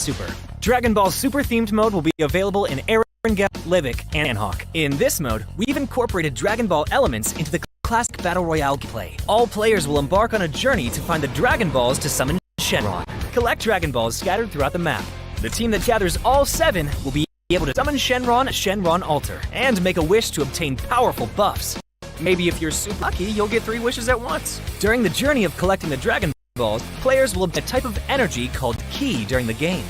Super. Dragon Ball Super themed mode will be available in Erangel, Livik, and Sanhok. In this mode, we've incorporated Dragon Ball elements into the classic Battle Royale gameplay. All players will embark on a journey to find the Dragon Balls to summon Shenron. Collect Dragon Balls scattered throughout the map. The team that gathers all 7 will be able to summon Shenron at Shenron Altar and make a wish to obtain powerful buffs. Maybe if you're super lucky, you'll get 3 wishes at once. During the journey of collecting the Dragon Balls, players will obtain a type of energy called Ki during the game.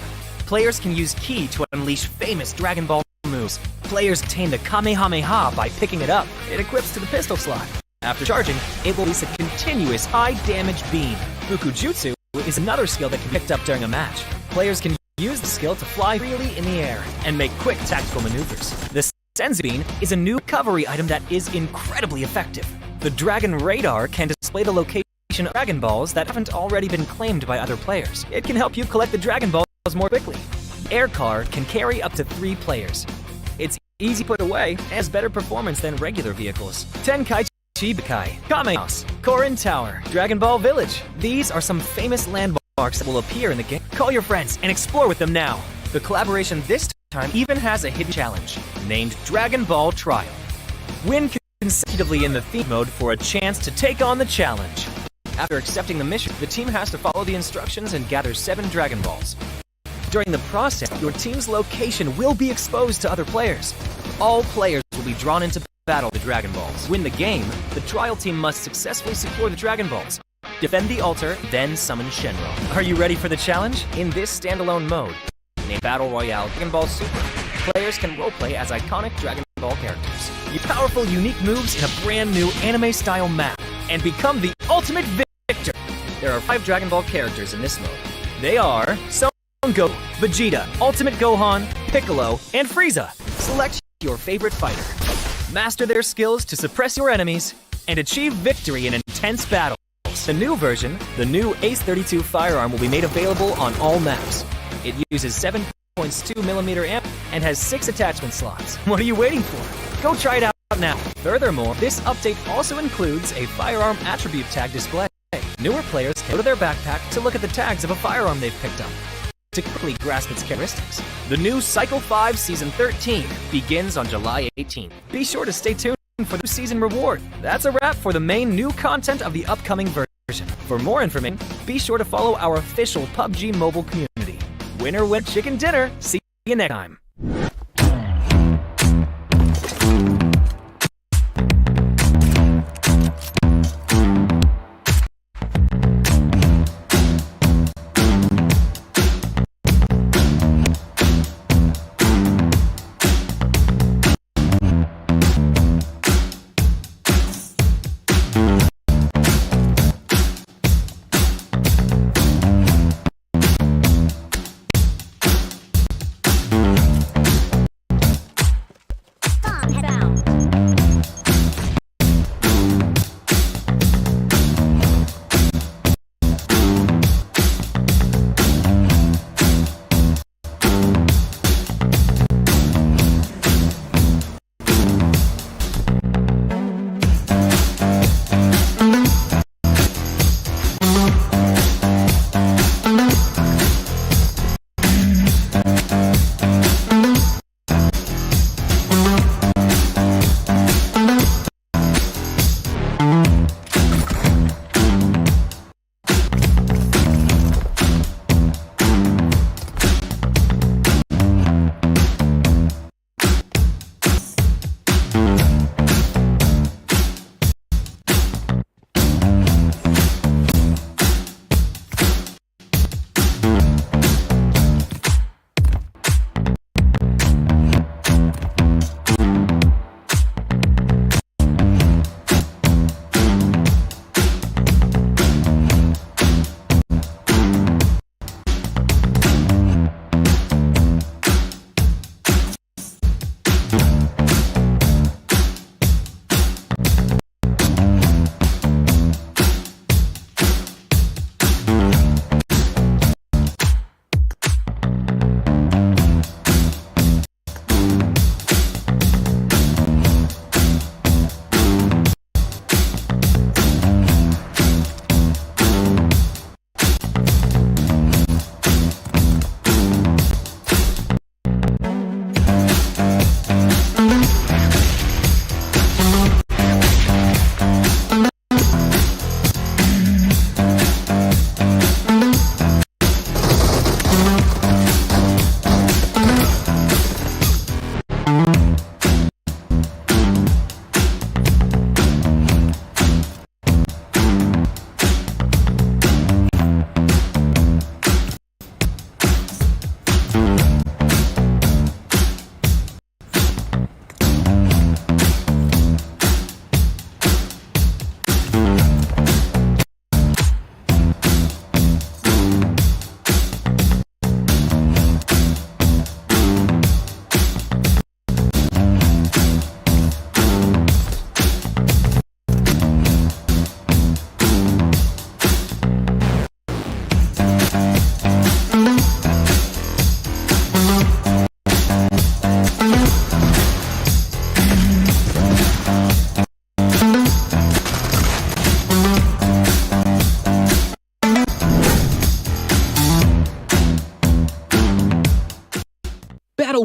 Players can use Ki to unleash famous Dragon Ball moves. Players obtain the Kamehameha by picking it up. It equips to the pistol slot. After charging, it will release a continuous high-damage beam. Fukujutsu is another skill that can be picked up during a match. Players can use the skill to fly freely in the air and make quick tactical maneuvers. The Senzu Bean is a new recovery item that is incredibly effective. The Dragon Radar can display the location of Dragon Balls that haven't already been claimed by other players. It can help you collect the Dragon Balls more quickly. Air Car can carry up to 3 players. It's easy to put away and has better performance than regular vehicles. Tenkaichi Chibikai, Kame House, Korin Tower, Dragon Ball Village. These are some famous landmarks that will appear in the game. Call your friends and explore with them now. The collaboration this time even has a hidden challenge named Dragon Ball Trial. Win consecutively in the theme mode for a chance to take on the challenge. After accepting the mission, the team has to follow the instructions and gather 7 Dragon Balls. During the process, your team's location will be exposed to other players. All players will be drawn into battle with the Dragon Balls. Win the game, the trial team must successfully secure the Dragon Balls, defend the altar, then summon Shenron. Are you ready for the challenge? In this standalone mode, named Battle Royale Dragon Ball Super, players can roleplay as iconic Dragon Ball characters. Use powerful, unique moves in a brand new anime-style map, and become the ultimate victor. There are 5 Dragon Ball characters in this mode. They are Son Goku, Vegeta, Ultimate Gohan, Piccolo, and Frieza. Select your favorite fighter. Master their skills to suppress your enemies and achieve victory in intense battles. The new version, the new Ace-32 firearm, will be made available on all maps. It uses 7.2mm amp and has 6 attachment slots. What are you waiting for? Go try it out now. Furthermore, this update also includes a firearm attribute tag display. Newer players can go to their backpack to look at the tags of a firearm they've picked up to quickly grasp its characteristics. The new Cycle 5 Season 13 begins on July 18th. Be sure to stay tuned for the season reward. That's a wrap for the main new content of the upcoming version. For more information, be sure to follow our official PUBG Mobile community. Winner went chicken dinner. See you next time. Headbound.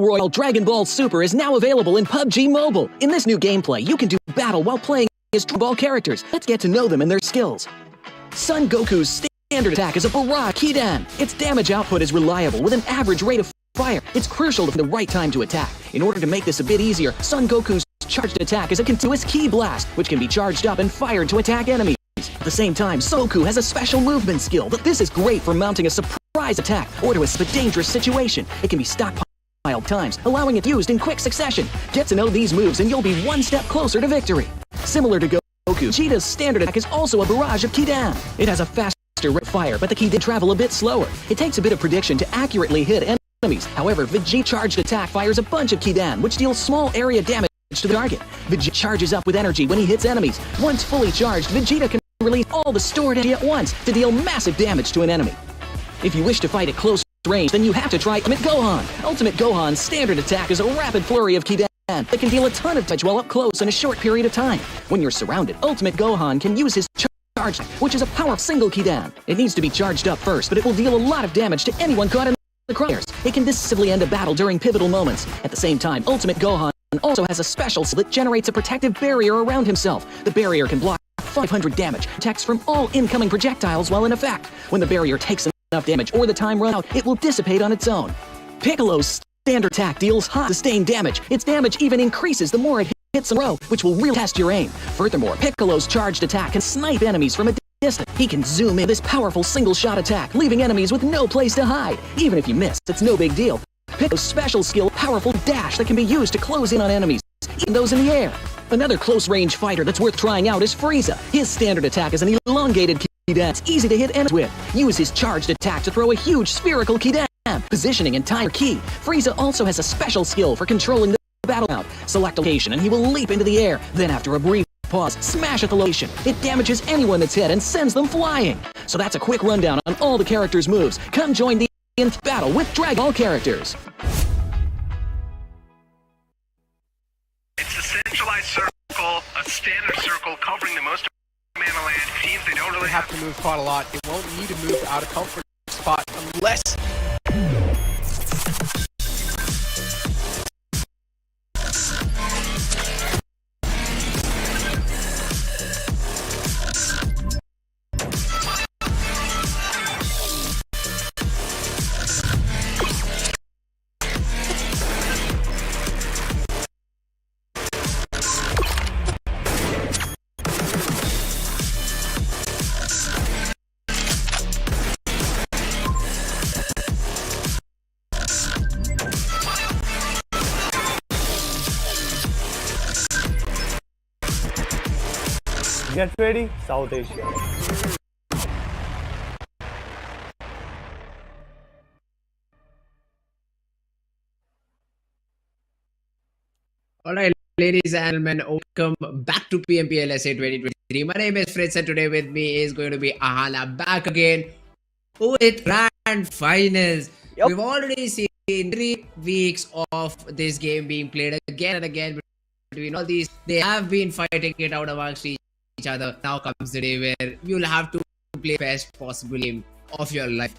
Royale Dragon Ball Super is now available in PUBG Mobile. In this new gameplay, you can do battle while playing as Dragon Ball characters. Let's get to know them and their skills. Son Goku's standard attack is a barrage Kidan. Its damage output is reliable with an average rate of fire. It's crucial to find the right time to attack. In order to make this a bit easier, Son Goku's charged attack is a continuous ki blast, which can be charged up and fired to attack enemies. At the same time, Goku has a special movement skill, but this is great for mounting a surprise attack or to a dangerous situation. It can be stockpiled times, allowing it used in quick succession. Get to know these moves and you'll be one step closer to victory. Similar to Goku, Vegeta's standard attack is also a barrage of Kidan. It has a faster rate of fire, but the Kidan travel a bit slower. It takes a bit of prediction to accurately hit enemies. However, Vegeta charged attack fires a bunch of Kidan, which deals small area damage to the target. Vegeta charges up with energy when he hits enemies. Once fully charged, Vegeta can release all the stored energy at once to deal massive damage to an enemy. If you wish to fight at close range, then you have to try Ultimate Gohan. Ultimate Gohan's standard attack is a rapid flurry of Kidan that can deal a ton of damage while up close in a short period of time. When you're surrounded, Ultimate Gohan can use his charge, which is a powerful single Kidan. It needs to be charged up first, but it will deal a lot of damage to anyone caught in the crosshairs. It can decisively end a battle during pivotal moments. At the same time, Ultimate Gohan also has a special skill that generates a protective barrier around himself. The barrier can block 500 damage, protects from all incoming projectiles while in effect. When the barrier takes enough damage or the time runs out, it will dissipate on its own. Piccolo's standard attack deals high sustained damage. Its damage even increases the more it hits in a row, which will really test your aim. Furthermore, Piccolo's charged attack can snipe enemies from a distance. He can zoom in this powerful single-shot attack, leaving enemies with no place to hide. Even if you miss, it's no big deal. Piccolo's special skill, powerful dash that can be used to close in on enemies, even those in the air. Another close-range fighter that's worth trying out is Frieza. His standard attack is an elongated Kidan that's easy to hit enemies with. Use his charged attack to throw a huge spherical Kidan. Positioning and time are key. Frieza also has a special skill for controlling the battle round. Select a location and he will leap into the air. Then after a brief pause, smash at the location. It damages anyone that's hit and sends them flying. So that's a quick rundown on all the characters' moves. Come join the nth battle with Dragon Ball characters. It's a centralized circle, a standard circle covering the most mana land. Teams, they don't really have to move quite a lot. It won't need to move out of comfort spot unless Get ready, South Asia. Alright, ladies and gentlemen, welcome back to PMPL SA 2023. My name is Fritz and today with me is going to be Ahana back again with Grand Finals. Yep. We've already seen 3 weeks of this game being played again and again between all these. They have been fighting it out amongst each other. Now comes the day where you'll have to play best possible game of your life.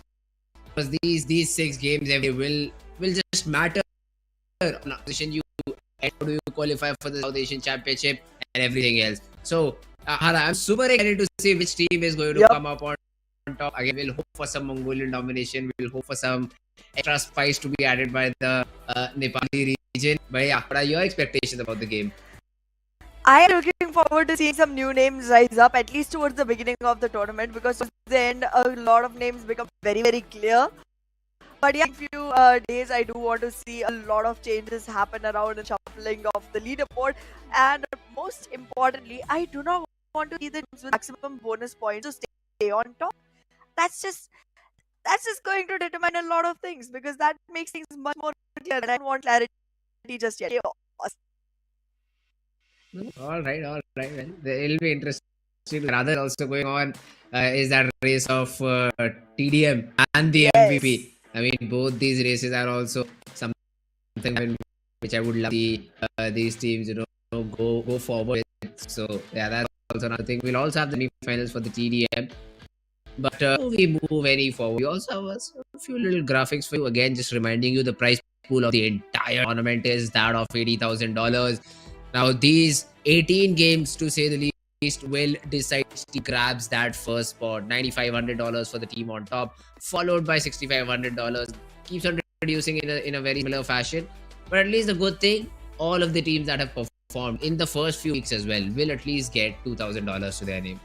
Because these 6 games will just matter on a position you and how do you qualify for the South Asian Championship and everything else. So, Hara, I'm super excited to see which team is going to come up on top. Again, we'll hope for some Mongolian domination. We'll hope for some extra spice to be added by the Nepali region. But yeah, what are your expectations about the game? I am looking forward to seeing some new names rise up, at least towards the beginning of the tournament, because towards the end, a lot of names become very, very clear. But yeah, in a few days, I do want to see a lot of changes happen around the shuffling of the leaderboard. And most importantly, I do not want to see the teams with maximum bonus points to stay on top. That's just going to determine a lot of things, because that makes things much more clear, and I don't want clarity just yet. All right. Well, it'll be interesting. Rather, also going on is that race of TDM and the MVP. I mean, both these races are also something which I would love to see these teams, go forward with. So yeah, that's also another thing. We'll also have the semi-finals for the TDM. But before we move any forward, we also have a few little graphics for you. Again, just reminding you the prize pool of the entire tournament is that of $80,000. Now, these 18 games, to say the least, will decide who grabs that first spot. $9,500 for the team on top, followed by $6,500. Keeps on reducing in a very similar fashion. But at least the good thing, all of the teams that have performed in the first few weeks as well will at least get $2,000 to their name.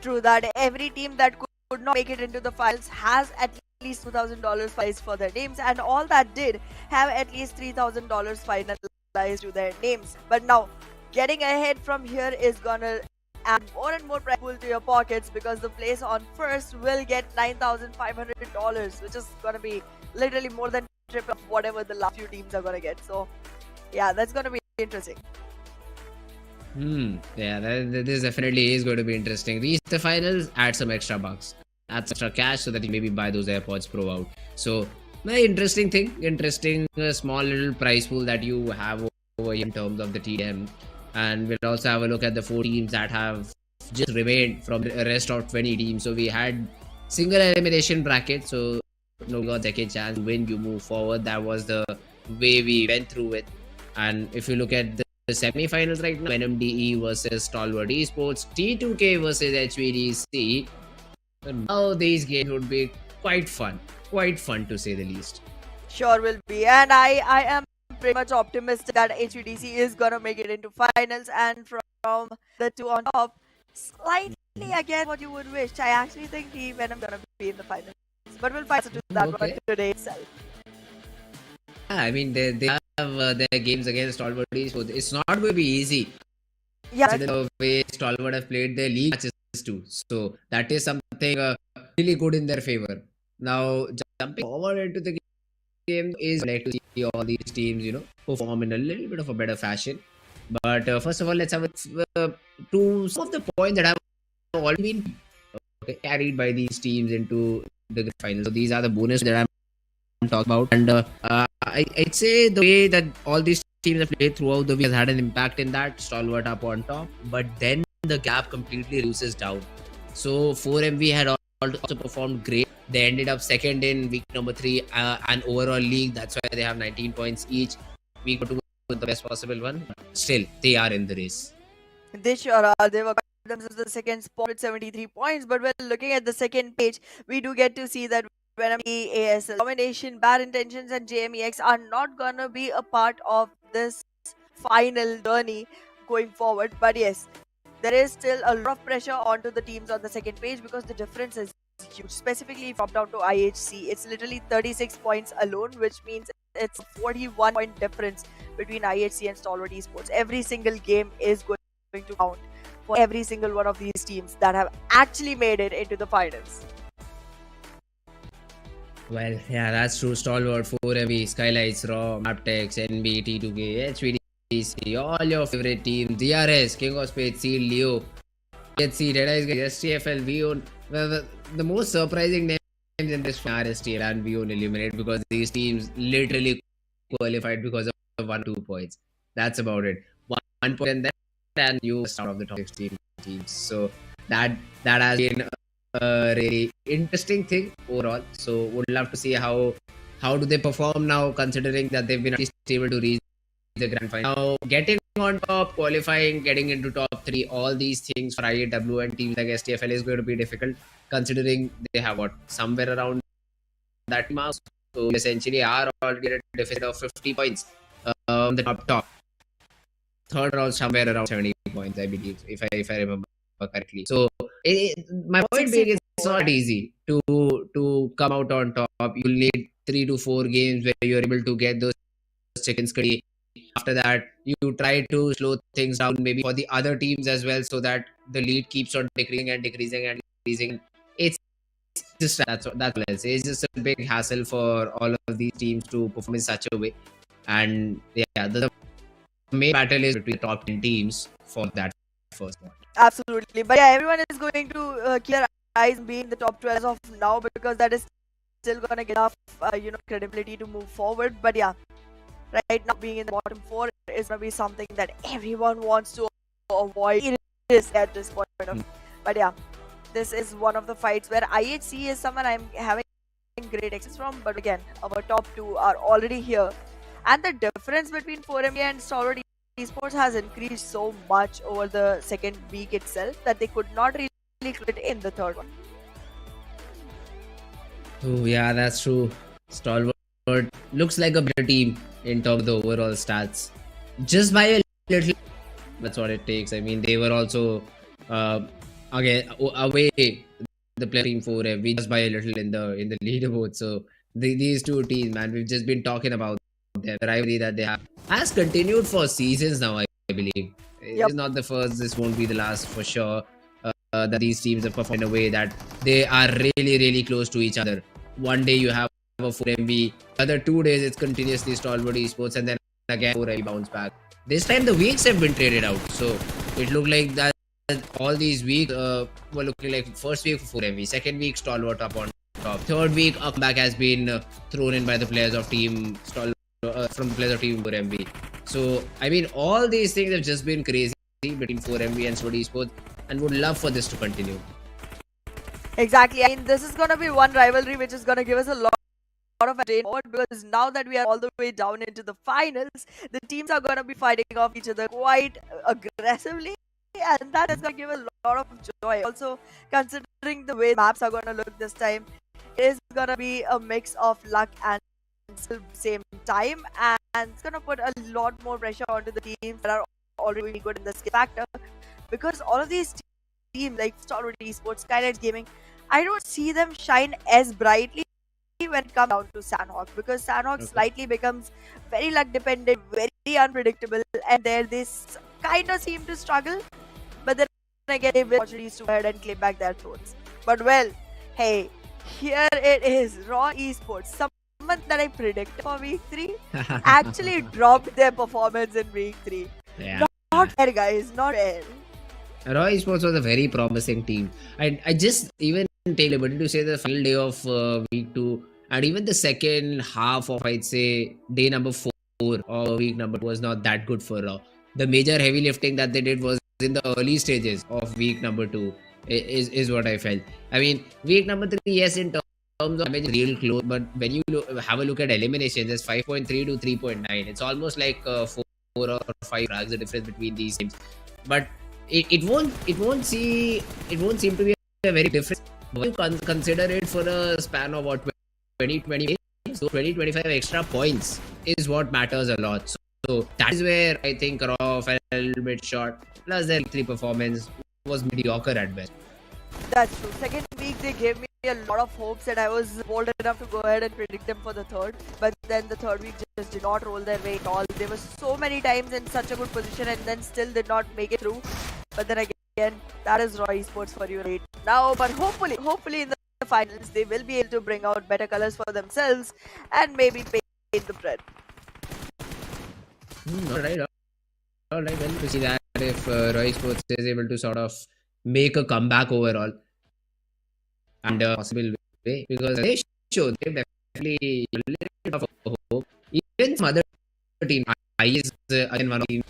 True that. Every team that could not make it into the finals has at least $2,000 prize for their names, and all that did have at least $3,000 finalized to their names. But now, getting ahead from here is gonna add more and more prize pool to your pockets, because the place on first will get $9,500, which is gonna be literally more than triple of whatever the last few teams are gonna get. So, yeah, that's gonna be interesting. Yeah, this definitely is going to be interesting. Reach the finals, add some extra bucks, add some extra cash so that you maybe buy those AirPods Pro out. So, very interesting thing, interesting small little prize pool that you have over here in terms of the TM. And we'll also have a look at the 4 teams that have just remained from the rest of 20 teams. So we had single elimination bracket, so no got second chance to win, you move forward. That was the way we went through it. And if you look at the semi-finals right now, NMDE versus Stalwart Esports, T2K versus HVDC. Now these games would be quite fun to say the least. Sure will be, and I am pretty much optimistic that HVDC is gonna make it into finals, and from the two on top, slightly again what you would wish. I actually think Team Venom gonna be in the finals, but we'll find out to that one today itself. Yeah, I mean they have their games against Stalwart Esports. It's not going to be easy. Yeah, The way Stalwart have played their league matches too, so that is something really good in their favor. Now jumping forward into the game is like to see all these teams, perform in a little bit of a better fashion. But first of all, let's have to some of the points that have already been carried by these teams into the finals. So these are the bonus that I'm talking about, and I'd say the way that all these teams have played throughout the week has had an impact in that. Stalwart up on top, but then the gap completely reduces down. So 4MV had also performed great. They ended up second in week number 3 and overall league. That's why they have 19 points each. Week 2 was the best possible one. Still, they are in the race. they sure are. They were themselves the second spot with 73 points. But when looking at the second page, we do get to see that Venom, ASL, Domination, Bad Intentions, and JMEX are not gonna be a part of this final journey going forward. But yes, there is still a lot of pressure onto the teams on the second page, because the difference is huge. Specifically from down to IHC, it's literally 36 points alone, which means it's a 41 point difference between IHC and Stalwart Esports. Every single game is going to count for every single one of these teams that have actually made it into the finals. Well, yeah, that's true. Stalwart, 4MV, SKYLIGHTZ, Raw, Mabetex, NB, T2K, HVDC, all your favorite teams, DRS, King of Spades, Seed, Leo, HC, DEADEYES, STFL, VON. Well, the most surprising names in this are STL and VON eliminate, because these teams literally qualified because of 1-2 points. That's about it. 1 point and you out of the top 16 teams. So that has been a really interesting thing overall. So would love to see how do they perform now, considering that they've been at least able to reach the grand final. Now getting on top, qualifying, getting into top 3, all these things for IAW and teams like STFL is going to be difficult, considering they have somewhere around that mark. So essentially are already at a deficit of 50 points on the top. Third round somewhere around 70 points, I believe, if I remember correctly. So my point being, it's not easy to come out on top. You'll need 3 to 4 games where you're able to get those chickens. After that, you try to slow things down, maybe for the other teams as well, so that the lead keeps on decreasing. It's just that's all else. It's just a big hassle for all of these teams to perform in such a way. And yeah, the main battle is between the top 10 teams for that first one. Absolutely. But yeah, everyone is going to keep their eyes on being the top 12 as of now, because that is still going to get enough credibility to move forward. But yeah, right now being in the bottom 4 is going to be something that everyone wants to avoid. It is at this point. But yeah, this is one of the fights where IHC is someone I'm having great access from. But again, our top two are already here. And the difference between 4MB and Stalwart Esports has increased so much over the second week itself that they could not really crit in the third one. Oh yeah, that's true. Stalwart looks like a better team in terms of the overall stats. Just by a little, that's what it takes. I mean, they were also again away the player team 4MB just by a little in the leaderboard. So these two teams, man, we've just been talking about them. The rivalry that they have has continued for seasons now, I believe. Yep. It's not the first, this won't be the last for sure. That these teams have performed in a way that they are really close to each other. One day you have a 4MB, other 2 days it's continuously Stalwart Esports, and then again 4MB bounce back. This time the weeks have been traded out, so it looked like that all these weeks were looking like first week for 4MB, second week Stalwart up on top, third week a comeback has been thrown in by the players of team Stalwart, from the players of team 4MB. So I mean, all these things have just been crazy between 4MB and Stalwart Esports, and would love for this to continue. Exactly. I mean, this is gonna be one rivalry which is gonna give us a lot of entertainment, because now that we are all the way down into the finals, the teams are gonna be fighting off each other quite aggressively, and that is gonna give a lot of joy. Also, considering the way maps are gonna look this time, it is gonna be a mix of luck and skill same time, and it's gonna put a lot more pressure onto the teams that are already good in the skill factor, because all of these teams like Stalwart Esports, SKYLIGHTZ Gaming, I don't see them shine as brightly when it comes down to Sanhok, because Sanhok slightly becomes very luck dependent, very unpredictable, and there they kind of seem to struggle, but then again they will opportunities to go ahead and claim back their thrones. But well, hey, here it is, Raw Esports, someone that I predicted for week 3 actually dropped their performance in week 3. Yeah. Not fair, guys, not fair. Raw Esports was a very promising team. I just even take liberty to say the final day of week 2 and even the second half of, I'd say, day number 4 or week number 2 was not that good for Raw. The major heavy lifting that they did was in the early stages of week number 2 is what I felt. I mean, week number 3, yes, in terms of damage, real close, but when you have a look at eliminations, it's 5.3 to 3.9. It's almost like 4 or 5 frags the difference between these teams. But it won't seem to be a very different. You consider it for a span of what, 20 so 20-25 extra points is what matters a lot. So that is where I think Raw fell a little bit short. Plus their 3 performance was mediocre at best. That's true. Second week they gave me a lot of hopes, and I was bold enough to go ahead and predict them for the third. But then the third week just did not roll their way at all. They were so many times in such a good position and then still did not make it through. But then again, that is Raw Esports for you right now. But hopefully in the finals, they will be able to bring out better colors for themselves and maybe paint the bread. Alright. Well, we see that if Raw Esports is able to sort of make a comeback overall and a possible way, because they show they definitely a little bit of a hope. Even some other team, is again one of the teams.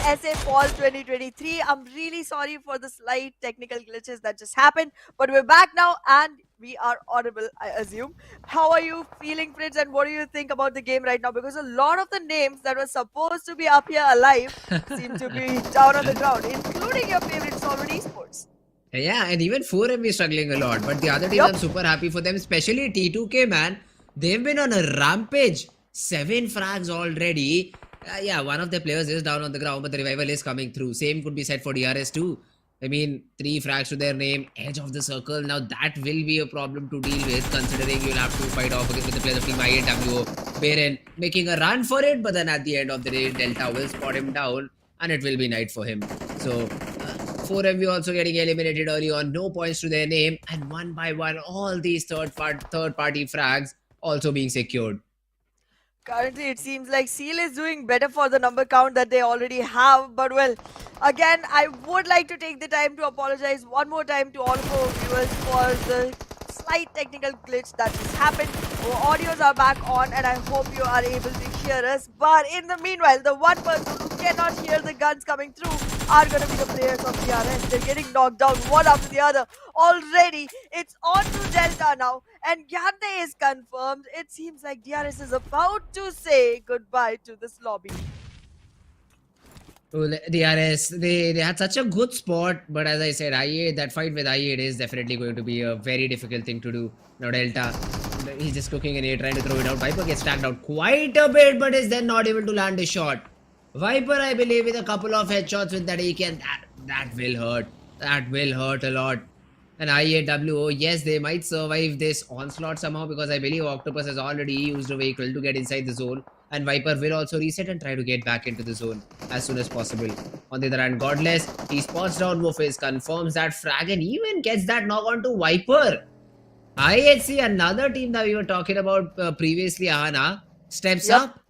SA Fall 2023. I'm really sorry for the slight technical glitches that just happened, but we're back now and we are audible, I assume. How are you feeling, Fritz, and what do you think about the game right now? Because a lot of the names that were supposed to be up here alive seem to be down on the ground, including your favorite Stalwart Esports. Yeah, and even 4M is struggling a lot. But the other team, Yup. I'm super happy for them, especially T2K, man. They've been on a rampage. 7 frags already. Yeah, one of the players is down on the ground, but the revival is coming through. Same could be said for DRS too. I mean, 3 frags to their name, edge of the circle. Now that will be a problem to deal with, considering you'll have to fight off against with the players of team IAWO. Baren making a run for it, but then at the end of the day, Delta will spot him down, and it will be night for him. So 4MV also getting eliminated early on, no points to their name, and one by one, all these third party frags also being secured. Currently, it seems like Seal is doing better for the number count that they already have. But well, again, I would like to take the time to apologize one more time to all of our viewers for the slight technical glitch that just happened. Our audios are back on and I hope you are able to hear us. But in the meanwhile, the one person who cannot hear the guns coming through are going to be the players of DRS. They're getting knocked down one after the other. Already, it's on to Delta now. And Yante is confirmed. It seems like DRS is about to say goodbye to this lobby. Well, DRS, they had such a good spot, but as I said, I8, that fight with I8 is definitely going to be a very difficult thing to do. Now Delta, he's just cooking in here, trying to throw it out. Viper gets tagged out quite a bit, but is then not able to land a shot. Viper, I believe, with a couple of headshots with that AK, and that will hurt. That will hurt a lot. And IAWO, yes, they might survive this onslaught somehow, because I believe Octopus has already used a vehicle to get inside the zone. And Viper will also reset and try to get back into the zone as soon as possible. On the other hand, Godless, he spots down Wolfis, confirms that frag, and even gets that knock onto Viper. IHC, another team that we were talking about previously, Ahana, steps up.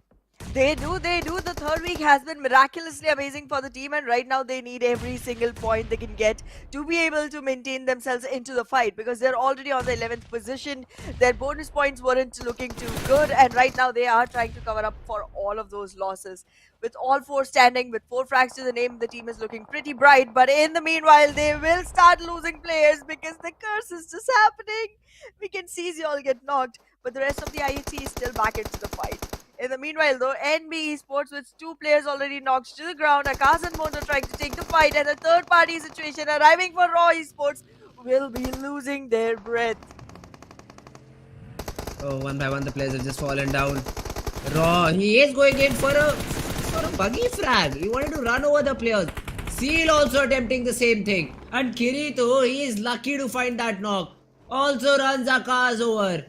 They do. The third week has been miraculously amazing for the team, and right now they need every single point they can get to be able to maintain themselves into the fight, because they're already on the 11th position. Their bonus points weren't looking too good, and right now they are trying to cover up for all of those losses. With all 4 standing, with 4 frags to the name, the team is looking pretty bright, but in the meanwhile, they will start losing players because the curse is just happening. We can see Zol get knocked, but the rest of the IHC is still back into the fight. In the meanwhile, though, NBeSports with 2 players already knocked to the ground, Akash and Mondo trying to take the fight, and a third-party situation arriving for Raw Esports will be losing their breath. Oh, one by one, the players have just fallen down. Raw, he is going in for a buggy frag. He wanted to run over the players. Seal also attempting the same thing. And Kirito, he is lucky to find that knock. Also runs Akash over.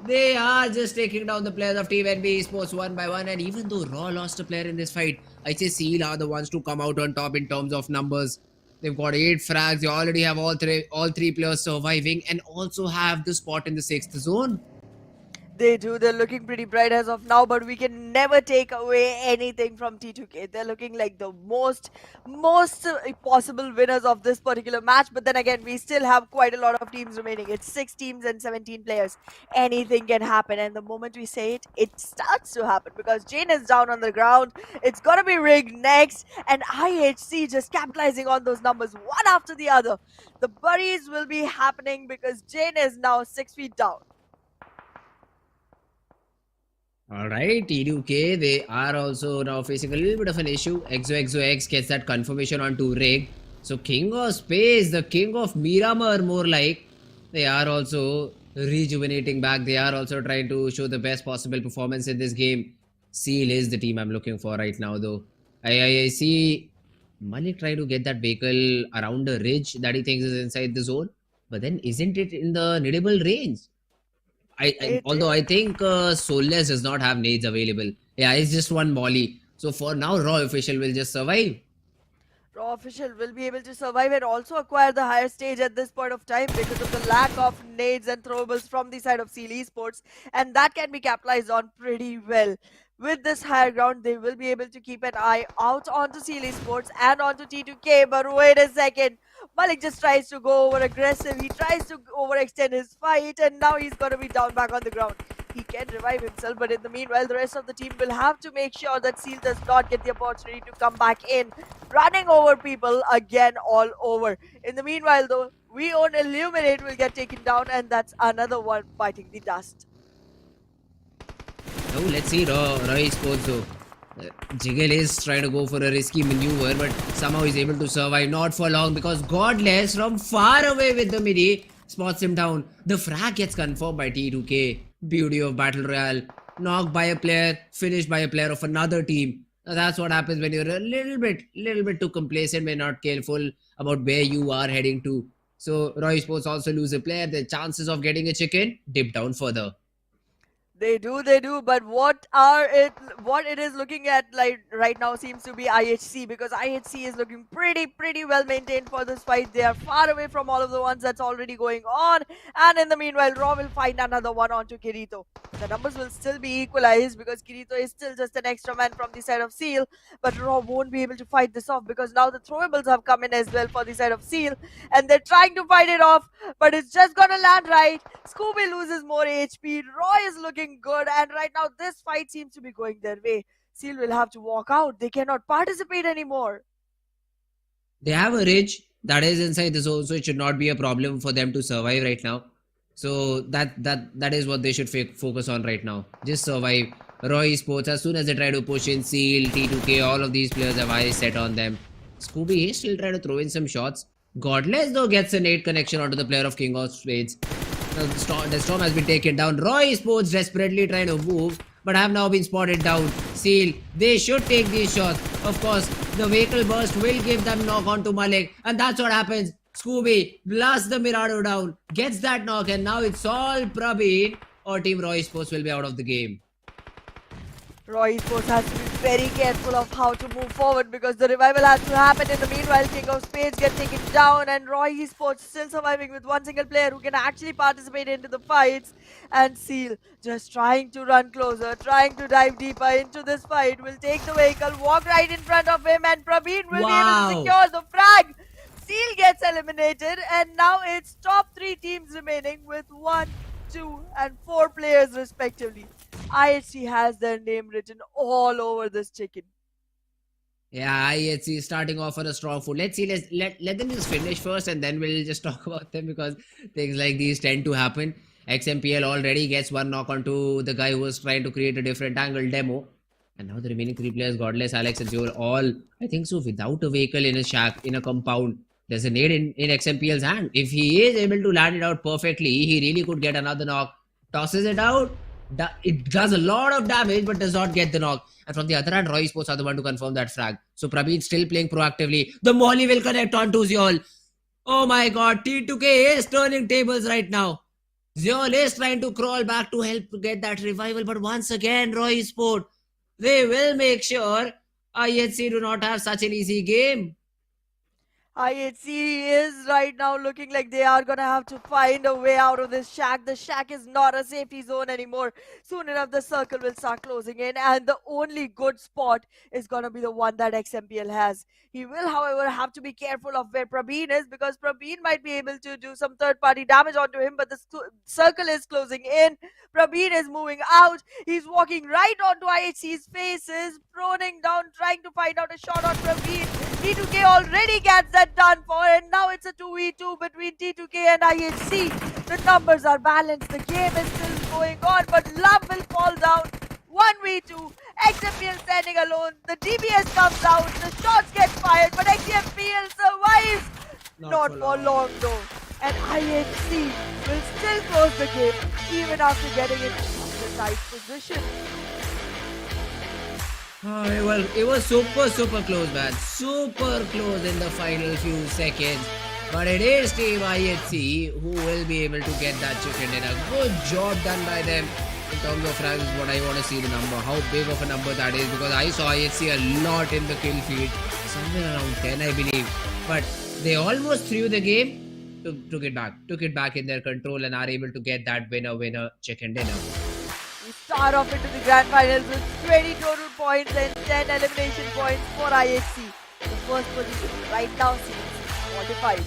They are just taking down the players of Team NBeSports one by one, and even though Raw lost a player in this fight, I say Seal are the ones to come out on top in terms of numbers. They've got 8 frags, they already have all three players surviving, and also have the spot in the 6th zone. They do. They're looking pretty bright as of now, but we can never take away anything from T2K. They're looking like the most possible winners of this particular match. But then again, we still have quite a lot of teams remaining. It's 6 teams and 17 players. Anything can happen. And the moment we say it, it starts to happen, because Jane is down on the ground. It's going to be rigged next. And IHC just capitalizing on those numbers one after the other. The buries will be happening because Jane is now 6 feet down. Alright, T2K, they are also now facing a little bit of an issue. XOXOX gets that confirmation onto Rig. So King of Spades, the King of Miramar more like, they are also rejuvenating back. They are also trying to show the best possible performance in this game. Seal is the team I'm looking for right now though. I see Malik trying to get that vehicle around a ridge that he thinks is inside the zone. But then isn't it in the needable range? Although I think Soulless does not have nades available. Yeah, it's just one volley. So for now, Raw Official will just survive. Raw Official will be able to survive and also acquire the higher stage at this point of time because of the lack of nades and throwables from the side of SEAL Esports, and that can be capitalized on pretty well. With this higher ground, they will be able to keep an eye out onto SEAL Esports and onto T2K, but wait a second. Malik just tries to go over aggressive. He tries to overextend his fight, and now he's going to be down back on the ground. he can revive himself, but in the meanwhile, the rest of the team will have to make sure that Seal does not get the opportunity to come back in, running over people again all over. In the meanwhile, though, we own Illuminate will get taken down, and that's another one biting the dust. Oh, let's see Roy Esports though. Jiggle is trying to go for a risky maneuver, but somehow he's able to survive. Not for long because Godless from far away with the midi spots him down. The frag gets confirmed by T2K. Beauty of Battle Royale. Knocked by a player, finished by a player of another team. Now that's what happens when you're a little bit too complacent, when not careful about where you are heading to. So Roy Sports also lose a player. The chances of getting a chicken dip down further. They do, but what it is looking at like right now seems to be IHC, because IHC is looking pretty well maintained for this fight. They are far away from all of the ones that's already going on, and in the meanwhile, Raw will find another one onto Kirito. The numbers will still be equalized because Kirito is still just an extra man from the side of Seal, but Raw won't be able to fight this off because now the throwables have come in as well for the side of Seal, and they're trying to fight it off, but it's just gonna land right. Scooby loses more HP. Roy is looking good, and right now this fight seems to be going their way. Seal will have to walk out. They cannot participate anymore. They have a ridge that is inside the zone, so it should not be a problem for them to survive right now. So that is what they should focus on right now. Just survive. Roy Sports, as soon as they try to push in, Seal, T2K, all of these players have eyes set on them. Scooby is still trying to throw in some shots. Godless though gets a nade connection onto the player of King of Spades. The storm has been taken down. Roy Sports desperately trying to move, but have now been spotted down. Seal, they should take these shots. Of course, the vehicle burst will give them knock onto Malik, and that's what happens. Scooby blasts the Mirado down, gets that knock, and now it's all Prabeen or Team Roy Sports will be out of the game. Roy Sports has to be very careful of how to move forward because the revival has to happen. In the meanwhile, King of Spades get taken down, and Roy Esports still surviving with one single player who can actually participate into the fights. And Seal just trying to run closer, trying to dive deeper into this fight. Will take the vehicle, walk right in front of him, and Prabeen will be able to secure the frag. Seal gets eliminated, and now it's top 3 teams remaining with 1, 2, and 4 players respectively. IHC has their name written all over this chicken. Yeah, IHC is starting off on a strong foot. Let's see, let them just finish first, and then we'll just talk about them because things like these tend to happen. XMPL already gets one knock onto the guy who was trying to create a different angle demo. And now the remaining 3 players, Godless, Alex, and Joel, all, I think so, without a vehicle in a shack, in a compound. There's a nade in XMPL's hand. If he is able to land it out perfectly, he really could get another knock. Tosses it out. It does a lot of damage, but does not get the knock. And from the other hand, Roy Sports are the one to confirm that frag. So Prabeen still playing proactively. The molly will connect onto Zeol. Oh my god, T2K is turning tables right now. Zeol is trying to crawl back to help to get that revival. But once again, Roy Sports, they will make sure IHC do not have such an easy game. IHC is right now looking like they are gonna have to find a way out of this shack. The shack is not a safety zone anymore. Soon enough, the circle will start closing in, and the only good spot is gonna be the one that XMPL has. He will, however, have to be careful of where Prabeen is because Prabeen might be able to do some third-party damage onto him, but the circle is closing in. Prabeen is moving out. He's walking right onto IHC's faces, proning down, trying to find out a shot on Prabeen. T2K already gets that done for, and now it's a 2v2 between T2K and IHC. The numbers are balanced. The game is still going on, but Love will fall down. 1v2. XMPL standing alone. The DBS comes out. The shots get fired, but XMPL survives. Not for long though. And IHC will still close the game even after getting into the tight position. Oh, it was super close, man. Super close in the final few seconds. But it is Team IHC who will be able to get that chicken dinner. Good job done by them. In terms of frags, what I want to see the number. How big of a number that is. Because I saw IHC a lot in the kill feed. Somewhere around 10, I believe. But they almost threw the game. Took it back in their control and are able to get that winner chicken dinner. We start off into the grand finals with 20 total points and 10 elimination points for IHC. The first position right now seems modified.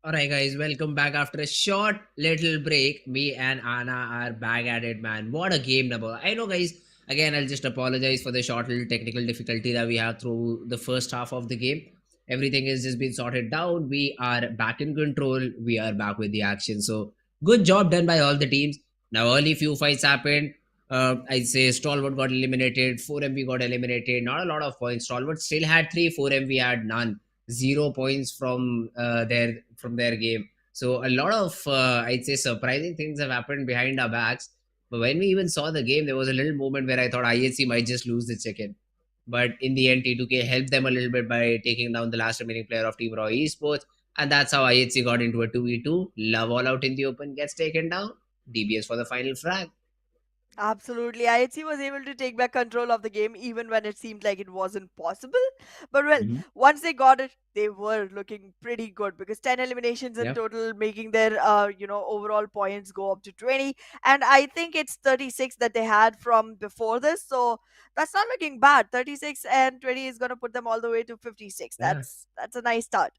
Alright guys, welcome back after a short little break. Me and Anna are back at it, man. What a game number. I know guys, again I'll just apologize for the short little technical difficulty that we have through the first half of the game. Everything has just been sorted down. We are back in control. We are back with the action. So good job done by all the teams. Now early few fights happened. I'd say Stalwart got eliminated, 4MV got eliminated, not a lot of points. Stalwart still had 3, 4MV had none. 0 points from their game. So a lot of I'd say surprising things have happened behind our backs. But when we even saw the game, there was a little moment where I thought IHC might just lose the chicken. But in the end, T2K helped them a little bit by taking down the last remaining player of Team Raw Esports, and that's how IHC got into a 2v2. Love all out in the open gets taken down. DBS for the final frag. Absolutely. IHC was able to take back control of the game even when it seemed like it wasn't possible. But well, once they got it, they were looking pretty good because 10 eliminations in Yep. total, making their overall points go up to 20. And I think it's 36 that they had from before this. So that's not looking bad. 36 and 20 is gonna put them all the way to 56. Yeah. That's a nice start.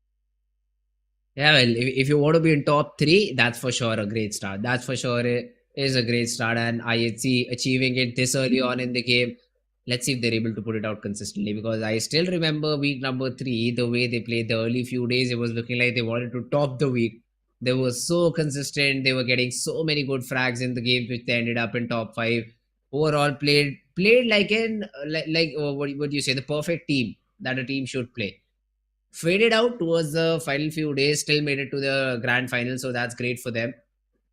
Yeah, well, if you want to be in top 3, that's for sure a great start. That's for sure is a great start, and IHC achieving it this early on in the game. Let's see if they're able to put it out consistently, because I still remember week number 3, the way they played the early few days, it was looking like they wanted to top the week. They were so consistent. They were getting so many good frags in the games, which they ended up in top 5. Overall, played like what do you say, the perfect team that a team should play. Faded out towards the final few days, still made it to the grand final, so that's great for them.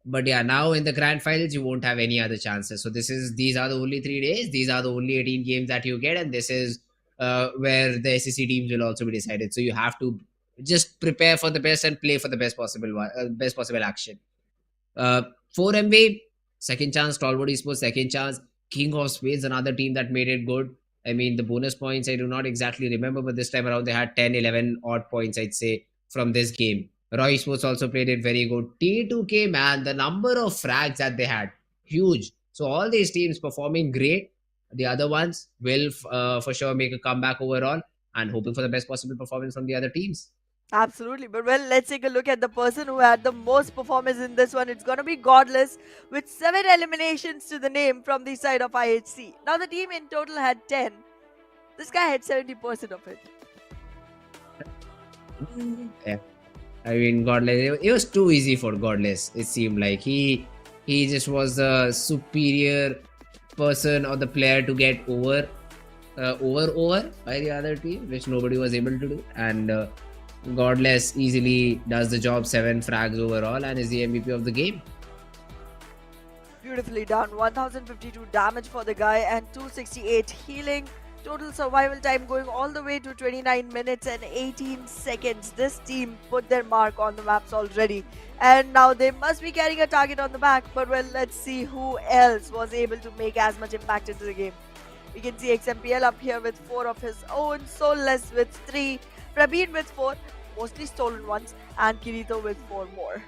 But yeah, now in the grand finals, you won't have any other chances. So these are the only 3 days. These are the only 18 games that you get, and this is where the SEC teams will also be decided. So you have to just prepare for the best and play for the best possible action. 4MV, second chance. Stalwart Esports, second chance. King of Spades, another team that made it good. I mean, the bonus points, I do not exactly remember, but this time around they had 10, 11 odd points, I'd say, from this game. Raw Esports also played it very good. T2K, man, the number of frags that they had, huge. So all these teams performing great. The other ones will for sure make a comeback overall, and hoping for the best possible performance from the other teams. Absolutely. But well, let's take a look at the person who had the most performance in this one. It's going to be Godless with 7 eliminations to the name from the side of IHC. Now the team in total had 10. This guy had 70% of it. Yeah. I mean, Godless, it was too easy for Godless. It seemed like he just was a superior person or the player to get over by the other team, which nobody was able to do. And Godless easily does the job, 7 frags overall, and is the MVP of the game. Beautifully done. 1052 damage for the guy and 268 healing. Total survival time going all the way to 29 minutes and 18 seconds. This team put their mark on the maps already. And now they must be carrying a target on the back. But well, let's see who else was able to make as much impact into the game. We can see XMPL up here with 4 of his own. Soulless with 3. Prabeen with 4. Mostly stolen ones. And Kirito with 4 more.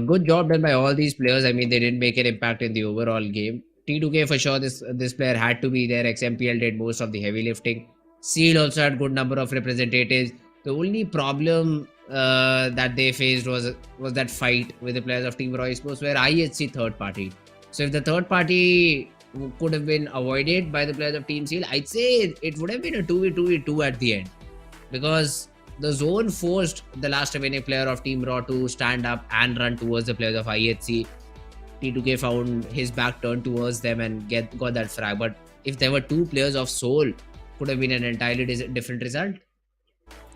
Good job done by all these players. I mean, they didn't make an impact in the overall game. T2K for sure, this player had to be there. XMPL did most of the heavy lifting. Seal also had good number of representatives. The only problem that they faced was that fight with the players of Team Raw Esports, where IHC third party. So if the third party could have been avoided by the players of Team Seal, I'd say it would have been a 2v2 at the end, because the zone forced the last remaining player of Team Raw to stand up and run towards the players of IHC. T2K found his back turned towards them and got that frag. But if there were 2 players of Soul, could have been an entirely different result.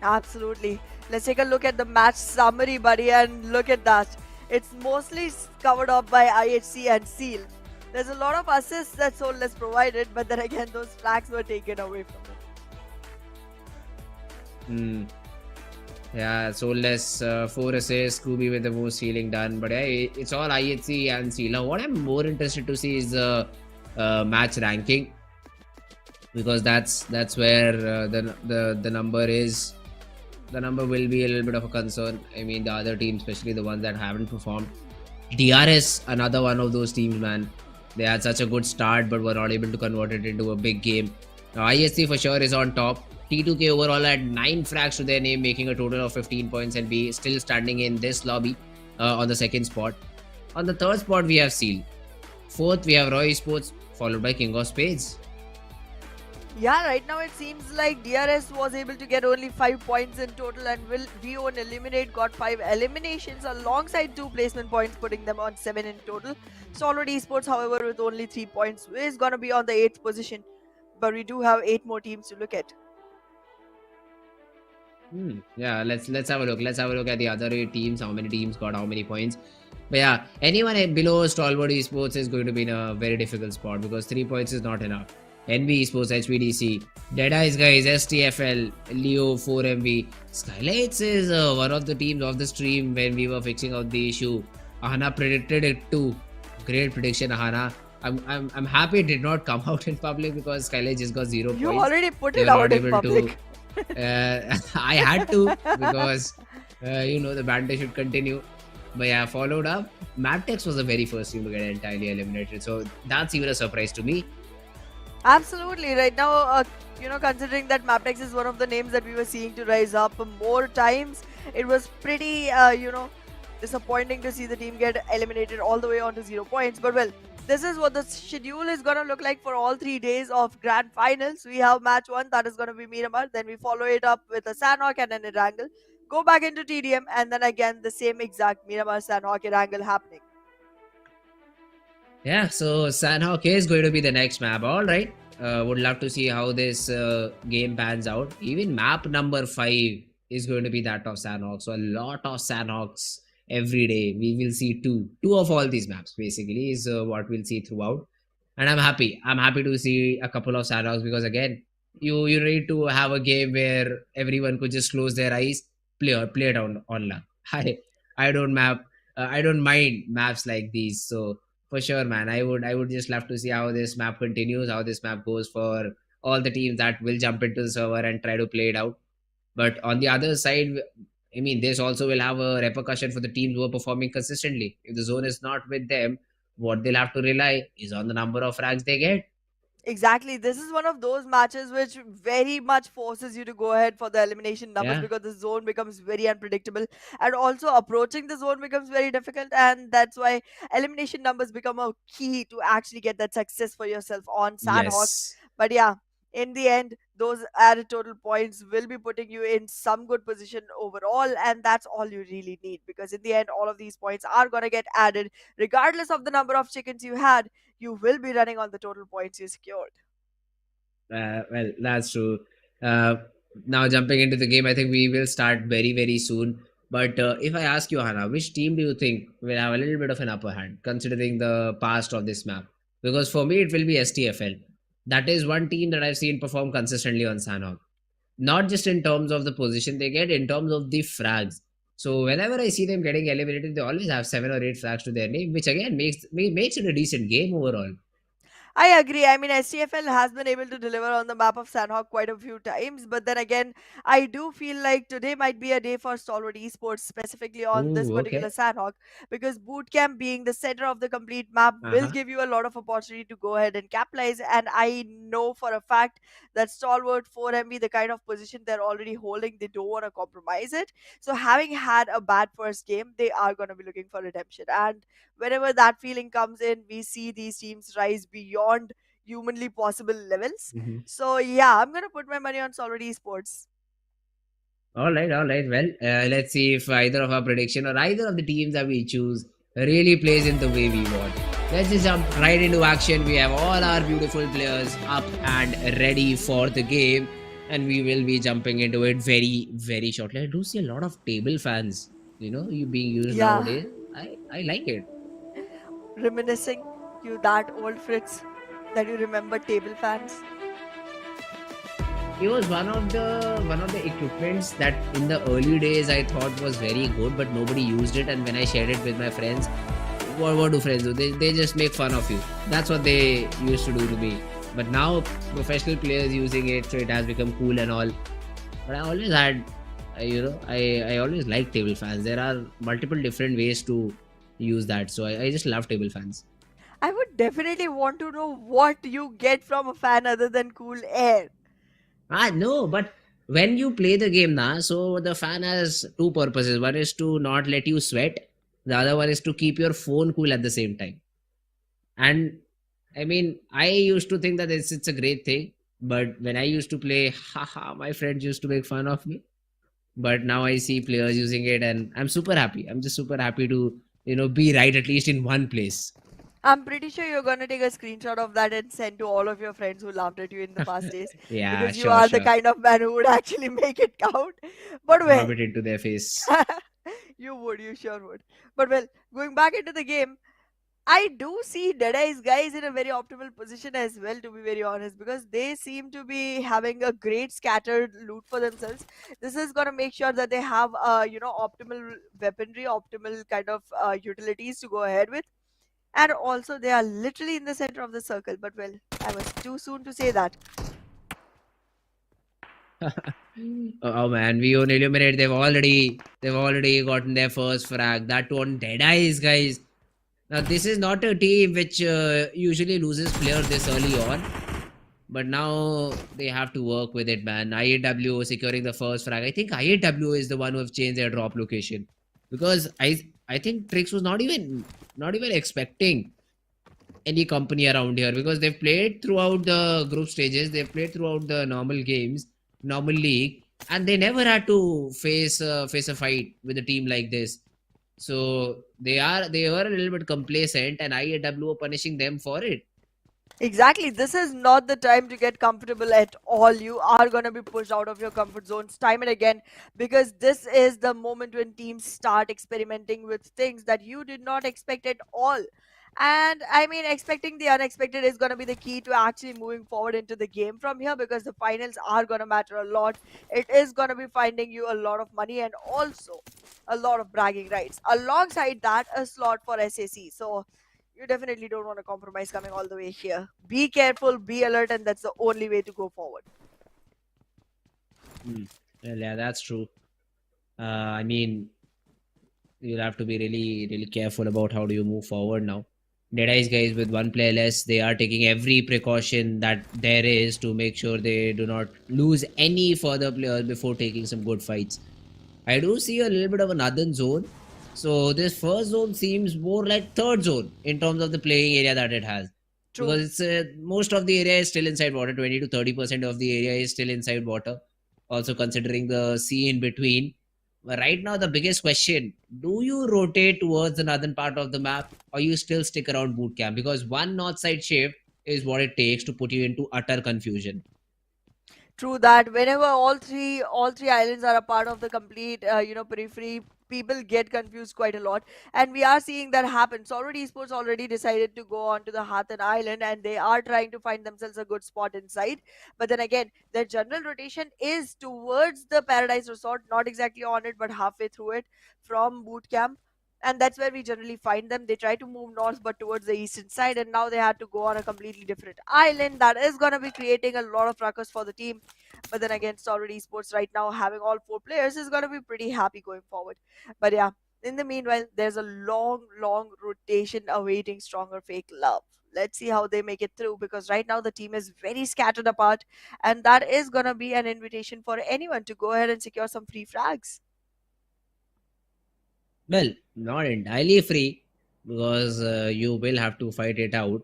Absolutely. Let's take a look at the match summary, buddy, and look at that. It's mostly covered up by IHC and Seal. There's a lot of assists that Soulless provided, but then again, those flags were taken away from him. Yeah, Soulless, 4 assists, Scooby with the most stealing done. But yeah, it's all IHC and Seal. Now, what I'm more interested to see is the match ranking, because that's where the number is. The number will be a little bit of a concern. I mean, the other teams, especially the ones that haven't performed. DRS, another one of those teams, man. They had such a good start, but were not able to convert it into a big game. Now, ISC for sure is on top. T2K overall had 9 frags to their name, making a total of 15 points and be still standing in this lobby on the second spot. On the third spot, we have Seal. Fourth, we have Roy Esports, followed by King of Spades. Yeah, right now it seems like DRS was able to get only 5 points in total, and will Vio and Eliminate got 5 eliminations alongside 2 placement points, putting them on 7 in total. Stalwart Esports, however, with only 3 points, is going to be on the 8th position. But we do have 8 more teams to look at. Yeah, let's have a look. Let's have a look at the other 8 teams. How many teams got how many points? But yeah, anyone below Stalwart Esports is going to be in a very difficult spot, because 3 points is not enough. NBeSports, HPDC, DEADEYES guys, STFL, Leo, 4MV. SKYLIGHTZ is one of the teams of the stream when we were fixing out the issue. Ahana predicted it too. Great prediction, Ahana. I'm happy it did not come out in public, because SKYLIGHTZ just got 0 points. You already put it out in public. I had to, because the banter should continue. But yeah, followed up, Mabetex was the very first team to get entirely eliminated. So that's even a surprise to me. Absolutely. Right now, considering that Mabetex is one of the names that we were seeing to rise up more times, it was pretty, disappointing to see the team get eliminated all the way onto 0 points. But well, this is what the schedule is going to look like for all 3 days of grand finals. We have match 1, that is going to be Miramar. Then we follow it up with a Sanhok and an Erangel. Go back into TDM, and then again the same exact Miramar, Sanhok, Erangel happening. Yeah, so Sanhok is going to be the next map. All right. Would love to see how this game pans out. Even map number 5 is going to be that of Sanhok. So a lot of Sanhoks every day. We will see two of all these maps basically is what we'll see throughout. And I'm happy. I'm happy to see a couple of Sanhoks, because again, you need to have a game where everyone could just close their eyes, play it on luck. I don't mind maps like these. So for sure, man, I would just love to see how this map continues, how this map goes for all the teams that will jump into the server and try to play it out. But on the other side, I mean, this also will have a repercussion for the teams who are performing consistently. If the zone is not with them, what they'll have to rely is on the number of frags they get. Exactly. This is one of those matches which very much forces you to go ahead for the elimination numbers, because the zone becomes very unpredictable, and also approaching the zone becomes very difficult, and that's why elimination numbers become a key to actually get that success for yourself on Sanhok. Yes. But yeah, in the end, those added total points will be putting you in some good position overall, and that's all you really need, because in the end, all of these points are going to get added regardless of the number of chickens you had. You will be running on the total points you secured. Well, that's true. Now jumping into the game, I think we will start very, very soon. But if I ask you, Hannah, which team do you think will have a little bit of an upper hand, considering the past of this map? Because for me, it will be STFL. That is one team that I've seen perform consistently on Sanhok. Not just in terms of the position they get, in terms of the frags. So whenever I see them getting eliminated, they always have 7 or 8 frags to their name, which again makes it a decent game overall. I agree. I mean, STFL has been able to deliver on the map of Sanhok quite a few times, but then again, I do feel like today might be a day for Stalwart Esports, specifically on this particular Sanhok, because bootcamp being the center of the complete map will give you a lot of opportunity to go ahead and capitalize. And I know for a fact that Stalwart 4MB, the kind of position they're already holding, they don't want to compromise it. So having had a bad first game, they are going to be looking for redemption. And whenever that feeling comes in, we see these teams rise beyond humanly possible levels. So yeah, I'm gonna put my money on Stalwart Esports. All right. Well, let's see if either of our prediction or either of the teams that we choose really plays in the way we want. Let's just jump right into action. We have all our beautiful players up and ready for the game. and we will be jumping into it very, very shortly. I do see a lot of table fans, you being used Yeah, nowadays. I like it. reminiscing you that old Fritz that you remember table fans. It was one of the equipments that in the early days I thought was very good, but nobody used it. And when I shared it with my friends, what do friends do? They just make fun of you. That's what they used to do to me. But now professional players using it, so it has become cool and all. But I always had, I always liked table fans. There are multiple different ways to use that, so I just love table fans. I would definitely want to know what you get from a fan other than cool air. No, but when you play the game now, so the fan has two purposes. One is to not let you sweat. The other one is to keep your phone cool at the same time. And I mean, I used to think that it's a great thing, but when I used to play, haha, my friends used to make fun of me. But now I see players using it, and I'm super happy. I'm just super happy to be right at least in one place. I'm pretty sure you're gonna take a screenshot of that and send to all of your friends who laughed at you in the past days Yeah, because you sure, are the sure. kind of man who would actually make it count. But well, Rub it into their face. you sure would. But well, going back into the game, I do see Deadeye's guys in a very optimal position as well, to be very honest, because they seem to be having a great scattered loot for themselves. This is gonna make sure that they have, optimal weaponry, optimal kind of utilities to go ahead with, and also they are literally in the center of the circle. But well, I was too soon to say that. Oh man, we on Illuminate, they've already gotten their first frag. That one Deadeyes, guys. Now this is not a team which usually loses players this early on, but now they have to work with it, man. IAW securing the first frag. I think IAW is the one who have changed their drop location, because I think Trix was not even expecting any company around here, because they've played throughout the group stages, they've played throughout the normal games, normal league, and they never had to face a fight with a team like this. So they were a little bit complacent, and IAW were punishing them for it. Exactly. This is not the time to get comfortable at all. You are going to be pushed out of your comfort zones time and again, because this is the moment when teams start experimenting with things that you did not expect at all. And I mean, expecting the unexpected is going to be the key to actually moving forward into the game from here, because the finals are going to matter a lot. It is going to be finding you a lot of money and also a lot of bragging rights. Alongside that, a slot for SAC. So you definitely don't want to compromise coming all the way here. Be careful, be alert, and that's the only way to go forward. Well, yeah, that's true. I mean, you'll have to be really, really careful about how do you move forward now. Deadeyes guys with one player less, they are taking every precaution that there is to make sure they do not lose any further players before taking some good fights. I do see a little bit of another zone. So this first zone seems more like third zone in terms of the playing area that it has. True. Because it's most of the area is still inside water. 20 to 30% of the area is still inside water. Also considering the sea in between. But right now, the biggest question: do you rotate towards the northern part of the map, or you still stick around boot camp? Because one north side shift is what it takes to put you into utter confusion. True that. Whenever all three islands are a part of the complete periphery, people get confused quite a lot, and we are seeing that happen. Stalwart Esports already decided to go on to the Hathan Island, and they are trying to find themselves a good spot inside. But then again, their general rotation is towards the Paradise Resort, not exactly on it, but halfway through it from boot camp. And that's where we generally find them. They try to move north, but towards the eastern side, and now they had to go on a completely different island. That is going to be creating a lot of ruckus for the team. But then again, Stalwart Esports right now having all four players is going to be pretty happy going forward. But yeah, in the meanwhile, there's a long, long rotation awaiting stronger fake love. Let's see how they make it through, because right now the team is very scattered apart, and that is going to be an invitation for anyone to go ahead and secure some free frags. Well, not entirely free, because you will have to fight it out.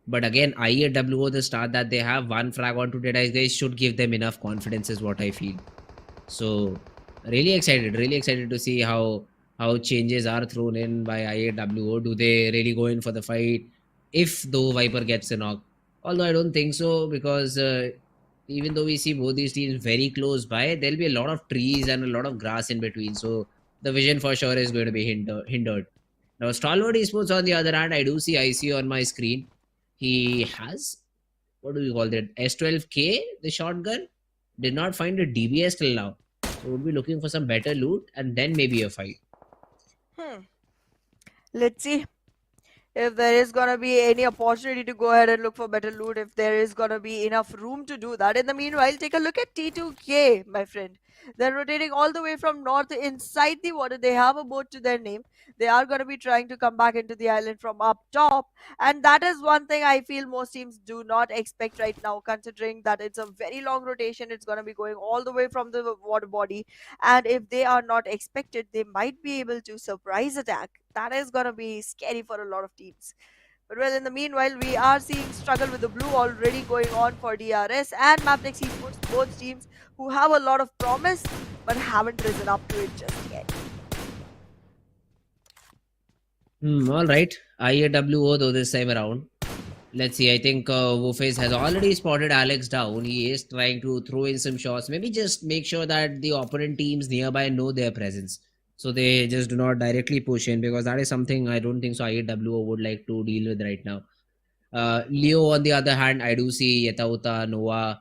But again, IAW, the start that they have, one frag onto Deadeyes, they should give them enough confidence, is what I feel. So, really excited to see how changes are thrown in by IAW. Do they really go in for the fight if though Viper gets a knock? Although I don't think so, because even though we see both these teams very close by, there'll be a lot of trees and a lot of grass in between. So the vision for sure is going to be hindered. Now, Stalwart Esports, on the other hand, I do see IC on my screen. He has, what do we call that? S12K, the shotgun. Did not find a DBS till now. So we'll be looking for some better loot and then maybe a fight. Let's see if there is gonna be any opportunity to go ahead and look for better loot, if there is gonna be enough room to do that. In the meanwhile, take a look at T2K, my friend. They're rotating all the way from north inside the water. They have a boat to their name. They are going to be trying to come back into the island from up top. And that is one thing I feel most teams do not expect right now, considering that it's a very long rotation. It's going to be going all the way from the water body. And if they are not expected, they might be able to surprise attack. That is going to be scary for a lot of teams. But well, in the meanwhile, we are seeing struggle with the blue already going on for DRS and Mabetex Esports, both teams who have a lot of promise but haven't risen up to it just yet. All right. IAWO though this time around. Let's see. I think Wolface has already spotted Alex down. He is trying to throw in some shots. Maybe just make sure that the opponent teams nearby know their presence, so they just do not directly push in, because that is something I don't think so IAWO would like to deal with right now. Leo, on the other hand, I do see Yetauta, Noah,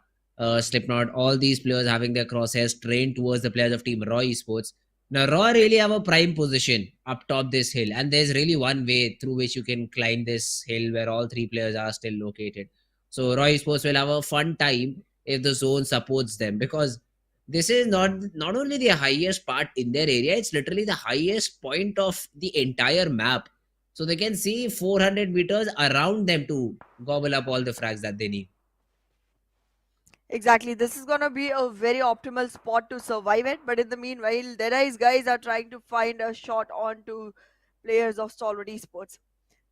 Slipknot, all these players having their crosshairs trained towards the players of Team Raw Esports. Now, Raw really have a prime position up top this hill, and there's really one way through which you can climb this hill where all three players are still located. So, Raw Esports will have a fun time if the zone supports them, because this is not only the highest part in their area, it's literally the highest point of the entire map. So they can see 400 meters around them to gobble up all the frags that they need. Exactly, this is gonna be a very optimal spot to survive it. But in the meanwhile, DEADEYES guys are trying to find a shot onto players of Stalwart Esports.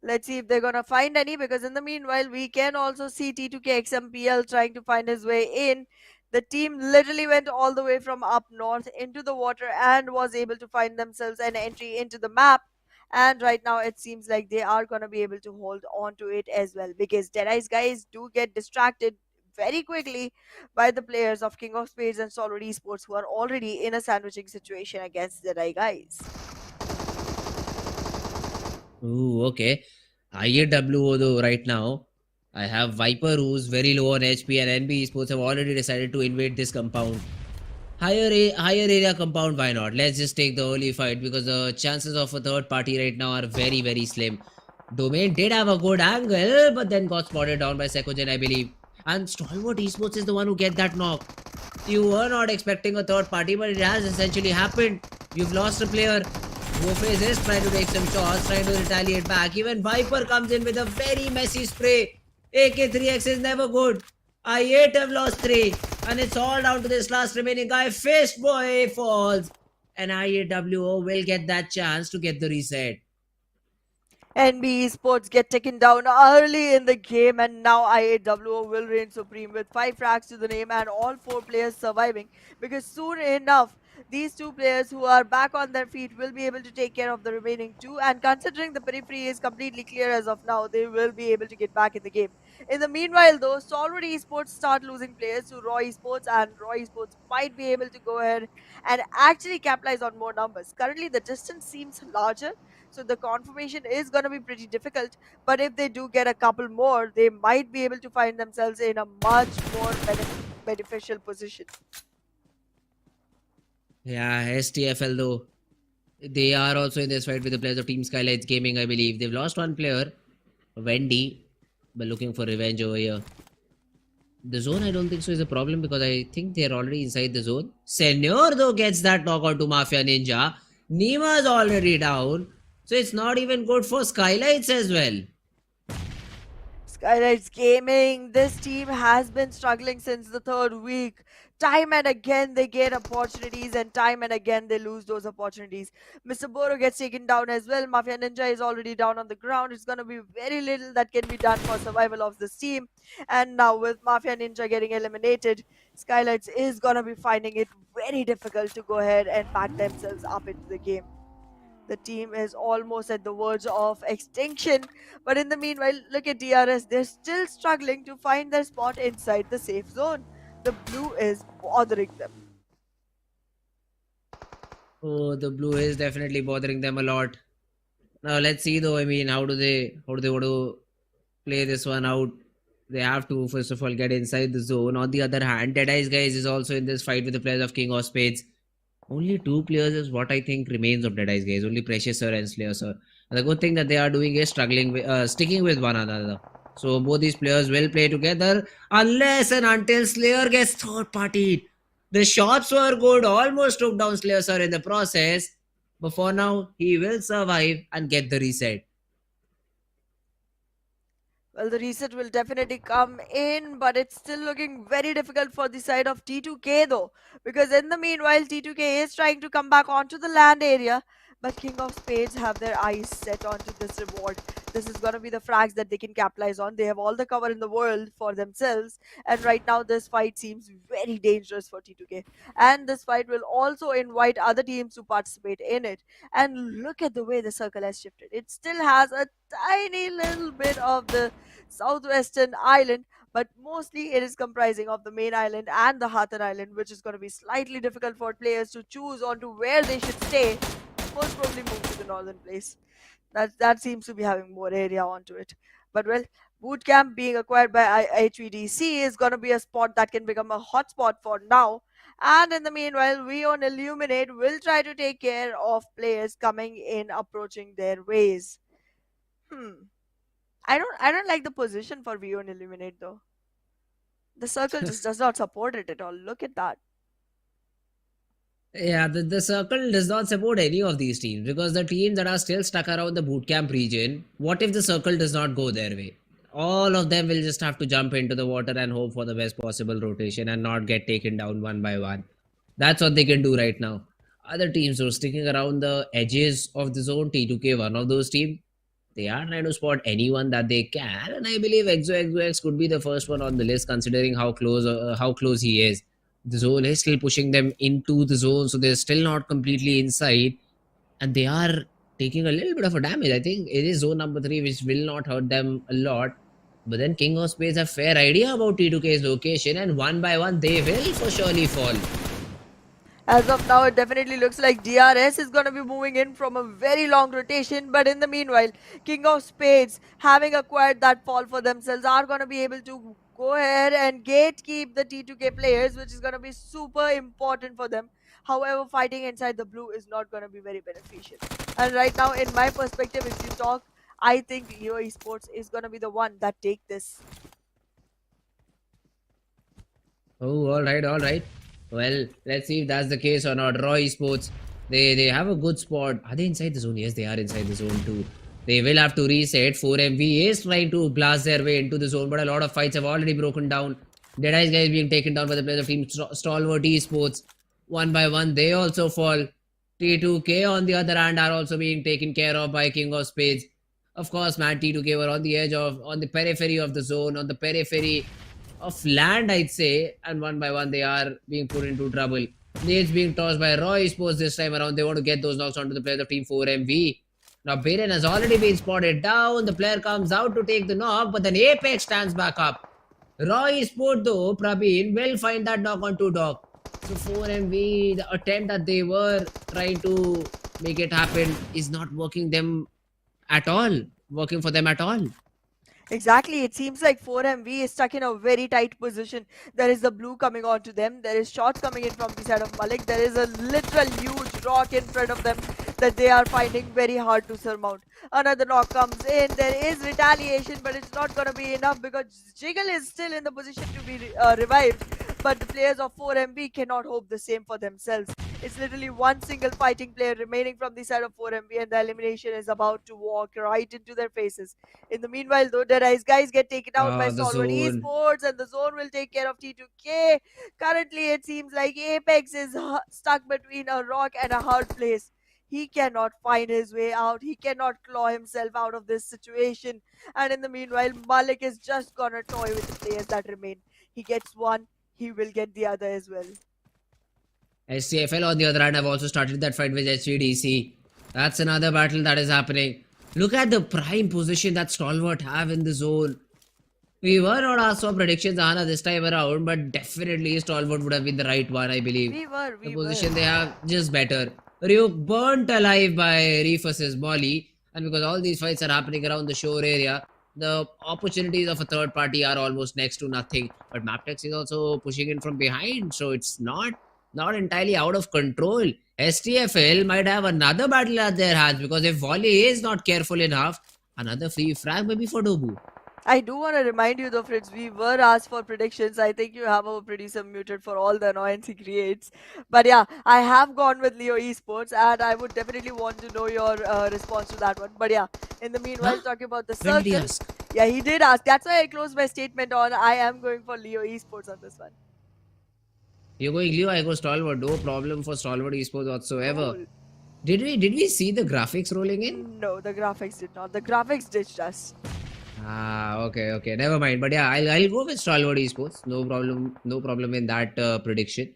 Let's see if they're gonna find any, because in the meanwhile, we can also see T2K XMPL trying to find his way in. The team literally went all the way from up north into the water and was able to find themselves an entry into the map. And right now, it seems like they are gonna be able to hold on to it as well, because DEADEYES guys do get distracted very quickly by the players of King of Spades and Stalwart Esports, who are already in a sandwiching situation against the DEADEYES guys. Ooh, okay. IAWO though right now, I have Viper who's very low on HP, and NBeSports have already decided to invade this compound. Higher area compound, why not? Let's just take the early fight, because the chances of a third party right now are very, very slim. Domain did have a good angle, but then got spotted down by Sekogen, I believe. And Stalwart Esports is the one who get that knock. You were not expecting a third party, but it has essentially happened. You've lost a player. Wolface is trying to take some shots, trying to retaliate back. Even Viper comes in with a very messy spray. AK3X is never good. I8 have lost 3. And it's all down to this last remaining guy. Fist boy falls. And IAWO will get that chance to get the reset. NBeSports get taken down early in the game, and now IAWO will reign supreme with 5 frags to the name and all 4 players surviving, because soon enough these 2 players who are back on their feet will be able to take care of the remaining 2, and considering the periphery is completely clear as of now, they will be able to get back in the game. In the meanwhile though, Stalwart Esports start losing players to Raw Esports, and Raw Esports might be able to go ahead and actually capitalize on more numbers. Currently the distance seems larger, so the confirmation is going to be pretty difficult. But if they do get a couple more, they might be able to find themselves in a much more beneficial position. Yeah, STFL though, they are also in this fight with the players of Team SKYLIGHTZ Gaming, I believe. They've lost one player, Wendy, but looking for revenge over here. The zone, I don't think so is a problem, because I think they're already inside the zone. Senor though gets that knockout to Mafia Ninja. Nima's already down. So it's not even good for SKYLIGHTZ as well. SKYLIGHTZ Gaming, this team has been struggling since the 3rd week. Time and again they get opportunities, and time and again they lose those opportunities. Mr. Boro gets taken down as well. Mafia Ninja is already down on the ground. It's going to be very little that can be done for survival of this team. And now with Mafia Ninja getting eliminated, SKYLIGHTZ is going to be finding it very difficult to go ahead and pack themselves up into the game. The team is almost at the verge of extinction. But in the meanwhile, look at DRS. They're still struggling to find their spot inside the safe zone. the blue is bothering them. Oh, the blue is definitely bothering them a lot. Now let's see though. I mean, how do they want to play this one out? They have to first of all get inside the zone. On the other hand, DEADEYES guys is also in this fight with the players of King of Spades. Only two players is what I think remains of DEADEYES guys. Only Precious Sir and Slayer Sir. And the good thing that they are doing is sticking with one another. So both these players will play together unless and until Slayer gets third partied. The shots were good, almost took down Slayer Sir in the process. But for now, he will survive and get the reset. Well, the reset will definitely come in, but it's still looking very difficult for the side of T2K though. Because in the meanwhile, T2K is trying to come back onto the land area. But King of Spades have their eyes set onto this reward. This is going to be the frags that they can capitalize on. They have all the cover in the world for themselves. And right now, this fight seems very dangerous for T2K. And this fight will also invite other teams to participate in it. And look at the way the circle has shifted. It still has a tiny little bit of the southwestern island, but mostly it is comprising of the main island and the Hathan Island, which is going to be slightly difficult for players to choose onto where they should stay. Most probably move to the northern place. That seems to be having more area onto it. But well, Bootcamp being acquired by HVDC is going to be a spot that can become a hotspot for now. And in the meanwhile, we on Illuminate will try to take care of players coming in, approaching their ways. I don't like the position for View and Illuminate though. The circle just does not support it at all. Look at that. Yeah, the circle does not support any of these teams because the teams that are still stuck around the bootcamp region, what if the circle does not go their way? All of them will just have to jump into the water and hope for the best possible rotation and not get taken down one by one. That's what they can do right now. Other teams who are sticking around the edges of the zone, T2K, one of those teams, they are trying to spot anyone that they can, and I believe ExoX could be the first one on the list considering how close he is. The zone is still pushing them into the zone, so they're still not completely inside, and they are taking a little bit of a damage. I think it is zone number 3, which will not hurt them a lot. But then King of Spades have fair idea about T2K's location, and one by one they will for surely fall. As of now, it definitely looks like DRS is going to be moving in from a very long rotation. But in the meanwhile, King of Spades, having acquired that fall for themselves, are going to be able to go ahead and gatekeep the T2K players, which is going to be super important for them. However, fighting inside the blue is not going to be very beneficial. And right now, in my perspective, if you talk, I think DRS is going to be the one that take this. Oh, all right. Well, let's see if that's the case or not. Roy Esports, they have a good spot. Are they inside the zone? Yes, they are inside the zone too. They will have to reset. 4MV is trying to blast their way into the zone, but a lot of fights have already broken down. DEADEYES guys being taken down by the players of team Stalwart Esports. One by one, they also fall. T2K on the other hand are also being taken care of by King of Spades. Of course, man, T2K were on the periphery of the zone, on the periphery of land, I'd say, and one by one they are being put into trouble. Nades being tossed by Roy Sports this time around. They want to get those knocks onto the players of team 4MV. Now Baden has already been spotted down. The player comes out to take the knock, but then Apex stands back up. Roy Sport though, Prabin will find that knock onto Doc. So 4MV, the attempt that they were trying to make it happen is not working for them at all. Exactly, it seems like 4MV is stuck in a very tight position. There is the blue coming onto them. There is shots coming in from the side of Malik. There is a literal huge rock in front of them that they are finding very hard to surmount. Another knock comes in. There is retaliation, but it's not going to be enough because Jiggle is still in the position to be revived. But the players of 4MV cannot hope the same for themselves. It's literally one single fighting player remaining from the side of 4MV, and the elimination is about to walk right into their faces. In the meanwhile, though, DEADEYES guys get taken out by Stalwart Esports, and the zone will take care of T2K. Currently, it seems like Apex is stuck between a rock and a hard place. He cannot find his way out. He cannot claw himself out of this situation. And in the meanwhile, Malik is just gonna toy with the players that remain. He gets one, he will get the other as well. SCFL on the other hand have also started that fight with HVDC. That's another battle that is happening. Look at the prime position that Stalwart have in the zone. We were not asked for predictions, Anna, this time around, but definitely Stalwart would have been the right one, I believe. The We position were. they have just better. Ryuk burnt alive by Reef versus Molly, and because all these fights are happening around the shore area, the opportunities of a third party are almost next to nothing. But Mabetex is also pushing in from behind, so it's not entirely out of control. STFL might have another battle at their hands because if Volley is not careful enough, another free frag maybe for Dobu. I do want to remind you though, Fritz, we were asked for predictions. I think you have our producer muted for all the annoyance he creates. But yeah, I have gone with Leo Esports and I would definitely want to know your response to that one. But yeah, in the meanwhile, Huh? talking about the When did he circle. ask? Yeah, he did ask. That's why I closed my statement on I am going for Leo Esports on this one. You're going Leo, I go Stalwart. No problem for Stalwart Esports whatsoever. Cool. Did we see the graphics rolling in? No, the graphics did not. The graphics ditched us. Ah, okay, never mind. But yeah, I'll go with Stalwart Esports. No problem in that prediction.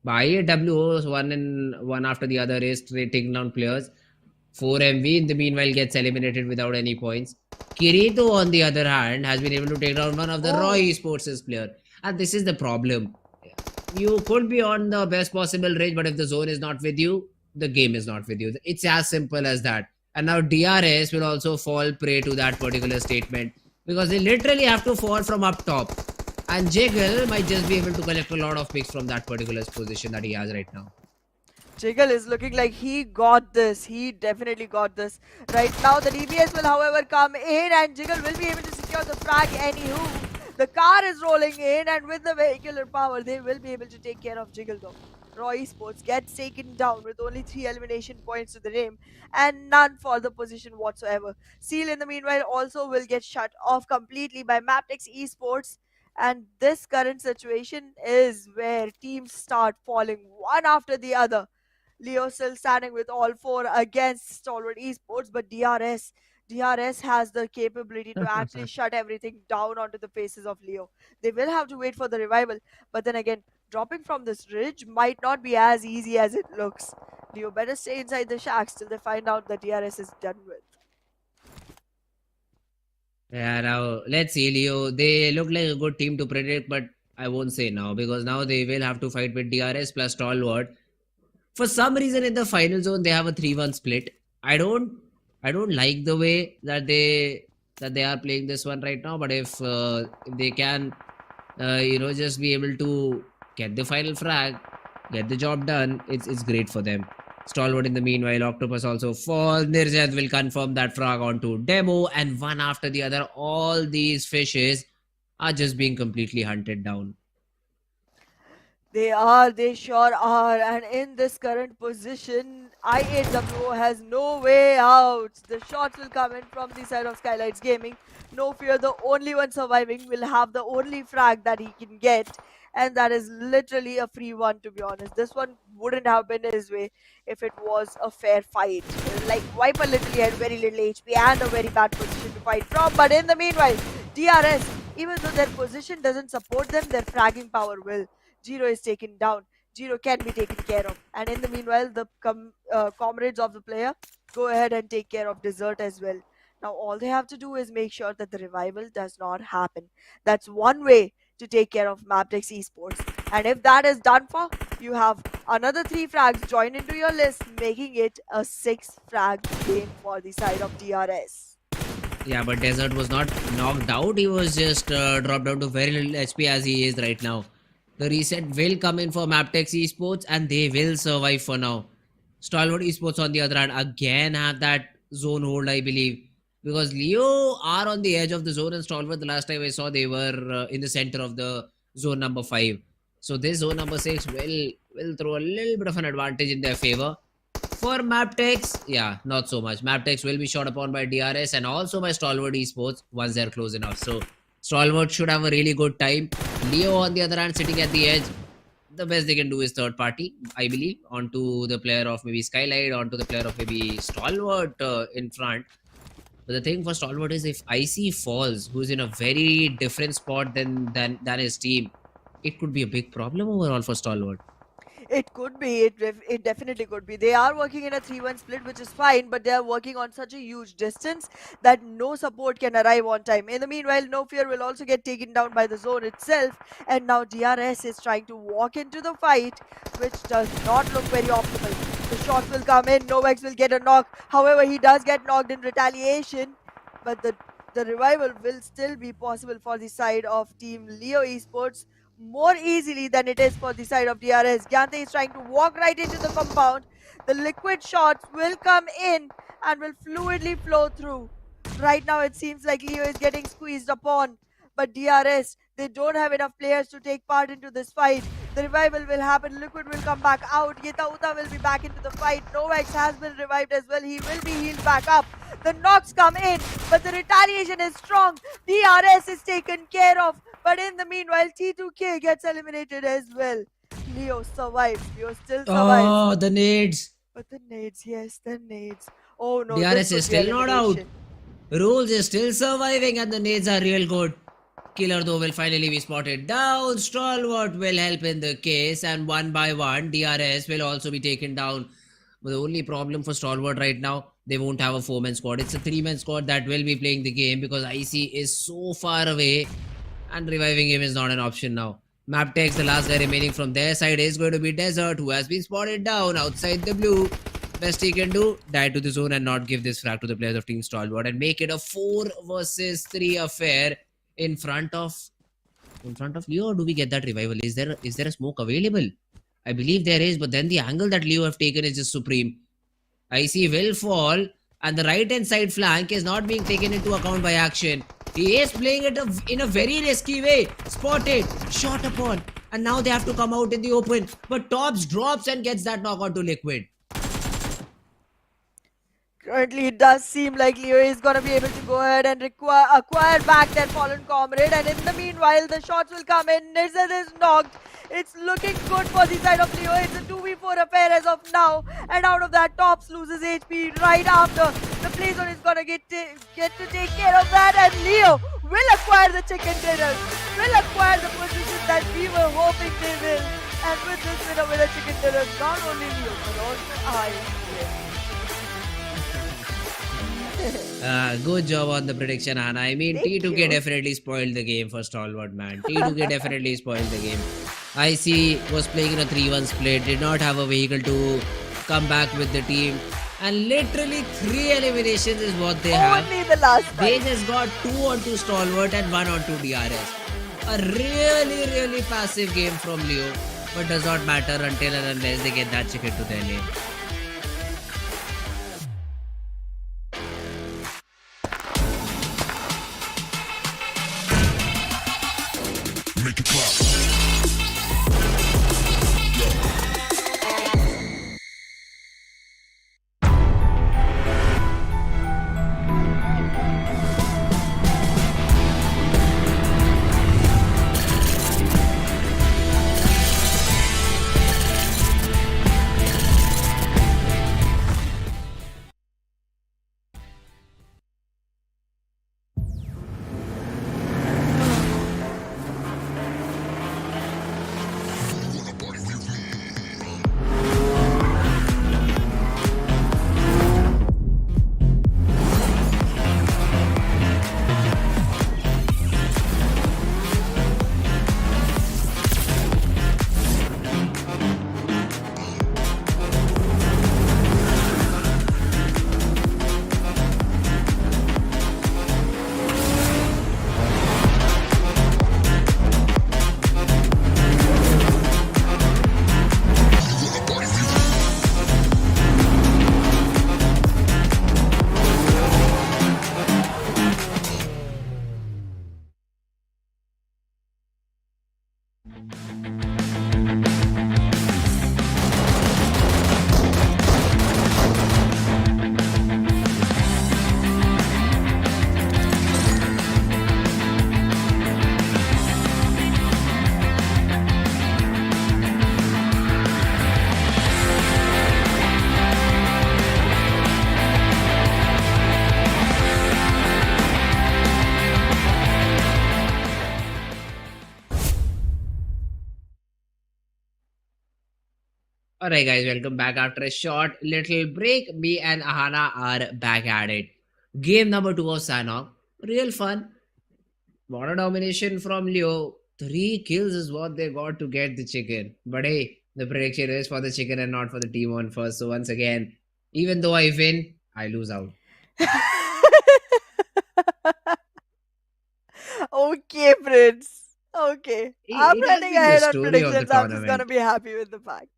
But IAW one after the other is taking down players. 4MV in the meanwhile gets eliminated without any points. Kirito, on the other hand, has been able to take down one of the Raw Oh, Esports' player. And this is the problem. You could be on the best possible range, but if the zone is not with you, the game is not with you. It's as simple as that. And now DRS will also fall prey to that particular statement because they literally have to fall from up top. And Jiggle might just be able to collect a lot of picks from that particular position that he has right now. Jiggle is looking like he got this. He definitely got this. Right now, the DBS will, however, come in and Jiggle will be able to secure the frag. Anywho, the car is rolling in and with the vehicular power, they will be able to take care of Jiggle though. Raw Esports gets taken down with only 3 elimination points to the name and none for the position whatsoever. Seal, in the meanwhile, also will get shut off completely by Mabetex Esports. And this current situation is where teams start falling one after the other. Leo still standing with all four against Stalwart Esports, but DRS has the capability to actually shut everything down onto the faces of Leo. They will have to wait for the revival, but then again, dropping from this ridge might not be as easy as it looks. Leo better stay inside the shacks till they find out that DRS is done with. Yeah, now let's see, Leo. They look like a good team to predict, but I won't say now because now they will have to fight with DRS plus Stalwart. For some reason, in the final zone, they have a 3-1 split. I don't, I don't like the way that they are playing this one right now. But if they can, just be able to get the final frag, get the job done, it's great for them. Stalwart in the meanwhile, Octopus also falls. Nirjad will confirm that frag onto Demo, and one after the other, all these fishes are just being completely hunted down. They sure are. And in this current position, IAWO has no way out. The shots will come in from the side of SKYLIGHTZ Gaming. No fear, the only one surviving will have the only frag that he can get. And that is literally a free one, to be honest. This one wouldn't have been his way if it was a fair fight. Like, Viper literally had very little HP and a very bad position to fight from. But in the meanwhile, DRS, even though their position doesn't support them, their fragging power will. Zero is taken down. Zero can be taken care of. And in the meanwhile, the comrades of the player go ahead and take care of Desert as well. Now, all they have to do is make sure that the revival does not happen. That's one way to take care of Mabetex Esports. And if that is done for, you have another 3 frags joined into your list, making it a 6 frag game for the side of DRS. Yeah, but Desert was not knocked out. He was just dropped down to very little HP as he is right now. The reset will come in for Mabetex Esports and they will survive for now. Stalwart Esports on the other hand again have that zone hold, I believe. Because Leo are on the edge of the zone and Stalwart, the last time I saw, they were in the center of the zone number 5. So this zone number 6 will throw a little bit of an advantage in their favor. For Mabetex, yeah, not so much. Mabetex will be shot upon by DRS and also by Stalwart Esports once they're close enough. So Stalwart should have a really good time. Leo, on the other hand, sitting at the edge. The best they can do is third party, I believe, onto the player of maybe SKYLIGHTZ, onto the player of maybe Stalwart in front. But the thing for Stalwart is if IC falls, who's in a very different spot than his team, it could be a big problem overall for Stalwart. It could be. It definitely could be. They are working in a 3-1 split, which is fine, but they are working on such a huge distance that no support can arrive on time. In the meanwhile, No Fear will also get taken down by the zone itself, and now DRS is trying to walk into the fight, which does not look very optimal. The shot will come in. Novex will get a knock. However, he does get knocked in retaliation, but the revival will still be possible for the side of Team Leo Esports more easily than it is for the side of DRS. Gyante is trying to walk right into the compound. The liquid shots will come in and will fluidly flow through. Right now it seems like Leo is getting squeezed upon, but DRS, they don't have enough players to take part into this fight. The revival will happen, Liquid will come back out, Yetauta will be back into the fight, Novex has been revived as well, he will be healed back up. The knocks come in, but the retaliation is strong. DRS is taken care of, but in the meanwhile, T2K gets eliminated as well. Leo survives, Leo still survives. Oh, the nades. But the nades, yes, the nades. Oh no, DRS this is could be still not out. elimination. Rules is still surviving and the nades are real good. Killer though will finally be spotted down. Stalwart will help in the case, and one by one DRS will also be taken down. But the only problem for Stalwart right now, they won't have a 4-man squad. It's a 3-man squad that will be playing the game because IC is so far away and reviving him is not an option now. Mabetex, the last guy remaining from their side, is going to be Desert, who has been spotted down outside the blue. Best he can do, die to the zone and not give this frag to the players of Team Stalwart and make it a 4 versus 3 affair in front of Leo. Or do we get that revival? Is there a smoke available? I believe there is, but then the angle that Leo have taken is just supreme. IC will fall and the right hand side flank is not being taken into account by Action. He is playing it in a very risky way. Spotted, shot upon, and now they have to come out in the open. But Tops drops and gets that knock onto Liquid. Currently, it does seem like Leo is going to be able to go ahead and acquire back their fallen comrade. And in the meanwhile, the shots will come in. Nizad is knocked. It's looking good for the side of Leo. It's a 2v4 affair as of now. And out of that, Tops loses HP right after. The play zone is going to get to take care of that. And Leo will acquire the chicken dinners. Will acquire the position that we were hoping they will. And with this winner with a chicken dinner, not only Leo, but also I. Good job on the prediction, Anna. I mean, T2K definitely spoiled the game for Stalwart, man. T2K definitely spoiled the game. IC was playing in a 3-1 split, did not have a vehicle to come back with the team. And literally 3 eliminations is what they have. Only the last fight. They just got 2 onto Stalwart and 1 onto DRS. A really passive game from Leo. But does not matter until and unless they get that chicken to their lane. Make it clap. Alright guys, welcome back after a short little break. Me and Ahana are back at it. Game number 2 of Sanhok. Real fun. What a domination from Leo. 3 kills is what they got to get the chicken. But hey, the prediction is for the chicken and not for the team on first. So once again, even though I win, I lose out. Okay, Prince. Okay. I'm It has running been the ahead on story of the predictions. I'm just gonna tournament. be happy with the fact.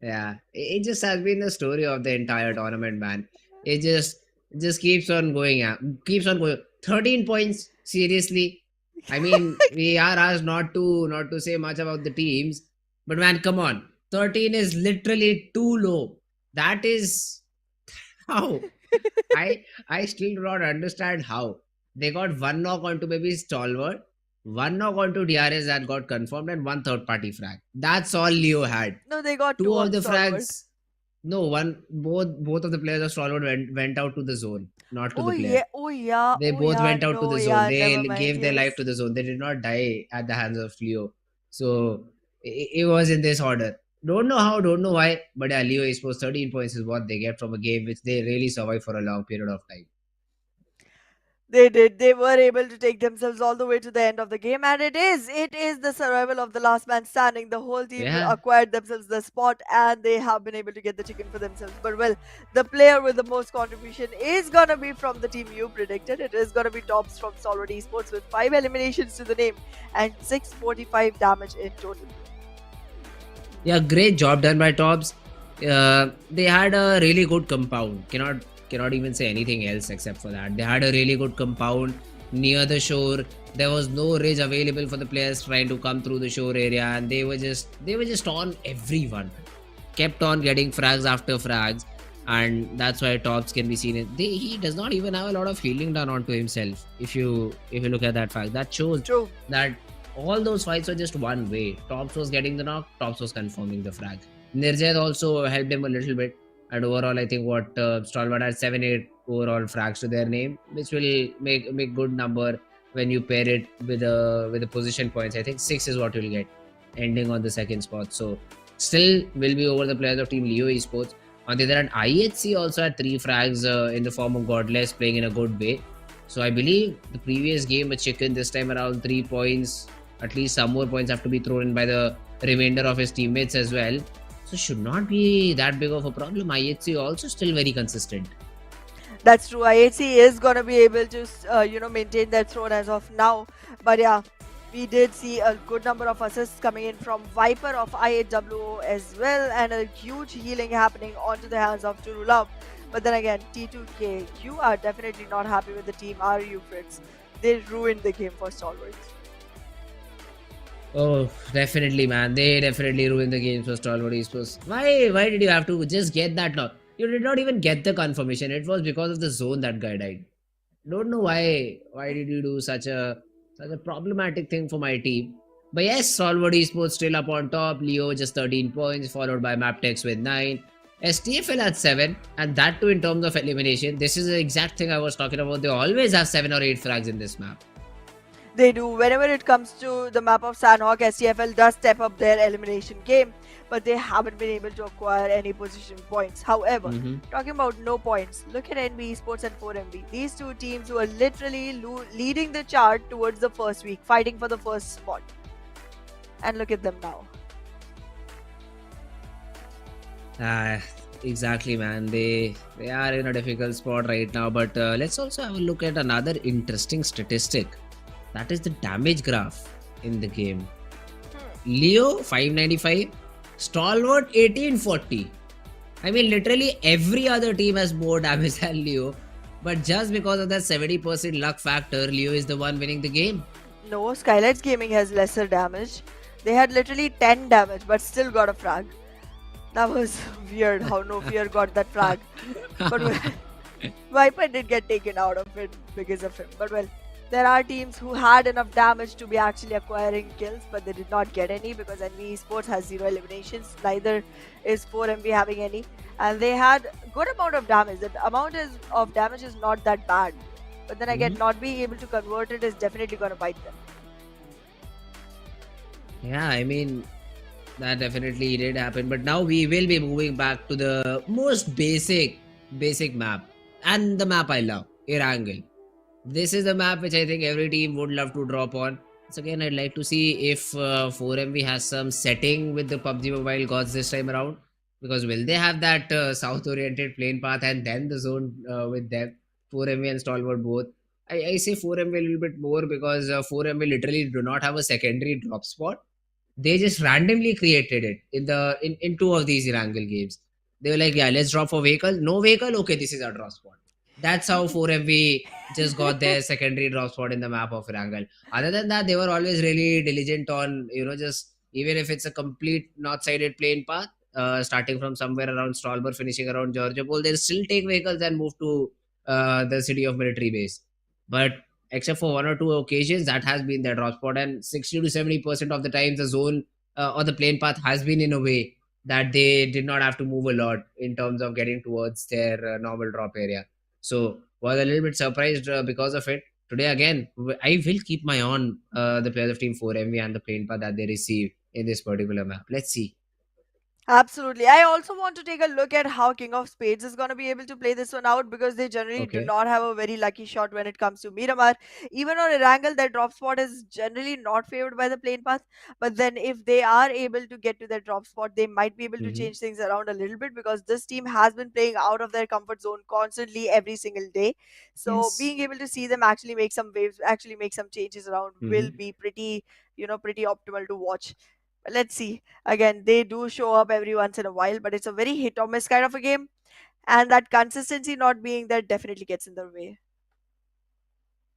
Yeah, it just has been the story of the entire tournament, man. It just keeps on going, keeps on going. 13 points, seriously. I mean, we are asked not to say much about the teams, but man, come on. 13 is literally too low. That is how. I still do not understand how. They got one knock onto maybe Stalwart, one knock onto DRS that got confirmed, and one third party frag. That's all Leo had. No, they got Two two of on the Stalwart. frags. No, one both of the players of Stalwart went out to the zone, not to Oh the player. yeah, oh yeah, They oh both yeah. went out to No, the zone. yeah, never They mind. gave their life Yes. to the zone. They did not die at the hands of Leo. So it was in this order. Don't know how, don't know why, but yeah, Leo Esports 13 points is what they get from a game which they really survived for a long period of time. They did. They were able to take themselves all the way to the end of the game, and it is the survival of the last man standing. The whole team Yeah. acquired themselves the spot, and they have been able to get the chicken for themselves. But well, the player with the most contribution is gonna be from the team you predicted. It is gonna be Tops from Stalwart Esports with 5 eliminations to the name and 645 damage in total. Yeah, great job done by Tops. They had a really good compound. Cannot even say anything else except for that. They had a really good compound near the shore. There was no ridge available for the players trying to come through the shore area, and they were just on everyone. Kept on getting frags after frags, and that's why Tops can be seen. He does not even have a lot of healing done onto himself. If you look at that fact, that shows True. that all those fights were just one way. Tops was getting the knock, Tops was confirming the frag. Nirjad also helped him a little bit. And overall, I think what Stalwart had 7-8 overall frags to their name, which will make good number when you pair it with the position points. I think 6 is what you'll get, ending on the second spot. So still will be over the players of Team Leo Esports. On the other hand, IHC also had 3 frags in the form of Godless playing in a good way. So I believe the previous game, a chicken, this time around 3 points. At least some more points have to be thrown in by the remainder of his teammates as well. So should not be that big of a problem. IHC also still very consistent. That's true. IHC is gonna be able to, maintain their throne as of now. But yeah, we did see a good number of assists coming in from Viper of IHWO as well, and a huge healing happening onto the hands of Turulove. But then again, T2K, you are definitely not happy with the team, are you, Fritz? They ruined the game for Stalwarts. Oh, definitely, man. They definitely ruined the games for Stalwart Esports. Why did you have to just get that knock? You did not even get the confirmation. It was because of the zone that guy died. Don't know why. Why did you do such a problematic thing for my team? But yes, Stalwart Esports still up on top. Leo just 13 points, followed by Mabetex with 9. STFL at 7, and that too in terms of elimination. This is the exact thing I was talking about. They always have 7 or 8 frags in this map. They do. Whenever it comes to the map of Sanhok, STFL does step up their elimination game, but they haven't been able to acquire any position points. However, talking about no points, look at NBeSports and 4MB. These two teams who are literally leading the chart towards the first week, fighting for the first spot. And look at them now. Exactly, man. They are in a difficult spot right now. But let's also have a look at another interesting statistic. That is the damage graph in the game. Leo 595, Stalwart 1840. I mean, literally every other team has more damage than Leo. But just because of that 70% luck factor, Leo is the one winning the game. No, SKYLIGHTZ Gaming has lesser damage. They had literally 10 damage, but still got a frag. That was weird how No Fear got that frag. But well, Viper did get taken out of it because of him. But well, there are teams who had enough damage to be actually acquiring kills, but they did not get any because NBeSports has 0 eliminations. Neither is 4MB having any. And they had good amount of damage. The amount of damage is not that bad. But then again, not being able to convert it is definitely going to bite them. Yeah, I mean, That definitely did happen. But now we will be moving back to the most basic map. And the map I love, Erangel. This is the map which I think every team would love to drop on. So again, I'd like to see if 4MV has some setting with the PUBG Mobile gods this time around. Because will they have that south-oriented plane path and then the zone with them? 4MV and Stalwart both. I say 4MV a little bit more because 4MV literally do not have a secondary drop spot. They just randomly created it in two of these Erangel games. They were like, yeah, let's drop for vehicle. No vehicle, okay, this is our drop spot. That's how 4MV just got their secondary drop spot in the map of Erangel. Other than that, they were always really diligent on, just even if it's a complete north-sided plane path, starting from somewhere around Stolber, finishing around Georgia Pole, they'll still take vehicles and move to the city of military base. But except for one or two occasions, that has been their drop spot, and 60 to 70% of the times the zone or the plane path has been in a way that they did not have to move a lot in terms of getting towards their normal drop area. So was a little bit surprised because of it. Today again, I will keep my eye on the players of Team 4MV and the plane path that they receive in this particular map. Let's see. Absolutely. I also want to take a look at how King of Spades is going to be able to play this one out because they generally do Okay. not have a very lucky shot when it comes to Miramar. Even on Erangel, their drop spot is generally not favored by the plane path. But then, if they are able to get to their drop spot, they might be able to Hmm. change things around a little bit because this team has been playing out of their comfort zone constantly every single day. So, Yes. being able to see them actually make some waves, actually make some changes around will Hmm. be pretty optimal to watch. Let's see. Again, they do show up every once in a while, but it's a very hit or miss kind of a game, and that consistency not being there definitely gets in the way.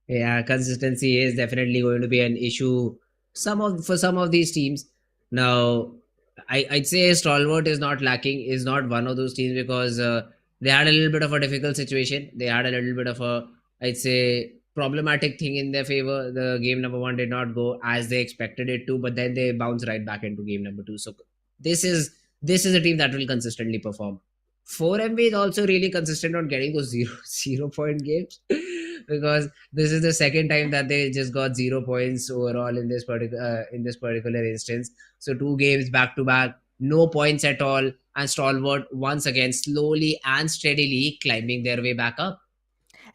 Yeah, consistency is definitely going to be an issue. Some of these teams. Now, I'd say Stalwart is not lacking. Is not one of those teams because they had a little bit of a difficult situation. They had a little bit of a, I'd say, problematic thing in their favor. The game number one did not go as they expected it to, but then they bounce right back into game number two. So this is this is a team that will consistently perform. 4MB is also really consistent on getting those zero point games because this is the second time that they just got 0 points overall in this particular instance. So two games back to back, no points at all, and Stalwart once again slowly and steadily climbing their way back up.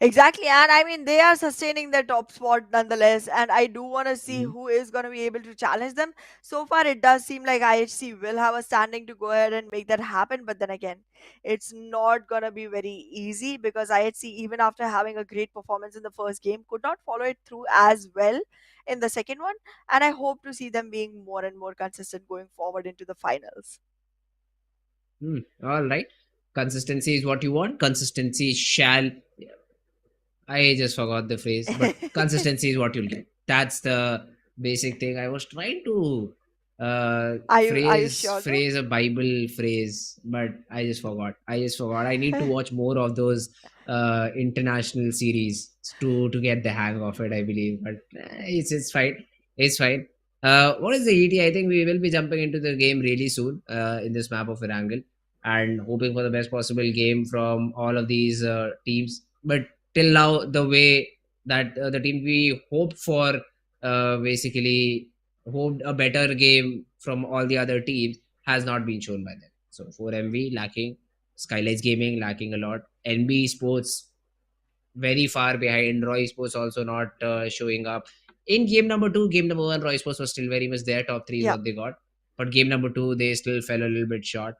Exactly, and I mean they are sustaining their top spot nonetheless, and I do want to see Mhm. who is going to be able to challenge them. So far, it does seem like IHC will have a standing to go ahead and make that happen, but then again, it's not going to be very easy because IHC, even after having a great performance in the first game, could not follow it through as well in the second one, and I hope to see them being more and more consistent going forward into the finals. All right. Consistency is what you want. Consistency shall. I just forgot the phrase, but consistency is what you'll get. That's the basic thing. I was trying to Are you sure though? phrase a Bible phrase, but I just forgot. I need to watch more of those international series to get the hang of it. I believe, but it's fine. It's fine. What is the ET? I think we will be jumping into the game really soon in this map of Erangel and hoping for the best possible game from all of these teams. But till now the way that the team we hoped for basically hoped a better game from all the other teams has not been shown by them. So 4MV lacking, SKYLIGHTZ Gaming lacking a lot, NBeSports very far behind, Roy Sports also not showing up in game number two. Game number one, Roy Sports was still very much there, top three is Yeah. what they got, but game number two they still fell a little bit short.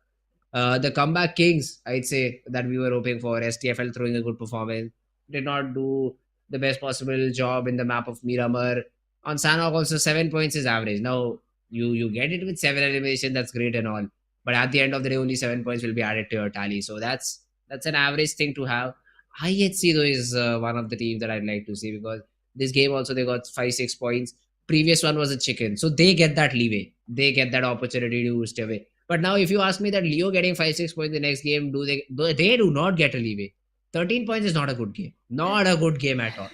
The comeback kings, I'd say, that we were hoping for, STFL throwing a good performance, did not do the best possible job in the map of Miramar. On Sanhok, also 7 points is average. Now, you get it with seven elimination, that's great and all. But at the end of the day, only 7 points will be added to your tally. So that's an average thing to have. IHC though is one of the teams that I'd like to see because this game also they got 5 6 points. Previous one was a chicken, so they get that leeway. They get that opportunity to stay away. But now, if you ask me that Leo getting 5 6 points the next game, they do not get a leeway. 13 points is not a good game. Not a good game at all.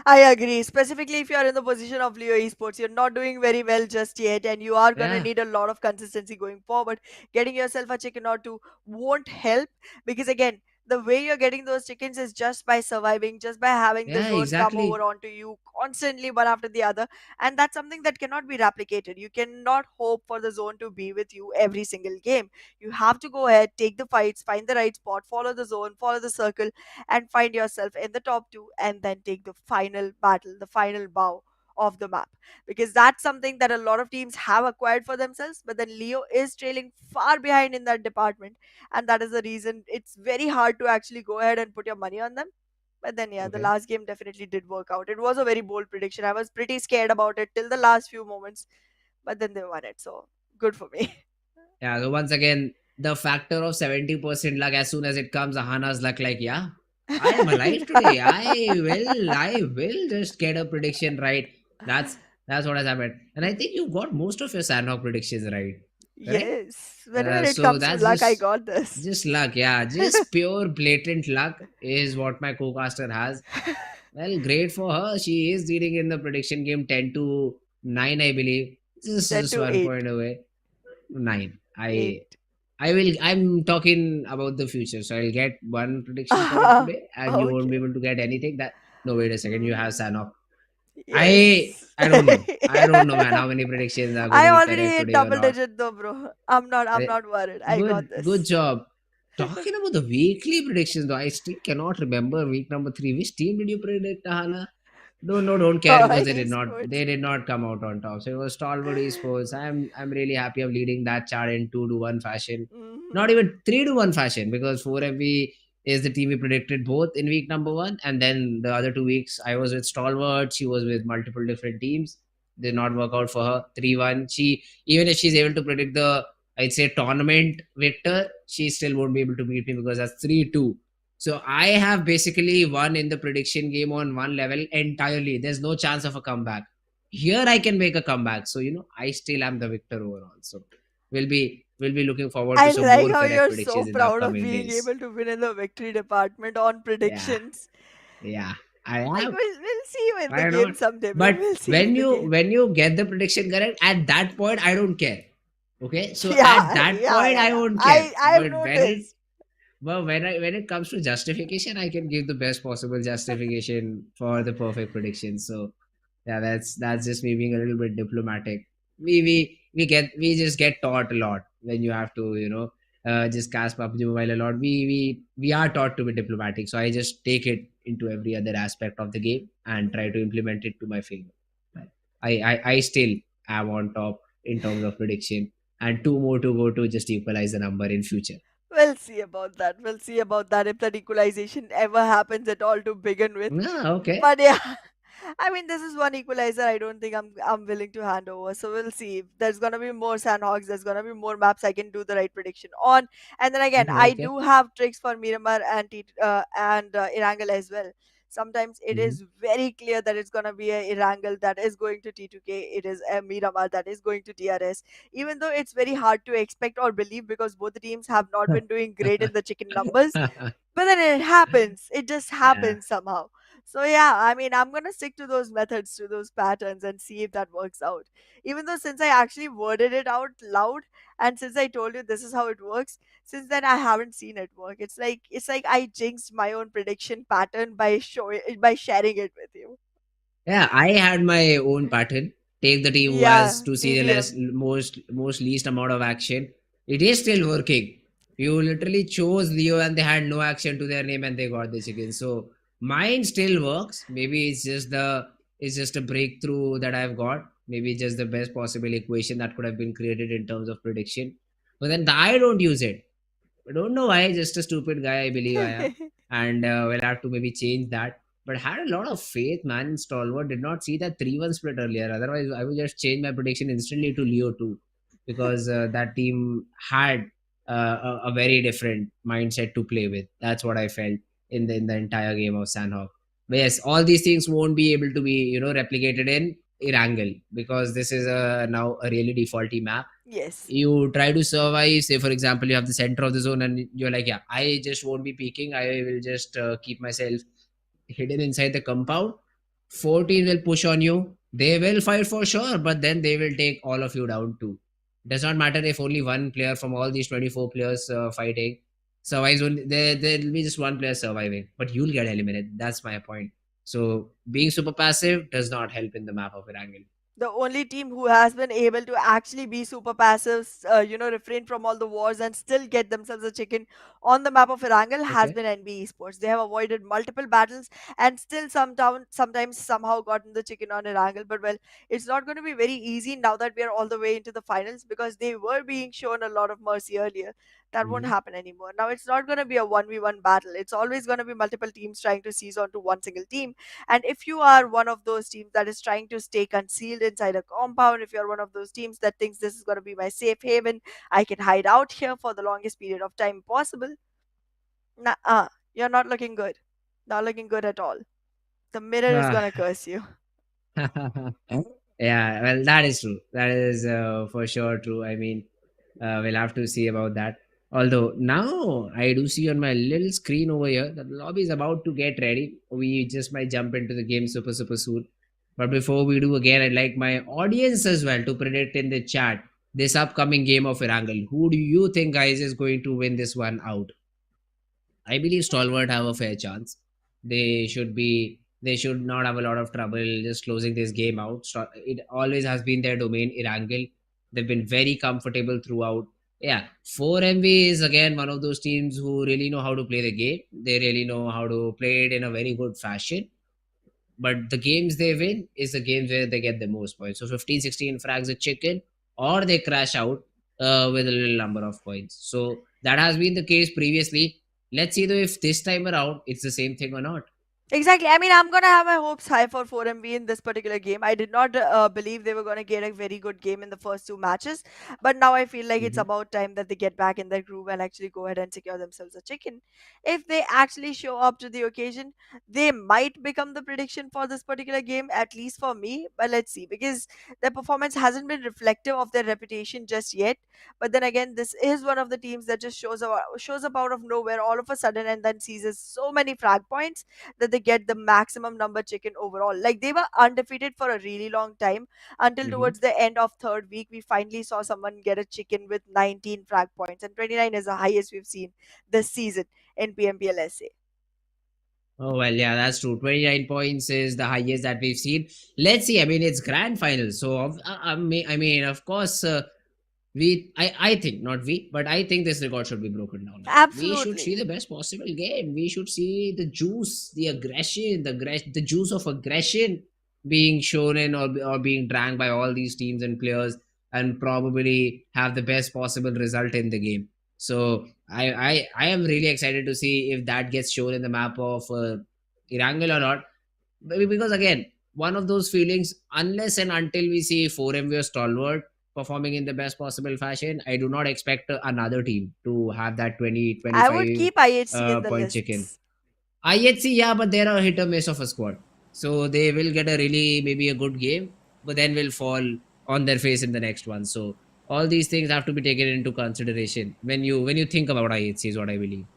I agree. Specifically, if you are in the position of Leo Esports, you're not doing very well just yet, and you are gonna Yeah. need a lot of consistency going forward. Getting yourself a chicken or two won't help because again, The way you're getting those chickens is just by surviving, just by having the Yeah, zone come over exactly. onto you constantly, one after the other. And that's something that cannot be replicated. You cannot hope for the zone to be with you every single game. You have to go ahead, take the fights, find the right spot, follow the zone, follow the circle, and find yourself in the top two, and then take the final battle, the final bow of the map, because that's something that a lot of teams have acquired for themselves, but then Leo is trailing far behind in that department, and that is the reason it's very hard to actually go ahead and put your money on them. But then yeah, the Okay. last game definitely did work out. It was a very bold prediction. I was pretty scared about it till the last few moments, but then they won it, so good for me. Yeah, so once again, the factor of 70% luck, as soon as it comes, Ahana's luck, like, yeah, I am alive today. I will just get a prediction right. That's what has happened. And I think you got most of your Sanhok predictions right. Correct? Yes, whenever it So comes to that's luck, I got this. just luck, yeah. Just pure blatant luck is what my co-caster has. Well, great for her. She is leading in the prediction game 10 to 9, I believe. 10 Just to one 8. point away. 9. 8. I'm talking about the future. So I'll get one prediction correct today and you won't be Okay. able to get anything. That no, wait a second, you have Mhm. Sanok. I Yes. I don't know. I don't know, man, how many predictions are going I to be already correct hit today or double not. digit though, bro. I'm Uh, not worried. I got good this. job. Talking about the weekly predictions though, I still cannot remember week number 3. Which team did you predict, Hana? No, don't care because Esports. they did not come out on top. So it was Stalwart Esports. I'm really happy of leading that chart in 2-1 fashion. Not Mhm. even 3-1 fashion, because 4FB is the team we predicted both in week number 1, and then the other 2 weeks I was with Stalwart. She was with multiple different teams. Did not work out for her. 3-1. She, even if she's able to predict the, I'd say, tournament victor, she still won't be able to beat me because that's 3-2. So I have basically won in the prediction game on one level entirely. There's no chance of a comeback. Here I can make a comeback. So I still am the victor overall. So we'll be looking forward to I some like more how correct you're so predictions in the proud of upcoming being days. able to win in the victory department on Yeah, predictions. yeah, I Like am. we'll see you in the Why game not? someday, bro. But We'll see you in when the you game. when you get the prediction correct, at that point I don't care. Okay, so at Yeah, that yeah, point yeah, I yeah. won't care. I've noticed. But when it comes to justification, I can give the best possible justification for the perfect prediction. So yeah, that's just me being a little bit diplomatic. We just get taught a lot when you have to just cast PUBG Mobile a lot. We are taught to be diplomatic. So I just take it into every other aspect of the game and try to implement it to my favor. Right. I still am on top in terms of prediction, and two more to go to just equalize the number in future. We'll see about that. We'll see about that if that equalization ever happens at all to begin with. Ah, okay. But yeah, I mean, this is one equalizer I don't think I'm willing to hand over. So we'll see. If there's gonna be more Sandhogs, there's gonna be more maps I can do the right prediction on. And then again, Mhm, I okay. do have tricks for Miramar and Erangel as well. Sometimes it Mhm. is very clear that it's gonna be a Erangel that is going to T2K. It is a Miramar that is going to DRS. Even though it's very hard to expect or believe because both the teams have not been doing great in the chicken numbers, but then it happens. It just Yeah. happens somehow. So yeah, I mean, I'm gonna stick to those methods, to those patterns, and see if that works out. Even though since I actually worded it out loud, and since I told you this is how it works, since then I haven't seen it work. It's like I jinxed my own prediction pattern by sharing it with you. Yeah, I had my own pattern. Take the team who has Yeah, to see the less TDM. most least amount of action. It is still working. You literally chose Leo and they had no action to their name and they got the chicken. So mine still works. Maybe it's just a breakthrough that I've got. Maybe just the best possible equation that could have been created in terms of prediction. But then I don't use it. I don't know why. Just a stupid guy, I believe I am, and we'll have to maybe change that. But had a lot of faith, man. In Stalwart did not see that 3-1 split earlier. Otherwise, I would just change my prediction instantly to Leo too, because that team had a very different mindset to play with. That's what I felt in the entire game of Sanhok. But yes, all these things won't be able to be replicated in Erangel, because this is now a really defaulty map. Yes. You try to survive. Say for example, you have the center of the zone and you're like, yeah, I just won't be peeking, I will just keep myself hidden inside the compound. 14 will push on you, they will fight for sure, but then they will take all of you down too. Does not matter if only one player from all these 24 players fighting, survives only, there'll be just one player surviving, but you'll get eliminated. That's my point. So being super passive does not help in the map of Erangel. The only team who has been able to actually be super passive, refrain from all the wars and still get themselves a chicken on the map of Erangel has Okay. been NBeSports. They have avoided multiple battles and still sometimes somehow gotten the chicken on Erangel. But well, it's not going to be very easy now that we are all the way into the finals because they were being shown a lot of mercy earlier. That won't Hmm. happen anymore. Now it's not going to be a 1v1 battle. It's always going to be multiple teams trying to seize onto one single team, and if you are one of those teams that is trying to stay concealed inside a compound, if you're one of those teams that thinks this is going to be my safe haven, I can hide out here for the longest period of time possible, you're not looking good. Not looking good at all. The mirror is going to Ah. curse you. Yeah, well, that is true. That is for sure true. I mean, we'll have to see about that. Although now I do see on my little screen over here that the lobby is about to get ready. We just might jump into the game super soon. But before we do, again, I'd like my audience as well to predict in the chat this upcoming game of Erangel. Who do you think, guys, is going to win this one out? I believe Stalwart have a fair chance. They should not have a lot of trouble just closing this game out. It always has been their domain, Erangel. They've been very comfortable throughout. Yeah, 4MV is again one of those teams who really know how to play the game. They really know how to play it in a very good fashion. But the games they win is the games where they get the most points. So 15, 16 frags a chicken, or they crash out with a little number of points. So that has been the case previously. Let's see though if this time around it's the same thing or not. Exactly. I mean, I'm gonna have my hopes high for 4MV in this particular game. I did not believe they were gonna get a very good game in the first two matches, but now I feel like it's Hmm. about time that they get back in their groove and actually go ahead and secure themselves a chicken. If they actually show up to the occasion, they might become the prediction for this particular game, at least for me. But let's see, because their performance hasn't been reflective of their reputation just yet. But then again, this is one of the teams that just shows up out of nowhere all of a sudden and then seizes so many frag points that they get the maximum number chicken overall. Like they were undefeated for a really long time until Hmm. towards the end of third week, we finally saw someone get a chicken with 19 frag points, and 29 is the highest we've seen this season in PMPL SA. Oh well, yeah, that's true. 29 points is the highest that we've seen. Let's see. I mean, it's grand final, so I mean, of course, I think not we, but I think this record should be broken down now. We should see Absolutely. the best possible game. We should see the juice, the aggression, the juice of aggression being shown in or being drank by all these teams and players, and probably have the best possible result in the game. So I am really excited to see if that gets shown in the map of Erangel or not. Because again, one of those feelings, unless and until we see 4MV or Stalwart performing in the best possible fashion, I do not expect another team to have that 20 I would 25 keep IHC in the point chicken. lists. IHC, yeah, but they're a hit or miss of a squad. So they will get a really maybe a good game, but then will fall on their face in the next one. So all these things have to be taken into consideration when you think about IHC is what I believe.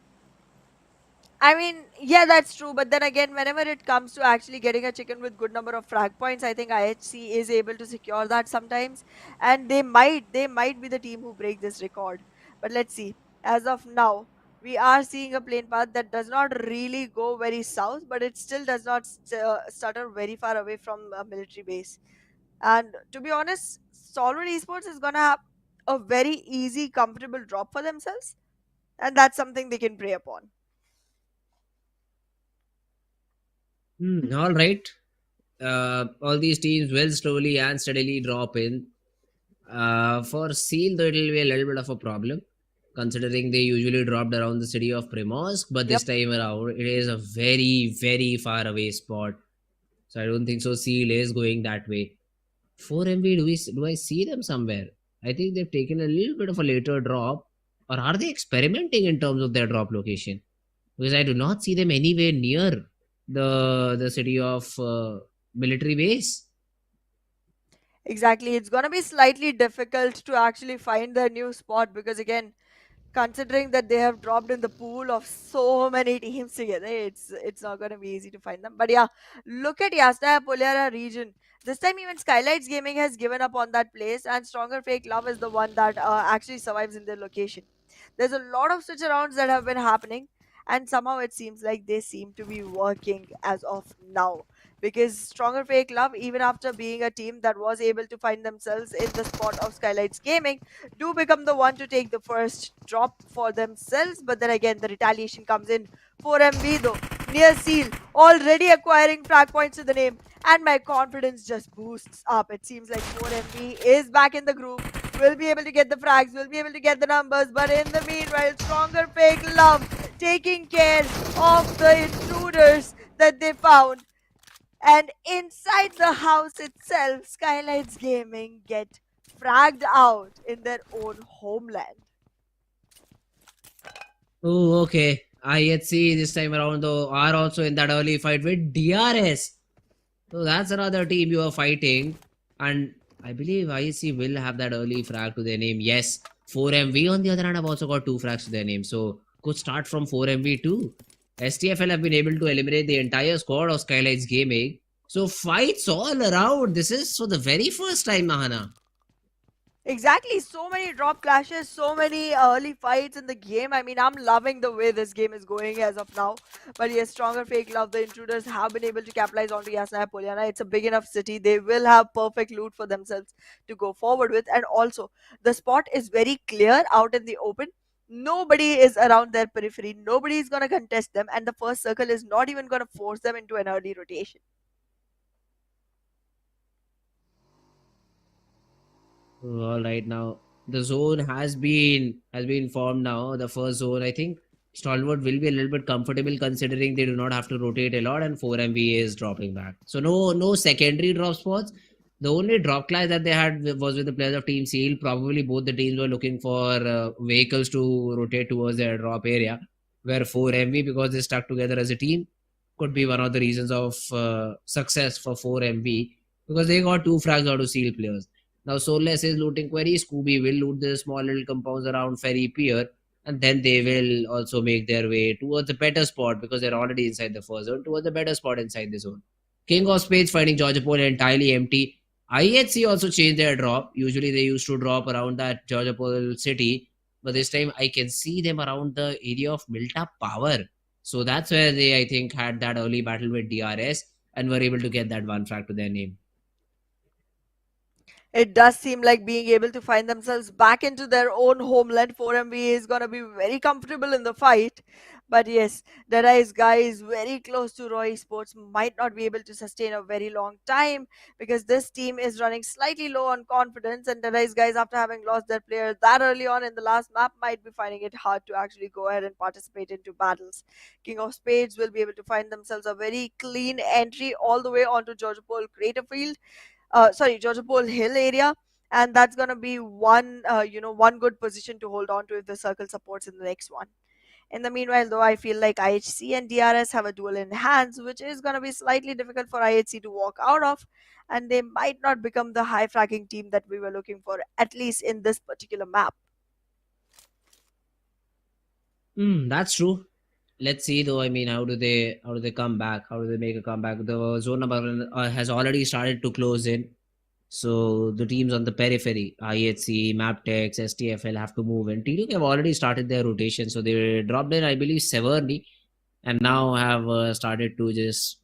I mean, yeah, that's true. But then again, whenever it comes to actually getting a chicken with good number of frag points, I think IHC is able to secure that sometimes, and they might be the team who break this record. But let's see. As of now, we are seeing a plane path that does not really go very south, but it still does not stutter very far away from a military base. And to be honest, Stalwart Esports is gonna have a very easy, comfortable drop for themselves, and that's something they can prey upon. All right. All these teams will slowly and steadily drop in. For Seal, though, it will be a little bit of a problem, considering they usually dropped around the city of Primorsk, but this Yep. time around, it is a very, very far away spot. So I don't think so. Seal is going that way. 4MV, do I see them somewhere? I think they've taken a little bit of a later drop, or are they experimenting in terms of their drop location? Because I do not see them anywhere near the city of military base. Exactly. It's going to be slightly difficult to actually find their new spot because, again, considering that they have dropped in the pool of so many teams together, it's not going to be easy to find them. But yeah, look at Yasta Poliara region. This time, even SKYLIGHTZ Gaming has given up on that place, and Stronger Fake Love is the one that actually survives in their location. There's a lot of switch arounds that have been happening, and somehow it seems like they seem to be working as of now. Because Stronger Fake Love, even after being a team that was able to find themselves in the spot of SKYLIGHTZ Gaming, do become the one to take the first drop for themselves. But then again, the retaliation comes in. 4MV though, near seal, already acquiring frag points to the name, and my confidence just boosts up. It seems like 4MV is back in the group, will be able to get the frags, will be able to get the numbers, but in the meanwhile, Stronger Fake Love taking care of the intruders that they found. And inside the house itself, SKYLIGHTZ Gaming get fragged out in their own homeland. Oh, okay. IHC this time around though are also in that early fight with DRS. So that's another team you are fighting. And I believe IHC will have that early frag to their name. Yes. 4MV on the other hand have also got 2 frags to their name. So could start from 4MV too. STFL have been able to eliminate the entire squad of SKYLIGHTZ Gaming. So fights all around. This is for the very first time, Mahana. Exactly, so many drop clashes, so many early fights in the game. I mean, I'm loving the way this game is going as of now. But yes, Stronger Fake Love, the intruders have been able to capitalize onto Yasnaya Polyana. It's a big enough city. They will have perfect loot for themselves to go forward with. And also, the spot is very clear out in the open. Nobody is around their periphery. Nobody is going to contest them. And the first circle is not even going to force them into an early rotation. All right, now the zone has been formed now. The first zone, I think, Stalwart will be a little bit comfortable considering they do not have to rotate a lot, and 4MV is dropping back. So no secondary drop spots. The only drop class that they had was with the players of Team Seal. Probably both the teams were looking for vehicles to rotate towards their drop area, where 4MV, because they stuck together as a team, could be one of the reasons of success for 4MV, because they got 2 frags out of Seal players. Now Soulless is looting Query. Scooby will loot the small little compounds around Ferry Pier, and then they will also make their way towards the better spot because they're already inside the first zone, towards the better spot inside the zone. King of Spades fighting Georgia Pole entirely empty. IHC also changed their drop. Usually they used to drop around that Georgia Pole city, but this time I can see them around the area of Milta Power. So that's where they, I think, had that early battle with DRS and were able to get that 1 frag to their name. It does seem like being able to find themselves back into their own homeland. 4MV is going to be very comfortable in the fight. But yes, DEADEYES guy is very close to Roy Esports, might not be able to sustain a very long time because this team is running slightly low on confidence, and DEADEYES guys, after having lost their player that early on in the last map, might be finding it hard to actually go ahead and participate into battles. King of Spades will be able to find themselves a very clean entry all the way onto Georgia Pole Crater Field. Georgia Pole Hill area, and that's gonna be one good position to hold on to if the circle supports in the next one. In the meanwhile, though, I feel like IHC and DRS have a duel in hands, which is gonna be slightly difficult for IHC to walk out of, and they might not become the high fracking team that we were looking for, at least in this particular map. That's true. Let's see though. I mean, how do they come back? How do they make a comeback? The zone number has already started to close in. So the teams on the periphery, IHC, Mabetex, STFL, have to move in. TDK have already started their rotation, so they dropped in, I believe, severely, and now have started to just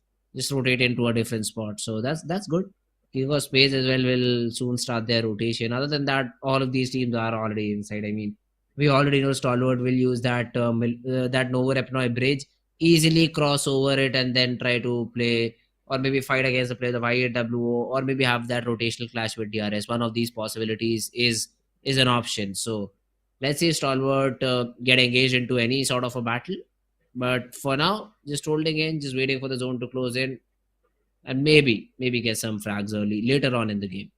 rotate into a different spot. So that's good. King of Space as well will soon start their rotation. Other than that, all of these teams are already inside. I mean, we already know Stalwart will use that Novo Repnoi bridge, easily cross over it, and then try to play or maybe fight against the players of IAWO, or maybe have that rotational clash with DRS. One of these possibilities is an option. So let's see Stalwart get engaged into any sort of a battle. But for now, just holding in, just waiting for the zone to close in, and maybe get some frags early later on in the game.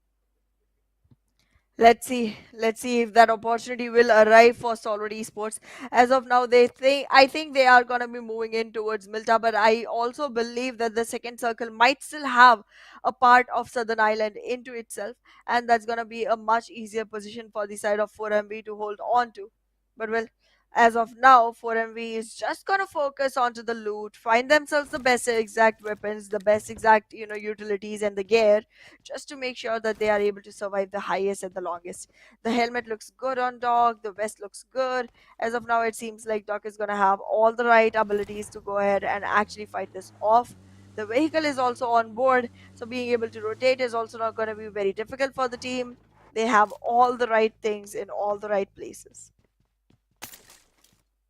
Let's see. Let's see if that opportunity will arrive for Stalwart Esports. As of now, I think they are gonna be moving in towards Milta, but I also believe that the second circle might still have a part of Southern Island into itself, and that's gonna be a much easier position for the side of 4MB to hold on to. But well, As of now, 4MV is just gonna focus onto the loot, find themselves the best exact weapons, the best exact utilities and the gear, just to make sure that they are able to survive the highest and the longest. The helmet looks good on Doc, the vest looks good. As of now, it seems like Doc is gonna have all the right abilities to go ahead and actually fight this off. The vehicle is also on board, so being able to rotate is also not going to be very difficult for the team. They have all the right things in all the right places.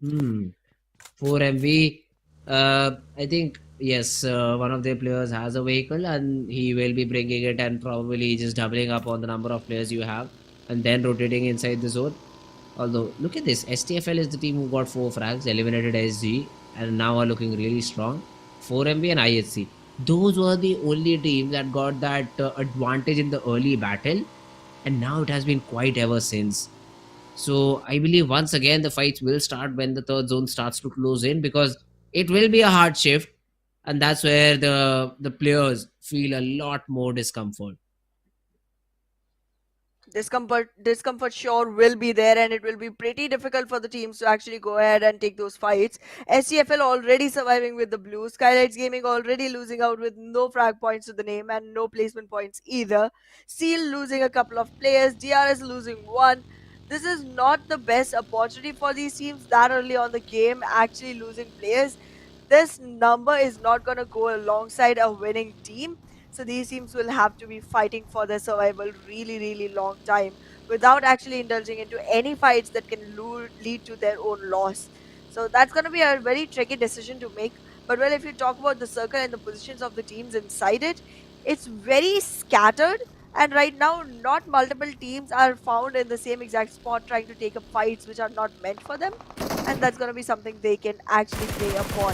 4MV. I think yes, one of their players has a vehicle and he will be bringing it and probably just doubling up on the number of players you have and then rotating inside the zone. Although, look at this, STFL is the team who got 4 frags, eliminated SG, and now are looking really strong. 4MB and IHC. Those were the only teams that got that advantage in the early battle, and now it has been quite ever since. So I believe once again the fights will start when the third zone starts to close in, because it will be a hard shift, and that's where the players feel a lot more discomfort. Discomfort sure will be there, and it will be pretty difficult for the teams to actually go ahead and take those fights. SCFL already surviving with the blue, SKYLIGHTZ Gaming already losing out with no frag points to the name and no placement points either. Seal losing a couple of players, DRS losing one. This is not the best opportunity for these teams that early on the game, actually losing players. This number is not going to go alongside a winning team. So these teams will have to be fighting for their survival really long time without actually indulging into any fights that can lead to their own loss. So that's going to be a very tricky decision to make. But well, if you talk about the circle and the positions of the teams inside it, it's very scattered. And right now, not multiple teams are found in the same exact spot trying to take up fights which are not meant for them. And that's going to be something they can actually play upon.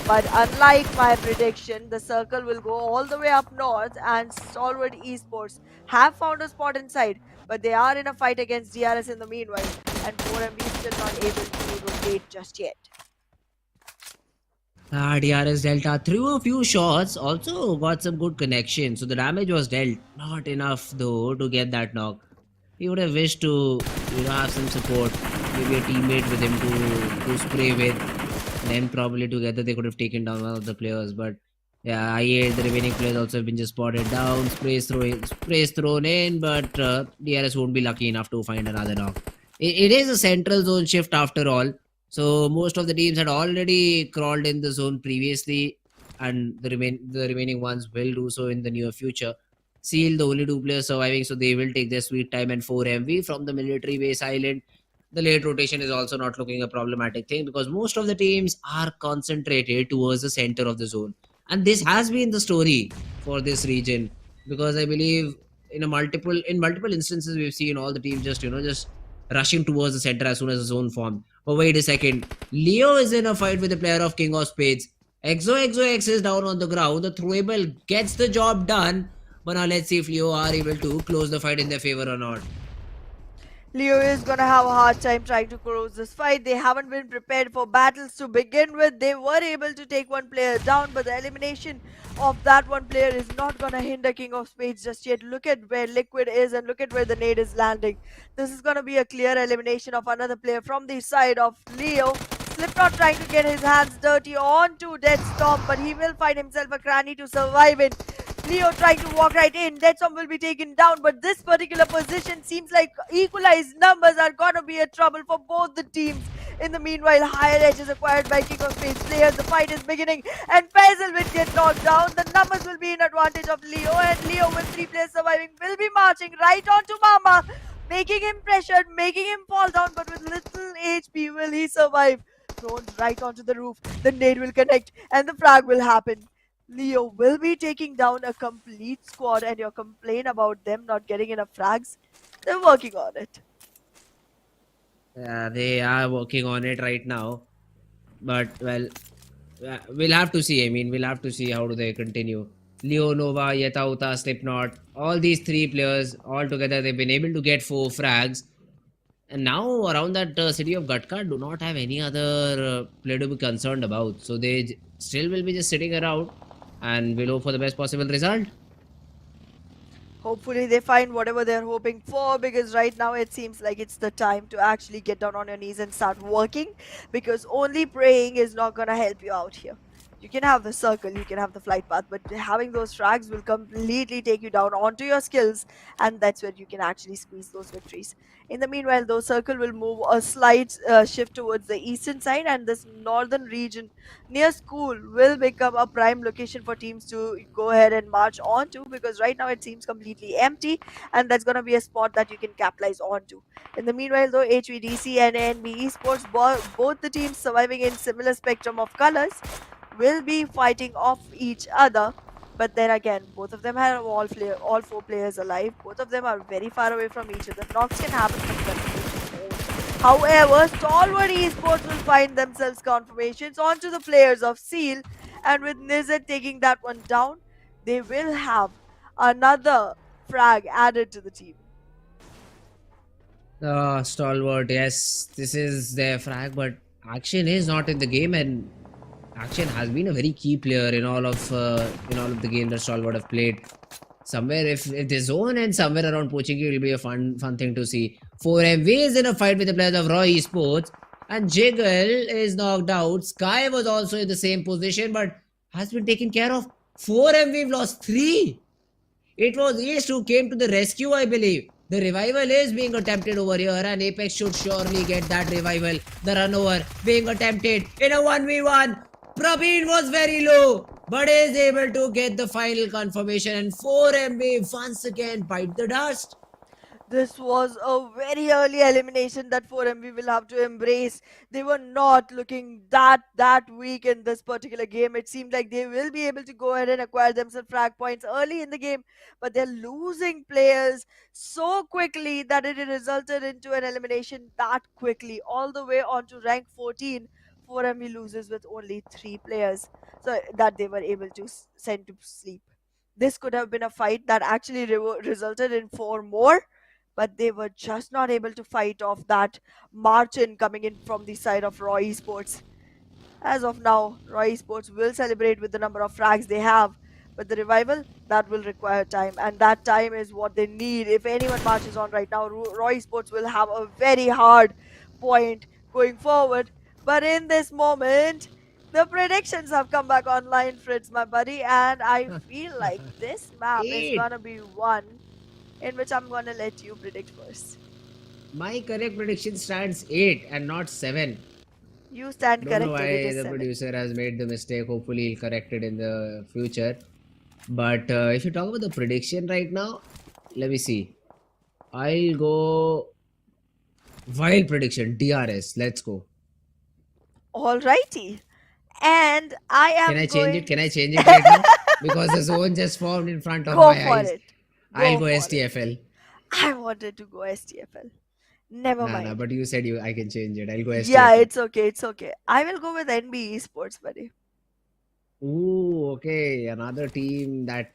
But unlike my prediction, the circle will go all the way up north, and Stalwart Esports have found a spot inside, but they are in a fight against DRS in the meanwhile, and 4MB is still not able to rotate just yet. DRS Delta threw a few shots, also got some good connection, so the damage was dealt. Not enough though to get that knock. He would have wished to have some support, maybe a teammate with him to spray with. Then probably together they could have taken down one of the players. But yeah, the remaining players also have been just spotted down. Sprays thrown in, but DRS won't be lucky enough to find another knock. It is a central zone shift after all. So most of the teams had already crawled in the zone previously, and the remaining ones will do so in the near future. Seal, the only 2 players surviving, so they will take their sweet time. And 4MV from the military base island. The late rotation is also not looking a problematic thing, because most of the teams are concentrated towards the center of the zone. And this has been the story for this region, because I believe in multiple instances we've seen all the teams just rushing towards the center as soon as the zone formed. But wait a second, Leo is in a fight with the player of King of Spades. ExoX is down on the ground. The throwable gets the job done, but now let's see if Leo are able to close the fight in their favor or not. Leo is going to have a hard time trying to close this fight. They haven't been prepared for battles to begin with. They were able to take one player down, but the elimination of that one player is not going to hinder King of Spades just yet. Look at where Liquid is and look at where the nade is landing. This is going to be a clear elimination of another player from the side of Leo. Slipknot trying to get his hands dirty onto Deadstorm, but he will find himself a cranny to survive it. Leo trying to walk right in. Deadstorm will be taken down, but this particular position seems like equalized numbers are gonna be a trouble for both the teams. In the meanwhile, higher edge is acquired by King of Spades players. The fight is beginning, and Faisal will get knocked down. The numbers will be in advantage of Leo, and Leo with 3 players surviving will be marching right onto Mama, making him pressured, making him fall down, but with little HP will he survive. Thrown right onto the roof, the nade will connect, and the frag will happen. Leo will be taking down a complete squad, and you complain about them not getting enough frags. They're working on it. Yeah, they are working on it right now. But, well, we'll have to see. I mean, we'll have to see how do they continue. Leo, Nova, Yetauta, Slipknot, all these 3 players, all together, they've been able to get 4 frags. And now, around that city of Gatka, do not have any other player to be concerned about. So, they still will be just sitting around and we'll hope for the best possible result. Hopefully they find whatever they're hoping for, because right now it seems like it's the time to actually get down on your knees and start working, because only praying is not gonna help you out here. You can have the circle, you can have the flight path, but having those frags will completely take you down onto your skills, and that's where you can actually squeeze those victories. In the meanwhile, though, circle will move a slight shift towards the eastern side, and this northern region near school will become a prime location for teams to go ahead and march onto, because right now it seems completely empty, and that's going to be a spot that you can capitalize onto. In the meanwhile, though, HVDC and NBeSports, both the teams surviving in similar spectrum of colors, will be fighting off each other. But then again, both of them have all four players alive. Both of them are very far away from each other. Knocks can happen from confirmation mode. However, Stalwart Esports will find themselves confirmations onto the players of Seal, and with Nizet taking that one down, they will have another frag added to the team. Stalwart, yes, this is their frag, but Action is not in the game, and Action has been a very key player in all of the games that Stalwart have played. Somewhere, if they zone and somewhere around Pochiki will be a fun thing to see. 4MV is in a fight with the players of Raw Esports, and Jiggle is knocked out. Sky was also in the same position, but has been taken care of. 4MV lost 3. It was East who came to the rescue, I believe. The revival is being attempted over here, and Apex should surely get that revival. The run over being attempted in a 1v1. Praveen was very low, but is able to get the final confirmation, and 4MB once again bite the dust. This was a very early elimination that 4MV will have to embrace. They were not looking that weak in this particular game. It seemed like they will be able to go ahead and acquire themselves frag points early in the game, but they're losing players so quickly that it resulted into an elimination that quickly, all the way onto rank 14. 4MV loses with only 3 players, so that they were able to send to sleep. This could have been a fight that actually resulted in 4 more, but they were just not able to fight off that march in coming in from the side of Raw Esports. As of now, Raw Esports will celebrate with the number of frags they have, but the revival, that will require time, and that time is what they need. If anyone marches on right now, Raw Esports will have a very hard point going forward. But in this moment, the predictions have come back online, Fritz, my buddy, and I feel like this map is 8. gonna be one in which I'm gonna let you predict first. My correct prediction stands 8 and not 7. You stand Don't know corrected, it why is the 7. producer has made the mistake. Hopefully, he'll correct it in the future. But if you talk about the prediction right now, let me see. I'll go wild prediction DRS. Let's go. Alrighty. And I am Can I going... change it? Can I change it right now? Because the zone just formed in front of Go my for eyes. it. I'll go for it. STFL. I wanted to go STFL. Never mind. Nah, but you said I can change it. I'll go STFL. Yeah, it's okay. I will go with NBeSports, buddy. Ooh, okay. Another team that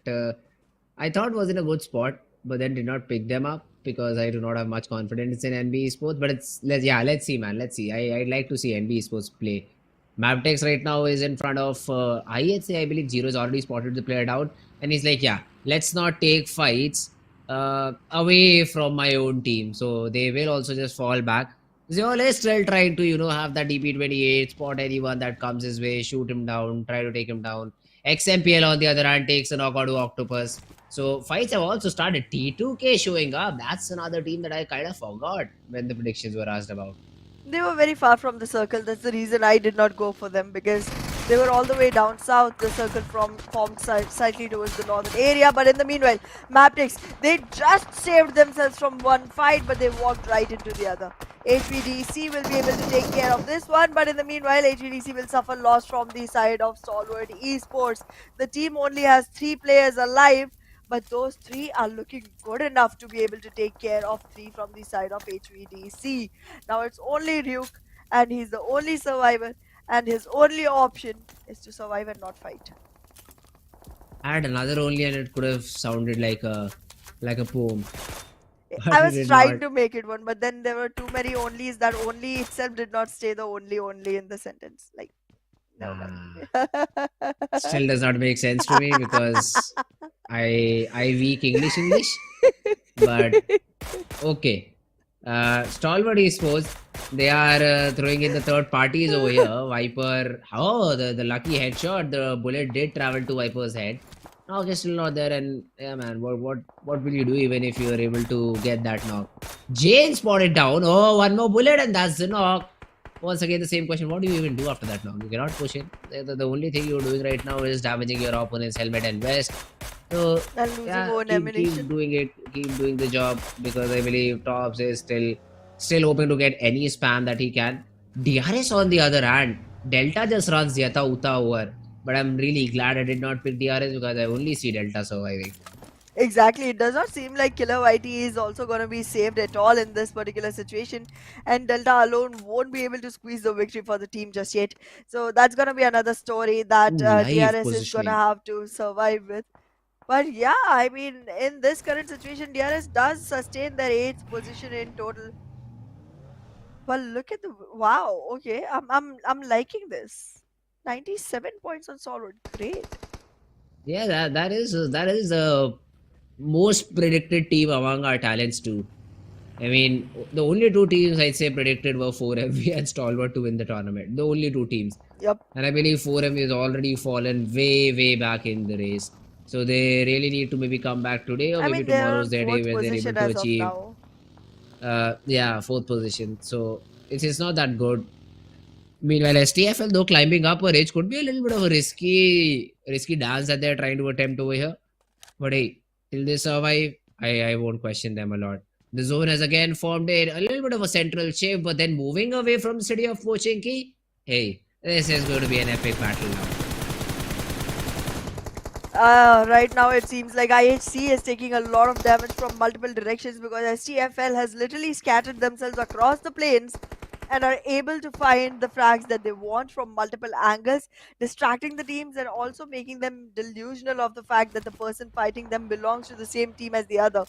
I thought was in a good spot, but then did not pick them up because I do not have much confidence in NBeSports. But let's see, man. Let's see. I'd like to see NBeSports play. Mabetex right now is in front of I believe Zero's already spotted the player out, and he's like, yeah, let's not take fights away from my own team. So they will also just fall back. Zeol is still trying to, have that DP28, spot anyone that comes his way, shoot him down, try to take him down. XMPL on the other hand takes a knockout to Octopus. So fights have also started. T2K showing up. That's another team that I kind of forgot when the predictions were asked about. They were very far from the circle. That's the reason I did not go for them, because they were all the way down south. The circle formed slightly towards the northern area. But in the meanwhile, Mabetex, they just saved themselves from one fight, but they walked right into the other. HVDC will be able to take care of this one, but in the meanwhile, HVDC will suffer loss from the side of Stalwart Esports. The team only has 3 players alive, but those 3 are looking good enough to be able to take care of 3 from the side of HVDC. Now it's only Ryuk, and he's the only survivor, and his only option is to survive and not fight. I had another only, and it could have sounded like a poem. I was trying to make it one, but then there were too many onlys that only itself did not stay the only in the sentence. Like, Still does not make sense to me because I weak English, but okay. Stalwart Esports, they are throwing in the third parties over here. Viper, oh, the lucky headshot. The bullet did travel to Viper's head. Knock is still not there, and yeah, man, what will you do even if you are able to get that knock? Jane spotted down. Oh, one more bullet, and that's the knock. Once again, the same question. What do you even do after that knock? You cannot push in. The only thing you're doing right now is damaging your opponent's helmet and vest. So And losing yeah, own keep ammunition. doing it, keep doing the job, because I believe Tops is still hoping to get any spam that he can. DRS on the other hand, Delta just runs Yata Uta over, but I'm really glad I did not pick DRS because I only see Delta surviving. Exactly, it does not seem like Killer Whitey is also going to be saved at all in this particular situation, and Delta alone won't be able to squeeze the victory for the team just yet. So that's going to be another story that Ooh, live DRS is going to positioning. have to survive with. But yeah, I mean, in this current situation, DRS does sustain their 8th position in total. But look at the wow. Okay, I'm liking this. 97 points on Solid. Great. Yeah, that is the most predicted team among our talents too. I mean, the only two teams I'd say predicted were 4MV and Stalwart to win the tournament. The only two teams. Yep. And I believe 4MV has already fallen way back in the race. So they really need to maybe come back today, or I maybe mean, they're tomorrow's on their day 4th where they're able position to as of achieve, now. yeah, 4th position. So it's not that good. Meanwhile, STFL though climbing up a ridge could be a little bit of a risky dance that they're trying to attempt over here. But hey, till they survive, I won't question them a lot. The zone has again formed a little bit of a central shape, but then moving away from the city of Pochinki. Hey, this is going to be an epic battle now. Right now it seems like IHC is taking a lot of damage from multiple directions because STFL has literally scattered themselves across the plains and are able to find the frags that they want from multiple angles, distracting the teams and also making them delusional of the fact that the person fighting them belongs to the same team as the other.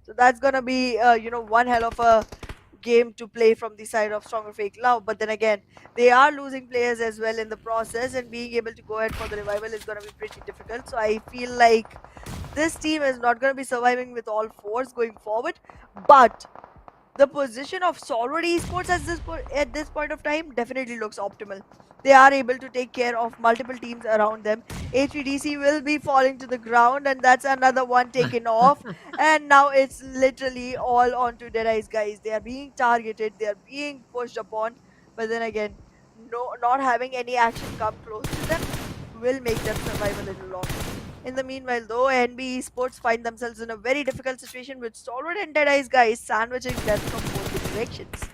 So that's gonna be, one hell of a game to play from the side of Stronger Fake Love. But then again, they are losing players as well in the process, and being able to go ahead for the revival is gonna be pretty difficult. So I feel like this team is not gonna be surviving with all fours going forward, but the position of Stalwart Esports at this point of time definitely looks optimal. They are able to take care of multiple teams around them. HVDC will be falling to the ground, and that's another one taken off. And now it's literally all onto DEADEYES, guys. They are being targeted, they are being pushed upon, but then again, not having any action come close to them will make them survive a little longer. In the meanwhile, though, NBeSports find themselves in a very difficult situation with Stalwart and DEADEYES guys sandwiching death from both the directions.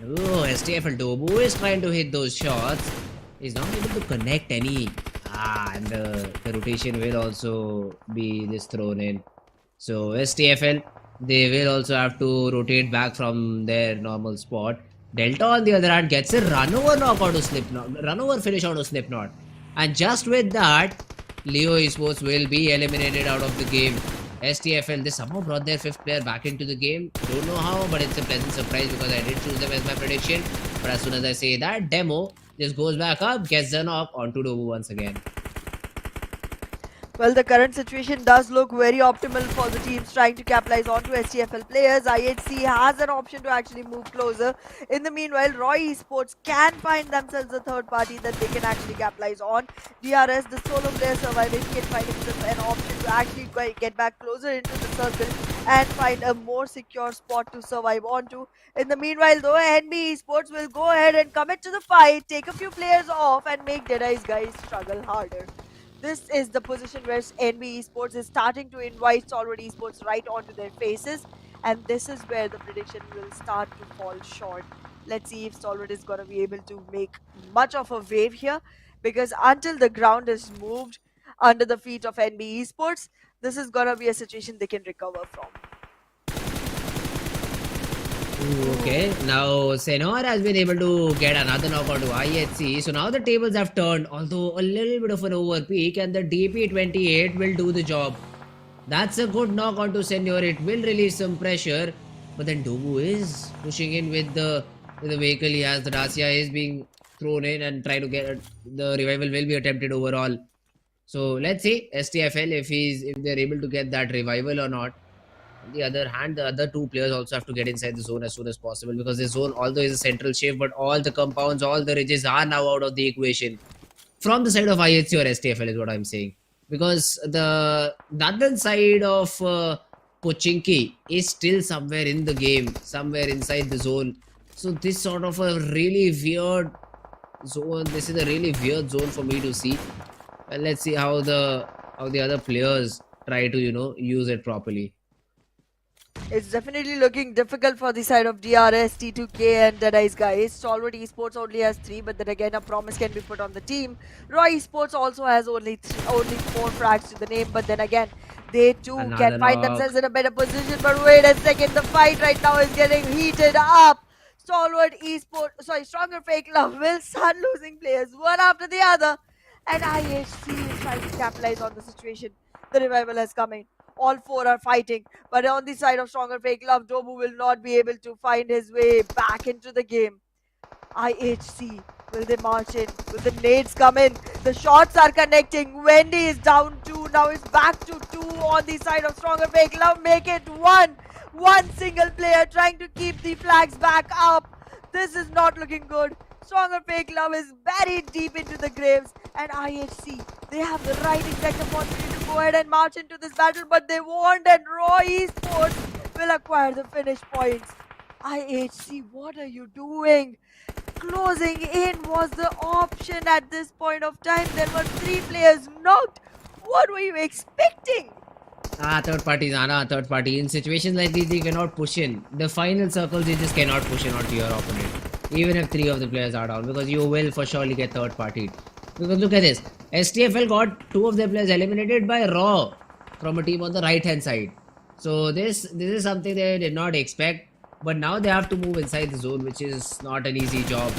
Oh, STFL Dobu is trying to hit those shots. He's not able to connect any. And the rotation will also be this thrown in. So STFL, they will also have to rotate back from their normal spot. Delta on the other hand gets a runover knock out of Slipknot, runover finish out of Slipknot. And just with that, Leo Esports will be eliminated out of the game. STFL, they somehow brought their 5th player back into the game. Don't know how, but it's a pleasant surprise because I did choose them as my prediction. But as soon as I say that, Demo just goes back up, gets the knock onto Dobu once again. Well, the current situation does look very optimal for the teams trying to capitalize onto STFL players. IHC has an option to actually move closer. In the meanwhile, Roy Esports can find themselves a third party that they can actually capitalize on. DRS, the solo player surviving, can find himself an option to actually get back closer into the circle and find a more secure spot to survive onto. In the meanwhile, though, NBeSports will go ahead and commit to the fight, take a few players off, and make DEADEYES guys struggle harder. This is the position where NBeSports is starting to invite Stalwart Esports right onto their faces, and this is where the prediction will start to fall short. Let's see if Stalwart is going to be able to make much of a wave here, because until the ground is moved under the feet of NBeSports, this is going to be a situation they can recover from. Okay, now Senor has been able to get another knockout to IHC. So now the tables have turned, although a little bit of an overpeak, and the DP28 will do the job. That's a good knock onto Senor. It will release some pressure. But then Dobu is pushing in with the vehicle he has. The Dacia is being thrown in and try to get the revival will be attempted overall. So let's see STFL if they're able to get that revival or not. On the other hand, the other two players also have to get inside the zone as soon as possible because the zone, although is a central shape, but all the compounds, all the ridges are now out of the equation from the side of IHC or STFL is what I'm saying. Because the other side of Pochinki is still somewhere in the game, somewhere inside the zone. So this sort of a really weird zone. This is a really weird zone for me to see. Well, let's see how the other players try to use it properly. It's definitely looking difficult for the side of DRS, T2K and DEADEYES guys. Stalwart Esports only has 3, but then again a promise can be put on the team. Raw Esports also has only 4 frags to the name, but then again they too Another can find knock. themselves in a better position. But wait a second, the fight right now is getting heated up. Stalwart Esports, Stronger Fake Love will start losing players one after the other, and IHC is trying to capitalize on the situation. The revival has come in. All 4 are fighting, but on the side of Stronger Fake Love, Dobu will not be able to find his way back into the game. IHC, will they march in? Will the nades come in? The shots are connecting. Wendy is down 2, now it's back to 2 on the side of Stronger Fake Love. Make it 1. One single player trying to keep the flags back up. This is not looking good. Stronger Fake Love is buried deep into the graves, and IHC, they have the right exact opportunity to go ahead and march into this battle, but they won't, and Raw Esports will acquire the finish points. IHC, what are you doing? Closing in was the option at this point of time. There were 3 players knocked. What were you expecting? Third parties, Anna, third party. In situations like these, you cannot push in. The final circles, you just cannot push in onto your opponent. Even if 3 of the players are down, because you will for surely get third party. Because look at this. STFL got 2 of their players eliminated by Raw from a team on the right hand side. So this is something they did not expect. But now they have to move inside the zone, which is not an easy job.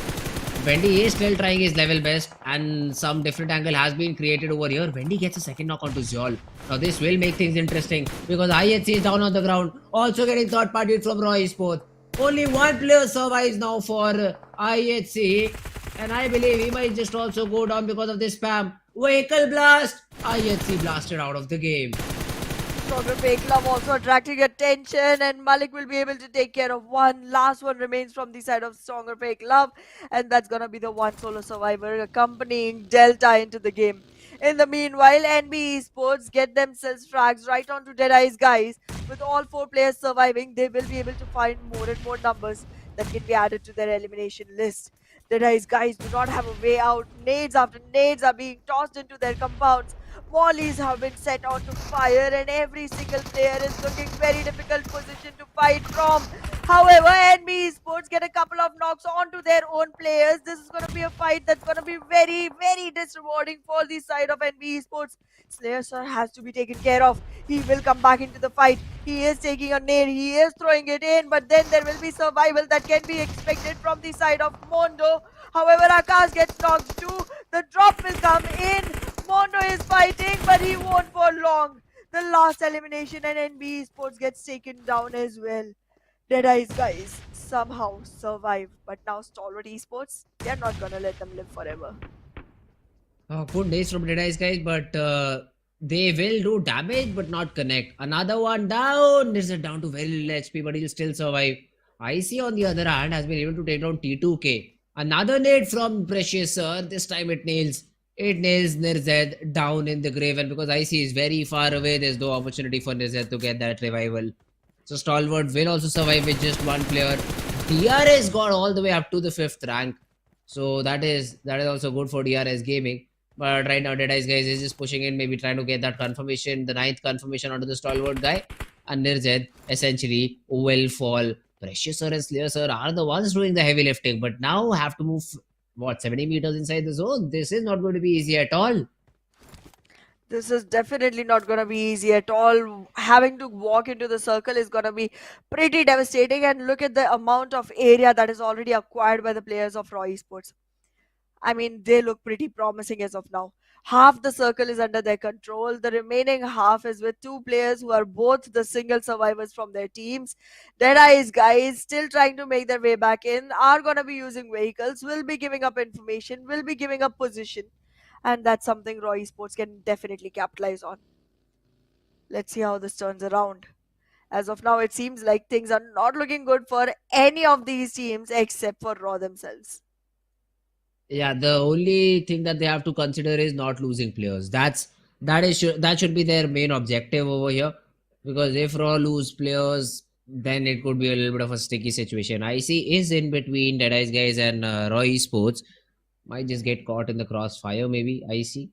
Wendy is still trying his level best, and some different angle has been created over here. Wendy gets a second knock onto Zol. Now this will make things interesting because IHC is down on the ground, also getting third party from Raw Esports. Only 1 player survives now for IHC, and I believe he might just also go down because of this spam. Vehicle blast! IHC blasted out of the game. Stronger Fake Love also attracting attention, and Malik will be able to take care of one. Last one remains from the side of Stronger Fake Love, and that's gonna be the one solo survivor accompanying Delta into the game. In the meanwhile, NBeSports get themselves frags right onto DEADEYES guys. With all 4 players surviving, they will be able to find more and more numbers that can be added to their elimination list. DEADEYES guys do not have a way out. Nades after nades are being tossed into their compounds. Volleys have been set onto fire, and every single player is looking very difficult position to fight from. However, NBeSports get a couple of knocks onto their own players. This is going to be a fight that's going to be very, very disrewarding for the side of NBeSports. Slayer Sir has to be taken care of. He will come back into the fight. He is taking a nade. He is throwing it in, but then there will be survival that can be expected from the side of Mondo. However, Akash gets knocked too. The drop will come in. Mondo is fighting, but he won't for long. The last elimination, and NBeSports gets taken down as well. DEADEYES guys somehow survive, but now Stalwart Esports, they're not gonna let them live forever. Good days from DEADEYES guys, but they will do damage but not connect. Another one down. This is down to very little HP, but he'll still survive. IC on the other hand has been able to take down T2K. Another nade from Precious Sir. This time it nails Nirzed down in the grave, and because IC is very far away, there's no opportunity for Nirzed to get that revival. So Stalwart will also survive with just 1 player. DRS got all the way up to the 5th rank. So that is also good for DRS Gaming. But right now, DEADEYES guys is just pushing in, maybe trying to get that confirmation, the 9th confirmation onto the Stalwart guy. And Nirzed essentially will fall. Precious Sir and Slayer Sir are the ones doing the heavy lifting, but now have to move, 70 meters inside the zone. This is not going to be easy at all. This is definitely not going to be easy at all. Having to walk into the circle is going to be pretty devastating, and look at the amount of area that is already acquired by the players of Raw Esports. I mean, they look pretty promising as of now. Half the circle is under their control. The remaining half is with two players who are both the single survivors from their teams. Deadeye's guys still trying to make their way back in, are gonna be using vehicles, will be giving up information, will be giving up position. And that's something Raw Esports can definitely capitalize on. Let's see how this turns around. As of now, it seems like things are not looking good for any of these teams except for Raw themselves. Yeah, the only thing that they have to consider is not losing players. That should be their main objective over here. Because if Raw lose players, then it could be a little bit of a sticky situation. IC is in between Deadeye's guys and Raw Esports. Might just get caught in the crossfire, maybe. IC.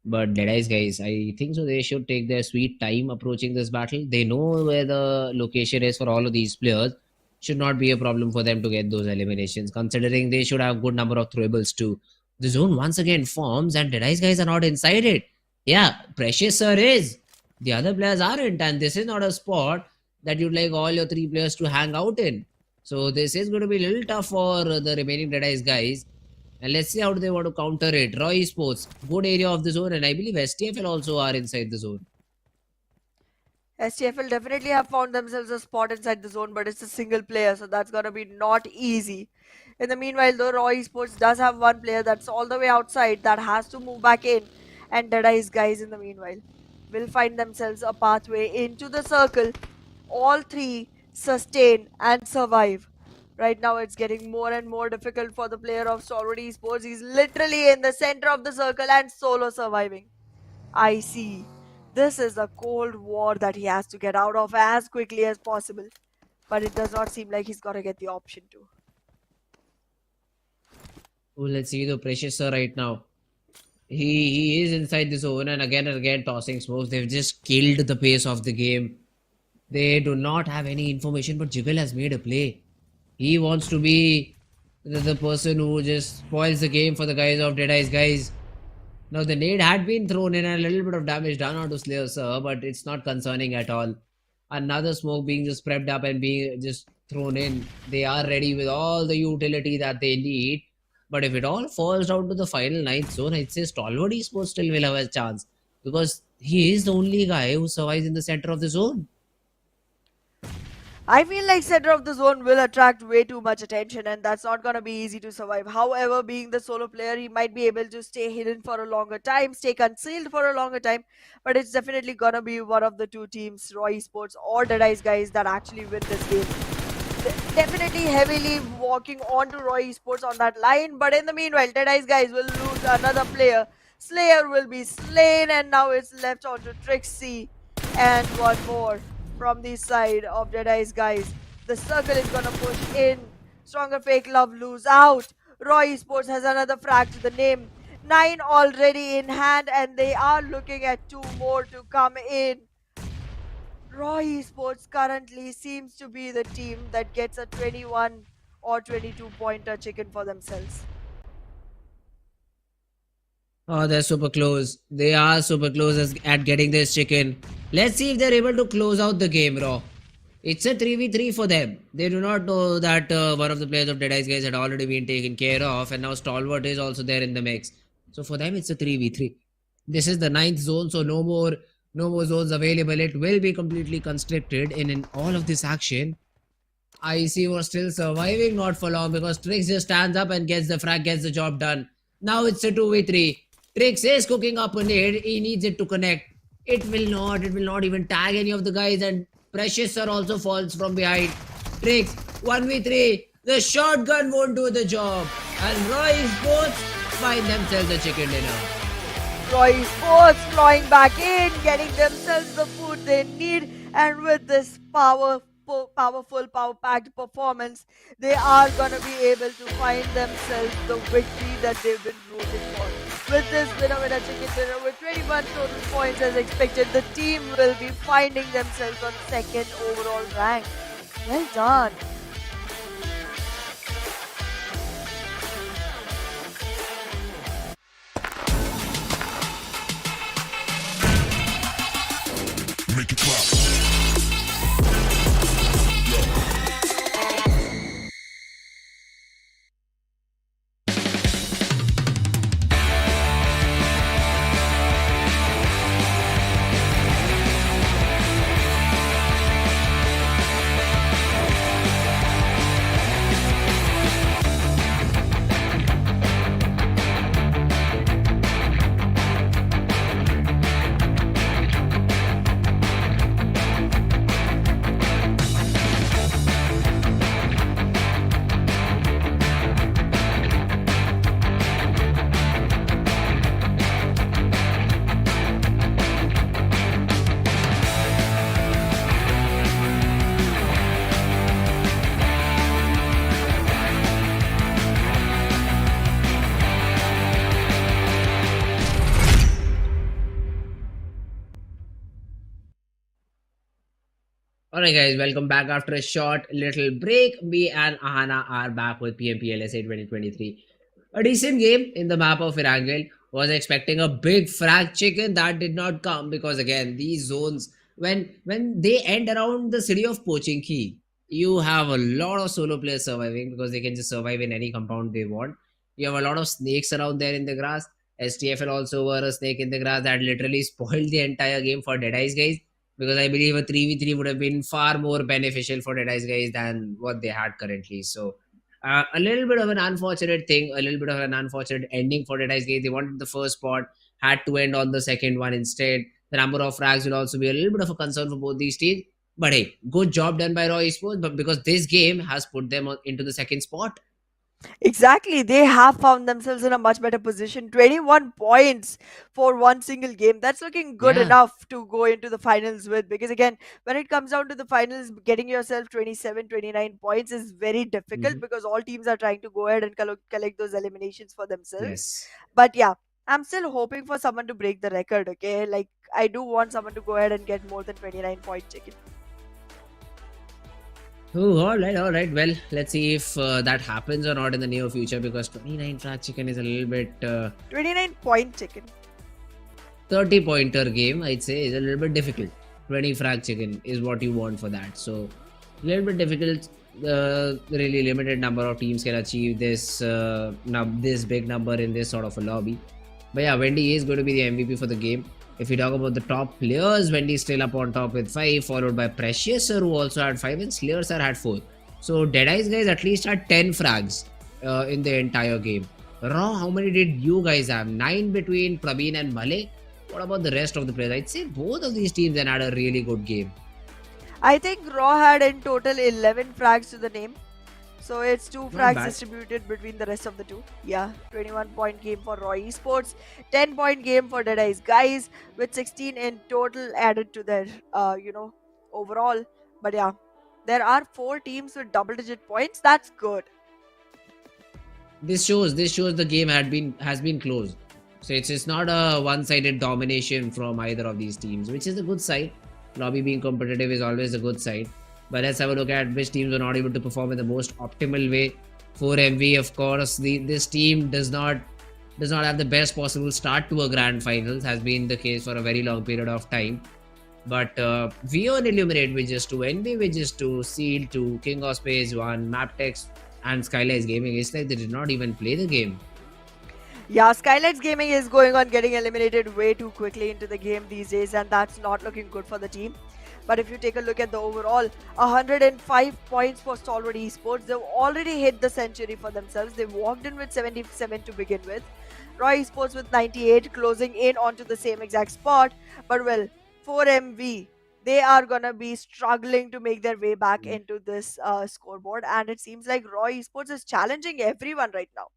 But Deadeye's guys, I think so. They should take their sweet time approaching this battle. They know where the location is for all of these players. Should not be a problem for them to get those eliminations, considering they should have good number of throwables too. The zone once again forms and Deadeye's guys are not inside it. Yeah, Precious Sir is. The other players aren't, and this is not a spot that you'd like all your three players to hang out in. So this is going to be a little tough for the remaining Deadeye's guys. And let's see how they want to counter it. Raw Esports, good area of the zone, and I believe STFL also are inside the zone. STFL definitely have found themselves a spot inside the zone, but it's a single player, so that's gonna be not easy. In the meanwhile, though, Raw Esports does have one player that's all the way outside that has to move back in, and Deadeye's guys in the meanwhile will find themselves a pathway into the circle. All three sustain and survive. Right now, it's getting more and more difficult for the player of Stalwart Esports. He's literally in the center of the circle and solo surviving. I see. This is a cold war that he has to get out of as quickly as possible. But it does not seem like he's gonna get the option to. Oh, let's see the Precious Sir right now. He is inside the zone and again tossing smokes. They've just killed the pace of the game. They do not have any information, but Jiggle has made a play. He wants to be the person who just spoils the game for the guys of Deadeye's guys. Now the nade had been thrown in and a little bit of damage done onto Slayer Sir, but it's not concerning at all. Another smoke being just prepped up and being just thrown in. They are ready with all the utility that they need. But if it all falls down to the final 9th zone, I'd say Stalwart Esports still will have a chance. Because he is the only guy who survives in the center of the zone. I feel like center of the zone will attract way too much attention, and that's not gonna be easy to survive. However, being the solo player, he might be able to stay hidden for a longer time, stay concealed for a longer time, but it's definitely gonna be one of the two teams, Raw Esports or Deadeye's guys, that actually win this game. Definitely heavily walking on to Raw Esports on that line, but in the meanwhile, Deadeye's guys will lose another player. Slayer will be slain, and now it's left on to Trixie and one more from the side of Deadeye's guys. The circle is gonna push in. Stronger FAKELOVE lose out. Raw Esports has another frag to the name. 9 already in hand, and they are looking at 2 more to come in. Raw Esports currently seems to be the team that gets a 21 or 22 pointer chicken for themselves. Oh, they're super close. They are super close at getting this chicken. Let's see if they're able to close out the game, Raw. It's a 3v3 for them. They do not know that one of the players of Deadeye's guys had already been taken care of, and now Stalwart is also there in the mix. So for them, it's a 3v3. This is the 9th zone, so no more zones available. It will be completely constricted in all of this action. IC was still surviving, not for long, because Trix just stands up and gets the frag, gets the job done. Now it's a 2v3. Trix is cooking up a nade. He needs it to connect. It will not even tag any of the guys, and Precious Sir also falls from behind. Trix, 1v3. The shotgun won't do the job. And Raw Esports find themselves a chicken dinner. Raw Esports flying back in, getting themselves the food they need, and with this powerful, power-packed performance, they are gonna be able to find themselves the victory that they've been rooting for. With this winner chicken dinner with 21 total points as expected, the team will be finding themselves on 2nd overall rank. Well done. Make it clap. Alright guys, welcome back after a short little break. Me and Ahana are back with PMPL SA 2023. A decent game in the map of Erangel. Was expecting a big frag chicken that did not come because again these zones when they end around the city of Pochinki, you have a lot of solo players surviving because they can just survive in any compound they want. You have a lot of snakes around there in the grass. STFL also were a snake in the grass that literally spoiled the entire game for DEADEYES guys, because I believe a 3v3 would have been far more beneficial for DEADEYES guys than what they had currently. So, a little bit of an unfortunate thing, a little bit of an unfortunate ending for DEADEYES guys. They wanted the first spot, had to end on the second one instead. The number of frags will also be a little bit of a concern for both these teams. But hey, good job done by Raw Esports, but because this game has put them into the second spot. Exactly, they have found themselves in a much better position. 21 points for one single game. That's looking good Yeah. enough to go into the finals with. Because again, when it comes down to the finals, getting yourself 27, 29 points is very difficult Mhm. because all teams are trying to go ahead and collect those eliminations for themselves. Yes. But yeah, I'm still hoping for someone to break the record, okay? Like, I do want someone to go ahead and get more than 29 point chicken. Oh, all right. Well, let's see if that happens or not in the near future, because 29 frag chicken is a little bit 29 point chicken. 30 pointer game, I'd say, is a little bit difficult. 20 frag chicken is what you want for that. So, a little bit difficult. Really limited number of teams can achieve this this big number in this sort of a lobby. But yeah, Wendy is going to be the MVP for the game. If we talk about the top players, Wendy is still up on top with 5, followed by Precious Sir, who also had 5, and Slayer Sir had 4. So DEADEYES guys at least had 10 frags in the entire game. Raw, how many did you guys have? 9 between Praveen and Male. What about the rest of the players? I'd say both of these teams then had a really good game. I think Raw had in total 11 frags to the name. So it's 2 Not frags bad. distributed between the rest of the two. Yeah, 21 point game for Raw Esports, 10 point game for DEADEYES guys, with 16 in total added to their, overall. But yeah, there are 4 teams with double digit points. That's good. This shows the game has been close. So it's not a one-sided domination from either of these teams, which is a good side. Lobby being competitive is always a good side. But let's have a look at which teams were not able to perform in the most optimal way. For MV, of course, this team does not have the best possible start to a grand finals. Has been the case for a very long period of time. But Vion Illuminate with just 2, NB with just 2, Seal 2, King of Spades 1, Mabetex and SKYLIGHTZ Gaming. It's like they did not even play the game. Yeah, SKYLIGHTZ Gaming is going on getting eliminated way too quickly into the game these days, and that's not looking good for the team. But if you take a look at the overall, 105 points for Stalwart Esports. They've already hit the century for themselves. They walked in with 77 to begin with. Raw Esports with 98, closing in onto the same exact spot. But well, for MV, they are gonna be struggling to make their way back into this scoreboard, and it seems like Raw Esports is challenging everyone right now.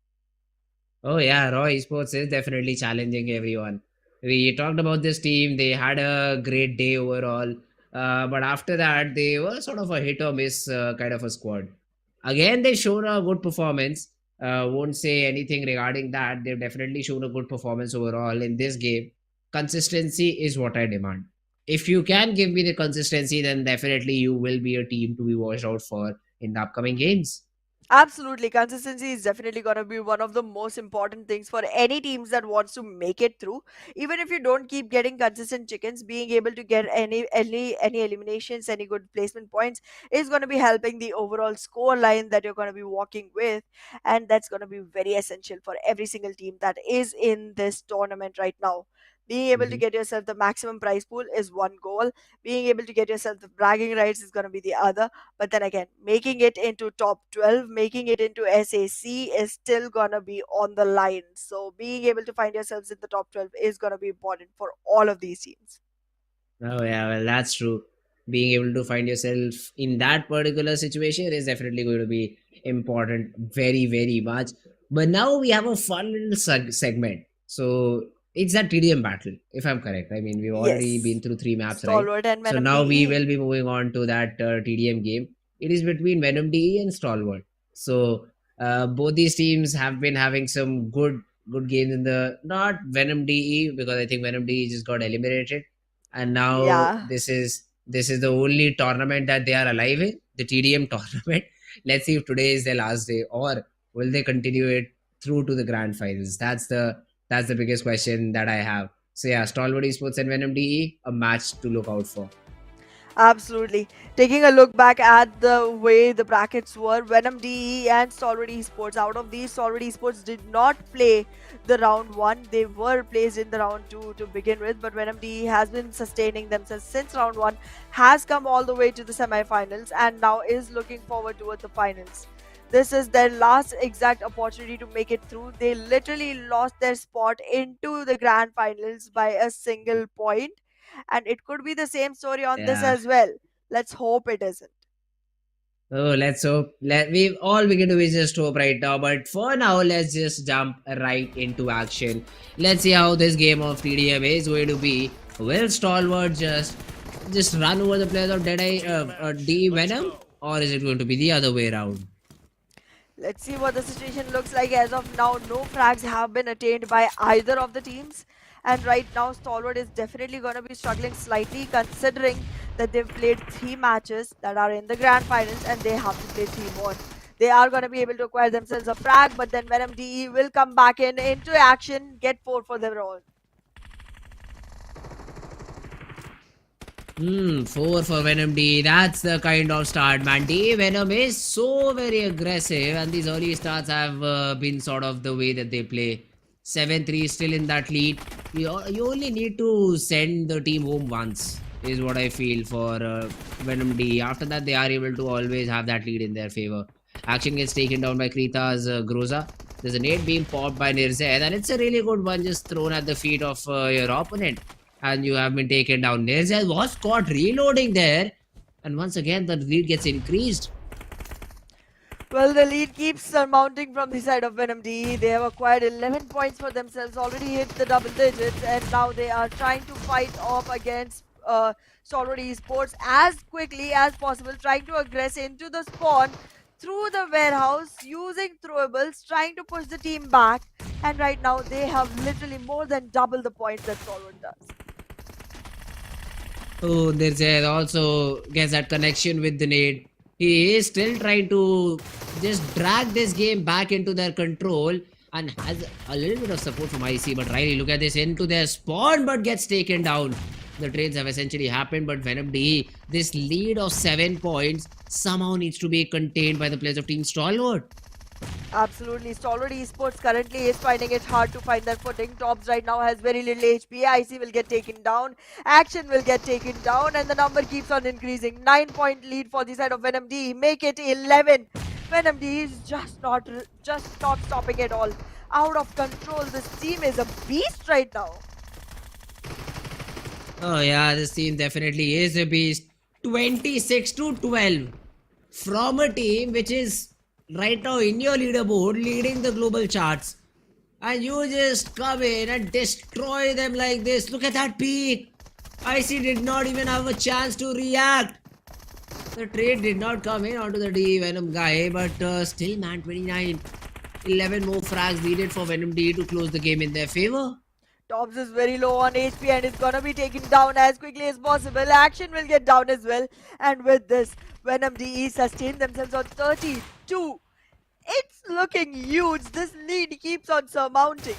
Oh yeah, Raw Esports is definitely challenging everyone. We talked about this team. They had a great day overall. But after that, they were sort of a hit or miss kind of a squad. Again, they showed a good performance. Won't say anything regarding that. They've definitely shown a good performance overall in this game. Consistency is what I demand. If you can give me the consistency, then definitely you will be a team to be watched out for in the upcoming games. Absolutely, consistency is definitely going to be one of the most important things for any teams that wants to make it through. Even if you don't keep getting consistent chickens, being able to get any eliminations, any good placement points is going to be helping the overall score line that you're going to be walking with, and that's going to be very essential for every single team that is in this tournament right now. Being able to Mhm. get yourself the maximum prize pool is one goal. Being able to get yourself the bragging rights is going to be the other, but then again, making it into top 12, making it into SAC is still gonna be on the line. So being able to find yourselves in the top 12 is gonna be important for all of these teams. Oh yeah, well that's true. Being able to find yourself in that particular situation is definitely going to be important, very very much. But now we have a fun little segment. So it's that TDM battle, if I'm correct. I mean, we've already Yes. been through 3 maps, right? Stalwart and So Venom now we DE. will be moving on to that TDM game. It is between Venom DE and Stalwart. So both these teams have been having some good games in the, not Venom DE, because I think Venom DE just got eliminated, and now Yeah. this is This is the only tournament that they are alive in, the TDM tournament. Let's see if today is their last day, or will they continue it through to the grand finals? That's the biggest question that I have. So yeah, Stalwart Esports and Venom DE, a match to look out for. Absolutely. Taking a look back at the way the brackets were, Venom DE and Stalwart Esports. Out of these, Stalwart Esports did not play the round 1. They were placed in the round 2 to begin with, but Venom DE has been sustaining themselves since round 1, has come all the way to the semi-finals, and now is looking forward toward the finals. This is their last exact opportunity to make it through. They literally lost their spot into the grand finals by a single point, and it could be the same story on this Yeah. as well. Let's hope it isn't. Oh, let's hope. We all we can do is just hope right now. But for now, let's just jump right into action. Let's see how this game of TDM is going to be. Will Stalwart just run over the players of D Venom, or is it going to be the other way around? Let's see what the situation looks like. As of now, no frags have been attained by either of the teams. And right now, Stalwart is definitely going to be struggling slightly, considering that they've played 3 matches that are in the grand finals and they have to play 3 more. They are going to be able to acquire themselves a frag, but then Venom DE will come back into action, get 4 for their own. 4 for Venom D. That's the kind of start, man. D Venom is so very aggressive, and these early starts have been sort of the way that they play. 7-3 still in that lead. You only need to send the team home once, is what I feel for Venom D. After that, they are able to always have that lead in their favor. Action gets taken down by Krita's Groza. There's a nade being popped by Nirzed, and it's a really good one just thrown at the feet of your opponent. And you have been taken down. Erangel was caught reloading there, and once again the lead gets increased. Well, the lead keeps mounting from the side of Venom DE. They have acquired 11 points for themselves, already hit the double digits, and now they are trying to fight off against Stalwart Esports as quickly as possible, trying to aggress into the spawn through the warehouse, using throwables, trying to push the team back. And right now, they have literally more than double the points that Stalwart does. Oh, there's also gets that connection with the nade. He is still trying to just drag this game back into their control and has a little bit of support from IC. But Riley, look at this, into their spawn, but gets taken down. The trades have essentially happened, but Venom DE, this lead of 7 points somehow needs to be contained by the players of Team Stalwart. Absolutely. Stalwart Esports currently is finding it hard to find their footing. Tops right now has very little HP. IC will get taken down. Action will get taken down. And the number keeps on increasing. 9-point lead for the side of Venom D. Make it 11. Venom D is just not stopping at all. Out of control. This team is a beast right now. Oh yeah, this team definitely is a beast. 26-12 from a team which is right now in your leaderboard leading the global charts, and you just come in and destroy them like this. Look at that peak. IC did not even have a chance to react. The trade did not come in onto the D Venom guy, but still, man, 29. 11 more frags needed for Venom D to close the game in their favor. Tops is very low on HP and is gonna be taken down as quickly as possible. Action will get down as well. And with this, Venom DE sustain themselves on 32. It's looking huge. This lead keeps on surmounting.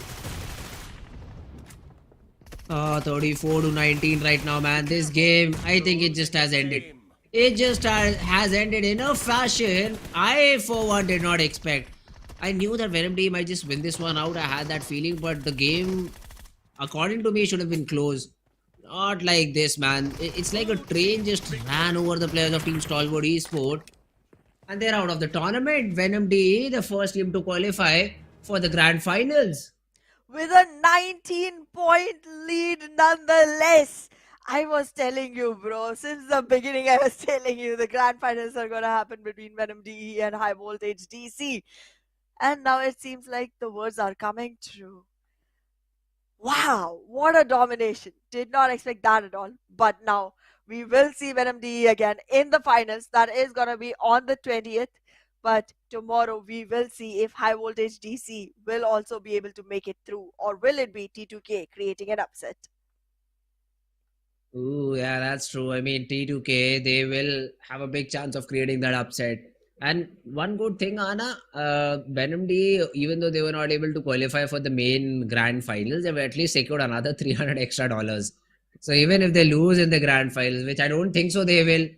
34-19 right now, man. This game, I think it just has ended. It just has ended in a fashion I, for one, did not expect. I knew that Venom D might just win this one out. I had that feeling, but the game, according to me, should have been close. Not like this, man. It's like a train just ran over the players of Team Stalwart Esports, and they're out of the tournament. Venom D, the first team to qualify for the grand finals. With a 19-point lead nonetheless. I was telling you, bro. Since the beginning, I was telling you the grand finals are gonna happen between Venom DE and High Voltage DC. And now it seems like the words are coming true. Wow, what a domination. Did not expect that at all. But now we will see Venom DE again in the finals. That is going to be on the 20th. But tomorrow we will see if High Voltage DC will also be able to make it through, or will it be T2K creating an upset? Ooh, yeah, that's true. I mean, T2K, they will have a big chance of creating that upset. And one good thing, Anna, BenMD, even though they were not able to qualify for the main grand finals, they've at least secured another 300 extra dollars. So even if they lose in the grand finals, which I don't think so they will,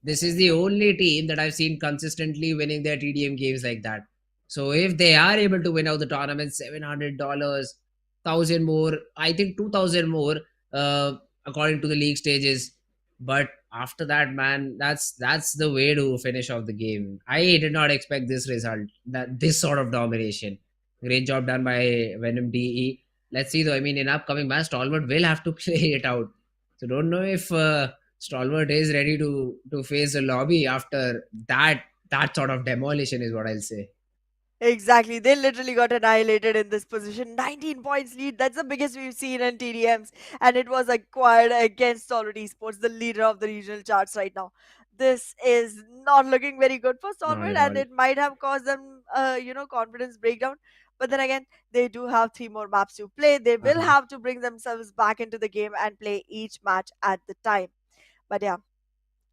this is the only team that I've seen consistently winning their TDM games like that. So if they are able to win out the tournament, $700, 1,000 more, I think 2,000 more. According to the league stages. But after that, man, that's the way to finish off the game. I did not expect this result, that this sort of domination. Great job done by Venom DE. Let's see though. I mean, in upcoming match, Stalwart will have to play it out. So don't know if Stalwart is ready to face the lobby after that sort of demolition is what I'll say. Exactly. They literally got annihilated in this position. 19 points lead. That's the biggest we've seen in TDMs. And it was acquired against Stalwart Esports, the leader of the regional charts right now. This is not looking very good for Not Stalwart, at and all. it might have caused them, confidence breakdown. But then again, they do have 3 more maps to play. They will Uh-huh. have to bring themselves back into the game and play each match at the time. But yeah,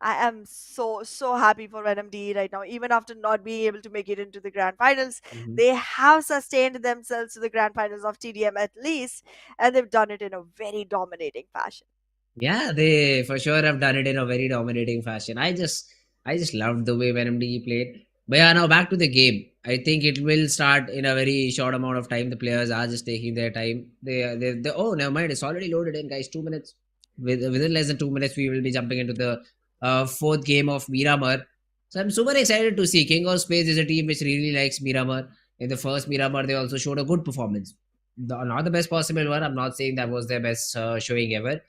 I am so happy for NMDE right now. Even after not being able to make it into the grand finals, Mhm. they have sustained themselves to the grand finals of TDM at least, and they've done it in a very dominating fashion. Yeah, they for sure have done it in a very dominating fashion. I just loved the way MDE played. But yeah, now back to the game. I think it will start in a very short amount of time. The players are just taking their time. They oh, never mind. It's already loaded in, guys. 2 minutes. Within less than 2 minutes, we will be jumping into the fourth game of Miramar. So I'm super excited to see King of Spades is a team which really likes Miramar. In the first Miramar, they also showed a good performance. Not the best possible one. I'm not saying that was their best showing ever,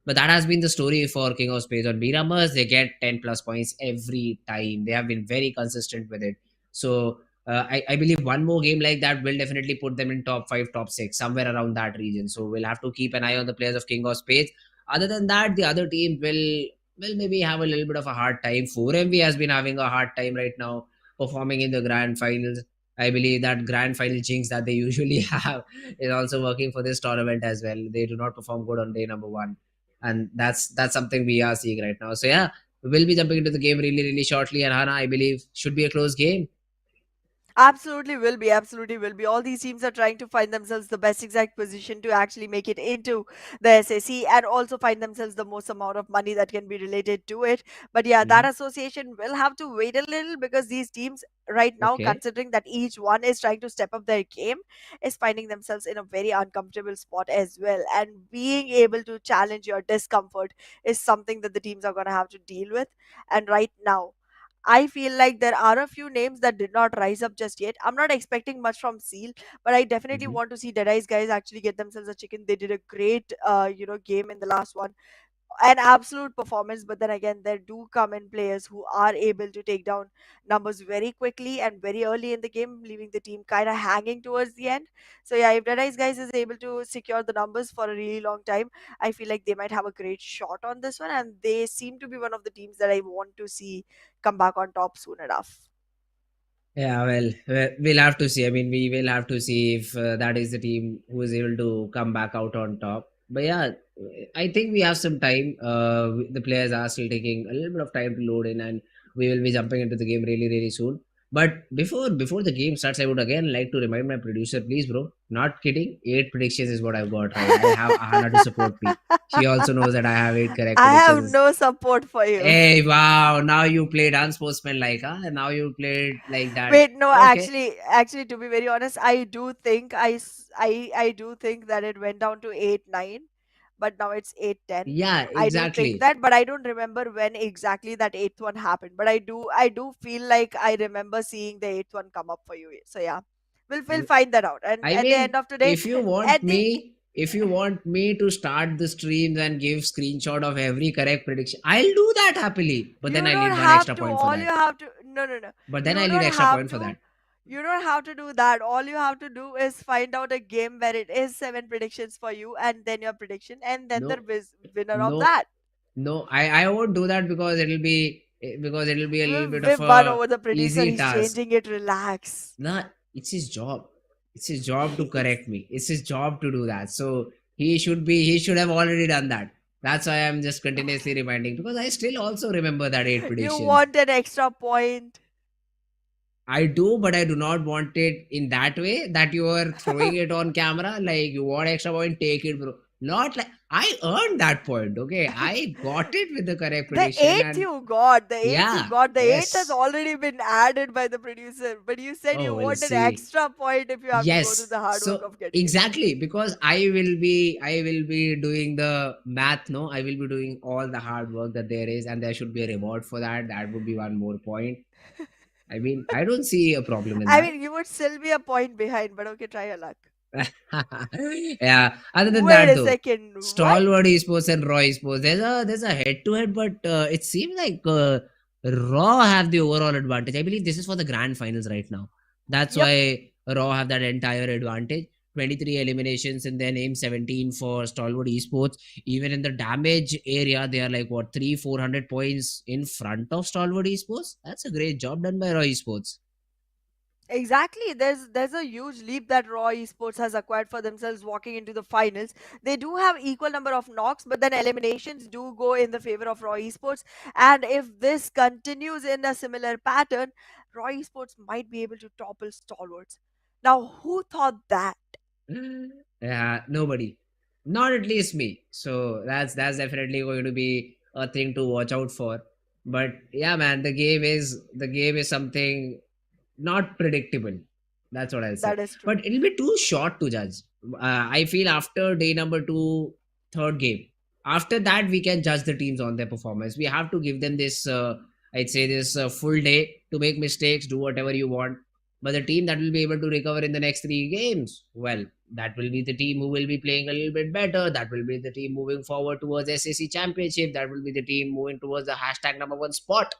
but that has been the story for King of Spades. On Miramars, they get 10 plus points every time. They have been very consistent with it. So I believe one more game like that will definitely put them in top 5, top 6, somewhere around that region. So we'll have to keep an eye on the players of King of Spades. Other than that, the other team will maybe have a little bit of a hard time. 4MV has been having a hard time right now performing in the grand finals. I believe that grand final jinx that they usually have is also working for this tournament as well. They do not perform good on day number one, and that's something we are seeing right now. So yeah, we will be jumping into the game really shortly, and Hana, I believe, should be a close game. Absolutely will be. Absolutely will be. All these teams are trying to find themselves the best exact position to actually make it into the SAC and also find themselves the most amount of money that can be related to it. But yeah, that Mhm. association will have to wait a little because these teams right now, Okay. considering that each one is trying to step up their game, is finding themselves in a very uncomfortable spot as well. And being able to challenge your discomfort is something that the teams are going to have to deal with. And right now, I feel like there are a few names that did not rise up just yet. I'm not expecting much from Seal, but I definitely Mhm. want to see DEADEYES guys actually get themselves a chicken. They did a great, game in the last one, an absolute performance. But then again, there do come in players who are able to take down numbers very quickly and very early in the game, leaving the team kind of hanging towards the end. So yeah, if Deadice guys is able to secure the numbers for a really long time, I feel like they might have a great shot on this one, and they seem to be one of the teams that I want to see come back on top soon enough. Yeah, well, we'll have to see. I mean, we will have to see if that is the team who is able to come back out on top. But yeah, I think we have some time. The players are still taking a little bit of time to load in, and we will be jumping into the game really soon. But before the game starts, I would again like to remind my producer, please, bro, not kidding. 8 predictions is what I've got right. I have Ahana to support me. She also knows that I have 8 correct I have predictions. no support for you. Hey, wow! Now you played unsportsmanlike, huh? And now you played like that. Wait, no, Okay. actually, to be very honest, I do think I do think that it went down to 8-9, but now it's 8-10. Yeah, I do think exactly. that, but I don't remember when exactly that eighth one happened. But I do feel like I remember seeing the eighth one come up for you. So yeah, we'll find that out. And I at the end mean, of today, at the if you want me to start the streams and give screenshot of every correct prediction, I'll do that happily. But then You I don't need one have extra to. point for All you that. have to. No, no, no. But then You I need don't extra have point for to. that. You don't have to do that. All you have to do is find out a game where it is 7 predictions for you, and then your prediction, and then the No, winner of no, that. no. I won't do that because it'll be a little bit of We've won a over the producer. easy He's task. changing it. Relax. Nah, it's his job. It's his job to correct me. It's his job to do that. So he should have already done that. That's why I'm just continuously reminding, because I still also remember that 8 You predictions. want an extra point. I do, but I do not want it in that way that you are throwing it on camera. Like, you want extra point, take it, bro. Not like I earned that point. Okay, I got it with the correct The prediction, eighth and you got, the eighth you yeah, got, the eighth has yes. already been added by the producer. But you said Oh, you we'll want an see. extra point if you have to go through Yes. the hard work So of getting it. exactly, because I will be doing the math. No, I will be doing all the hard work that there is, and there should be a reward for that. That would be one more point. I mean, I don't see a problem in I that. mean, you would still be a point behind, but okay, try your luck. Yeah. Other than Wait that, a though, second. What? Stalwart Esports and Raw Esports, there's a head to head, but it seems like Raw have the overall advantage. I believe this is for the grand finals right now. That's Yep, why Raw have that entire advantage. 23 eliminations in their name, 17 for Stalwart Esports. Even in the damage area, they are like what, 400 points in front of Stalwart Esports. That's a great job done by Raw Esports. exactly. There's a huge leap that Raw Esports has acquired for themselves walking into the finals. They do have equal number of knocks, but then eliminations do go in the favor of Raw Esports. And if this continues in a similar pattern, Raw Esports might be able to topple Stalwarts. Now, who thought that? Yeah, nobody. Not at least me. So that's definitely going to be a thing to watch out for. But yeah, man, the game is something not predictable. That's what I'll say. That is true. But it'll be too short to judge. I feel after day number two, third game, after that we can judge the teams on their performance. We have to give them this, I'd say this full day to make mistakes, do whatever you want. But the team that will be able to recover in the next three games, well, that will be the team who will be playing a little bit better. That will be the team moving forward towards SAC Championship. That will be the team moving towards the hashtag number one spot.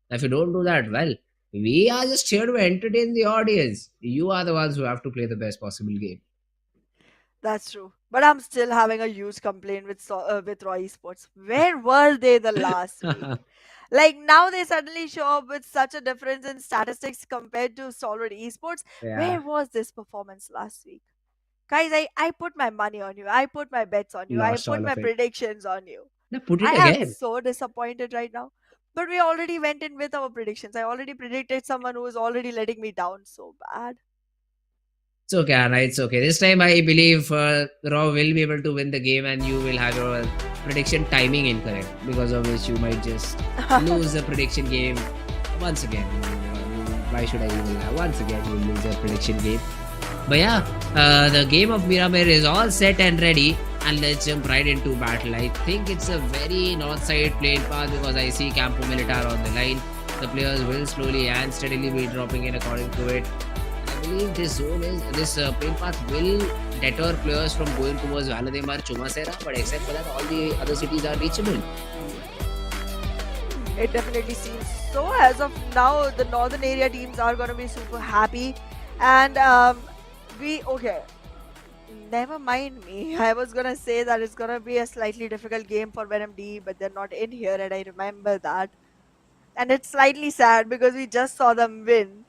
If you don't do that, well, we are just here to entertain the audience. You are the ones who have to play the best possible game. That's true. But I'm still having a huge complaint with Raw Esports. Where were they the last week? Like now they suddenly show up with such a difference in statistics compared to Stalwart Esports. Yeah, Where was this performance last week? Guys, I put my money on you. I put my bets on you. I lost put all my of it. predictions on you. Now put I it am again. so disappointed right now. But we already went in with our predictions. I already predicted someone who is already letting me down so bad. It's okay, Anna. It's okay. This time I believe Raw will be able to win the game, and you will have your prediction timing incorrect, because of which you might just lose the prediction game once again. Why should I even lie? Once again, you will lose the prediction game. But yeah, the game of Miramar is all set and ready, and let's jump right into battle. I think it's a very north side playing path because I see Campo Militar on the line. The players will slowly and steadily be dropping in according to it. I believe this playing path will deter players from going towards Valadimar, Chumasera, but except for that, all the other cities are reachable. It definitely seems so. As of now, the northern area teams are going to be super happy. And okay, never mind me. I was going to say that it's going to be a slightly difficult game for VenomD, but they're not in here, and I remember that. And it's slightly sad because we just saw them win.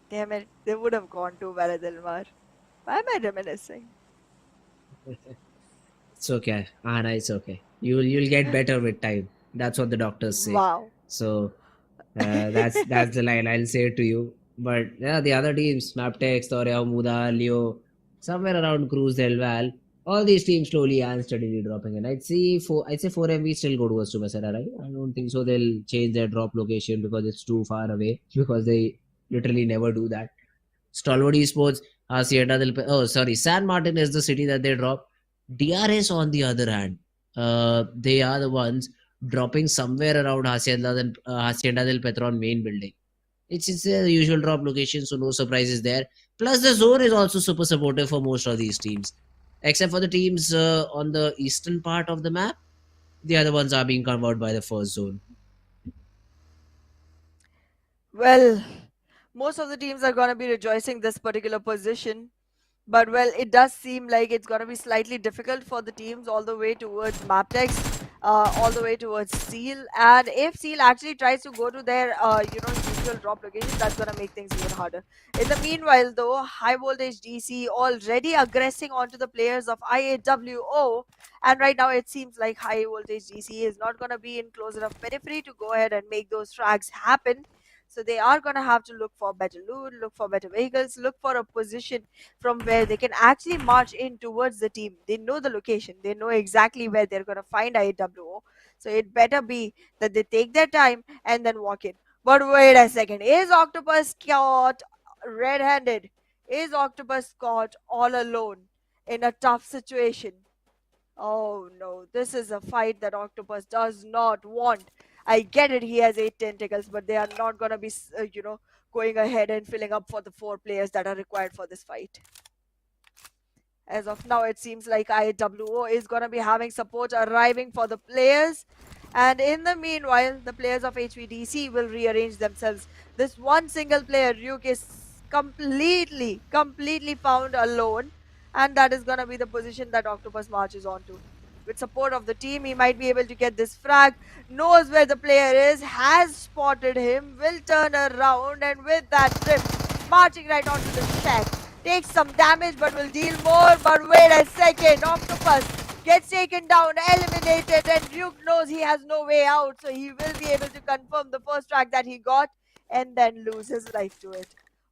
Damn it, they would have gone to Valadilmar. Why am I reminiscing? It's okay, Anna. It's okay. You'll get better with time. That's what the doctors say. Wow. So that's the line I'll say to you. But yeah, the other teams, Mabetex, Torreon, Muda, Leo, somewhere around Cruz Del Val, all these teams slowly and steadily dropping in. I'd say 4MV still go towards Tumasera, right? I don't think so. They'll change their drop location because it's too far away. Because they literally never do that. Stalwart Esports, San Martin is the city that they drop. DRS on the other hand, they are the ones dropping somewhere around Hacienda del Petron main building. It's the usual drop location, so no surprises there. Plus, the zone is also super supportive for most of these teams, except for the teams on the eastern part of the map. The other ones are being covered by the first zone. Well, most of the teams are going to be rejoicing this particular position. But well, it does seem like it's going to be slightly difficult for the teams all the way towards Mabetex. all the way towards Seal. And if Seal actually tries to go to their, usual drop location, that's gonna make things even harder. In the meanwhile, though, High Voltage DC already aggressing onto the players of IAWO. And right now, it seems like High Voltage DC is not gonna be in close enough periphery to go ahead and make those frags happen. So they are gonna have to look for better loot, look for better vehicles, look for a position from where they can actually march in towards the team. They know the location, they know exactly where they're going to find IWO. So it better be that they take their time and then walk in. But wait a second, is Octopus caught red handed? Is Octopus caught all alone in a tough situation? Oh no, this is a fight that Octopus does not want. I get it, he has 8 tentacles, but they are not gonna be, going ahead and filling up for the 4 players that are required for this fight. As of now, it seems like IWO is gonna be having support arriving for the players. And in the meanwhile, the players of HVDC will rearrange themselves. This one single player, Ryuk, is completely found alone. And that is going to be the position that Octopus marches onto. With support of the team, he might be able to get this frag, knows where the player is, has spotted him, will turn around, and with that trip, marching right onto the shack. Takes some damage but will deal more. But wait a second, Octopus gets taken down, eliminated, and Ryuk knows he has no way out, so he will be able to confirm the first frag that he got and then lose his life to it.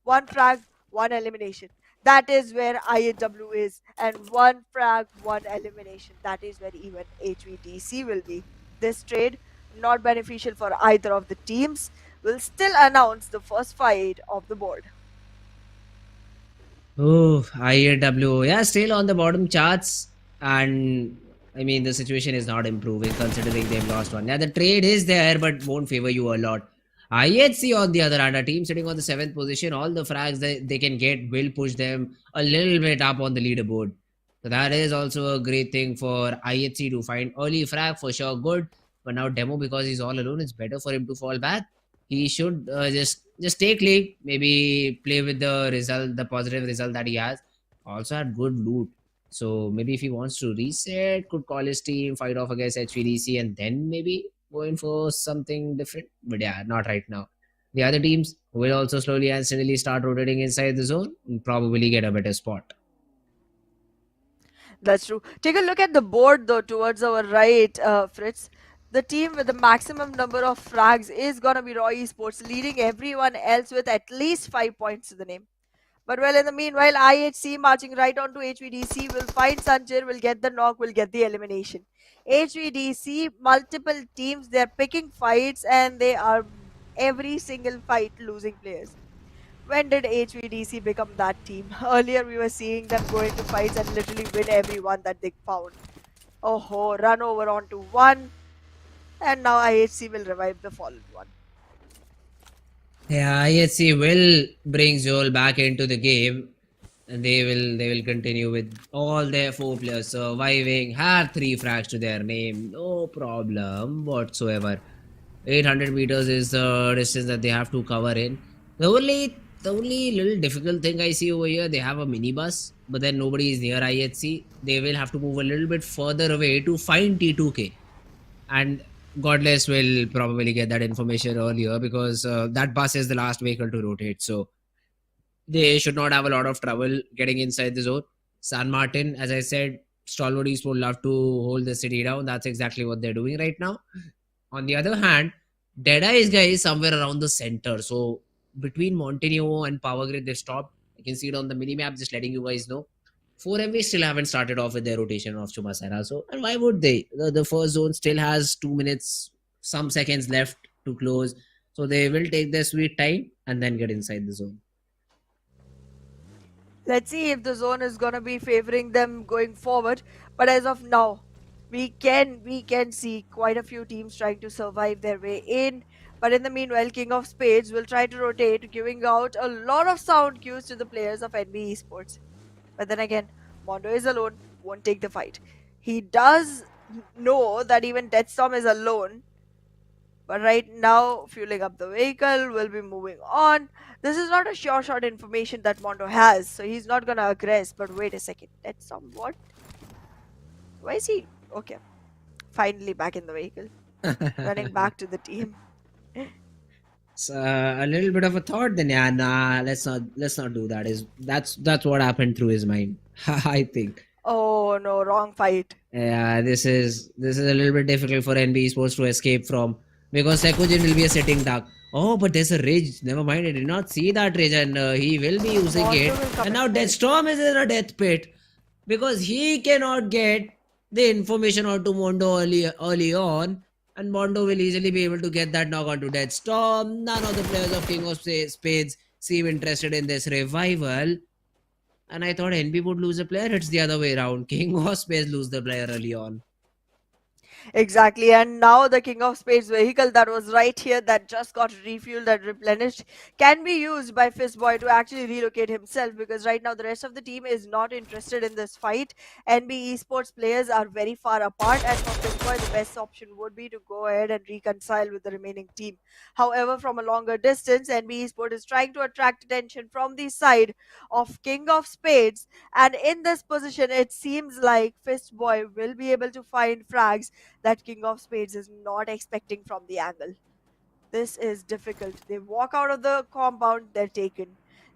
One frag, one elimination. That is where IAW is, and one frag, one elimination. That is where even HVDC will be. This trade, not beneficial for either of the teams, will still announce the first fight of the board. Oh, IAW, yeah, still on the bottom charts, and I mean the situation is not improving considering they've lost one. Yeah, the trade is there, but won't favor you a lot. IHC on the other hand, a team sitting on the 7th position, all the frags that they can get will push them a little bit up on the leaderboard. So that is also a great thing for IHC to find early frag for sure, good. But now Demo, because he's all alone, it's better for him to fall back. He should just take lead, maybe play with the result, the positive result that he has. Also had good loot. So maybe if he wants to reset, could call his team, fight off against HVDC, and then maybe going for something different. But yeah, not right now. The other teams will also slowly and steadily start rotating inside the zone and probably get a better spot. That's true. Take a look at the board though towards our right, Fritz. The team with the maximum number of frags is gonna be Raw Esports, leading everyone else with at least 5 points to the name. But well, in the meanwhile, IHC marching right on to HVDC will find Sanjir, will get the knock, will get the elimination. HVDC, multiple teams, they're picking fights and they are every single fight losing players. When did HVDC become that team? Earlier we were seeing them go into fights and literally win every one that they found. Oh, run over onto one. And now IHC will revive the fallen one. Yeah, IHC will bring Joel back into the game, and they will continue with all their 4 players surviving, have 3 frags to their name, no problem whatsoever. 800 meters is the distance that they have to cover in. The only little difficult thing I see over here, they have a minibus, but then nobody is near IHC. They will have to move a little bit further away to find T2K. And Godless will probably get that information earlier because that bus is the last vehicle to rotate. So they should not have a lot of trouble getting inside the zone. San Martin, as I said, Stalwart Esports love to hold the city down. That's exactly what they're doing right now. On the other hand, DEADEYES guy is somewhere around the center. So between Montenegro and Power Grid, they've stopped. You can see it on the minimap, just letting you guys know. 4MV still haven't started off with their rotation of Chumasera. So, and why would they? The first zone still has 2 minutes, some seconds left to close. So they will take their sweet time and then get inside the zone. Let's see if the zone is gonna be favoring them going forward. But as of now, we can see quite a few teams trying to survive their way in. But in the meanwhile, King of Spades will try to rotate, giving out a lot of sound cues to the players of NBeSports. But then again, Mondo is alone, won't take the fight. He does know that even Deathstorm is alone. But right now, fueling up the vehicle, will be moving on. This is not a sure shot information that Mondo has, so he's not gonna aggress. But wait a second, Deathstorm, what? Why is he? Okay. Finally back in the vehicle. Running back to the team. So, a little bit of a thought then. Yeah, nah, let's not do that. That's what happened through his mind. I think. Oh no, wrong fight. Yeah, this is a little bit difficult for NBeSports to escape from, because Sekujin will be a sitting duck. Oh, but there's a Ridge. Never mind, I did not see that Ridge, and he will be using Mondo it. will come And now instead. Deathstorm is in a death pit because he cannot get the information onto Mondo early on, and Mondo will easily be able to get that knock onto Deathstorm. None of the players of King of Spades seem interested in this revival. And I thought NB would lose a player. It's the other way around. King of Spades lose the player early on. Exactly, and now the King of Spades vehicle that was right here that just got refueled and replenished can be used by Fistboy to actually relocate himself, because right now the rest of the team is not interested in this fight. NB Esports players are very far apart, and for Fistboy the best option would be to go ahead and reconcile with the remaining team. However, from a longer distance, NB Esports is trying to attract attention from the side of King of Spades, and in this position it seems like Fistboy will be able to find frags that King of Spades is not expecting from the angle. This is difficult. They walk out of the compound, they're taken.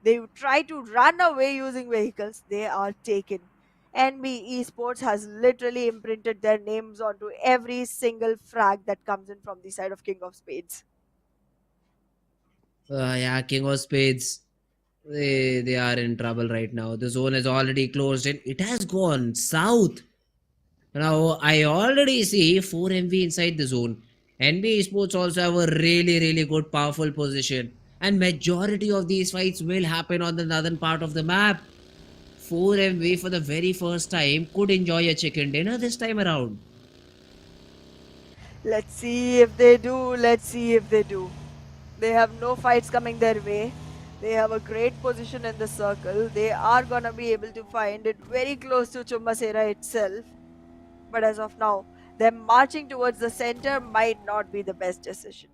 They try to run away using vehicles, they are taken. NB Esports has literally imprinted their names onto every single frag that comes in from the side of King of Spades. Yeah, King of Spades. They are in trouble right now. The zone is already closed and it has gone south. Now I already see 4 MV inside the zone. NB Esports also have a really good powerful position. And majority of these fights will happen on the northern part of the map. 4 MV for the very first time could enjoy a chicken dinner this time around. Let's see if they do. Let's see if they do. They have no fights coming their way. They have a great position in the circle. They are gonna be able to find it very close to Chumbasera itself. But as of now, them marching towards the center might not be the best decision.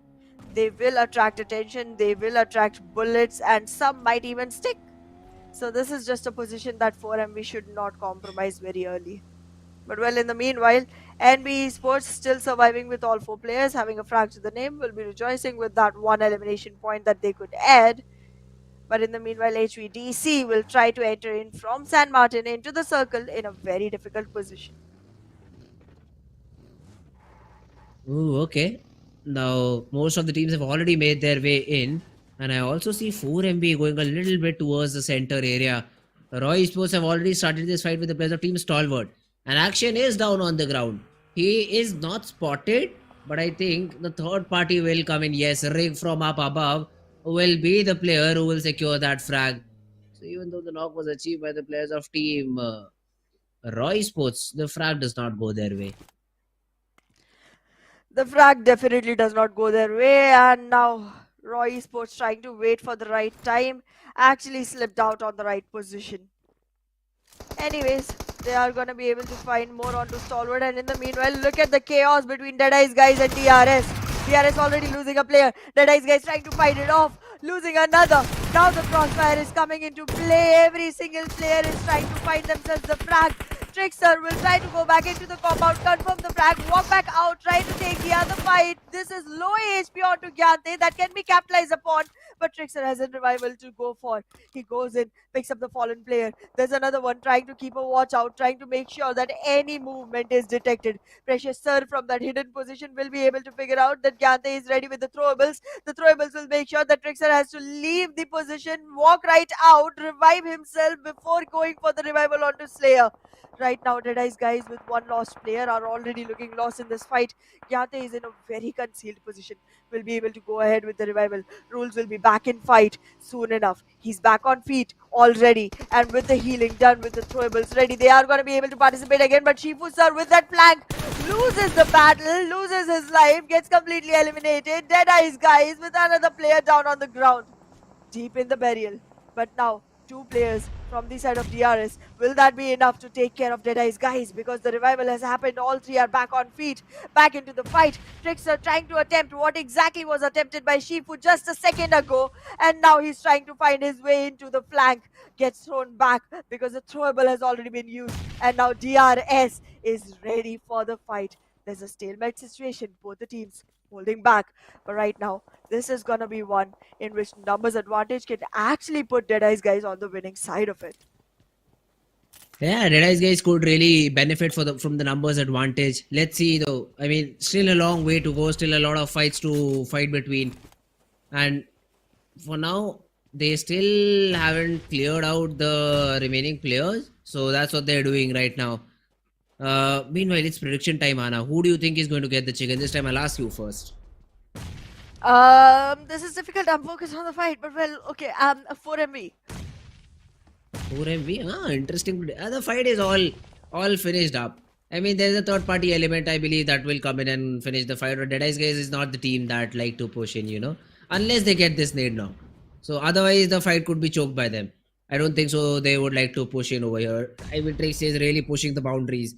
They will attract attention, they will attract bullets, and some might even stick. So this is just a position that 4MB should not compromise very early. But well, in the meanwhile, NB Esports still surviving with all 4 players, having a frag to the name, will be rejoicing with that 1 elimination point that they could add. But in the meanwhile, HVDC will try to enter in from San Martin into the circle in a very difficult position. Ooh, okay. Now, most of the teams have already made their way in. And I also see 4MB going a little bit towards the center area. Roy Sports have already started this fight with the players of Team Stalwart. And action is down on the ground. He is not spotted, but I think the third party will come in. Yes, Rig from up above will be the player who will secure that frag. So even though the knock was achieved by the players of Team Roy Sports, the frag does not go their way. The frag definitely does not go their way, and now Roy Esports trying to wait for the right time actually slipped out on the right position. Anyways, they are gonna be able to find more onto Stalwart, and in the meanwhile, look at the chaos between Deadeye's guys and DRS. DRS already losing a player. Deadeye's guys trying to fight it off, losing another. Now the crossfire is coming into play. Every single player is trying to find themselves the frag. Trickster will try to go back into the compound, confirm the frag, walk back out, try to take the other fight. This is low HP onto Gyante that can be capitalized upon, but Trickster has a revival to go for. He goes in, picks up the fallen player. There's another one trying to keep a watch out, trying to make sure that any movement is detected. Precious Sir from that hidden position will be able to figure out that Gyante is ready with the throwables. The throwables will make sure that Trickster has to leave the position, walk right out, revive himself before going for the revival onto Slayer. Right now, Deadeye's guys with 1 lost player are already looking lost in this fight. Gyate is in a very concealed position. Will be able to go ahead with the revival. Rules will be back in fight soon enough. He's back on feet already, and with the healing done, with the throwables ready, they are going to be able to participate again. But Shifu Sir with that flank loses the battle, loses his life, gets completely eliminated. Deadeye's guys with another player down on the ground, deep in the burial. But now 2 players from the side of DRS. Will that be enough to take care of Deadeye's guys? Because the revival has happened. All 3 are back on feet, back into the fight. Trickster trying to attempt what exactly was attempted by Shifu just a second ago. And now he's trying to find his way into the flank. Gets thrown back because the throwable has already been used. And now DRS is ready for the fight. there's a stalemate situation, both the teams holding back. But right now, this is gonna be one in which numbers advantage can actually put DEADEYES guys on the winning side of it. Yeah, DEADEYES guys could really benefit from the numbers advantage. Let's see though. I mean, still a long way to go. Still a lot of fights to fight between. And for now, they still haven't cleared out the remaining players. So that's what they're doing right now. Meanwhile, it's prediction time, Anna. Who do you think is going to get the chicken? This time I'll ask you first. This is difficult. I'm focused on the fight, but well, okay. 4MV. 4MV? Interesting. The fight is all finished up. I mean, there's a third party element, I believe, that will come in and finish the fight. But DEADEYES guys is not the team that like to push in, you know, unless they get this nade now. So otherwise, the fight could be choked by them. I don't think so. They would like to push in over here. Mabetex is really pushing the boundaries.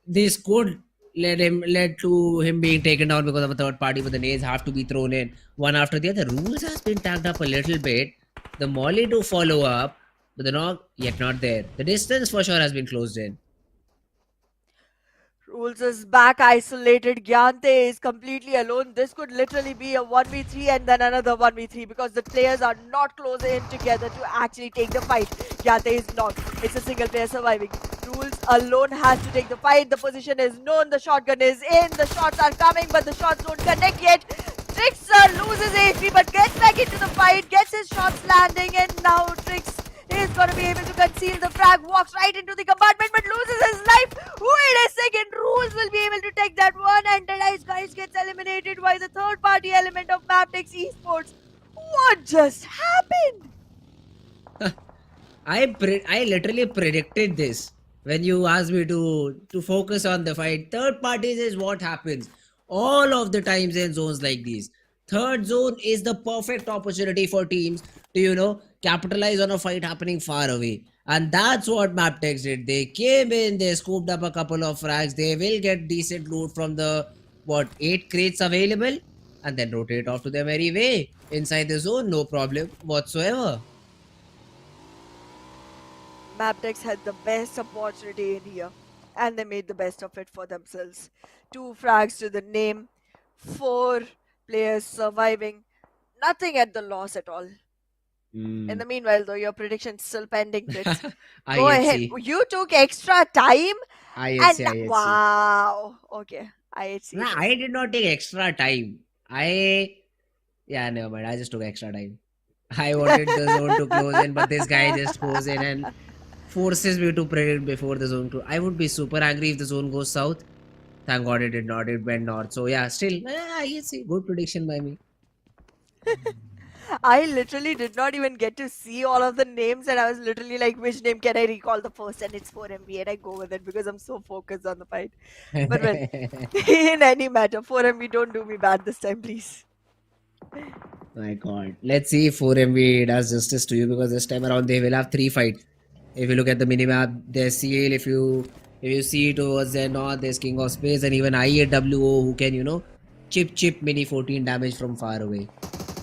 This could led to him being taken down because of a third party, but the nades have to be thrown in one after the other. Rules has been tagged up a little bit. The molly to follow up, but the knock yet not there. The distance for sure has been closed in. Rules is back isolated. Gyante is completely alone. This could literally be a 1v3 and then another 1v3 because the players are not close in together to actually take the fight. Gyante is knocked. It's a single player surviving. Rules alone has to take the fight. The position is known. The shotgun is in. The shots are coming, but the shots don't connect yet. Trickster loses HP but gets back into the fight, gets his shots landing, and now Trix is going to be able to conceal the frag, walks right into the compartment but loses his life. Wait a second, Rules will be able to take that one, and DEADEYES guys gets eliminated by the third party element of Mabetex Esports. What just happened? I literally predicted this when you asked me to focus on the fight. Third parties is what happens all of the times in zones like these. Third zone is the perfect opportunity for teams to, you know, capitalize on a fight happening far away. And that's what Mabetex did. They came in, they scooped up a couple of frags. They will get decent loot from the, 8 crates available, and then rotate off to their merry way inside the zone. No problem whatsoever. Mabetex had the best opportunity in here, and they made the best of it for themselves. 2 frags to the name, 4 players surviving, nothing at the loss at all. In the meanwhile, though, your prediction's still pending. Go ahead. You took extra time. IHC. Wow. Okay. IHC. Nah, I did not take extra time. Yeah, never mind. I just took extra time. I wanted the zone to close in, but this guy just goes in and forces me to predict before the zone close. I would be super angry if the zone goes south. Thank God it did not. It went north. So yeah, still, IHC. Good prediction by me. I literally did not even get to see all of the names, and I was literally like, which name can I recall the first? And it's 4MV, and I go with it because I'm so focused on the fight. But well, in any matter, 4MV, don't do me bad this time, please. My God. Let's see if 4MV does justice to you, because this time around they will have 3 fights. If you look at the minimap, there's CL. If you see towards the north, there's King of Spades, and even IAWO who can, you know, chip mini 14 damage from far away.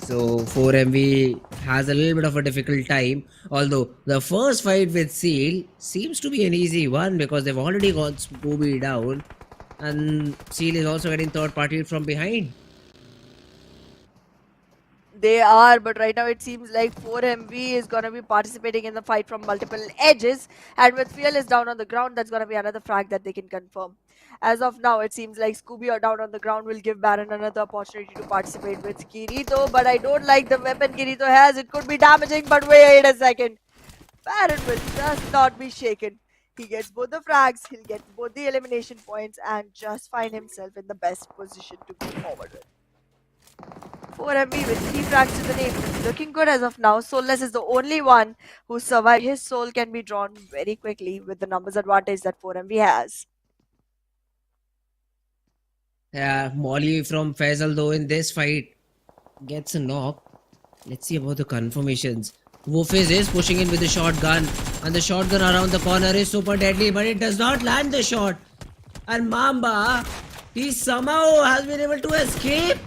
So 4MV has a little bit of a difficult time, although the first fight with Seal seems to be an easy one because they've already got Scooby down, and Seal is also getting third party from behind. They are, but right now it seems like 4MV is going to be participating in the fight from multiple edges, and with Fearless down on the ground, that's going to be another frag that they can confirm. As of now, it seems like Scooby or down on the ground will give Baron another opportunity to participate with Kirito, but I don't like the weapon Kirito has. It could be damaging, but wait a second. Baron will just not be shaken. He gets both the frags, he'll get both the elimination points, and just find himself in the best position to go forward with. 4MV with 3 frags to the name. Looking good as of now. Soulless is the only one who survived. His soul can be drawn very quickly with the numbers advantage that 4MV has. Yeah, Molly from Faisal though in this fight gets a knock. Let's see about the confirmations. Wolfiz is pushing in with the shotgun, and the shotgun around the corner is super deadly, but it does not land the shot. And Mamba, he somehow has been able to escape.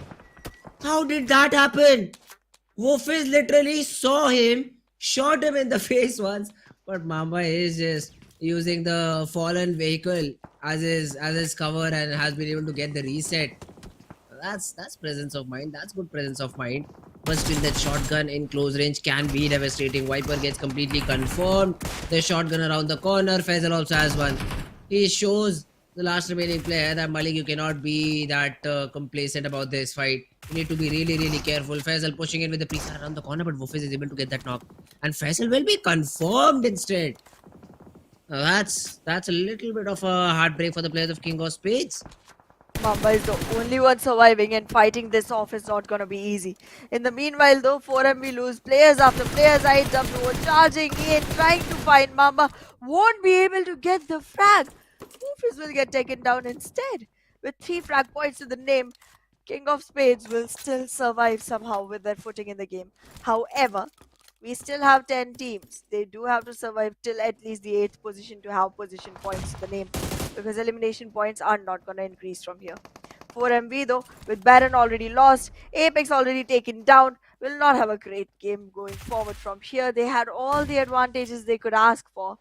How did that happen? Wolfiz literally saw him, shot him in the face once, but Mamba is just using the fallen vehicle as his cover and has been able to get the reset. That's presence of mind. That's good presence of mind. But still, that shotgun in close range can be devastating. Viper gets completely confirmed. The shotgun around the corner. Faisal also has one. He shows the last remaining player that Malik, you cannot be that complacent about this fight. You need to be really, really careful. Faisal pushing in with the pre around the corner, but Wufis is able to get that knock. And Faisal will be confirmed instead. That's a little bit of a heartbreak for the players of King of Spades. Mamba is the only one surviving, and fighting this off is not gonna be easy. In the meanwhile though, 4MB lose players after players. IW charging in, trying to find Mamba, won't be able to get the frag. Woofers will get taken down instead. With 3 frag points to the name, King of Spades will still survive somehow with their footing in the game. However, we still have 10 teams. They do have to survive till at least the 8th position to have position points to the name, because elimination points are not going to increase from here. 4MV though, with Baron already lost, Apex already taken down, will not have a great game going forward from here. They had all the advantages they could ask for,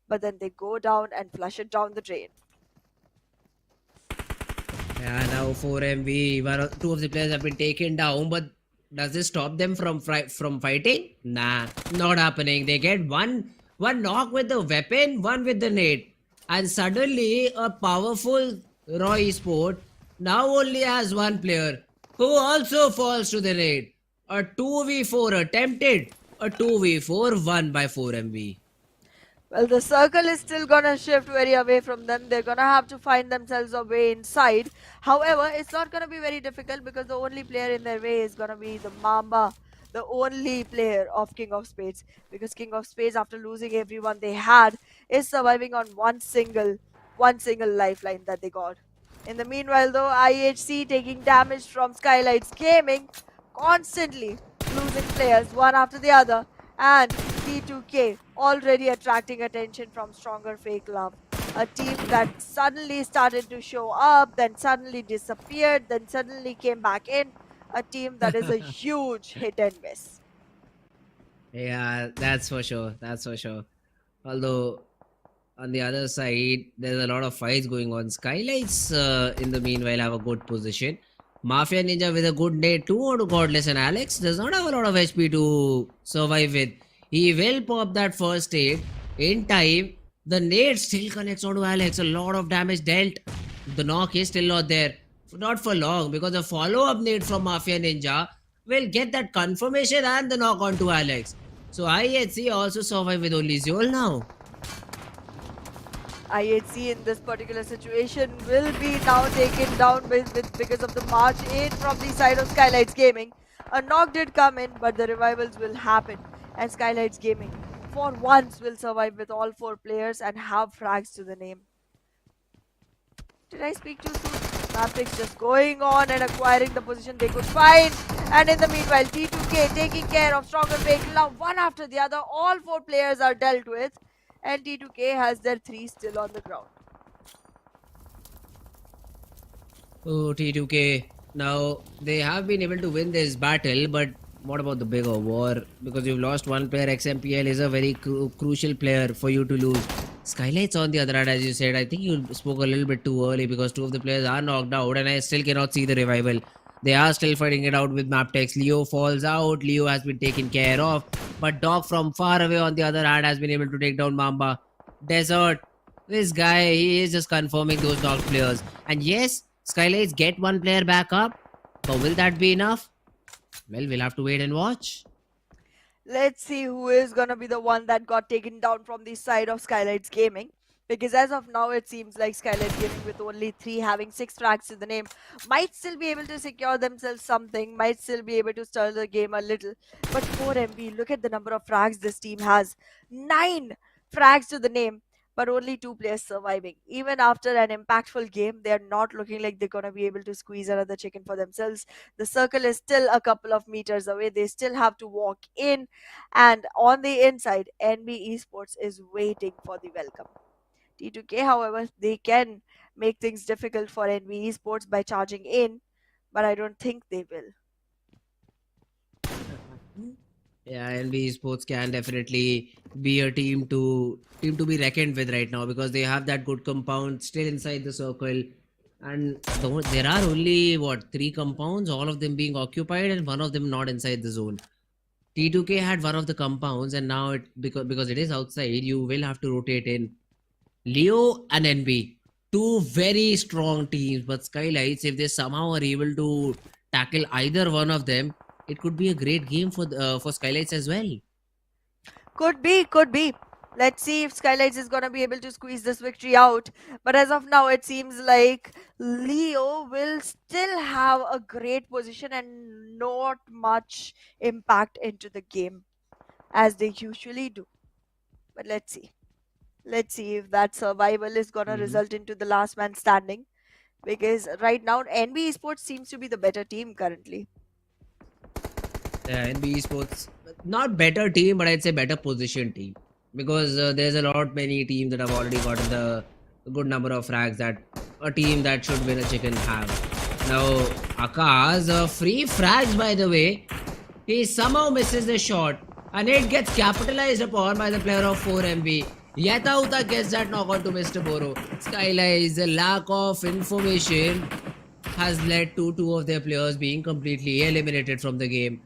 but then they go down and flush it down the drain. Yeah, now 4MV, two of the players have been taken down, but does this stop them from fighting? Nah, not happening. They get one knock with the weapon, one with the nade, and suddenly a powerful Raw Esport now only has one player who also falls to the nade. A 2v4 attempted, a 2v4 won by 4MV. Well, the circle is still gonna shift very away from them. They're gonna have to find themselves a way inside. However, it's not gonna be very difficult because the only player in their way is gonna be the Mamba, the only player of King of Spades. Because King of Spades, after losing everyone they had, is surviving on one single lifeline that they got. In the meanwhile, though, IHC taking damage from SKYLIGHTZ Gaming, constantly losing players one after the other, and T2K already attracting attention from stronger FAKELOVE. A team that suddenly started to show up, then suddenly disappeared, then suddenly came back in. A team that is a huge hit and miss. Yeah, that's for sure. That's for sure. Although on the other side, there's a lot of fights going on. SKYLIGHTZ, in the meanwhile, have a good position. Mafia Ninja with a good nade too on to Godless, and Alex does not have a lot of HP to survive with. He will pop that first aid in time. The nade still connects onto Alex. A lot of damage dealt. The knock is still not there. Not for long, because the follow-up nade from Mafia Ninja will get that confirmation and the knock onto Alex. So IHC also survive with only Zol now. IHC in this particular situation will be now taken down because of the march in from the side of SKYLIGHTZ Gaming. A knock did come in, but the revivals will happen, and SKYLIGHTZ Gaming for once will survive with all 4 players and have frags to the name. Did I speak too soon? Mabetex just going on and acquiring the position they could find. And in the meanwhile, T2K taking care of stronger vehicle. Now one after the other, all 4 players are dealt with. And T2K has their 3 still on the ground. Oh, T2K. Now, they have been able to win this battle, but what about the bigger war? Because you've lost one player, XMPL is a very crucial player for you to lose. SKYLIGHTZ on the other hand, as you said, I think you spoke a little bit too early because 2 of the players are knocked out and I still cannot see the revival. They are still fighting it out with Mabetex. Leo falls out. Leo has been taken care of. But Dog from far away on the other hand has been able to take down Mamba. Desert. This guy, he is just confirming those knocked players. And yes, SKYLIGHTZ get one player back up. But will that be enough? Well, we'll have to wait and watch. Let's see who is gonna be the one that got taken down from the side of SKYLIGHTZ Gaming. Because as of now, it seems like SKYLIGHTZ Gaming with only 3 having 6 frags to the name might still be able to secure themselves something, might still be able to stir the game a little. But 4MB, look at the number of frags this team has. 9 frags to the name, but only 2 players surviving. Even after an impactful game, they are not looking like they're gonna be able to squeeze another chicken for themselves. The circle is still a couple of meters away. They still have to walk in. And on the inside, NBeSports is waiting for the welcome. T2K, however, they can make things difficult for NBeSports by charging in, but I don't think they will. Yeah, NBeSports can definitely be a team to be reckoned with right now because they have that good compound still inside the circle, and there are only what 3 compounds, all of them being occupied and one of them not inside the zone. T2K had one of the compounds, and now because it is outside, you will have to rotate in Leo and NB, two very strong teams. But SKYLIGHTZ, if they somehow are able to tackle either one of them, it could be a great game for SKYLIGHTZ as well. Could be, could be. Let's see if SKYLIGHTZ is gonna be able to squeeze this victory out. But as of now, it seems like Leo will still have a great position and not much impact into the game as they usually do. But let's see. Let's see if that survival is gonna result into the last man standing. Because right now, NBeSports seems to be the better team currently. Yeah, NBeSports, not better team, but I'd say better position team because there's a lot many teams that have already gotten the good number of frags that a team that should win a chicken have. Now, Akash, free frags by the way, he somehow misses the shot and it gets capitalized upon by the player of 4MB. Yetauta gets that knockout to Mr. Boro. SKYLIGHTZ, the lack of information has led to 2 of their players being completely eliminated from the game.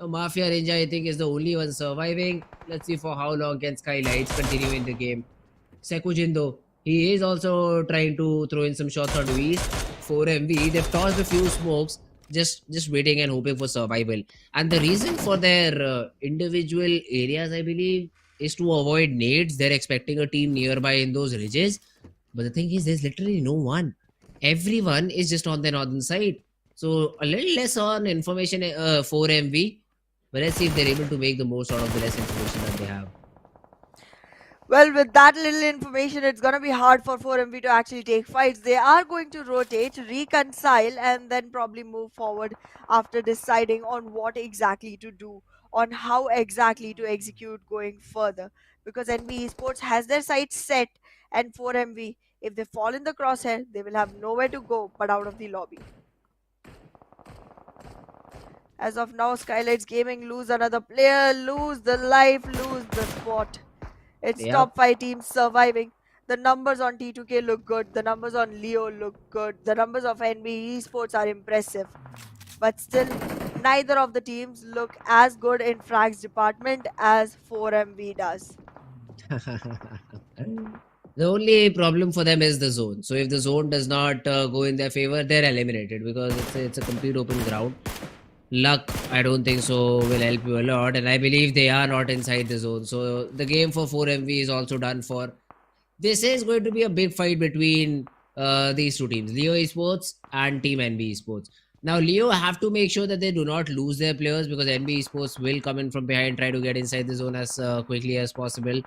Mafia Ninja, I think, is the only one surviving. Let's see for how long can SKYLIGHTZ continue in the game. Sekujindo, he is also trying to throw in some shots onto East. 4MV, they've tossed a few smokes, just waiting and hoping for survival. And the reason for their individual areas, I believe, is to avoid nades. They're expecting a team nearby in those ridges. But the thing is, there's literally no one. Everyone is just on the northern side. So a little less on information 4MV. But let's see if they're able to make the most out of the less information that they have. Well, with that little information, it's gonna be hard for 4MV to actually take fights. They are going to rotate, reconcile, and then probably move forward after deciding on what exactly to do, on how exactly to execute going further. Because NBeSports has their sights set, and 4MV, if they fall in the crosshair, they will have nowhere to go but out of the lobby. As of now, SKYLIGHTZ Gaming lose another player, lose the life, lose the spot. It's Yep. top 5 teams surviving. The numbers on T2K look good. The numbers on Leo look good. The numbers of NBeSports are impressive. But still, neither of the teams look as good in frags department as 4MV does. The only problem for them is the zone. So if the zone does not go in their favor, they're eliminated because it's a complete open ground. Luck, I don't think so, will help you a lot, and I believe they are not inside the zone. So the game for 4MV is also done for. This is going to be a big fight between these 2 teams, Leo Esports and Team NBeSports. Now, Leo have to make sure that they do not lose their players because NBeSports will come in from behind, try to get inside the zone as quickly as possible.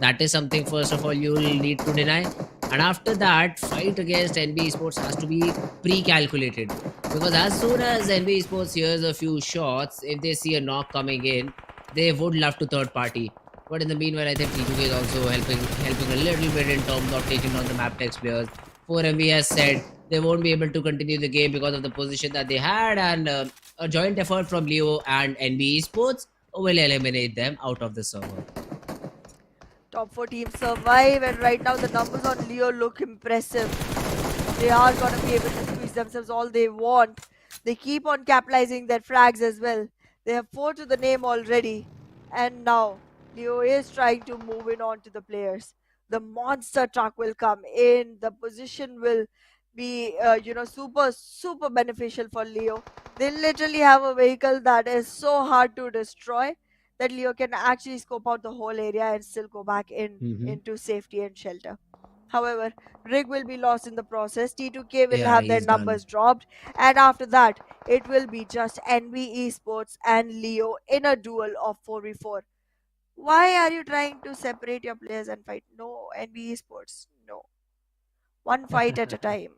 That is something, first of all, you will need to deny. And after that, fight against NBeSports has to be pre-calculated. Because as soon as NBeSports hears a few shots, if they see a knock coming in, they would love to third party. But in the meanwhile, I think T2K is also helping a little bit in terms of taking on the Mabetex players. 4MV has said they won't be able to continue the game because of the position that they had, and a joint effort from Leo and NBeSports will eliminate them out of the server. Top 4 teams survive, and right now the numbers on Leo look impressive. They are going to be able to squeeze themselves all they want. They keep on capitalizing their frags as well. They have 4 to the name already. And now, Leo is trying to move in on to the players. The monster truck will come in. The position will be, super beneficial for Leo. They literally have a vehicle that is so hard to destroy that Leo can actually scope out the whole area and still go back into safety and shelter. However, Rig will be lost in the process. T2K will Yeah, have their he's done. numbers dropped, and after that, it will be just NBeSports and Leo in a duel of 4v4. Why are you trying to separate your players and fight? No, NBeSports, no. One fight at a time.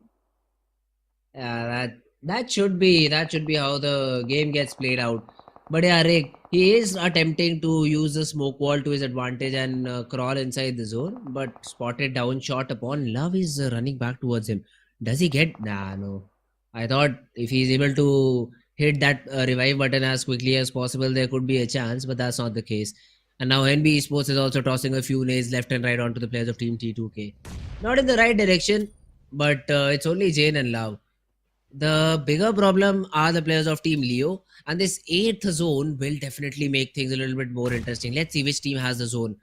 Yeah, that should be how the game gets played out. But yeah, Rick, he is attempting to use the smoke wall to his advantage and crawl inside the zone, but spotted down shot upon. Love is running back towards him. Does he get? Nah, no. I thought if he's able to hit that revive button as quickly as possible, there could be a chance, but that's not the case. And now NBeSports is also tossing a few nades left and right onto the players of Team T2K. Not in the right direction, but it's only Jane and Lau. The bigger problem are the players of Team Leo, and this 8th zone will definitely make things a little bit more interesting. Let's see which team has the zone.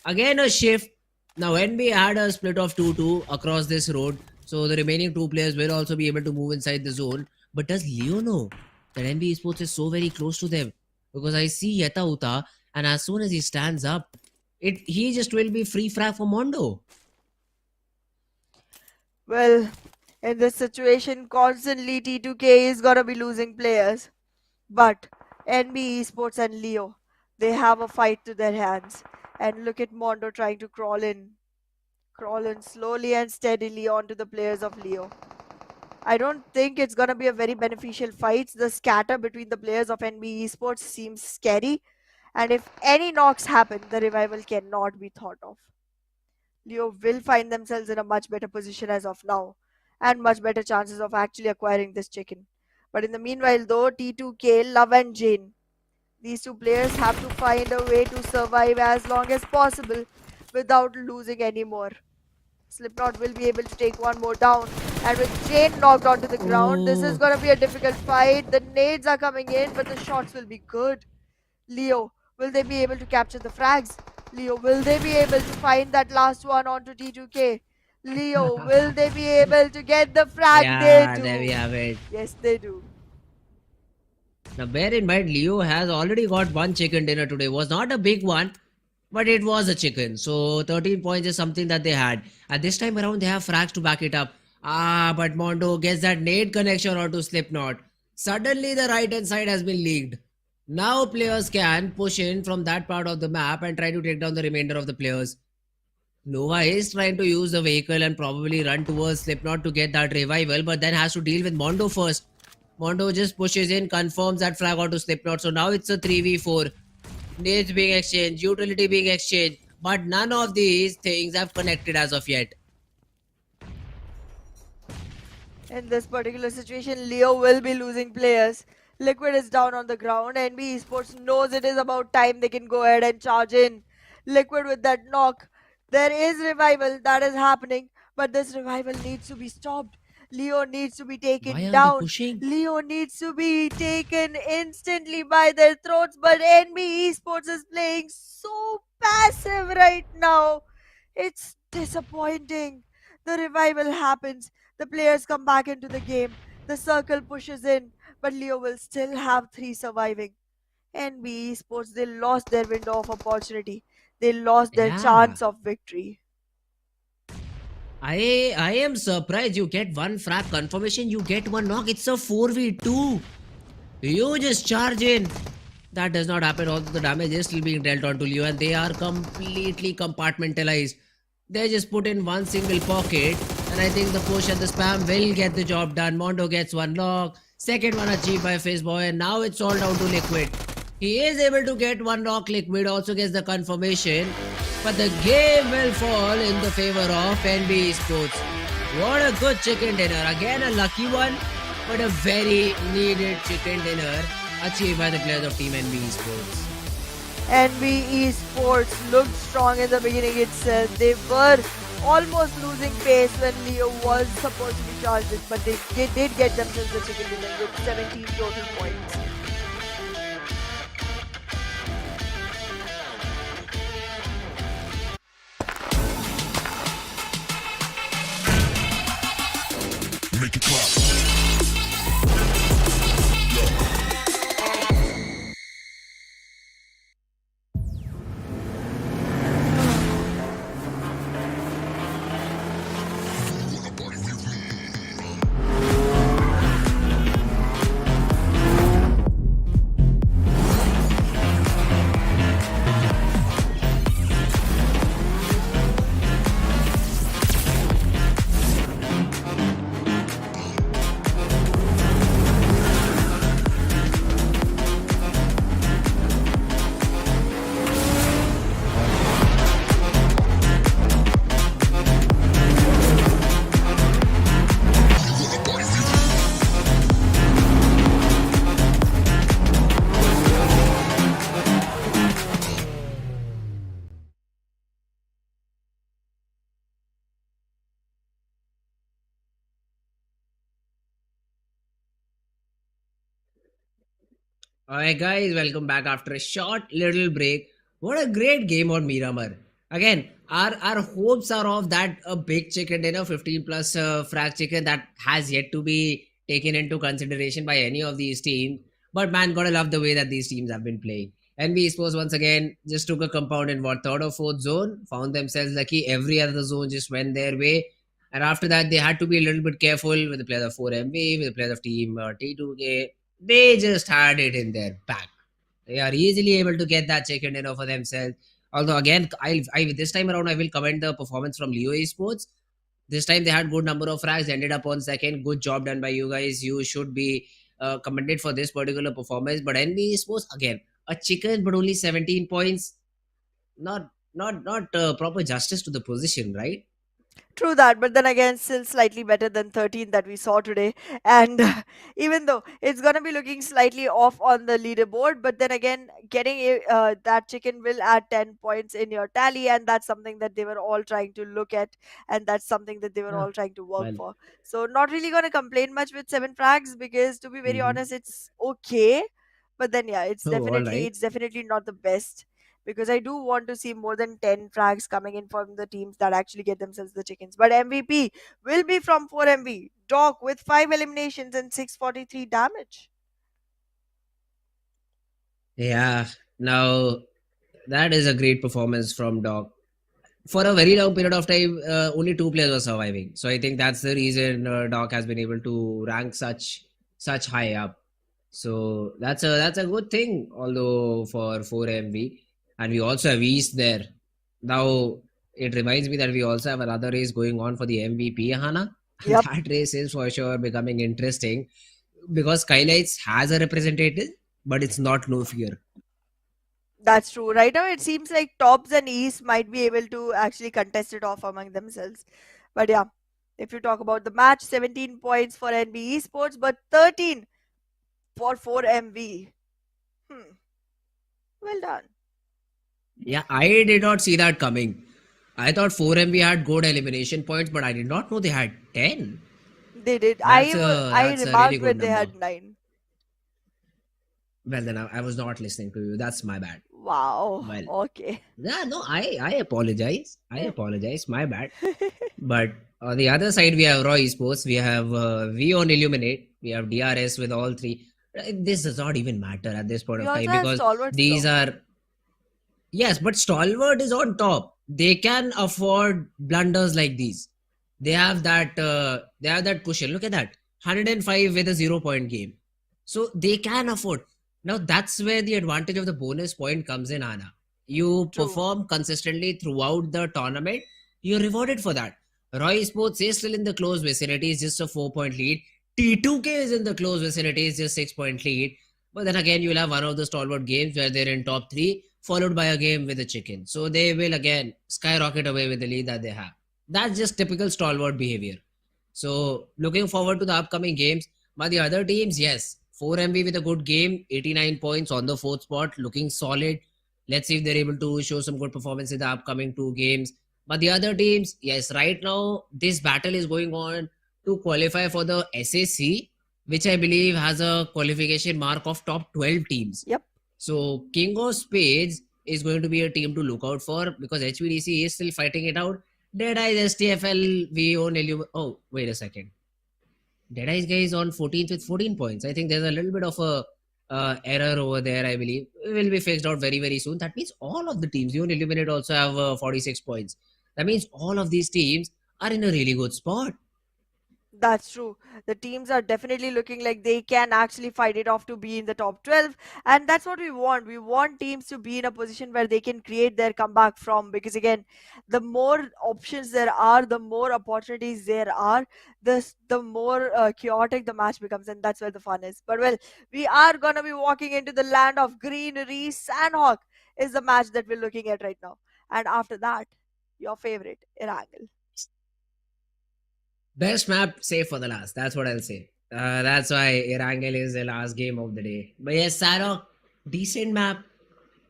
Again, a shift. Now, NB had a split of 2-2 across this road, so the remaining 2 players will also be able to move inside the zone. But does Leo know that NBeSports is so very close to them? Because I see Yeta Uta, and as soon as he stands up, he just will be free frag for Mondo. Well, in this situation, constantly T2K is gonna be losing players. But NB Esports and Leo, they have a fight to their hands. And look at Mondo trying to crawl in slowly and steadily onto the players of Leo. I don't think it's gonna be a very beneficial fight. The scatter between the players of NB Esports seems scary. And if any knocks happen, the revival cannot be thought of. Leo will find themselves in a much better position as of now, and much better chances of actually acquiring this chicken. But in the meanwhile though, T2K, Love and Jane, these 2 players have to find a way to survive as long as possible without losing any more. Slipknot will be able to take one more down, and with Jane knocked onto the ground, this is going to be a difficult fight. The nades are coming in, but the shots will be good. Leo, will they be able to capture the frags? Leo, will they be able to find that last one onto T2K? Leo, will they be able to get the frag? Yeah, They do. there we have it. Yes, they do. Now bear in mind, Leo has already got 1 chicken dinner today. Was not a big one, but it was a chicken. So 13 points is something that they had. At this time around, they have frags to back it up. But Mondo gets that nade connection onto Slipknot. Suddenly the right hand side has been leaked. Now players can push in from that part of the map and try to take down the remainder of the players. Nova is trying to use the vehicle and probably run towards Slipknot to get that revival, but then has to deal with Mondo first. Mondo just pushes in, confirms that frag onto Slipknot. So now it's a 3v4. Nades being exchanged, utility being exchanged, but none of these things have connected as of yet. In this particular situation, Leo will be losing players. Liquid is down on the ground. NB Esports knows it is about time they can go ahead and charge in. Liquid with that knock. There is revival that is happening, but this revival needs to be stopped. Leo needs to be taken Why are down. they pushing? Leo needs to be taken instantly by their throats, but NB Esports is playing so passive right now. It's disappointing. The revival happens. The players come back into the game. The circle pushes in, but Leo will still have 3 surviving. NB Esports, they lost their window of opportunity. They lost their chance of victory. I am surprised. You get 1 frag confirmation, you get 1 knock. It's a 4v2. You just charge in. That does not happen. Although the damage is still being dealt onto Leo, and they are completely compartmentalized. They just put in 1 single pocket, and I think the push and the spam will get the job done. Mondo gets 1 knock, second one achieved by Fizzboy, and now it's all down to Liquid. He is able to get 1 knock. Liquid also gets the confirmation, but the game will fall in the favor of NBeSports. What a good chicken dinner. Again a lucky one, but a very needed chicken dinner achieved by the players of Team NBeSports. NB Esports looked strong in the beginning itself. They were almost losing pace when Leo was supposed to be charged in, but they did get themselves the chicken dinner with 17 total points. Make it clap. Alright guys, welcome back after a short little break. What a great game on Miramar. Again, our hopes are of that a big chicken dinner, 15 plus frag chicken that has yet to be taken into consideration by any of these teams. But man, gotta love the way that these teams have been playing. NBeSports once again just took a compound in what third or fourth zone, found themselves lucky. Every other zone just went their way. And after that, they had to be a little bit careful with the players of 4MB, with the players of team T2K. They just had it in their back. They are easily able to get that chicken dinner for themselves. Although again, I this time around I will comment the performance from Leo Esports. This time they had good number of frags, ended up on second. Good job done by you guys. You should be commended for this particular performance. But NB Esports again, a chicken but only 17 points. Not proper justice to the position, right? True that, but then again, still slightly better than 13 that we saw today. And even though it's gonna be looking slightly off on the leaderboard, but then again, getting that chicken will add 10 points in your tally, and that's something that they were all trying to look at, and that's something that they were Yeah. all trying to work Well, for. So, not really gonna complain much with 7 frags because, to be very mhm. honest, it's okay. But then, yeah, Oh, all right. it's definitely not the best because I do want to see more than 10 frags coming in from the teams that actually get themselves the chickens. But MVP will be from 4MV. Doc with 5 eliminations and 643 damage. Yeah. Now that is a great performance from Doc. For a very long period of time, only two players were surviving. So I think that's the reason Doc has been able to rank such high up. So that's a good thing. Although for 4MV, and we also have East there. Now it reminds me that we also have another race going on for the MVP, Hana. And Yep, that race is for sure becoming interesting because SKYLIGHTZ has a representative, but it's not no fear. that's true. Right now, it seems like Tops and East might be able to actually contest it off among themselves. But yeah, if you talk about the match, 17 points for NB Esports, but 13 for 4MV. Hmm, well done. Yeah, I did not see that coming. I thought 4MB had good elimination points, but I did not know they had 10. They did. I That's a really remarked good when they number. had 9. Well, then I was not listening to you. That's my bad. Wow. Well, Okay. yeah, no, I apologize. I apologize. My bad. But on the other side, we have Raw Esports. We have V on Illuminate. We have DRS with all three. This does not even matter at this point We of also time have because stalwarts these though. are yes, but Stalwart is on top. They can afford blunders like these. They have that cushion. Look at that. 105 with a 0 point game. So they can afford. Now that's where the advantage of the bonus point comes in, Anna. You True. perform consistently throughout the tournament, you're rewarded for that. Roy Sports is still in the close vicinity, is just a 4 point lead. T2K is in the close vicinity, is just 6 point lead. But then again, you'll have one of the stalwart games where they're in top three, followed by a game with a chicken. So they will again skyrocket away with the lead that they have. That's just typical stalwart behavior. So looking forward to the upcoming games. But the other teams, yes, 4MB with a good game, 89 points on the fourth spot, looking solid. Let's see if they're able to show some good performance in the upcoming two games. But the other teams, yes, right now this battle is going on to qualify for the SAC, which I believe has a qualification mark of top 12 teams. Yep. So King of Spades is going to be a team to look out for because HVDC is still fighting it out. DEADEYES STFL, we own Oh, wait a second. DEADEYES guy is on 14th with 14 points. I think there's a little bit of a error over there, I believe. It will be fixed out very, very soon. That means all of the teams, you Illuminate also have 46 points. That means all of these teams are in a really good spot. That's true. The teams are definitely looking like they can actually fight it off to be in the top 12. And that's what we want. We want teams to be in a position where they can create their comeback from. Because again, the more options there are, the more opportunities there are, the more chaotic the match becomes. And that's where the fun is. But well, we are going to be walking into the land of greenery. Sanhok is the match that we're looking at right now. And after that, your favorite, Erangel. Best map, save for the last. That's what I'll say. That's why Erangel is the last game of the day. But yes, Sarok, decent map.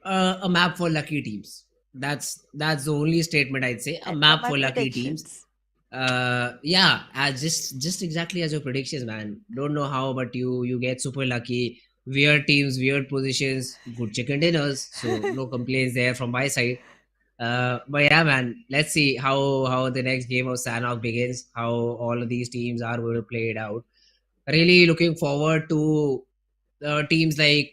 A map for lucky teams. That's the only statement I'd say. A And for map my for lucky teams. predictions. Yeah, just exactly as your predictions, man. Don't know how, but you get super lucky weird teams, weird positions, good chicken dinners. So no complaints there from my side. But yeah, man, let's see how the next game of Sanhok begins. How all of these teams are going to play it out. Really looking forward to teams like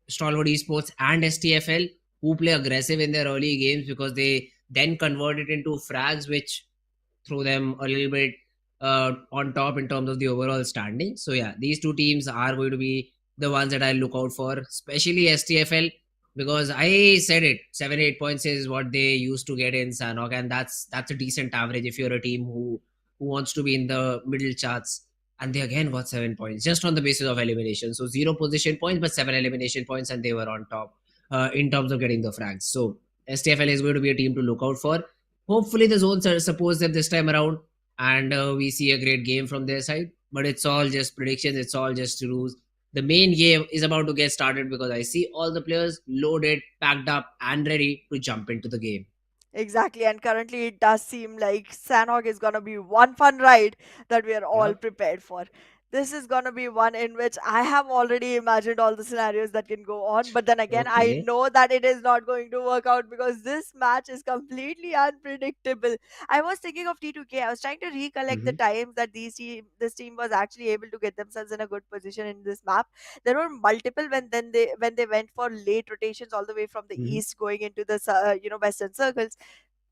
Stalwart Esports and STFL who play aggressive in their early games because they then convert it into frags, which throw them a little bit on top in terms of the overall standing. So yeah, these two teams are going to be the ones that I look out for, especially STFL, because I said it, 7-8 points is what they used to get in Sanhok, and that's a decent average if you're a team who wants to be in the middle charts. And they again got 7 points just on the basis of elimination. So 0 position points, but 7 elimination points, and they were on top in terms of getting the frags. So STFL is going to be a team to look out for. Hopefully, the zones suppose them this time around, and we see a great game from their side. But it's all just predictions. It's all just rules. The main game is about to get started because I see all the players loaded, packed up, and ready to jump into the game. Exactly, and currently it does seem like Sanhok is gonna be one fun ride that we are all Yep. prepared for. This is gonna be one in which I have already imagined all the scenarios that can go on, but then again, I Okay. know that it is not going to work out because this match is completely unpredictable. I was thinking of T2K. I was trying to recollect the Mm-hmm. times that this team was actually able to get themselves in a good position in this map. There were multiple when they went for late rotations all the way from the Mm-hmm. east going into the western circles,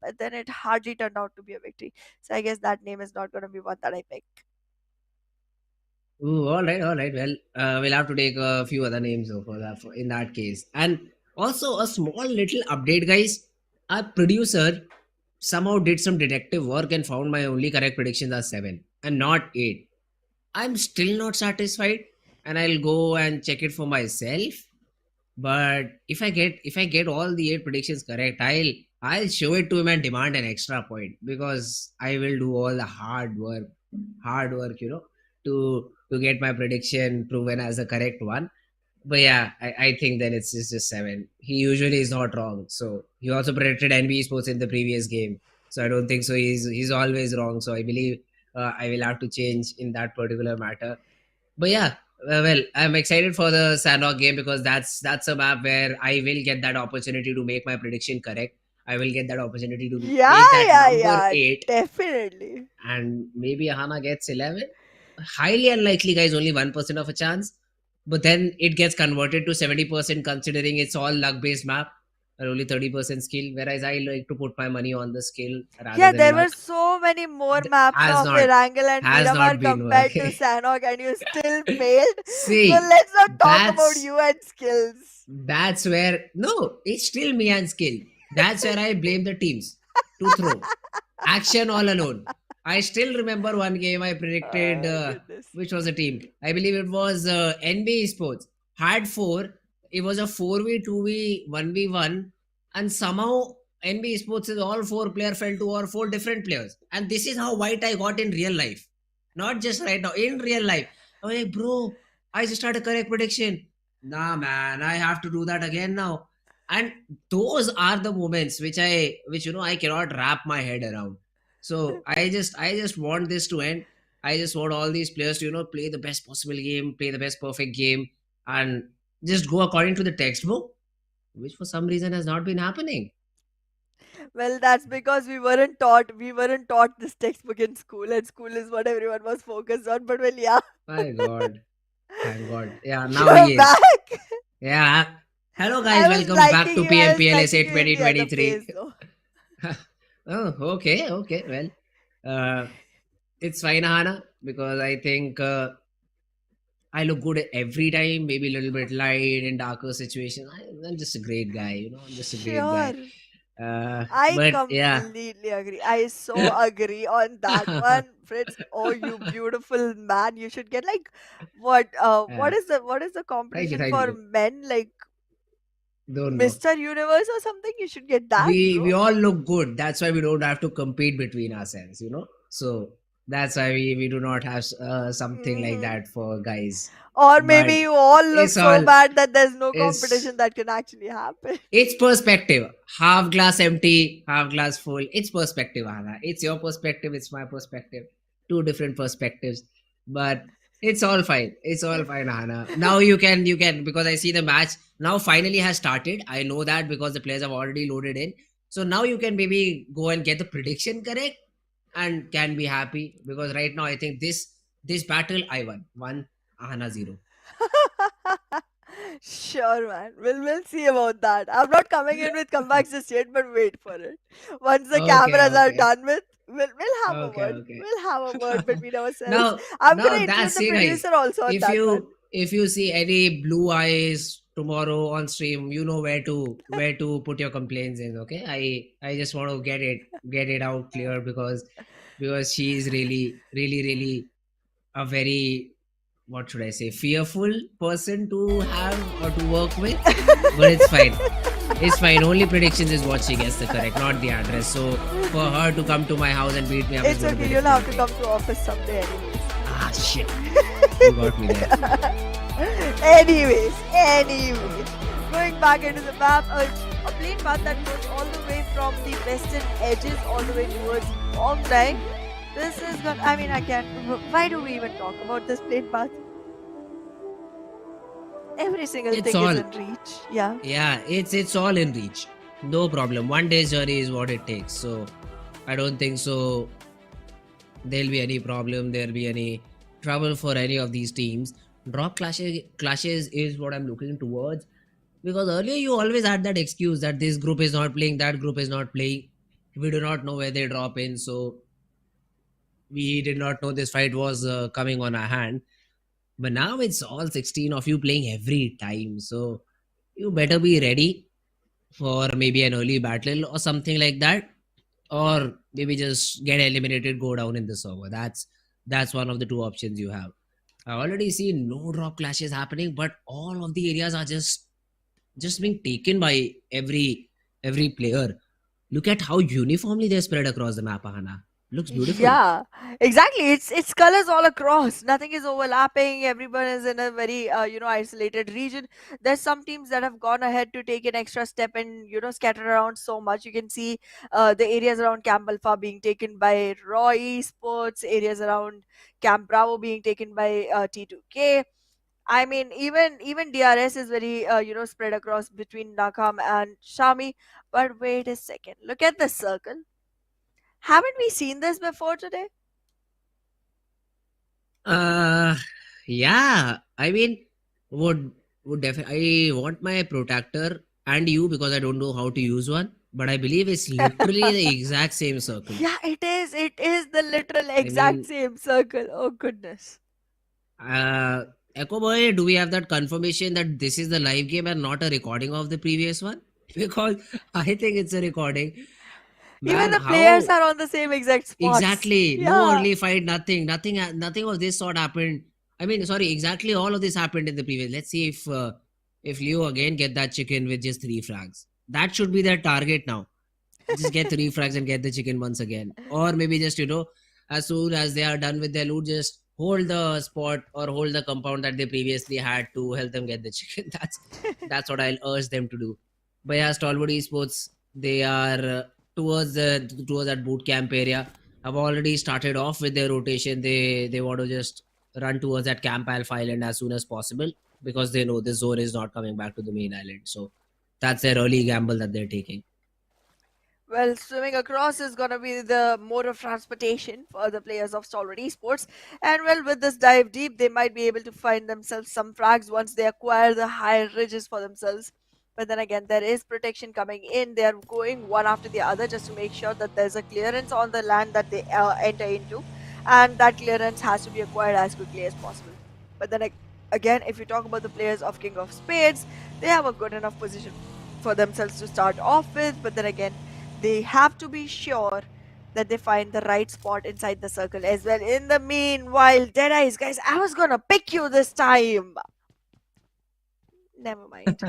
but then it hardly turned out to be a victory. So I guess that name is not going to be one that I pick. Ooh, all right, all right. Well, we'll have to take a few other names for that in that case. And also a small little update, guys. Our producer somehow did some detective work and found my only correct predictions are 7 and not 8. I'm still not satisfied, and I'll go and check it for myself. But if I get all the 8 predictions correct, I'll show it to him and demand an extra point because I will do all the hard work, to get my prediction proven as the correct one. But yeah, I think then it's just 7. He usually is not wrong. So he also predicted NBeSports in the previous game. So I don't think so. He's always wrong. So I believe I will have to change in that particular matter. But yeah, well, I'm excited for the Sanhok game because that's a map where I will get that opportunity to make my prediction correct. I will get that opportunity to Yeah, make that yeah, number yeah, 8, definitely. and maybe Hana gets 11. Highly unlikely, guys, only 1% of a chance. But then it gets converted to 70% considering it's all luck based map and only 30% skill. Whereas I like to put my money on the skill rather Yeah, than there were luck. so many more maps Has of not Erangel and has Miramar not been compared to working. Sanhok, and you still failed. So See, let's not talk about that's you and skills. that's where no, it's still me and skill. That's where I blame the teams to throw action all alone. I still remember one game I predicted. Oh, goodness. Which was a team? I believe it was NBeSports. Had 4. It was a 4v2v 1v1, and somehow NBeSports is all 4 player fell to or 4 different players. And this is how white I got in real life, not just right now. In real life, I was like, bro, I just had a correct prediction. Nah, man, I have to do that again now. And those are the moments which I cannot wrap my head around. So I just want this to end. I just want all these players to play the best possible game, play the best perfect game, and just go according to the textbook, which for some reason has not been happening. Well, that's because we weren't taught this textbook in school, and school is what everyone was focused on. But well, yeah, My God, thank God. Yeah, now you're he is. back. Yeah. Hello I guys, was welcome back liking to you. I was PMPL SA liking you in the other 2023. phase, though. Oh, okay, okay. Well, it's fine, Hana, because I think I look good every time, maybe a little bit light in darker situations. I'm just a great guy, I'm just a great guy. Sure. I But yeah, completely agree. I so agree on that one, Fritz. Oh, you beautiful man! You should get like yeah. what is the Thank you, competition thank for you. men, like Don't know. Mr. Universe or something? You should get that, We bro. all look good. That's why we don't have to compete between ourselves. So that's why we do not have something like Hmm. that for guys. Or maybe But you all look it's so all bad that there's no it's competition that can actually happen. it's perspective. Half glass empty, half glass full. It's perspective, Anna. It's your perspective, it's my perspective. Two different perspectives. But It's all fine. It's all fine, Hannah. Now you can because I see the match now finally has started. I know that because the players have already loaded in. So now you can maybe go and get the prediction correct and can be happy because right now I think this battle I won Hannah 0. Sure, man. We'll see about that. I'm not coming in with comebacks just yet, but wait for it. Once the Okay, cameras are okay, done with, we'll have a okay, word. okay. We'll have a word between ourselves. now I'm now gonna include that's the it, guys. producer also on If that one. you see any blue eyes tomorrow on stream, you know where to put your complaints in. Okay, I just want to get it out clear because she is really a very, what should I say, fearful person to have or to work with. But it's fine. It's fine. Only predictions is what she gets the correct, not the address. So for her to come to my house and beat me up is It's going to okay. be You'll have to difficult. come to office someday, anyways. Ah shit. You got me there. anyways, going back into the map, a plane path that goes all the way from the western edges all the way towards Long Time. This is gonna. I mean, I can't. Why do we even talk about this plane path? Every single It's thing is all, in reach. Yeah. yeah, it's all in reach. No problem. One day's journey is what it takes. So I don't think so there'll be any problem, there'll be any trouble for any of these teams. Drop clashes is what I'm looking towards. Because earlier you always had that excuse that this group is not playing, that group is not playing. We do not know where they drop in, so we did not know this fight was coming on our hand. But now it's all 16 of you playing every time, so you better be ready for maybe an early battle or something like that, or maybe just get eliminated, go down in the server. That's one of the two options you have. I already see no drop clashes happening, but all of the areas are just being taken by every player. Look at how uniformly they're spread across the map, Ahana. Looks beautiful. Yeah, exactly. It's colors all across. Nothing is overlapping. Everyone is in a very isolated region. There's some teams that have gone ahead to take an extra step and scatter around so much. You can see the areas around Camp Alpha being taken by Roy Esports, areas around Camp Bravo being taken by T2K. I mean, even DRS is very spread across between Nakam and Shami. But wait a second. Look at the circle. Haven't we seen this before today? Uh, yeah. I mean, would definitely. I want my protector and you because I don't know how to use one. But I believe it's literally the exact same circle. Yeah, it is. It is the literal I exact mean, same circle. Oh goodness. Echo Boy, do we have that confirmation that this is the live game and not a recording of the previous one? Because I think it's a recording. Even Man, the players how are on the same exact spots. exactly? No Yeah. early fight, nothing of this sort happened. I mean, sorry, exactly all of this happened in the previous. Let's see if Leo again get that chicken with just 3 frags. That should be their target now. Just get 3 frags and get the chicken once again, or maybe just as soon as they are done with their loot, just hold the spot or hold the compound that they previously had to help them get the chicken. That's what I'll urge them to do. But yeah, Stalwart Esports, they are towards that boot camp area. Have already started off with their rotation. They want to just run towards that Camp Alpha Island as soon as possible because they know the zone is not coming back to the main island. So that's their early gamble that they're taking. Well, swimming across is going to be the mode of transportation for the players of Stalwart Esports. And well, with this dive deep, they might be able to find themselves some frags once they acquire the higher ridges for themselves. But then again, there is protection coming in. They are going one after the other just to make sure that there's a clearance on the land that they enter into. And that clearance has to be acquired as quickly as possible. But then again, if you talk about the players of King of Spades, they have a good enough position for themselves to start off with. But then again, they have to be sure that they find the right spot inside the circle as well. In the meanwhile, Deadeyes, guys, I was gonna pick you this time. Never mind.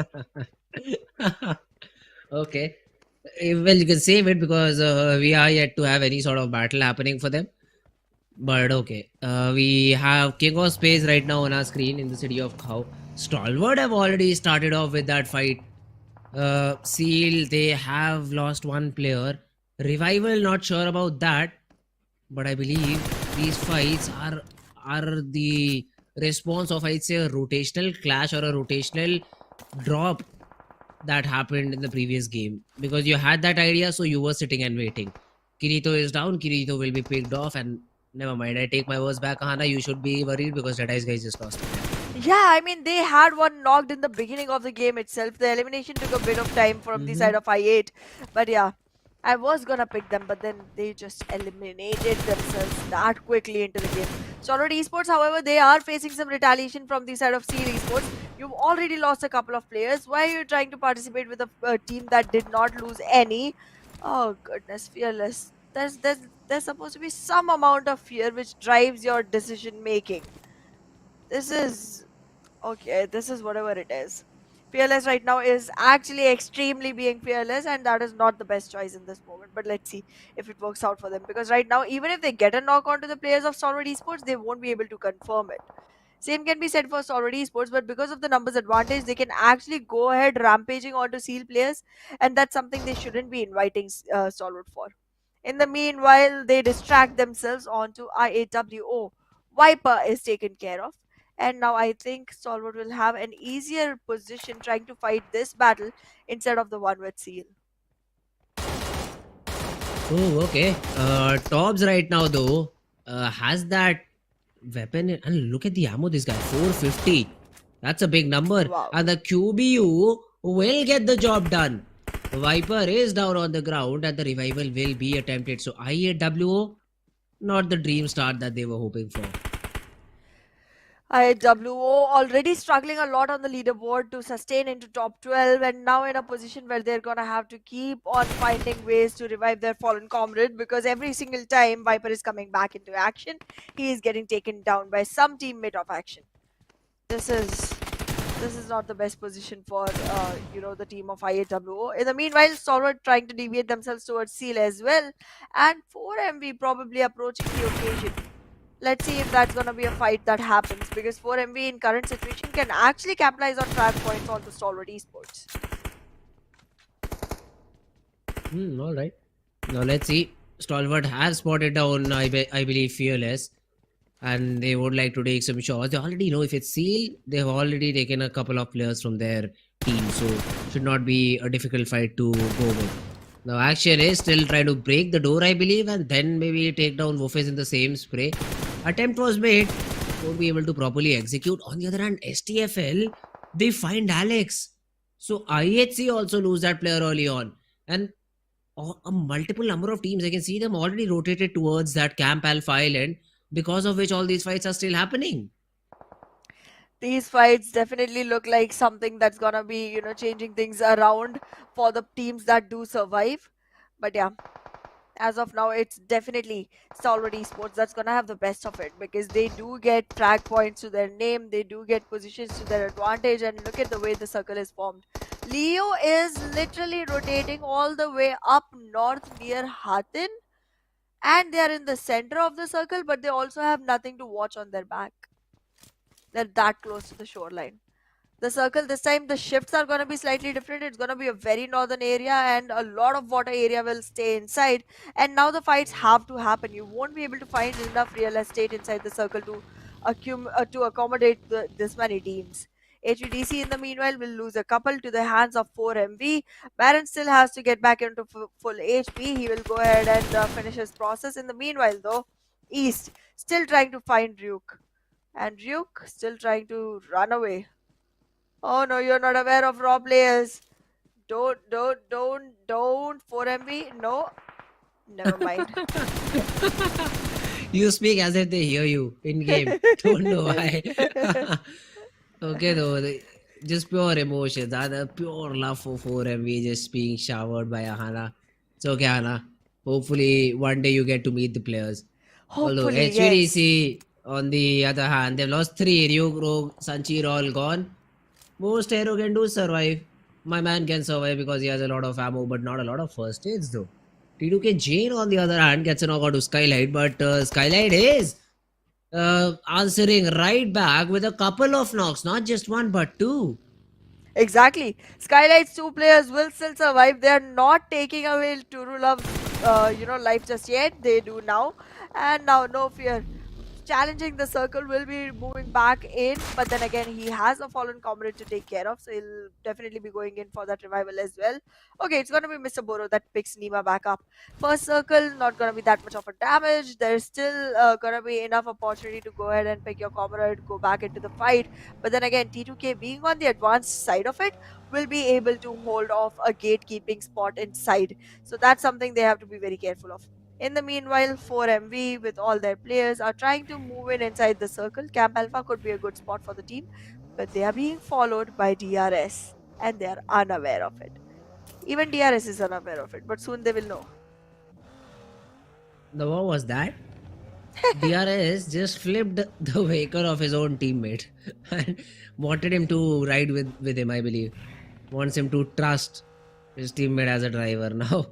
Okay. Well, you can save it because we are yet to have any sort of battle happening for them. But okay. We have King of Space right now on our screen in the city of Khao. Stalwart have already started off with that fight. Seal, they have lost one player. Revival, not sure about that. But I believe these fights are the response of, I'd say, a rotational clash or a rotational drop that happened in the previous game, because you had that idea, so you were sitting and waiting. Kirito is down, Kirito will be picked off, and never mind. I take my words back, Ahana. You should be worried because DEADEYES guys just lost. Yeah, I mean, they had one knocked in the beginning of the game itself. The elimination took a bit of time from the side of I8. But yeah, I was gonna pick them, but then they just eliminated themselves that quickly into the game. Stalwart Esports, however, they are facing some retaliation from the side of Esports. You've already lost a couple of players. Why are you trying to participate with a team that did not lose any? Oh goodness, Fearless. There's supposed to be some amount of fear which drives your decision making. This is okay, this is whatever it is. Fearless right now is actually extremely being fearless, and that is not the best choice in this moment. But let's see if it works out for them, because right now, even if they get a knock onto the players of Stalwart Esports, they won't be able to confirm it. Same can be said for Stalwart Esports, but because of the numbers advantage, they can actually go ahead rampaging onto Seal players, and that's something they shouldn't be inviting Stalwart for. In the meanwhile, they distract themselves onto IAWO. Viper is taken care of. And now I think Stalwart will have an easier position trying to fight this battle instead of the one with Seal. Oh, okay. Tobbs right now though has that weapon, and look at the ammo this guy, 450. That's a big number. Wow. And the QBU will get the job done. Viper is down on the ground and the revival will be attempted. So IAWO, not the dream start that they were hoping for. IWO already struggling a lot on the leaderboard to sustain into top 12, and now in a position where they're gonna have to keep on finding ways to revive their fallen comrade, because every single time Viper is coming back into action, he is getting taken down by some teammate of action. This is not the best position for the team of IAWO. In the meanwhile, Stalwart trying to deviate themselves towards Seal as well, and 4MV probably approaching the occasion. Let's see if that's gonna be a fight that happens, because 4MV in current situation can actually capitalize on track points onto Stalwart Esports. Alright. Now let's see. Stalwart has spotted down, I believe, Fearless. And they would like to take some shots. They already know if it's Seal, they've already taken a couple of players from their team. So should not be a difficult fight to go with. Now Action is still trying to break the door, I believe, and then maybe take down Wolfes in the same spray. Attempt was made, won't be able to properly execute. On the other hand, STFL, they find Alex. So IHC also lose that player early on. And a multiple number of teams, I can see them already rotated towards that Camp Alpha Island, because of which all these fights are still happening. These fights definitely look like something that's gonna be, changing things around for the teams that do survive. But yeah, as of now, it's definitely Stalwart Esports that's gonna have the best of it, because they do get track points to their name, they do get positions to their advantage, and look at the way the circle is formed. Leo is literally rotating all the way up north near Hatin, and they are in the center of the circle, but they also have nothing to watch on their back. They're that close to the shoreline. The circle this time, the shifts are going to be slightly different. It's going to be a very northern area, and a lot of water area will stay inside. And now the fights have to happen. You won't be able to find enough real estate inside the circle to accommodate this many teams. HVDC in the meanwhile will lose a couple to the hands of 4MV. Baron still has to get back into full HP. He will go ahead and finish his process. In the meanwhile though, East still trying to find Ryuk. And Ryuk still trying to run away. Oh no, you're not aware of raw players. Don't, 4MV, no. Never mind. You speak as if they hear you in game. Don't know why. Okay though, just pure emotions. The pure love for 4MV just being showered by Ahana. It's okay, Ahana. Hopefully one day you get to meet the players. Hopefully, Although HVDC, on the other hand, they've lost 3. Ryuk, Rogue, Sanchir all gone. Most hero can do survive. My man can survive because he has a lot of ammo, but not a lot of first aids though. T2K Jane on the other hand gets a knockout to SKYLIGHTZ, but SKYLIGHTZ is answering right back with a couple of knocks, not just one but 2. Exactly. SKYLIGHTZ 2 players will still survive. They are not taking away Turulov's life just yet. They do now. And now, no fear. challenging the circle, will be moving back in, but then again he has a fallen comrade to take care of, so he'll definitely be going in for that revival as well. Okay, it's gonna be Mr. Boro that picks Nima back up. First circle, not gonna be that much of a damage. There's still gonna be enough opportunity to go ahead and pick your comrade, go back into the fight. But then again, T2K being on the advanced side of it will be able to hold off a gatekeeping spot inside. So that's something they have to be very careful of. In the meanwhile, 4MV with all their players are trying to move in inside the circle. Camp Alpha could be a good spot for the team, but they are being followed by DRS and they are unaware of it. Even DRS is unaware of it, but soon they will know. The what was that? DRS just flipped the vehicle of his own teammate and wanted him to ride with him, I believe. Wants him to trust his teammate as a driver. Now,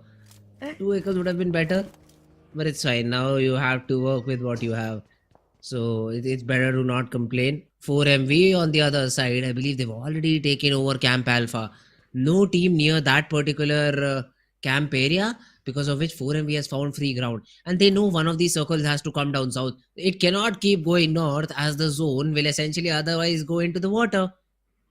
2 vehicles would have been better, but it's fine. Now you have to work with what you have. So it's better to not complain. 4MV on the other side, I believe they've already taken over Camp Alpha. No team near that particular camp area, because of which 4MV has found free ground. And they know one of these circles has to come down south. It cannot keep going north, as the zone will essentially otherwise go into the water.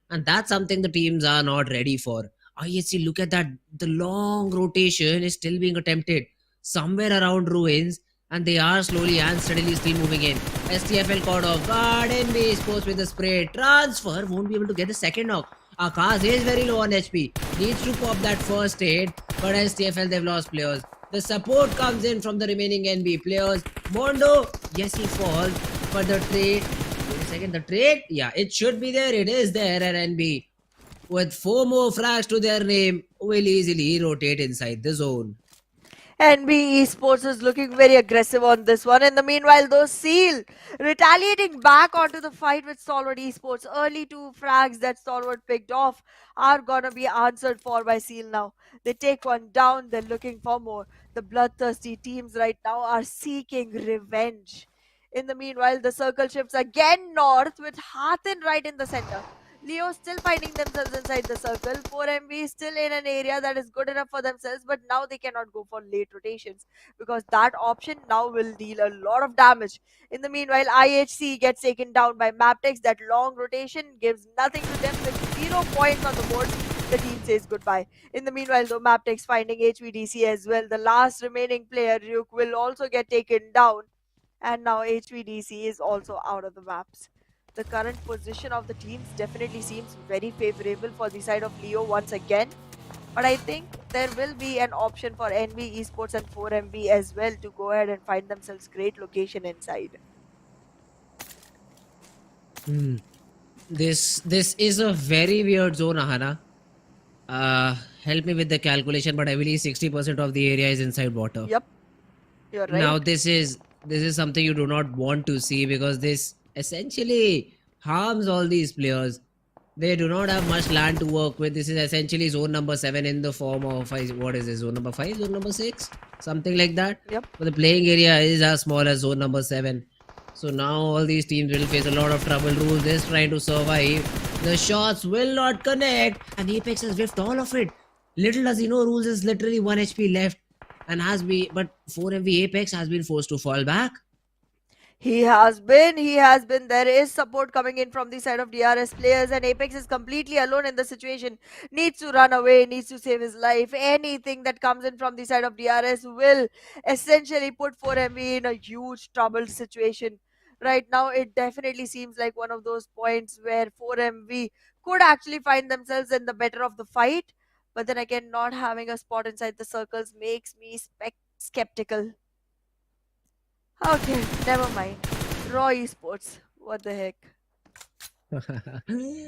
And that's something the teams are not ready for. IHC, look at that. The long rotation is still being attempted somewhere around ruins, and they are slowly and steadily still moving in. STFL caught off guard. NBeSports with the spray. Transfer won't be able to get the second knock. Akash is very low on HP. Needs to pop that first aid, but STFL, they've lost players. The support comes in from the remaining NB players. Mondo, yes, he falls, but the trade. Wait a second, the trade? Yeah, it should be there. It is there at NB. With 4 more frags to their name, will easily rotate inside the zone. NBeSports is looking very aggressive on this one. In the meanwhile, though, Seal retaliating back onto the fight with Stalwart Esports. Early 2 frags that Stalwart picked off are gonna be answered for by Seal now. They take one down, they're looking for more. The bloodthirsty teams right now are seeking revenge. In the meanwhile, the circle shifts again north with Hathin right in the center. Leo still finding themselves inside the circle. 4MV still in an area that is good enough for themselves, but now they cannot go for late rotations because that option now will deal a lot of damage. In the meanwhile, IHC gets taken down by Mabetex. That long rotation gives nothing to them with 0 points on the board. The team says goodbye. In the meanwhile, though, Mabetex finding HVDC as well. The last remaining player, Ryuk, will also get taken down. And now HVDC is also out of the maps. The current position of the teams definitely seems very favorable for the side of Leo once again. But I think there will be an option for NBeSports and 4MV as well to go ahead and find themselves great location inside. This is a very weird zone, Ahana. Help me with the calculation, but I believe 60% of the area is inside water. Yep, you're right. Now this is something you do not want to see, because this essentially harms all these players. They do not have much land to work with. This is essentially zone number 7 in the form of, what is this, zone number 5, zone number 6, something like that. Yep. But the playing area is as small as zone number 7. So now all these teams will face a lot of trouble. Rules is trying to survive. The shots will not connect, and Apex has whiffed all of it. Little does he know, Rules is literally 1 HP left, and but 4MV Apex has been forced to fall back. He has been. There is support coming in from the side of DRS players, and Apex is completely alone in the situation. Needs to run away, needs to save his life. Anything that comes in from the side of DRS will essentially put 4MV in a huge troubled situation. Right now, it definitely seems like one of those points where 4MV could actually find themselves in the better of the fight. But then again, not having a spot inside the circles makes me skeptical. Okay, never mind. Raw Esports. What the heck?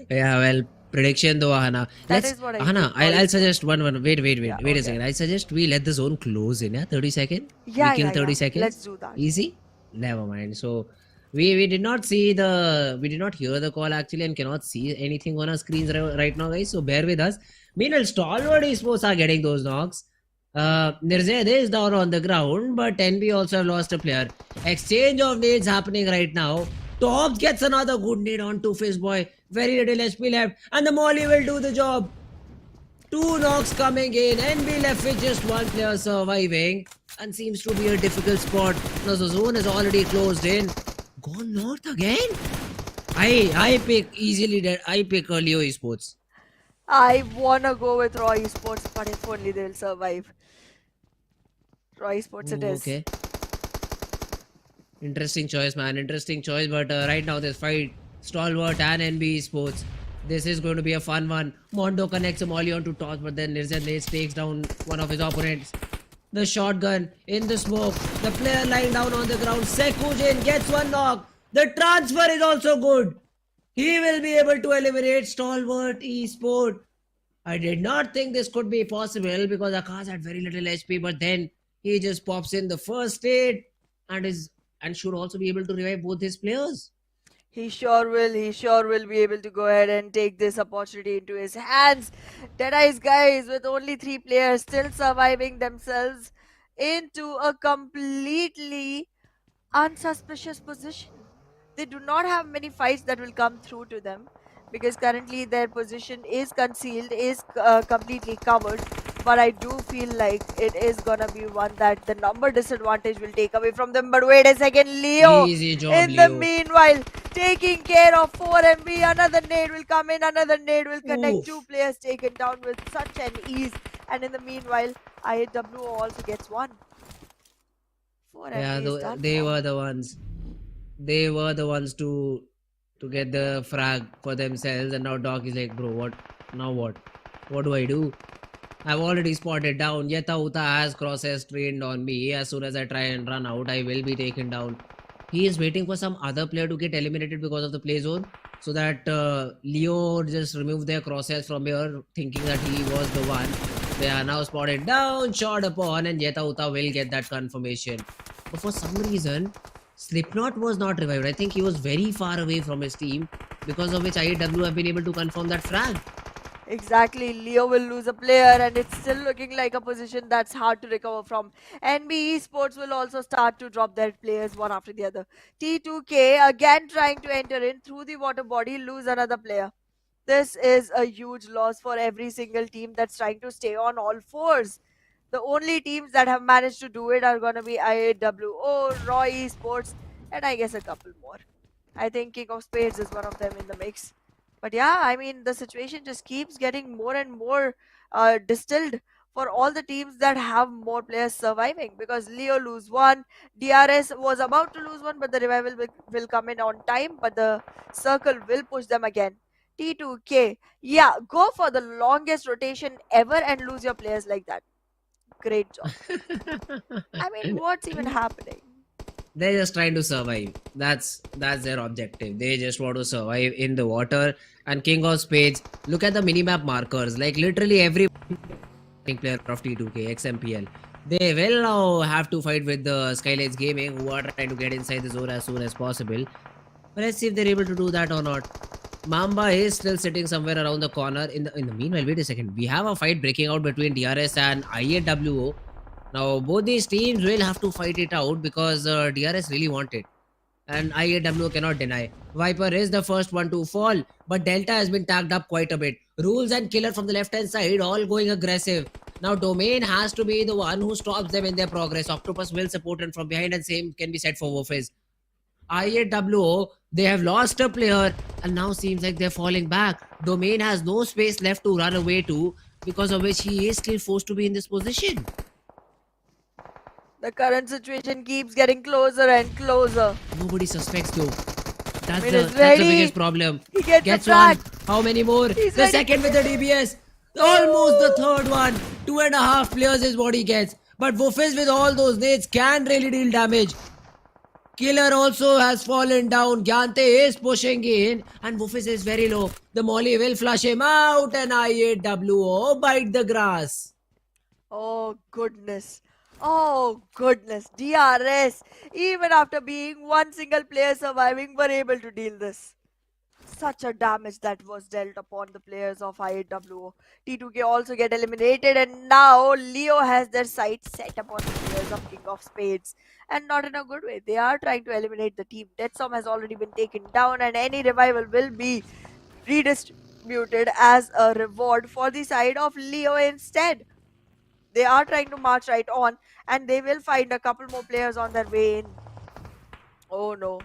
Yeah, well, prediction though, Ahana. That is what I Ahana, think. I'll suggest one. Wait Yeah, a second. I suggest we let the zone close in, 30 seconds. Yeah, we kill 30 seconds. Let's do that. Easy? Never mind. So we did not hear the call actually, and cannot see anything on our screens right now, guys. So bear with us. Meanwhile, Stalwart Esports are getting those knocks. Nirzad is down on the ground, but NB also have lost a player. Exchange of nades happening right now. Tops gets another good nade onto Fizboy. Very little HP left, and the Molly will do the job. 2 knocks coming in. NB left with just 1 player surviving, and seems to be a difficult spot. Now the zone is already closed in. gone north again. I pick easily that I pick Leo Esports. I wanna go with Raw Esports, but if only they'll survive. Raw Esports it Ooh, is. okay. Interesting choice, man. Interesting choice. But right now, this fight, Stalwart and NBeSports. This is going to be a fun one. Mondo connects a molly onto toss, but then Nirzen takes down one of his opponents. The shotgun in the smoke. The player lying down on the ground. Sekujin gets one knock. The transfer is also good. He will be able to eliminate Stalwart Esport. I did not think this could be possible because Akash had very little HP, but then he just pops in the first aid and is and should also be able to revive both his players. He sure will. He sure will be able to go ahead and take this opportunity into his hands. Deadeye's guys, with only 3 players still surviving themselves into a completely unsuspicious position. They do not have many fights that will come through to them because currently their position is concealed, is completely covered. But I do feel like it is gonna be one that the number disadvantage will take away from them. But wait a second, Leo, Easy job, in the Leo. meanwhile, taking care of 4MB. Another nade will come in, another nade will connect. Oof. 2 players taken down with such an ease. And in the meanwhile, IAW also gets one. 4MB Yeah, is done they for. were the ones. They were the ones to get the frag for themselves, and now Doc is like, bro, what? Now what? What do I do? I've already spotted down. Yeta Uta has crosshairs trained on me. As soon as I try and run out, I will be taken down. He is waiting for some other player to get eliminated because of the play zone, so that Leo just remove their crosshairs from here, thinking that he was the one. They are now spotted down, shot upon, and Yeta Uta will get that confirmation. But for some reason, Slipknot was not revived. I think he was very far away from his team, because of which IAW have been able to confirm that frag. Exactly, Leo will lose a player, and it's still looking like a position that's hard to recover from. NB Esports will also start to drop their players one after the other. T2K again trying to enter in through the water body, lose another player. This is a huge loss for every single team that's trying to stay on all fours. The only teams that have managed to do it are going to be IAWO, Raw Esports, and I guess a couple more. I think King of Spades is one of them in the mix. But yeah, I mean, the situation just keeps getting more and more distilled for all the teams that have more players surviving, because Leo lose one, DRS was about to lose one, but the revival will come in on time, but the circle will push them again. T2K, yeah, go for the longest rotation ever and lose your players like that. Great job. I mean, what's even happening? They're just trying to survive. That's their objective. They just want to survive in the water. And King of Spades, look at the minimap markers. Like literally every player of T2K, XMPL, they will now have to fight with the SKYLIGHTZ Gaming, who are trying to get inside the zone as soon as possible. But let's see if they're able to do that or not. Mamba is still sitting somewhere around the corner. In the meanwhile, wait a second. We have a fight breaking out between DRS and IAWO. Now, both these teams will have to fight it out because DRS really want it. And IAW cannot deny. Viper is the first one to fall, but Delta has been tagged up quite a bit. Rules and Killer from the left-hand side all going aggressive. Now, Domain has to be the one who stops them in their progress. Octopus will support them from behind, and same can be said for Wolfies. IAWO, they have lost a player and now seems like they're falling back. Domain has no space left to run away to, because of which he is still forced to be in this position. The current situation keeps getting closer and closer. Nobody suspects though. That's Min the is ready. biggest problem. He gets Gets the frag. one. How many more? He's The ready. second with the DBS. Almost the third one. 2.5 players is what he gets. But Wolfies with all those nades can really deal damage. Killer also has fallen down. Gyante is pushing in, and Wolfies is very low. The molly will flush him out, and IAWO bite the grass. Oh goodness. Oh goodness. DRS, even after being one single player surviving, were able to deal this. Such a damage that was dealt upon the players of IAWO. T2K also get eliminated, and now Leo has their sights set upon the players of King of Spades. And not in a good way. They are trying to eliminate the team. Deadstorm has already been taken down, and any revival will be redistributed as a reward for the side of Leo instead. They are trying to march right on, and they will find a couple more players on their way in. Oh no.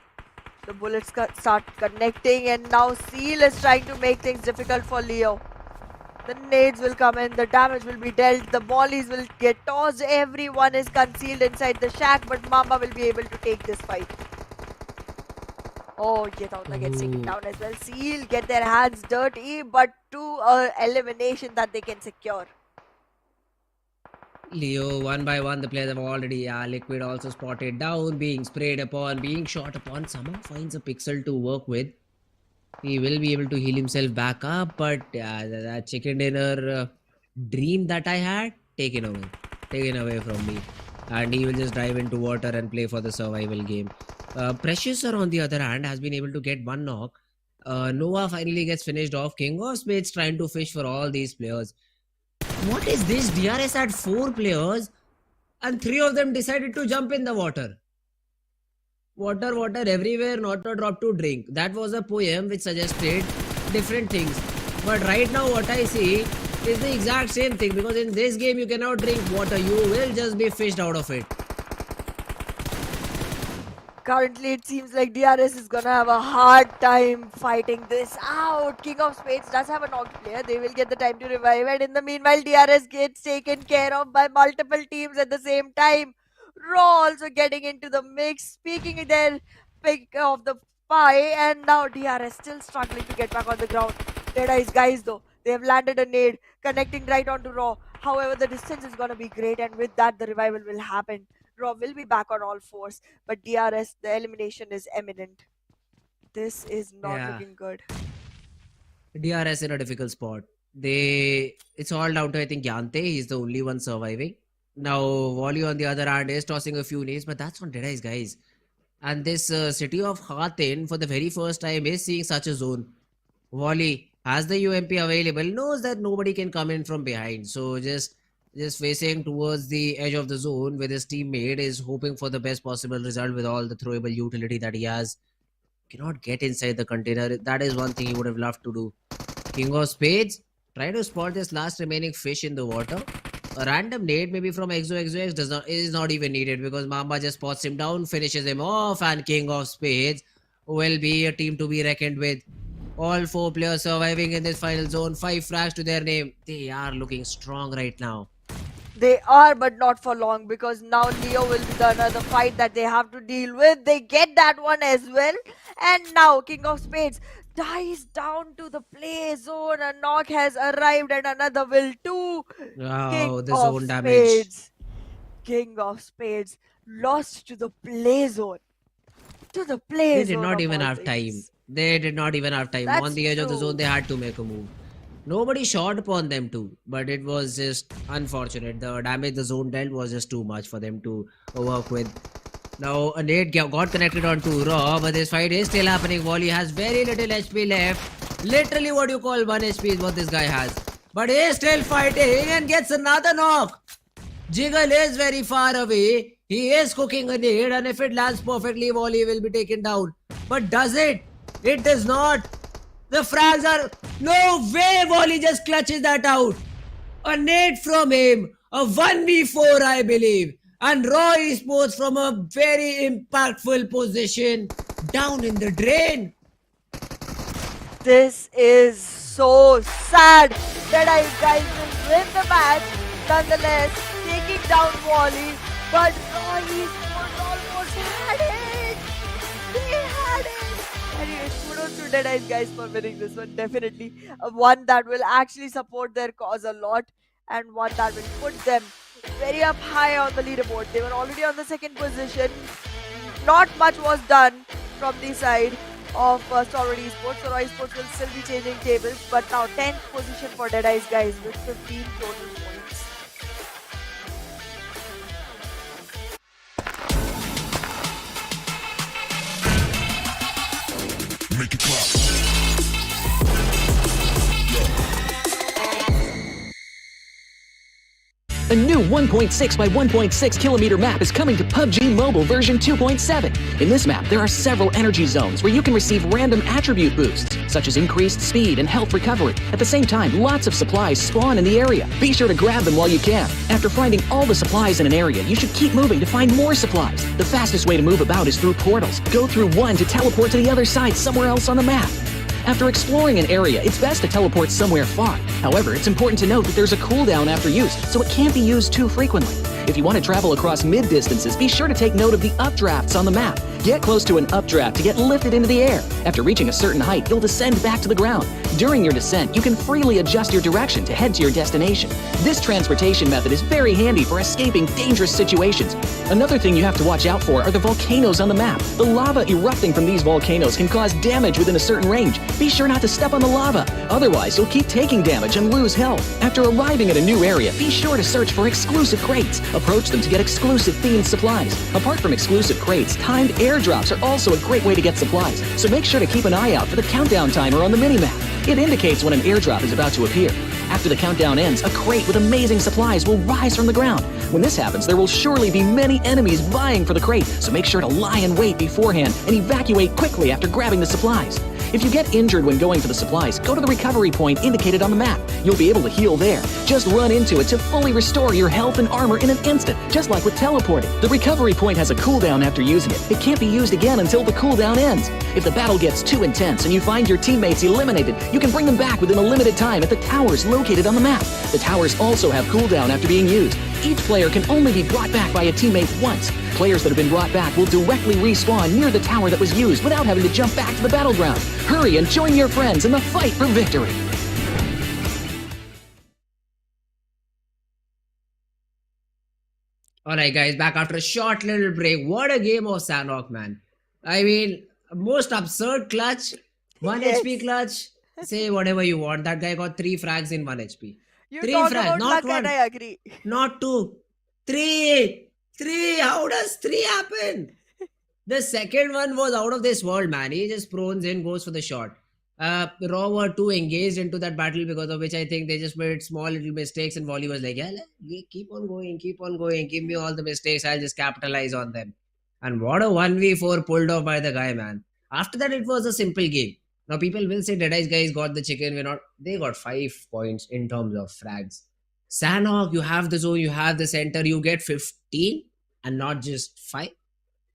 The bullets start connecting, and now Seal is trying to make things difficult for Leo. The nades will come in, the damage will be dealt, the mollies will get tossed, everyone is concealed inside the shack, but Mamba will be able to take this fight. Oh, Yetautla gets taken down as well. Seal get their hands dirty, but to elimination that they can secure. Leo, one by one, the players have already, Liquid also spotted down, being sprayed upon, being shot upon. Somehow finds a pixel to work with. He will be able to heal himself back up, but that chicken dinner dream that I had, taken away from me. And he will just dive into water and play for the survival game. Precious, on the other hand, has been able to get one knock. Noah finally gets finished off. King of Spades trying to fish for all these players. What is this? DRS had 4 players and 3 of them decided to jump in the water. Water, water everywhere, not a drop to drink. That was a poem which suggested different things. But right now what I see is the exact same thing, because in this game you cannot drink water. You will just be fished out of it. Currently, it seems like DRS is gonna have a hard time fighting this out. King of Spades does have a knocked player. They will get the time to revive, and in the meanwhile, DRS gets taken care of by multiple teams at the same time. Raw also getting into the mix, speaking their pick of the pie, and now DRS still struggling to get back on the ground. Deadeye's guys though, they have landed a nade, connecting right onto Raw. However, the distance is gonna be great, and with that, the revival will happen. Raw will be back on all fours, but DRS, the elimination is imminent. This is not looking good. DRS in a difficult spot. It's all down to, I think, Yante. He's the only one surviving. Now, Wally on the other hand is tossing a few nades, but that's on Deadeye's guys. And this city of Hatin, for the very first time, is seeing such a zone. Wally has the UMP available, knows that nobody can come in from behind. So just facing towards the edge of the zone with his teammate, is hoping for the best possible result with all the throwable utility that he has. Cannot get inside the container. That is one thing he would have loved to do. King of Spades, try to spot this last remaining fish in the water. A random nade maybe from XOXOX is not even needed, because Mamba just spots him down, finishes him off, and King of Spades will be a team to be reckoned with. All 4 players surviving in this final zone. 5 frags to their name. They are looking strong right now. They are, but not for long, because now Leo will be the another fight that they have to deal with. They get that one as well. And now King of Spades dies down to the play zone. A knock has arrived and another will too. Oh, the zone damage. King of Spades lost to the play zone. To the play zone. They did not even have time. They did not even have time. That's on the edge of the true. zone, they had to make a move. Nobody shot upon them too, but it was just unfortunate. The damage the zone dealt was just too much for them to work with. Now, a nade got connected onto Raw, but this fight is still happening. Wally has very little HP left. Literally what you call 1 HP is what this guy has. But he is still fighting and gets another knock. Jiggle is very far away. He is cooking a nade, and if it lands perfectly, Wally will be taken down. But does it? It does not. The frags are... No way Wally just clutches that out. A nade from him. A 1v4, I believe. And Raw Esports from a very impactful position. Down in the drain. This is so sad. DEADEYES guys will win the match. Nonetheless, taking down Wally. But Raw Esports almost had it. They had it. Anyways, kudos to DEADEYES guys for winning this one. Definitely one that will actually support their cause a lot, and one that will put them very up high on the leaderboard. They were already on the 2nd position. Not much was done from the side of Stalwart Esports. So Raw Esports will still be changing tables, but now 10th position for DEADEYES guys with 15 total points. Make it clap. A new 1.6 by 1.6 kilometer map is coming to PUBG Mobile version 2.7. In this map, there are several energy zones where you can receive random attribute boosts, such as increased speed and health recovery. At the same time, lots of supplies spawn in the area. Be sure to grab them while you can. After finding all the supplies in an area, you should keep moving to find more supplies. The fastest way to move about is through portals. Go through one to teleport to the other side somewhere else on the map. After exploring an area, it's best to teleport somewhere far. However, it's important to note that there's a cooldown after use, so it can't be used too frequently. If you want to travel across mid-distances, be sure to take note of the updrafts on the map. Get close to an updraft to get lifted into the air. After reaching a certain height, you'll descend back to the ground. During your descent, you can freely adjust your direction to head to your destination. This transportation method is very handy for escaping dangerous situations. Another thing you have to watch out for are the volcanoes on the map. The lava erupting from these volcanoes can cause damage within a certain range. Be sure not to step on the lava, otherwise you'll keep taking damage and lose health. After arriving at a new area, be sure to search for exclusive crates. Approach them to get exclusive themed supplies. Apart from exclusive crates, timed airdrops are also a great way to get supplies, so make sure to keep an eye out for the countdown timer on the minimap. It indicates when an airdrop is about to appear. After the countdown ends, a crate with amazing supplies will rise from the ground. When this happens, there will surely be many enemies vying for the crate, so make sure to lie in wait beforehand and evacuate quickly after grabbing the supplies. If you get injured when going for the supplies, go to the recovery point indicated on the map. You'll be able to heal there. Just run into it to fully restore your health and armor in an instant, just like with teleporting. The recovery point has a cooldown after using it. It can't be used again until the cooldown ends. If the battle gets too intense and you find your teammates eliminated, you can bring them back within a limited time at the towers located on the map. The towers also have cooldown after being used. Each player can only be brought back by a teammate once. Players that have been brought back will directly respawn near the tower that was used without having to jump back to the battleground. Hurry and join your friends in the fight for victory. Alright guys, back after a short little break. What a game of Sanhok, man. I mean, most absurd clutch. 1 Yes. HP clutch. Say whatever you want. That guy got 3 frags in 1 HP. You 3 talk frags, about not luck 1. and I agree. Not 2. 3! 3! How does 3 happen? The second one was out of this world, man. He just prones in, goes for the shot. Raw were too engaged into that battle, because of which I think they just made small little mistakes, and Volley was like, yeah, keep on going, give me all the mistakes, I'll just capitalize on them. And what a 1v4 pulled off by the guy, man. After that, it was a simple game. Now people will say DEADEYES guys got the chicken, we're not. They got 5 points in terms of frags. Sanhok, you have the zone, you have the center, you get 15 and not just 5.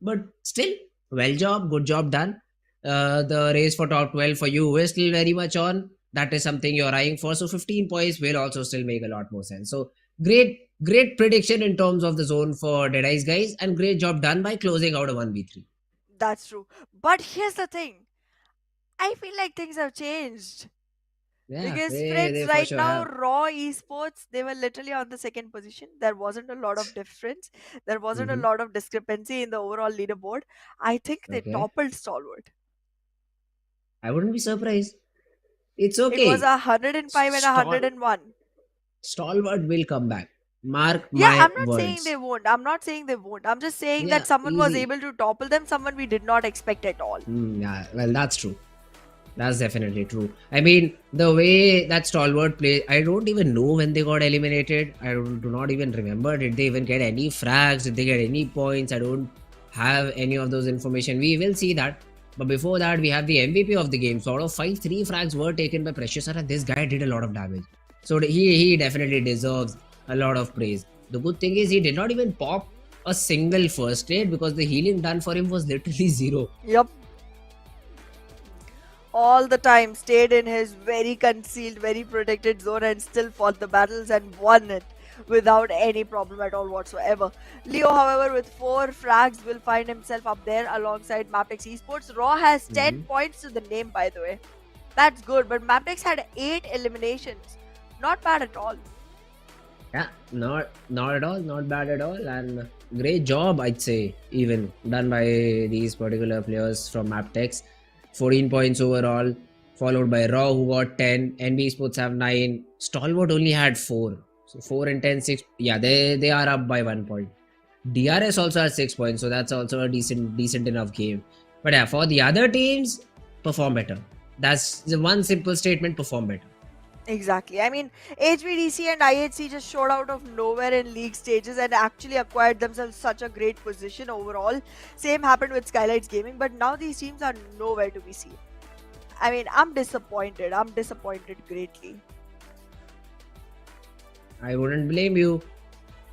But still, good job done. The race for top 12 for you is still very much on. That is something you're eyeing for. So 15 points will also still make a lot more sense. So great prediction in terms of the zone for DEADEYES guys, and great job done by closing out a 1v3. That's true. But here's the thing. I feel like things have changed. Yeah, Because they friends, for right sure now, have. Raw Esports, they were literally on the second position. There wasn't a lot of difference. There wasn't a Mhm. lot of discrepancy in the overall leaderboard. I think they Okay. toppled Stalwart. I wouldn't be surprised. It's It was okay. 105 and 101. Stalwart will come back. Mark Yeah, my I'm not saying words. they won't. I'm not saying they won't. I'm just saying Yeah, that someone was easy. able to topple them, someone we did not expect at all. Yeah, well, that's true. That's definitely true. I mean, the way that Stalwart plays, I don't even know when they got eliminated. I do not even remember. Did they even get any frags? Did they get any points? I don't have any of those information. We will see that. But before that, we have the MVP of the game. So out of 5, 3 frags were taken by Precious, and this guy did a lot of damage. So he definitely deserves a lot of praise. The good thing is he did not even pop a single first aid, because the healing done for him was literally 0. Yup. All the time stayed in his very concealed, very protected zone and still fought the battles and won it without any problem at all whatsoever. Leo, however, with 4 frags, will find himself up there alongside Mabetex Esports. Raw has 10 points to the name, by the way. That's good, but Mabetex had 8 eliminations. Not bad at all. Yeah, not at all, not bad at all, and great job, I'd say, even done by these particular players from Mabetex. 14 points overall, followed by Raw, who got 10, NBeSports have 9, Stalwart only had 4. So 4 and 10, 6. Yeah, they are up by 1 point. DRS also has 6 points, so that's also a decent enough game. But yeah, for the other teams, perform better. That's the one simple statement: perform better. Exactly. I mean, HVDC and IHC just showed out of nowhere in league stages and actually acquired themselves such a great position overall. Same happened with SKYLIGHTZ Gaming, but now these teams are nowhere to be seen. I mean, I'm disappointed. I'm disappointed greatly. I wouldn't blame you.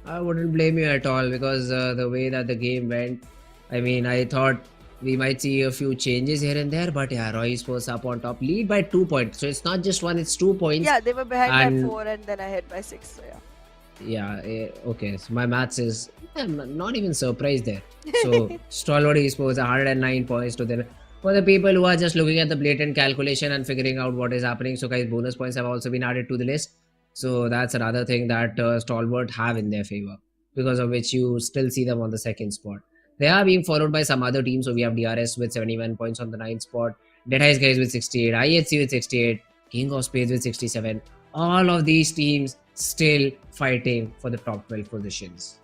I wouldn't blame you at all because the way that the game went, I mean, I thought we might see a few changes here and there, but yeah, Roy was up on top, lead by 2 points. So it's not just one, it's 2 points. Yeah, they were behind by And 4 and then ahead by 6. So yeah. yeah, okay. So my maths is, I'm not even surprised there. So Stalwart Esports 109 points to them. For the people who are just looking at the blatant calculation and figuring out what is happening, so guys, bonus points have also been added to the list. So that's another thing that Stalwart have in their favor, because of which you still see them on the second spot. They are being followed by some other teams. So we have DRS with 71 points on the ninth spot, DEADEYES guys with 68, IHC with 68, King of Spades with 67. All of these teams still fighting for the top 12 positions.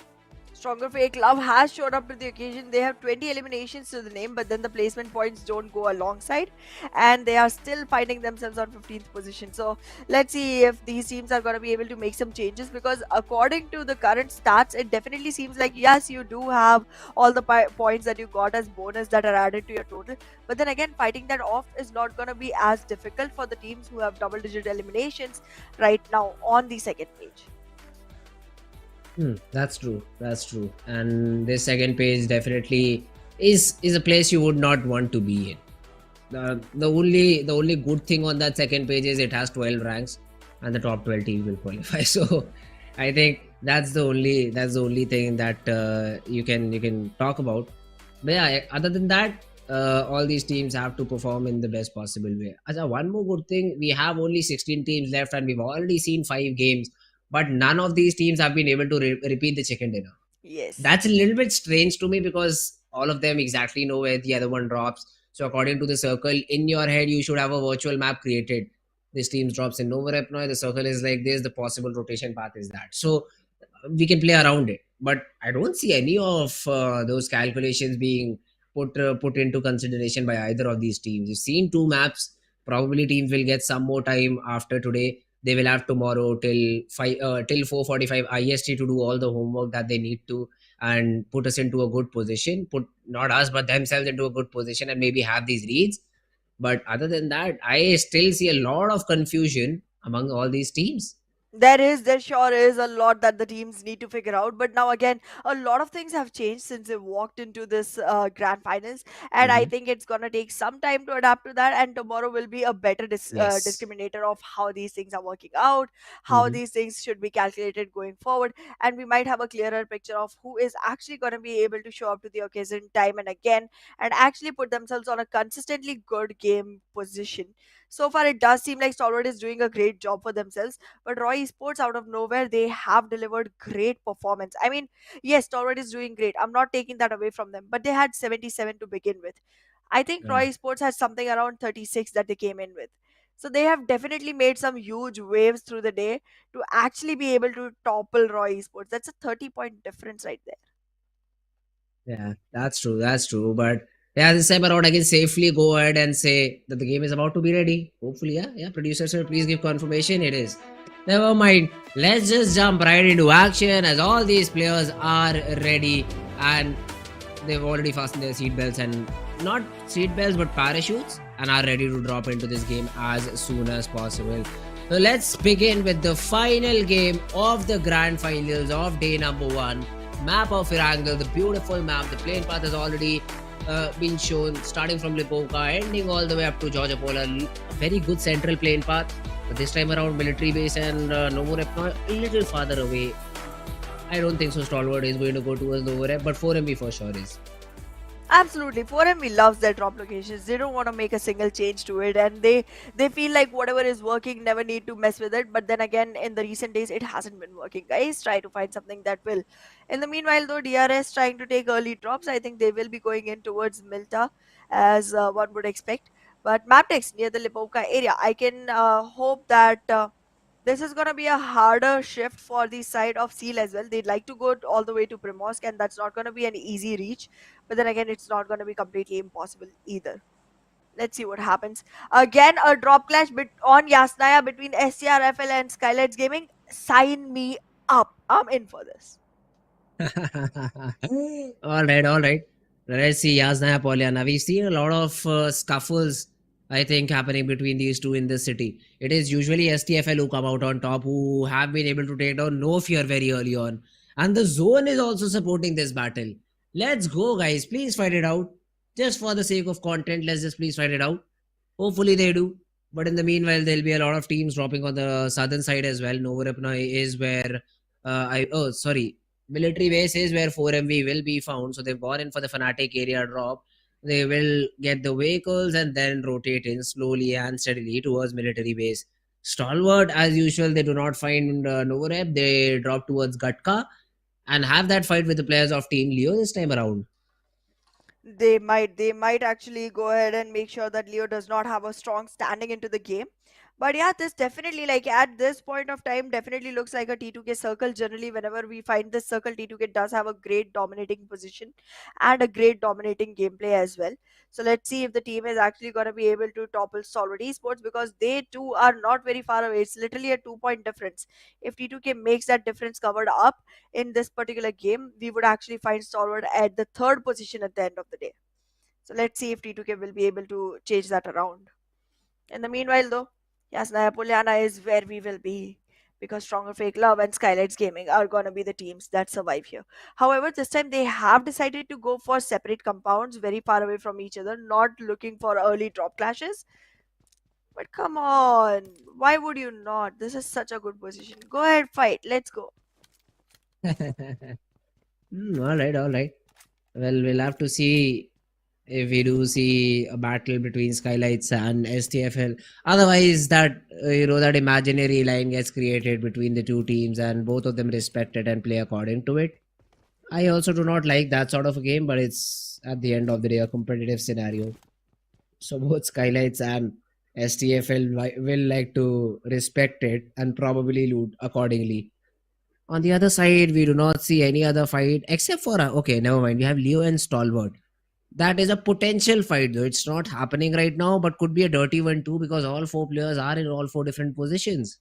Stronger FAKELOVE has showed up to the occasion. They have 20 eliminations to the name, but then the placement points don't go alongside, and they are still finding themselves on 15th position. So let's see if these teams are going to be able to make some changes, because according to the current stats, it definitely seems like yes, you do have all the points that you got as bonus that are added to your total, but then again, fighting that off is not going to be as difficult for the teams who have double-digit eliminations right now on the second page. That's true. That's true. And this second page definitely is a place you would not want to be in. The only good thing on that second page is it has 12 ranks, and the top 12 teams will qualify. So I think that's the only thing that you can talk about. But yeah, other than that, all these teams have to perform in the best possible way. As a one more good thing, we have only 16 teams left, and we've already seen 5 games, but none of these teams have been able to repeat the chicken dinner. Yes. That's a little bit strange to me because all of them exactly know where the other one drops. So according to the circle in your head, you should have a virtual map created. This team drops in Nova Repnoy. The circle is like this. The possible rotation path is that. So we can play around it. But I don't see any of those calculations being put into consideration by either of these teams. You've seen 2 maps. Probably teams will get some more time after today. They will have tomorrow till 4:45 IST to do all the homework that they need to and put us into a good position. Put not us but themselves into a good position and maybe have these reads. But other than that, I still see a lot of confusion among all these teams. There sure is a lot that the teams need to figure out. But now again, a lot of things have changed since they walked into this grand finals, and I Hmm. think it's gonna take some time to adapt to that. And tomorrow will be a better Yes. discriminator of how these things are working out, how Hmm. these things should be calculated going forward, and we might have a clearer picture of who is actually gonna be able to show up to the occasion time and again, and actually put themselves on a consistently good game position. So far, it does seem like Stalwart is doing a great job for themselves, but Roy Esports out of nowhere, they have delivered great performance. I mean, yes, Stalwart is doing great. I'm not taking that away from them, but they had 77 to begin with. I think Yeah. Roy Esports has something around 36 that they came in with. So they have definitely made some huge waves through the day to actually be able to topple Roy Esports. That's a 30-point difference right there. Yeah, that's true. That's true. But yeah, this time around, I can safely go ahead and say that the game is about to be ready. Hopefully, yeah. Yeah, producer sir, please give confirmation. It is. Never mind. Let's just jump right into action as all these players are ready and they've already fastened their seat belts and not seat belts but parachutes and are ready to drop into this game as soon as possible. So let's begin with the final game of the grand finals of day number 1. Map of Erangel, the beautiful map. The plane path has already been shown, starting from Lipovka, ending all the way up to Georgia Pola. A very good central plane path. But this time around, military base and Novo Repnoy a little farther away. I don't think so. Stalwart is going to go towards Novo Rep, but 4MB for sure is. Absolutely, 4MB loves their drop locations. They don't want to make a single change to it, and they feel like whatever is working, never need to mess with it. But then again, in the recent days, it hasn't been working. Guys, try to find something that will. In the meanwhile, though, DRS trying to take early drops, I think they will be going in towards Milta, as one would expect. But Mabetex near the Lipovka area, I can hope that. This is going to be a harder shift for the side of Seal as well. They'd like to go all the way to Primorsk, and that's not going to be an easy reach. But then again, it's not going to be completely impossible either. Let's see what happens. Again, a drop clash on Yasnaya between SCRFL and SKYLIGHTZ Gaming. Sign me up. I'm in for this. All right, all right. Let's see Yasnaya Poliana. We've seen a lot of scuffles, I think, happening between these two in this city. It is usually STFL who come out on top, who have been able to take down No Fear very early on. And the zone is also supporting this battle. Let's go, guys. Please fight it out. Just for the sake of content, let's just please fight it out. Hopefully they do. But in the meanwhile, there'll be a lot of teams dropping on the southern side as well. Novorapna is where military base is where 4MV will be found. So they've gone in for the Fnatic area drop. They will get the vehicles and then rotate in slowly and steadily towards military base. Stalwart, as usual, they do not find Novorep. They drop towards Gatka and have that fight with the players of Team Leo this time around. They might actually go ahead and make sure that Leo does not have a strong standing into the game. But yeah, this definitely, like, at this point of time, definitely looks like a T2K circle. Generally, whenever we find this circle, T2K does have a great dominating position and a great dominating gameplay as well. So let's see if the team is actually going to be able to topple Stalwart Esports, because they too are not very far away. It's literally a 2 point difference. If T2K makes that difference covered up in this particular game, we would actually find Stalwart at the third position at the end of the day. So let's see if T2K will be able to change that around. In the meanwhile, though, Yasnaya Polyana is where we will be, because Stronger FAKELOVE and SKYLIGHTZ Gaming are going to be the teams that survive here. However, this time they have decided to go for separate compounds very far away from each other, not looking for early drop clashes. But come on, why would you not? This is such a good position. Go ahead, fight. Let's go. All right, all right. Well, we'll have to see if we do see a battle between SKYLIGHTZ and STFL. Otherwise, that that imaginary line gets created between the two teams, and both of them respected and play according to it. I also do not like that sort of a game, but it's at the end of the day a competitive scenario. So both SKYLIGHTZ and STFL will like to respect it and probably loot accordingly. On the other side, we do not see any other fight except for okay, never mind. We have Leo and Stalwart. That is a potential fight, though. It's not happening right now, but could be a dirty one too, because all four players are in all four different positions.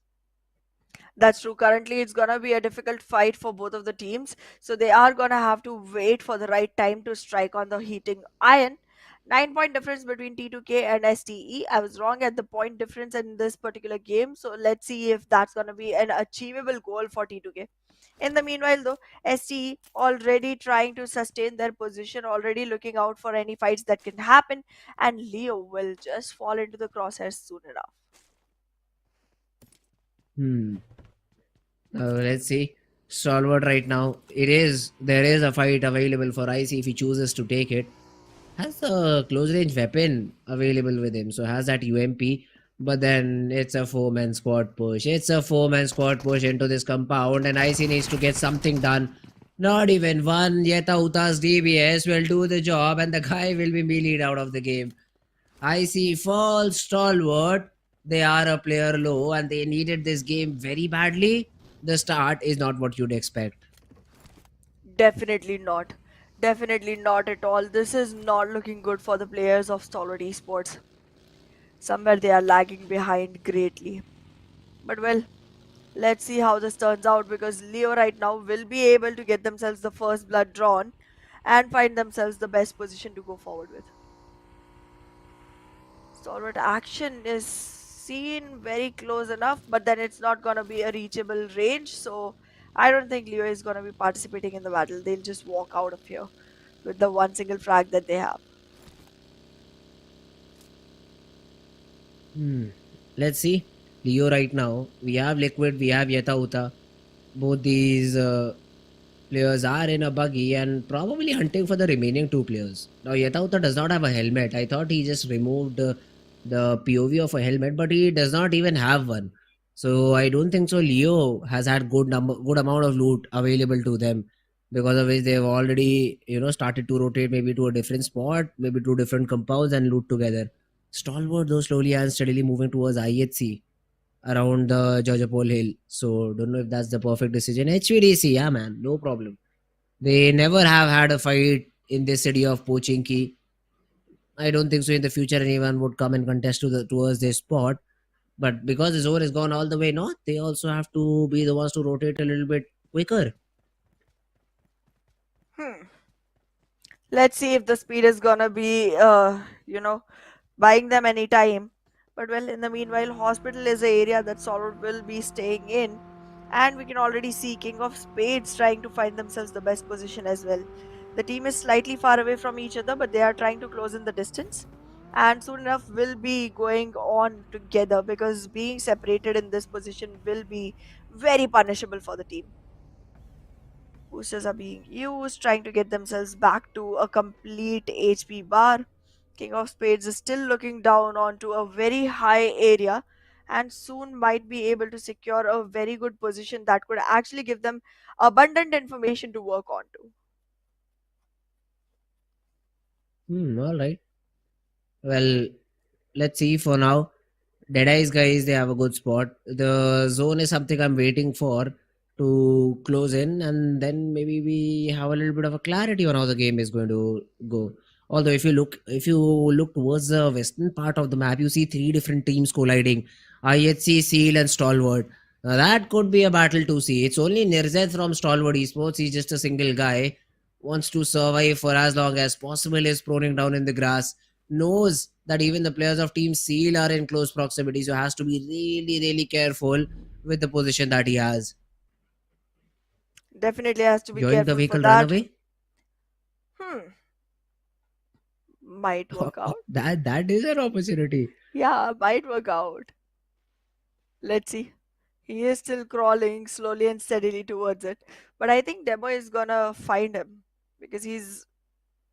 That's true. Currently, it's gonna be a difficult fight for both of the teams. So they are gonna have to wait for the right time to strike on the heating iron. 9 point difference between T2K and STE. I was wrong at the point difference in this particular game. So let's see if that's gonna be an achievable goal for T2K. In the meanwhile, though, STE already trying to sustain their position, already looking out for any fights that can happen, and Leo will just fall into the crosshairs soon enough. Let's see. Stalwart right now. There is a fight available for IC if he chooses to take it. Has a close range weapon available with him, so has that UMP. But then it's a 4-man squad push. It's a 4-man squad push into this compound, and IC needs to get something done. Not even one. Yeta Uta's DBS will do the job, and the guy will be meleeed out of the game. IC falls. Stalwart. They are a player low, and they needed this game very badly. The start is not what you'd expect. Definitely not. Definitely not at all. This is not looking good for the players of Stalwart Esports. Somewhere they are lagging behind greatly. But well, let's see how this turns out, because Leo right now will be able to get themselves the first blood drawn and find themselves the best position to go forward with. Stalwart action is seen very close enough, but then it's not gonna be a reachable range, so I don't think Leo is gonna be participating in the battle. They'll just walk out of here with the one single frag that they have. Let's see. Leo right now. We have Liquid, we have Yeta Uta. Both these players are in a buggy and probably hunting for the remaining two players. Now Yeta Uta does not have a helmet. I thought he just removed the POV of a helmet, but he does not even have one. So I don't think so. Leo has had good amount of loot available to them, because of which they've already started to rotate maybe to a different spot, maybe to different compounds and loot together. Stalwart though slowly and steadily moving towards IHC around the Jajapol Hill. So don't know if that's the perfect decision. HVDC, yeah man, no problem. They never have had a fight in this city of Pochinki. I don't think so in the future anyone would come and contest towards this spot. But because the zone is gone all the way north, they also have to be the ones to rotate a little bit quicker. Hmm. Let's see if the speed is gonna be, buying them any time. But well, in the meanwhile, hospital is the area that Solid will be staying in, and we can already see King of Spades trying to find themselves the best position as well. The team is slightly far away from each other, but they are trying to close in the distance, and soon enough will be going on together because being separated in this position will be very punishable for the team. Boosters are being used, trying to get themselves back to a complete HP bar. King of Spades is still looking down onto a very high area and soon might be able to secure a very good position that could actually give them abundant information to work on to. All right. Well, let's see for now. Deadeye's guys, they have a good spot. The zone is something I'm waiting for to close in, and then maybe we have a little bit of a clarity on how the game is going to go. Although if you look towards the western part of the map, you see three different teams colliding: IHC, Seal, and Stalwart. Now that could be a battle to see. It's only Nirzeth from Stalwart Esports. He's just a single guy, wants to survive for as long as possible. Is proning down in the grass, knows that even the players of Team Seal are in close proximity, so has to be really, really careful with the position that he has. Definitely has to be Join the careful for vehicle that. runaway. Hmm, might work out. That is an opportunity. Yeah, might work out. Let's see. He is still crawling slowly and steadily towards it. But I think Demo is gonna find him because he's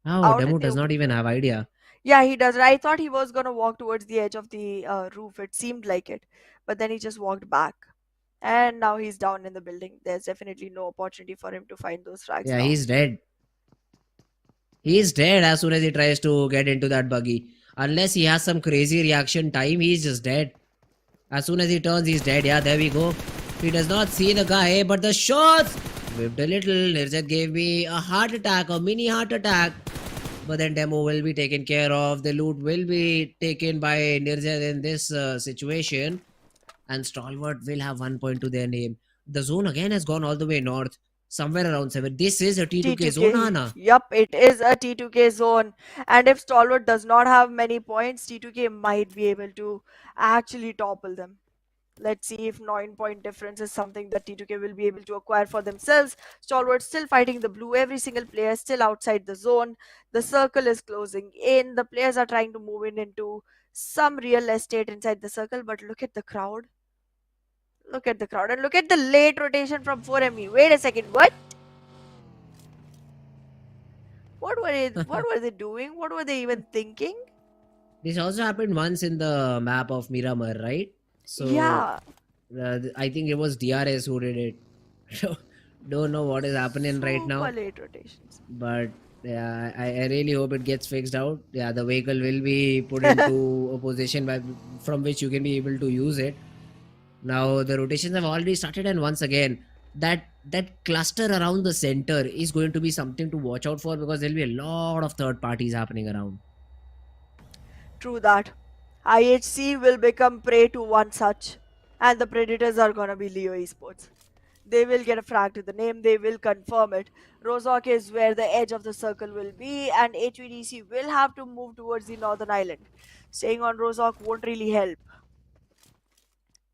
Oh, out in Demo the does not open even field. have idea. Yeah, he does. I thought he was gonna walk towards the edge of the roof. It seemed like it. But then he just walked back. And now he's down in the building. There's definitely no opportunity for him to find those frags Yeah, now. he's dead. He's dead as soon as he tries to get into that buggy. Unless he has some crazy reaction time, he's just dead. As soon as he turns, he's dead. Yeah, there we go. He does not see the guy, but the shots whipped a little. Nirzet gave me a heart attack, a mini heart attack. But then Demo will be taken care of. The loot will be taken by Nirzet in this situation. And Stalwart will have 1 point to their name. The zone again has gone all the way north. Somewhere around 7. This is a T2K zone, T2K. Hana. Yup, it is a T2K zone. And if Stalwart does not have many points, T2K might be able to actually topple them. Let's see if 9 point difference is something that T2K will be able to acquire for themselves. Stalwart still fighting the blue. Every single player still outside the zone. The circle is closing in. The players are trying to move in into some real estate inside the circle. But look at the crowd. Look at the crowd. And look at the late rotation from 4ME. Wait a second. What? What were they doing? What were they even thinking? This also happened once in the map of Miramar, right? So Yeah. I think it was DRS who did it. Don't know what is happening right Super now. late rotations. But yeah, I really hope it gets fixed out. Yeah, the vehicle will be put into a position from which you can be able to use it. Now the rotations have already started, and once again, that cluster around the center is going to be something to watch out for because there'll be a lot of third parties happening around. True that. IHC will become prey to one such. And the predators are gonna be Leo Esports. They will get a frag to the name, they will confirm it. Rozok is where the edge of the circle will be, and HVDC will have to move towards the northern island. Staying on Rozok won't really help.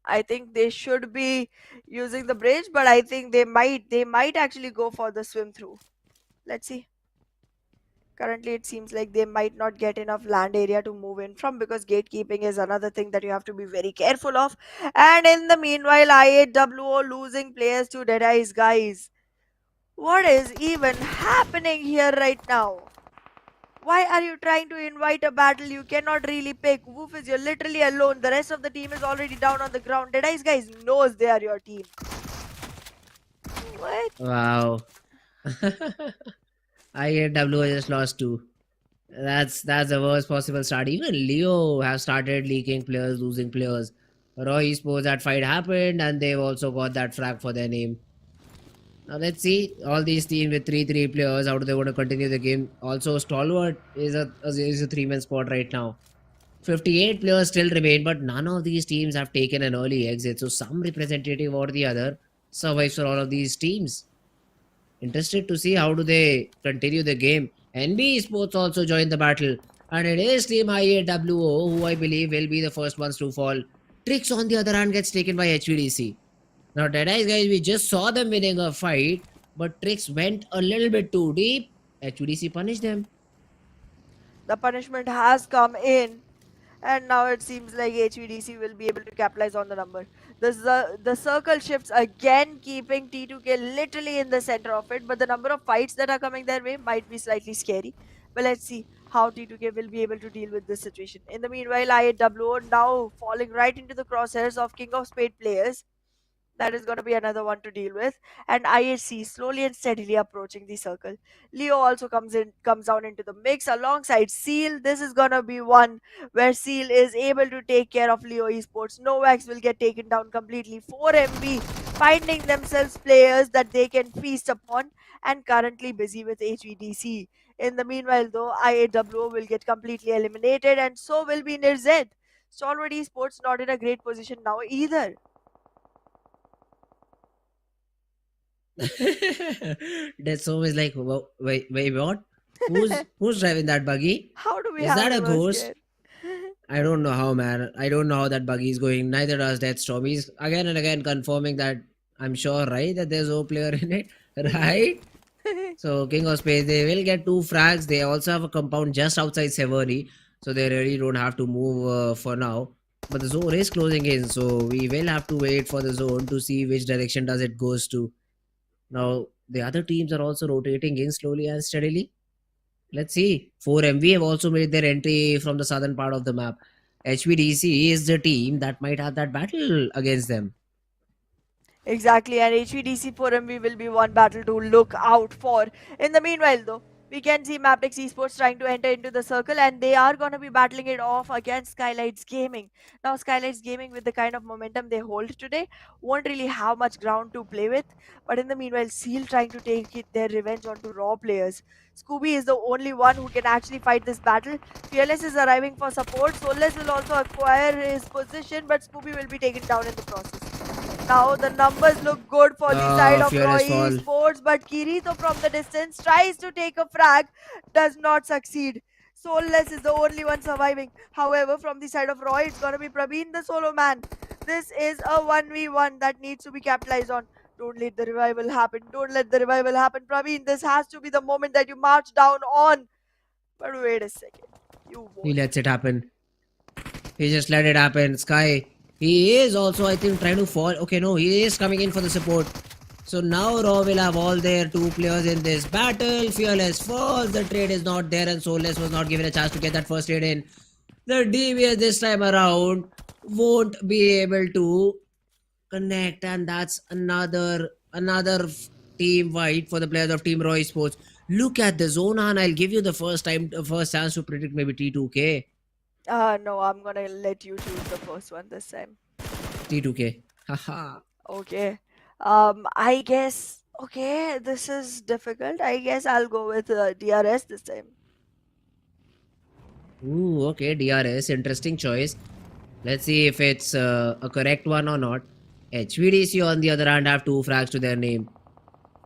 I think they should be using the bridge, but I think they might actually go for the swim through. Let's see. Currently, it seems like they might not get enough land area to move in from because gatekeeping is another thing that you have to be very careful of. And in the meanwhile, IHWO losing players to Deadeye's guys. What is even happening here right now? Why are you trying to invite a battle you cannot really pick? Woofus, you're literally alone. The rest of the team is already down on the ground. Deadeye's guys knows they are your team. What? Wow. IAW just lost two. That's the worst possible start. Even Leo have started leaking players, losing players. Raw Esports, that fight happened, and they've also got that frag for their name. Now let's see all these teams with 3 players. How do they want to continue the game? Also, Stalwart is a 3-man spot right now. 58 players still remain, but none of these teams have taken an early exit. So some representative or the other survives for all of these teams. Interested to see how do they continue the game. NBeSports also joined the battle, and it is Team IAWO who I believe will be the first ones to fall. Tricks on the other hand gets taken by HVDC. Now DEADEYES guys, we just saw them winning a fight, but Tricks went a little bit too deep. HVDC punished them. The punishment has come in, and now it seems like HVDC will be able to capitalize on the number. The circle shifts again, keeping T2K literally in the center of it, but the number of fights that are coming their way might be slightly scary. But let's see how T2K will be able to deal with this situation. In the meanwhile, IAWO now falling right into the crosshairs of King of Spade players. That is going to be another one to deal with. And IHC slowly and steadily approaching the circle. Leo also comes down into the mix alongside Seal. This is going to be one where Seal is able to take care of Leo Esports. Novax will get taken down completely. 4MB finding themselves players that they can feast upon, and currently busy with HVDC. In the meanwhile though, IAWO will get completely eliminated, and so will be NBeSports. Stalwart Esports not in a great position now either. That's always like, wait, what? Who's driving that buggy? How do we Is have that a reverse ghost? gear? I don't know how, man. I don't know how that buggy is going. Neither does Deathstorm. He's again and again confirming that I'm sure, right, that there's no player in it, right? So King of Spades, they will get 2 frags. They also have a compound just outside Severi, so they really don't have to move for now. But the zone is closing in, so we will have to wait for the zone to see which direction does it goes to. Now, the other teams are also rotating in slowly and steadily. Let's see. 4MV have also made their entry from the southern part of the map. HVDC is the team that might have that battle against them. Exactly, and HVDC 4MV will be one battle to look out for. In the meanwhile, though, we can see Mabetex Esports trying to enter into the circle, and they are going to be battling it off against SKYLIGHTZ Gaming. Now, SKYLIGHTZ Gaming, with the kind of momentum they hold today, won't really have much ground to play with. But in the meanwhile, Seal trying to take their revenge onto raw players. Scooby is the only one who can actually fight this battle. Fearless is arriving for support. Soulless will also acquire his position, but Scooby will be taken down in the process. Now the numbers look good for the side of Fearless fall. Esports, but Kirito from the distance tries to take a frag, does not succeed. Soulless is the only one surviving. However, from the side of Roy, it's gonna be Praveen the solo man. This is a 1v1 that needs to be capitalized on. Don't let the revival happen. Don't let the revival happen, Praveen. This has to be the moment that you march down on. But wait a second. You won't. He lets it happen. He just let it happen. Sky. He is also, I think, trying to fall. Okay, no, he is coming in for the support. So now Raw will have all their 2 players in this battle. Fearless falls. The trade is not there, and Soulless was not given a chance to get that first trade in. The DBS this time around won't be able to connect, and that's another team fight for the players of Team Raw Esports. Look at the zone, and I'll give you the first chance to predict maybe T2K. No, I'm gonna let you choose the first one this time. T2K. Haha. Okay. I guess. Okay, this is difficult. I guess I'll go with DRS this time. Ooh, okay, DRS. Interesting choice. Let's see if it's a correct one or not. HVDC, on the other hand, have 2 frags to their name.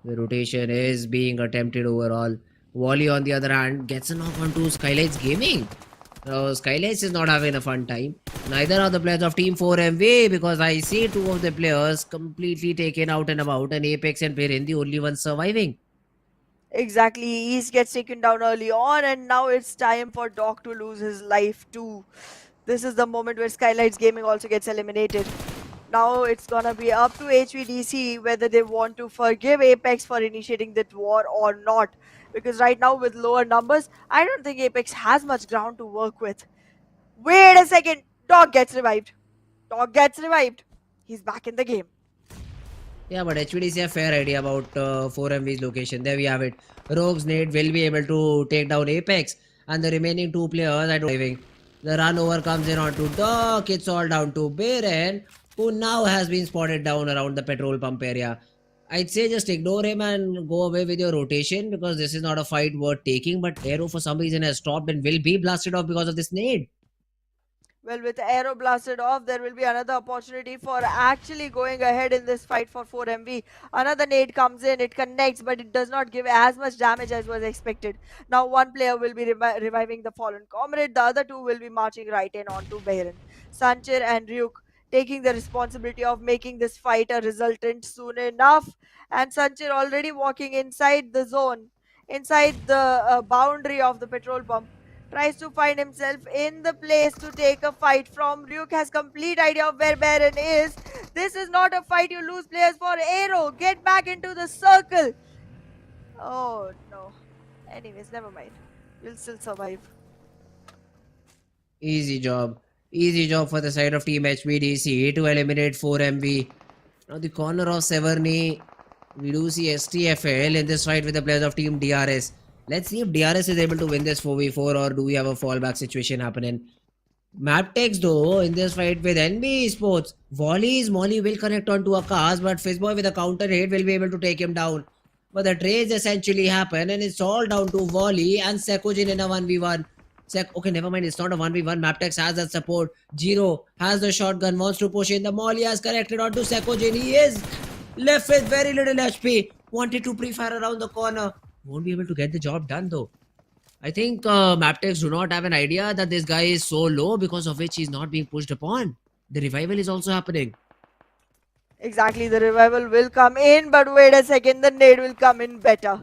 The rotation is being attempted overall. Wally, on the other hand, gets a knock onto SKYLIGHTZ Gaming. Now, SKYLIGHTZ is not having a fun time. Neither are the players of Team 4MV, because I see 2 of the players completely taken out and about, and Apex and Perrin the only ones surviving. Exactly. East gets taken down early on, and now it's time for Doc to lose his life too. This is the moment where SKYLIGHTZ Gaming also gets eliminated. Now it's gonna be up to HVDC whether they want to forgive Apex for initiating that war or not. Because right now with lower numbers, I don't think Apex has much ground to work with. Wait a second. Dog gets revived. Dog gets revived. He's back in the game. Yeah, but HVDC have fair idea about 4MV's location. There we have it. Rogue's Nade will be able to take down Apex, and the remaining 2 players are driving. The run over comes in onto Doc. It's all down to Beren, who now has been spotted down around the petrol pump area. I'd say just ignore him and go away with your rotation because this is not a fight worth taking. But Aero for some reason has stopped and will be blasted off because of this nade. Well, with Aero blasted off, there will be another opportunity for actually going ahead in this fight for 4MV. Another nade comes in, it connects, but it does not give as much damage as was expected. Now one player will be reviving the fallen comrade, the other two will be marching right in onto Baron. Sanchir and Ryuk taking the responsibility of making this fight a resultant soon enough. And Sanchir already walking inside the zone, inside the boundary of the petrol pump, tries to find himself in the place to take a fight from. Ryuk has complete idea of where Baron is. This is not a fight you lose players for. Aero, get back into the circle. Oh no. Anyways, never mind. We'll still survive. Easy job. Easy job for the side of Team HBDC to eliminate 4MV. Now the corner of Severny. We do see STFL in this fight with the players of Team DRS. Let's see if DRS is able to win this 4v4 or do we have a fallback situation happening. Mabetex though in this fight with NBeSports. Molly will connect onto Akash, but Fizzboy with a counter hit will be able to take him down. But the trades essentially happen and it's all down to Volley and Sekojin in a 1v1. Okay, never mind, it's not a 1v1. Mabetex has that support. Jiro has the shotgun, wants to push in. The Molly has connected onto Sekojin. He is left with very little HP. Wanted to pre-fire around the corner. Won't be able to get the job done though. I think Mabetex do not have an idea that this guy is so low because of which he's not being pushed upon. The revival is also happening. Exactly, the revival will come in, but wait a second, the nade will come in better.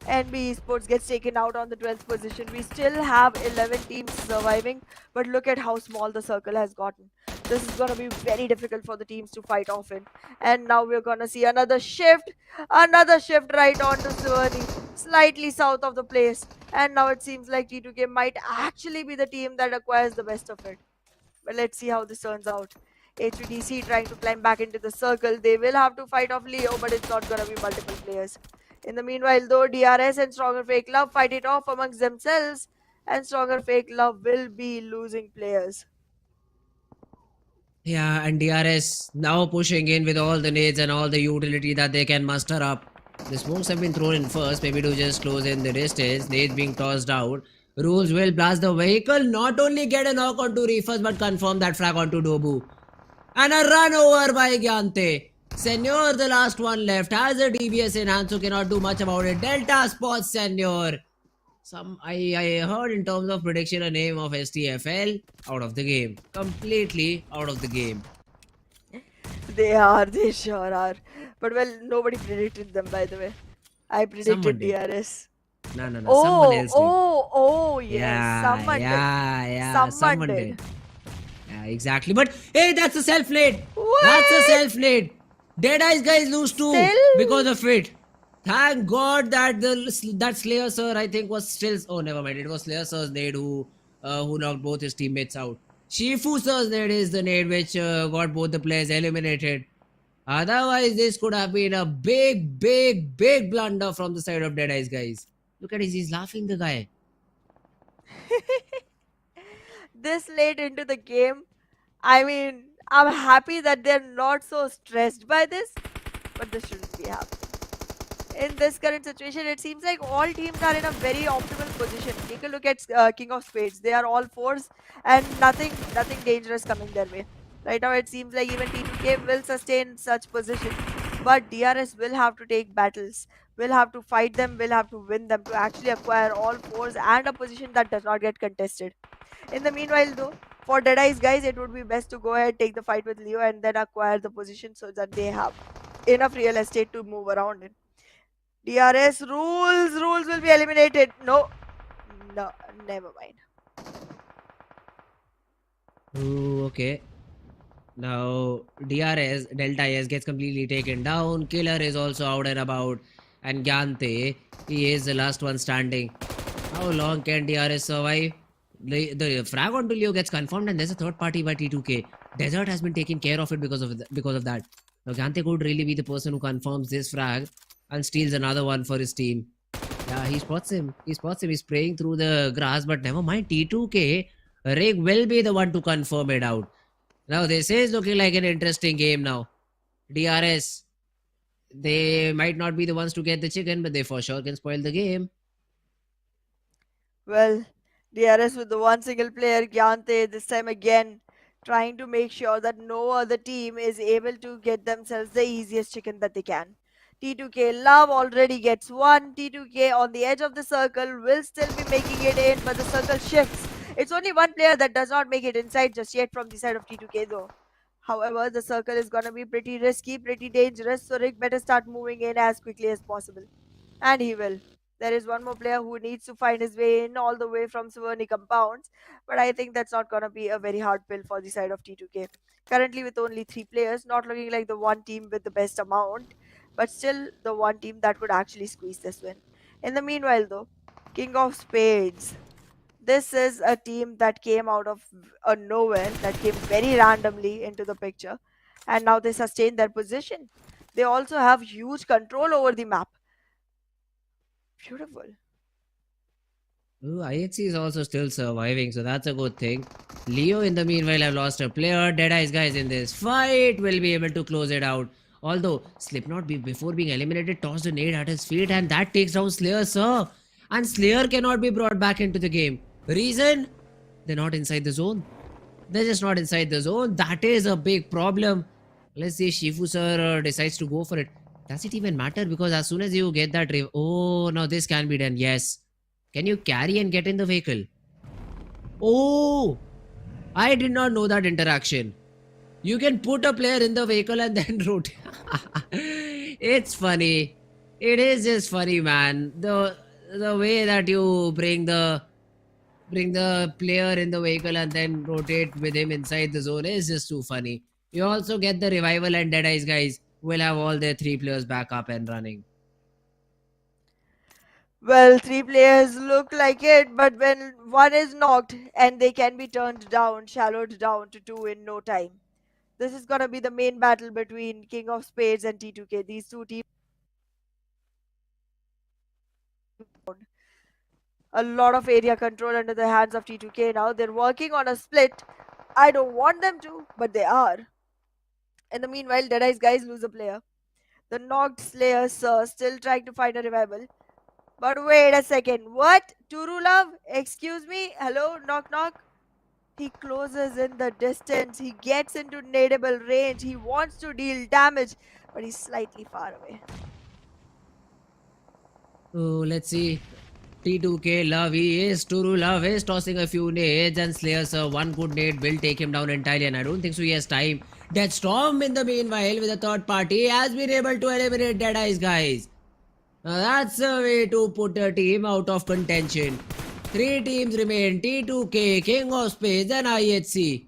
NBeSports gets taken out on the 12th position. We still have 11 teams surviving, but look at how small the circle has gotten. This is going to be very difficult for the teams to fight off in. And now we're going to see another shift right onto Severny, slightly south of the place. And now it seems like T2K might actually be the team that acquires the best of it. But let's see how this turns out. HVDC trying to climb back into the circle. They will have to fight off Leo, but it's not going to be multiple players. In the meanwhile, though, DRS and Stronger FAKELOVE fight it off amongst themselves, and Stronger FAKELOVE will be losing players. Yeah, and DRS now pushing in with all the nades and all the utility that they can muster up. The smokes have been thrown in first, maybe to just close in the distance. Nades being tossed out. Rules will blast the vehicle, not only get a knock onto Reefers, but confirm that frag onto Dobu. And a run over by Gyante. Senor, the last one left, has a DBS in hand, so cannot do much about it. Delta spots Senor. I heard in terms of prediction a name of STFL out of the game. Completely out of the game. They sure are. But well, nobody predicted them, by the way. I predicted DRS. No, someone else did. Yes. Yeah, someone did. Yeah, exactly. But hey, that's a self-lade. What? That's a self-lade. Deadeyes guys lose too because of it. Thank God that that Slayer sir I think was still. Oh, never mind. It was Slayer sir's nade who knocked both his teammates out. Shifu sir's nade is the nade which got both the players eliminated. Otherwise, this could have been a big blunder from the side of Deadeyes guys. Look at he's laughing, the guy. This late into the game, I mean, I'm happy that they're not so stressed by this, but this shouldn't be happening. In this current situation, it seems like all teams are in a very optimal position. Take a look at King of Spades. They are all fours and nothing dangerous coming their way. Right now, it seems like even T2K will sustain such position, but DRS will have to take battles. Will have to fight them, will have to win them to actually acquire all fours and a position that does not get contested. In the meanwhile, though, for Deadeyes guys, it would be best to go ahead, take the fight with Leo and then acquire the position so that they have enough real estate to move around in. DRS rules will be eliminated. No, never mind. Ooh, okay. Now DRS DEADEYES gets completely taken down. Killer is also out and about, and Gyante, he is the last one standing. How long can DRS survive? The frag onto Leo gets confirmed, and there's a third party by T2K. Desert has been taking care of it because of that. Now Gyante could really be the person who confirms this frag and steals another one for his team. Yeah, he spots him. He's spraying through the grass, but never mind. T2K, Rig will be the one to confirm it out. Now this is looking like an interesting game now. DRS They might not be the ones to get the chicken, but they for sure can spoil the game. Well, DRS with the one single player, Gyante, this time again trying to make sure that no other team is able to get themselves the easiest chicken that they can. T2K Love already gets one. T2K on the edge of the circle will still be making it in, but the circle shifts. It's only one player that does not make it inside just yet from the side of T2K though. However, the circle is gonna be pretty risky, pretty dangerous, so Rick better start moving in as quickly as possible. And he will. There is one more player who needs to find his way in all the way from Suvarni compounds, but I think that's not going to be a very hard pill for the side of T2K. Currently, with only 3 players, not looking like the one team with the best amount, but still the one team that could actually squeeze this win. In the meanwhile, though, King of Spades. This is a team that came out of a nowhere, that came very randomly into the picture, and now they sustain their position. They also have huge control over the map. Beautiful. Ooh, IHC is also still surviving, so that's a good thing. Leo, in the meanwhile, have lost a player. Deadeye's guys in this fight will be able to close it out. Although Slipknot, before being eliminated, tossed a nade at his feet, and that takes down Slayer, sir. And Slayer cannot be brought back into the game. Reason? They're not inside the zone. They're just not inside the zone. That is a big problem. Let's see if Shifu sir decides to go for it. Does it even matter? Because as soon as you get that... Oh, now this can be done. Yes. Can you carry and get in the vehicle? Oh! I did not know that interaction. You can put a player in the vehicle and then rotate. It's funny. It is just funny, man. The way that you bring the player in the vehicle and then rotate with him inside the zone is just too funny. You also get the revival, and Deadeye's guys will have all their 3 players back up and running. Well, 3 players look like it, but when one is knocked and they can be turned down, shallowed down to 2 in no time. This is gonna be the main battle between King of Spades and T2K. These two teams. A lot of area control under the hands of T2K now. They're working on a split. I don't want them to, but they are. In the meanwhile, Deadeye's guys lose a player. The knocked Slayer Sir still trying to find a revival. But wait a second. What? Turulav? Excuse me? Hello? Knock knock? He closes in the distance. He gets into nadeable range. He wants to deal damage, but he's slightly far away. Oh, let's see. T2K Love, he is. Turu Love is tossing a few nades, and Slayer sir, one good nade will take him down entirely, and I don't think so he has time. Death Storm, in the meanwhile, with a third party, has been able to eliminate Deadeye's guys. Now that's a way to put a team out of contention. 3 teams remain: T2K, King of Spades, and IHC.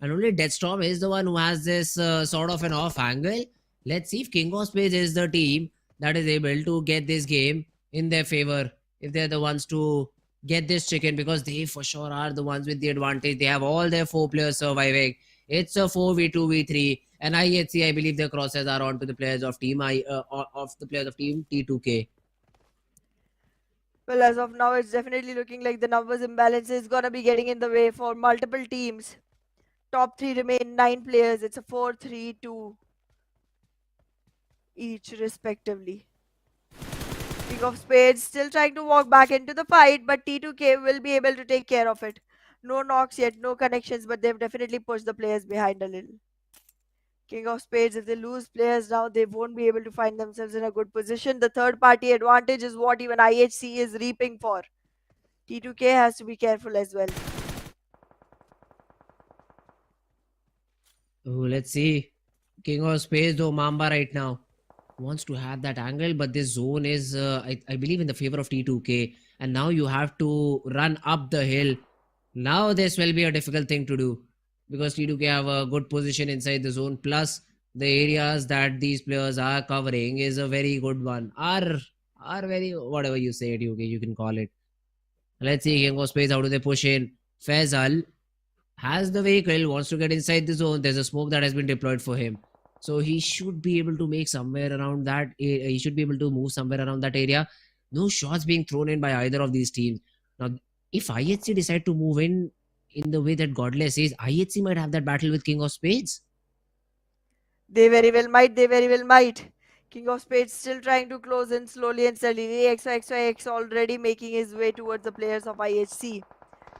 And only Deathstorm is the one who has this sort of an off angle. Let's see if King of Spades is the team that is able to get this game in their favor. If they're the ones to get this chicken, because they for sure are the ones with the advantage. They have all their 4 players surviving. It's a 4v2v3, and IHC, I believe their crosses are on to the players of team T2K. Well, as of now, it's definitely looking like the numbers imbalance is gonna be getting in the way for multiple teams. Top 3 remain 9 players. It's a 4-3-2 each, respectively. King of Spades still trying to walk back into the fight, but T2K will be able to take care of it. No knocks yet, no connections, but they've definitely pushed the players behind a little. King of Spades, if they lose players now, they won't be able to find themselves in a good position. The third party advantage is what even IHC is reaping for. T2K has to be careful as well. Oh, let's see. King of Spades, though, Mamba right now wants to have that angle, but this zone is, I believe, in the favor of T2K. And now you have to run up the hill. Now this will be a difficult thing to do, because T2K have a good position inside the zone. Plus, the areas that these players are covering is a very good one. Are very, whatever you say, T2K, you can call it. Let's see, King of Spades, how do they push in? Faisal has the vehicle, wants to get inside the zone. There's a smoke that has been deployed for him. So he should be able to make somewhere around that. He should be able to move somewhere around that area. No shots being thrown in by either of these teams. Now, if IHC decide to move in the way that Godless is, IHC might have that battle with King of Spades. They very well might. King of Spades still trying to close in slowly and steadily. XOXOX already making his way towards the players of IHC.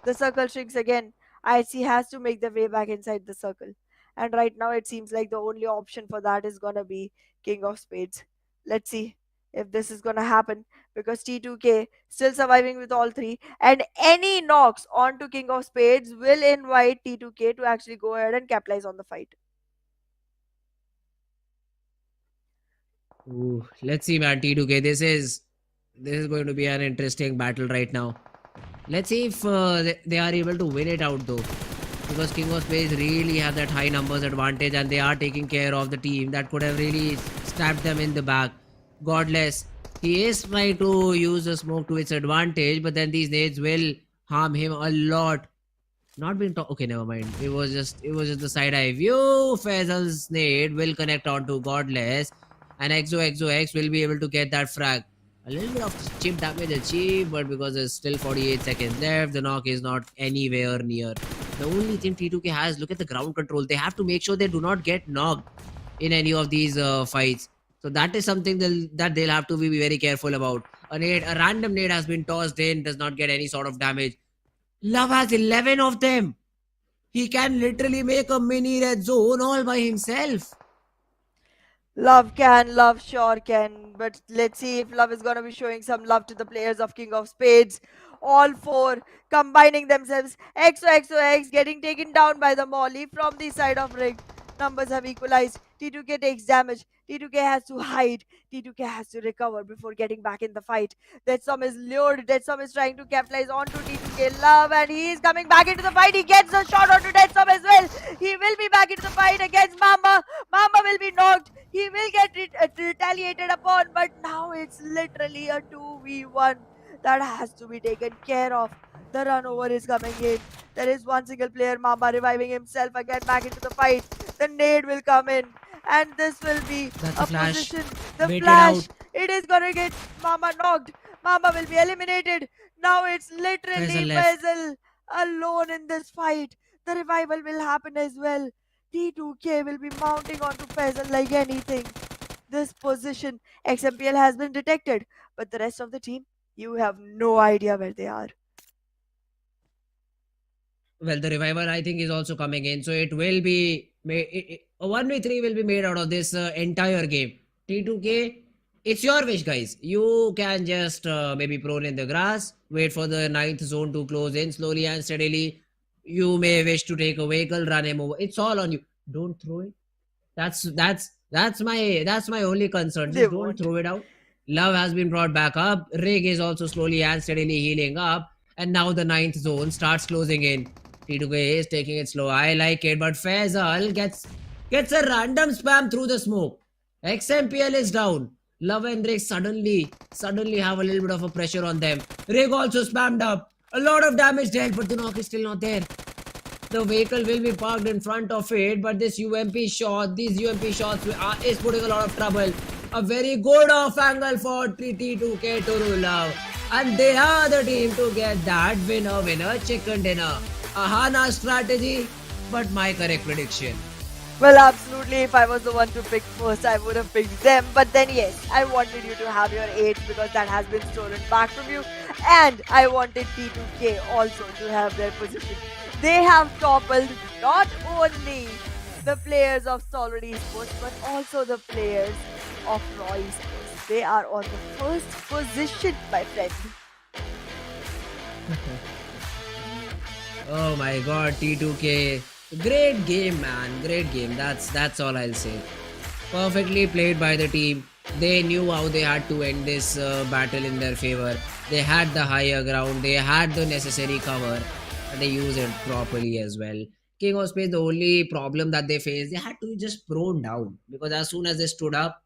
The circle shrinks again. IHC has to make their way back inside the circle. And right now it seems like the only option for that is gonna be King of Spades. Let's see if this is gonna happen, because T2K still surviving with all three, and any knocks onto King of Spades will invite T2K to actually go ahead and capitalize on the fight. Ooh, let's see, man. T2K, this is going to be an interesting battle right now. Let's see if they are able to win it out though, because King of Spades really have that high numbers advantage, and they are taking care of the team that could have really stabbed them in the back. Godless, he is trying to use the smoke to its advantage, but then these nades will harm him a lot. Not being okay, never mind. It was just the side eye view. Faisal's nade will connect onto Godless, and XOXOX will be able to get that frag. A little bit of chip damage achieved, but because there's still 48 seconds left, the knock is not anywhere near. The only thing T2K has, look at the ground control. They have to make sure they do not get knocked in any of these fights. So that is something that they'll have to be very careful about. A random nade has been tossed in, does not get any sort of damage. Love has 11 of them. He can literally make a mini red zone all by himself. Love can, Love sure can. But let's see if Love is going to be showing some love to the players of King of Spades. All four combining themselves. XOXOX getting taken down by the Molly from the side of ring. Numbers have equalized. T2K takes damage. T2K has to hide. T2K has to recover before getting back in the fight. Deadstorm is lured. Deadstorm is trying to capitalize onto T2K Love, and he is coming back into the fight. He gets a shot onto Deadstorm as well. He will be back into the fight against Mamba. Mamba will be knocked. He will get retaliated upon, but now it's literally a 2v1 that has to be taken care of. The run over is coming in. There is one single player, Mamba, reviving himself again back into the fight. The nade will come in, and this will be a flash. position. The Waited flash. out. It is gonna get Mamba knocked. Mamba will be eliminated. Now it's literally Faisal left. Faisal alone in this fight. The revival will happen as well. T2K will be mounting onto Faisal like anything. This position, XMPL has been detected, but the rest of the team, you have no idea where they are. Well, the revival I think is also coming in, so it will be a 1v3 will be made out of this entire game. T2K, it's your wish, guys. You can just maybe prone in the grass, wait for the 9th zone to close in slowly and steadily. You may wish to take a vehicle, run him over. It's all on you. Don't throw it. That's my only concern. They Just don't won't. throw it out. Love has been brought back up. Rig is also slowly and steadily healing up. And now the 9th zone starts closing in. T2K is taking it slow. I like it, but Faisal gets a random spam through the smoke. XMPL is down. Love and Rig suddenly have a little bit of a pressure on them. Rig also spammed up. A lot of damage dealt, but the knock is still not there. The vehicle will be parked in front of it, but these UMP shots is putting a lot of trouble. A very good off angle for T2K to rule out. And they are the team to get that winner chicken dinner. A Hana strategy, but my correct prediction. Well, absolutely. If I was the one to pick first, I would have picked them. But then, yes, I wanted you to have your 8 because that has been stolen back from you. And I wanted T2K also to have their position. They have toppled not only the players of Stalwart Esports, but also the players of Raw Esports. They are on the first position, my friend. Oh my god, T2K. Great game, man. Great game. That's all I'll say. Perfectly played by the team. They knew how they had to end this battle in their favor. They had the higher ground. They had the necessary cover. And they used it properly as well. King of Spades, the only problem that they faced, they had to just prone down. Because as soon as they stood up,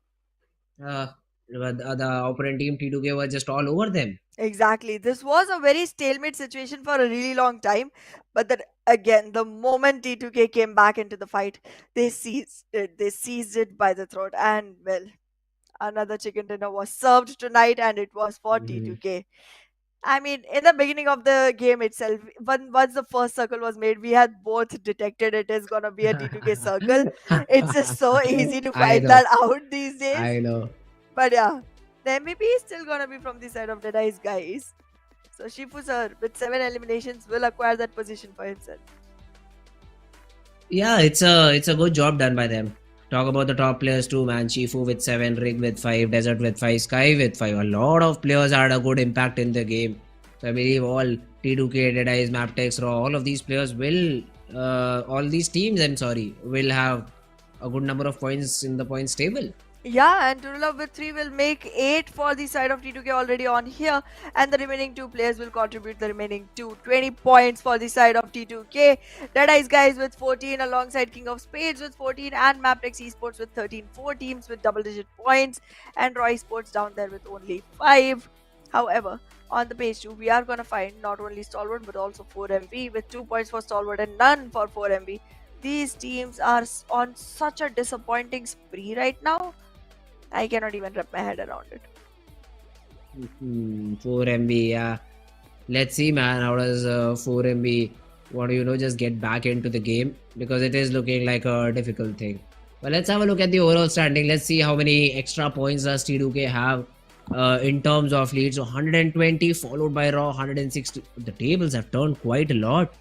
the opponent team T2K was just all over them. Exactly. This was a very stalemate situation for a really long time. But then again, the moment T2K came back into the fight, they seized it. They seized it by the throat. And well, another chicken dinner was served tonight, and it was for T2K. I mean, in the beginning of the game itself, once the first circle was made, we had both detected it is gonna be a T2K circle. It's just so easy to I find know. that out these days. I know. But yeah, the MVP is still gonna be from the side of DEADEYES, guys. So Shifu sir, with 7 eliminations, will acquire that position for himself. Yeah, it's a good job done by them. Talk about the top players too, man. Shifu with 7, Rig with 5, Desert with 5, Sky with 5. A lot of players had a good impact in the game. So I believe all T2K, Deadies, Mabetex, Raw, all of these players will, all these teams, I'm sorry, will have a good number of points in the points table. Yeah, and Turulov with 3 will make 8 for the side of T2K already on here, and the remaining 2 players will contribute the remaining 20 points for the side of T2K. DEADEYES guys with 14 alongside King of Spades with 14 and Mabetex Esports with 13. 4 teams with double-digit points, and Raw Esports down there with only 5. However, on the page 2, we are going to find not only Stalwart but also 4MB with 2 points for Stalwart and none for 4MB. These teams are on such a disappointing spree right now. I cannot even wrap my head around it. 4MB, yeah. Let's see, man. How does 4MB want to, just get back into the game? Because it is looking like a difficult thing. But let's have a look at the overall standing. Let's see how many extra points does T2K have in terms of leads. So 120 followed by Raw 160. The tables have turned quite a lot.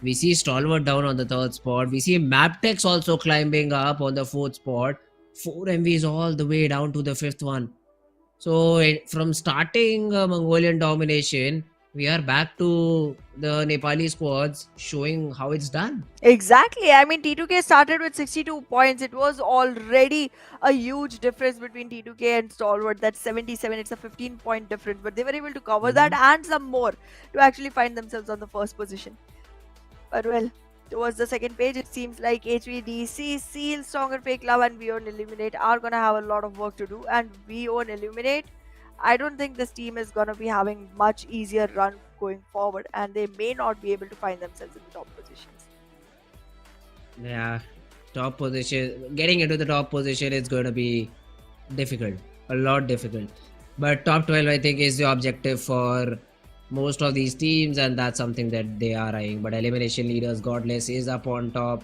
We see Stalwart down on the 3rd spot. We see Mabetex also climbing up on the 4th spot. 4MV is all the way down to the 5th one. So from starting Mongolian domination, we are back to the Nepali squads showing how it's done. Exactly. I mean, T2K started with 62 points. It was already a huge difference between T2K and Stalwart. That's 77. It's a 15-point difference. But they were able to cover that and some more to actually find themselves on the 1st position. But well, towards the 2nd page, it seems like HVDC, Seal, Stronger, FAKELOVE, and We Own Illuminate are gonna have a lot of work to do. And We Own Illuminate, I don't think this team is gonna be having much easier run going forward, and they may not be able to find themselves in the top positions. Yeah, top position. Getting into the top position is going to be difficult, a lot difficult. But top 12, I think, is the objective for most of these teams, and that's something that they are eyeing. But elimination leaders, Godless is up on top.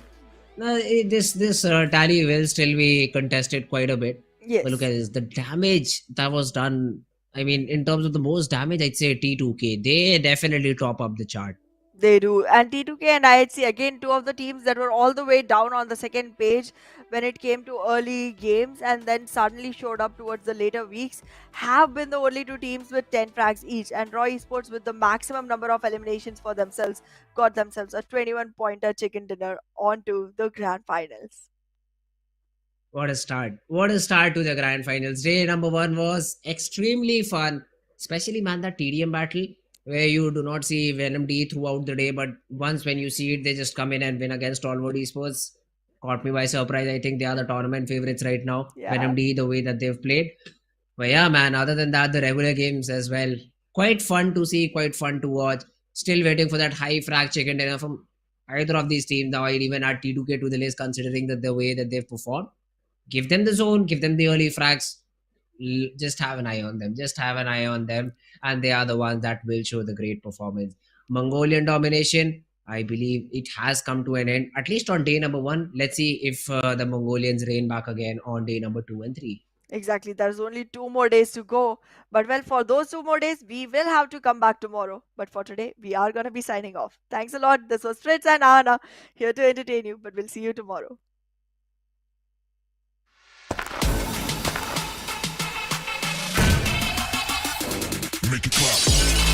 This tally will still be contested quite a bit. Yes. But look at this, the damage that was done. I mean, in terms of the most damage, I'd say T2K. They definitely top up the chart. They do. And T2K and IHC, again, 2 of the teams that were all the way down on the 2nd page when it came to early games and then suddenly showed up towards the later weeks, have been the only 2 teams with 10 frags each. And Raw Esports, with the maximum number of eliminations for themselves, got themselves a 21-pointer chicken dinner onto the grand finals. What a start. What a start to the grand finals. Day number 1 was extremely fun. Especially, man, that TDM battle where you do not see Venom D throughout the day, but once when you see it, they just come in and win against Stalwart Esports. Caught me by surprise. I think they are the tournament favorites right now. Yeah. Venom D, the way that they've played. But yeah, man, other than that, the regular games as well. Quite fun to see, quite fun to watch. Still waiting for that high frag chicken dinner from either of these teams. Now I'd even add T2K to the list considering that the way that they've performed. Give them the zone, give them the early frags. Just have an eye on them. Just have an eye on them. And they are the ones that will show the great performance. Mongolian domination, I believe it has come to an end, at least on day number 1. Let's see if the Mongolians reign back again on day number 2 and 3. Exactly. There's only 2 more days to go. But well, for those 2 more days, we will have to come back tomorrow. But for today, we are going to be signing off. Thanks a lot. This was Fritz and Anna here to entertain you. But we'll see you tomorrow. Make it clap.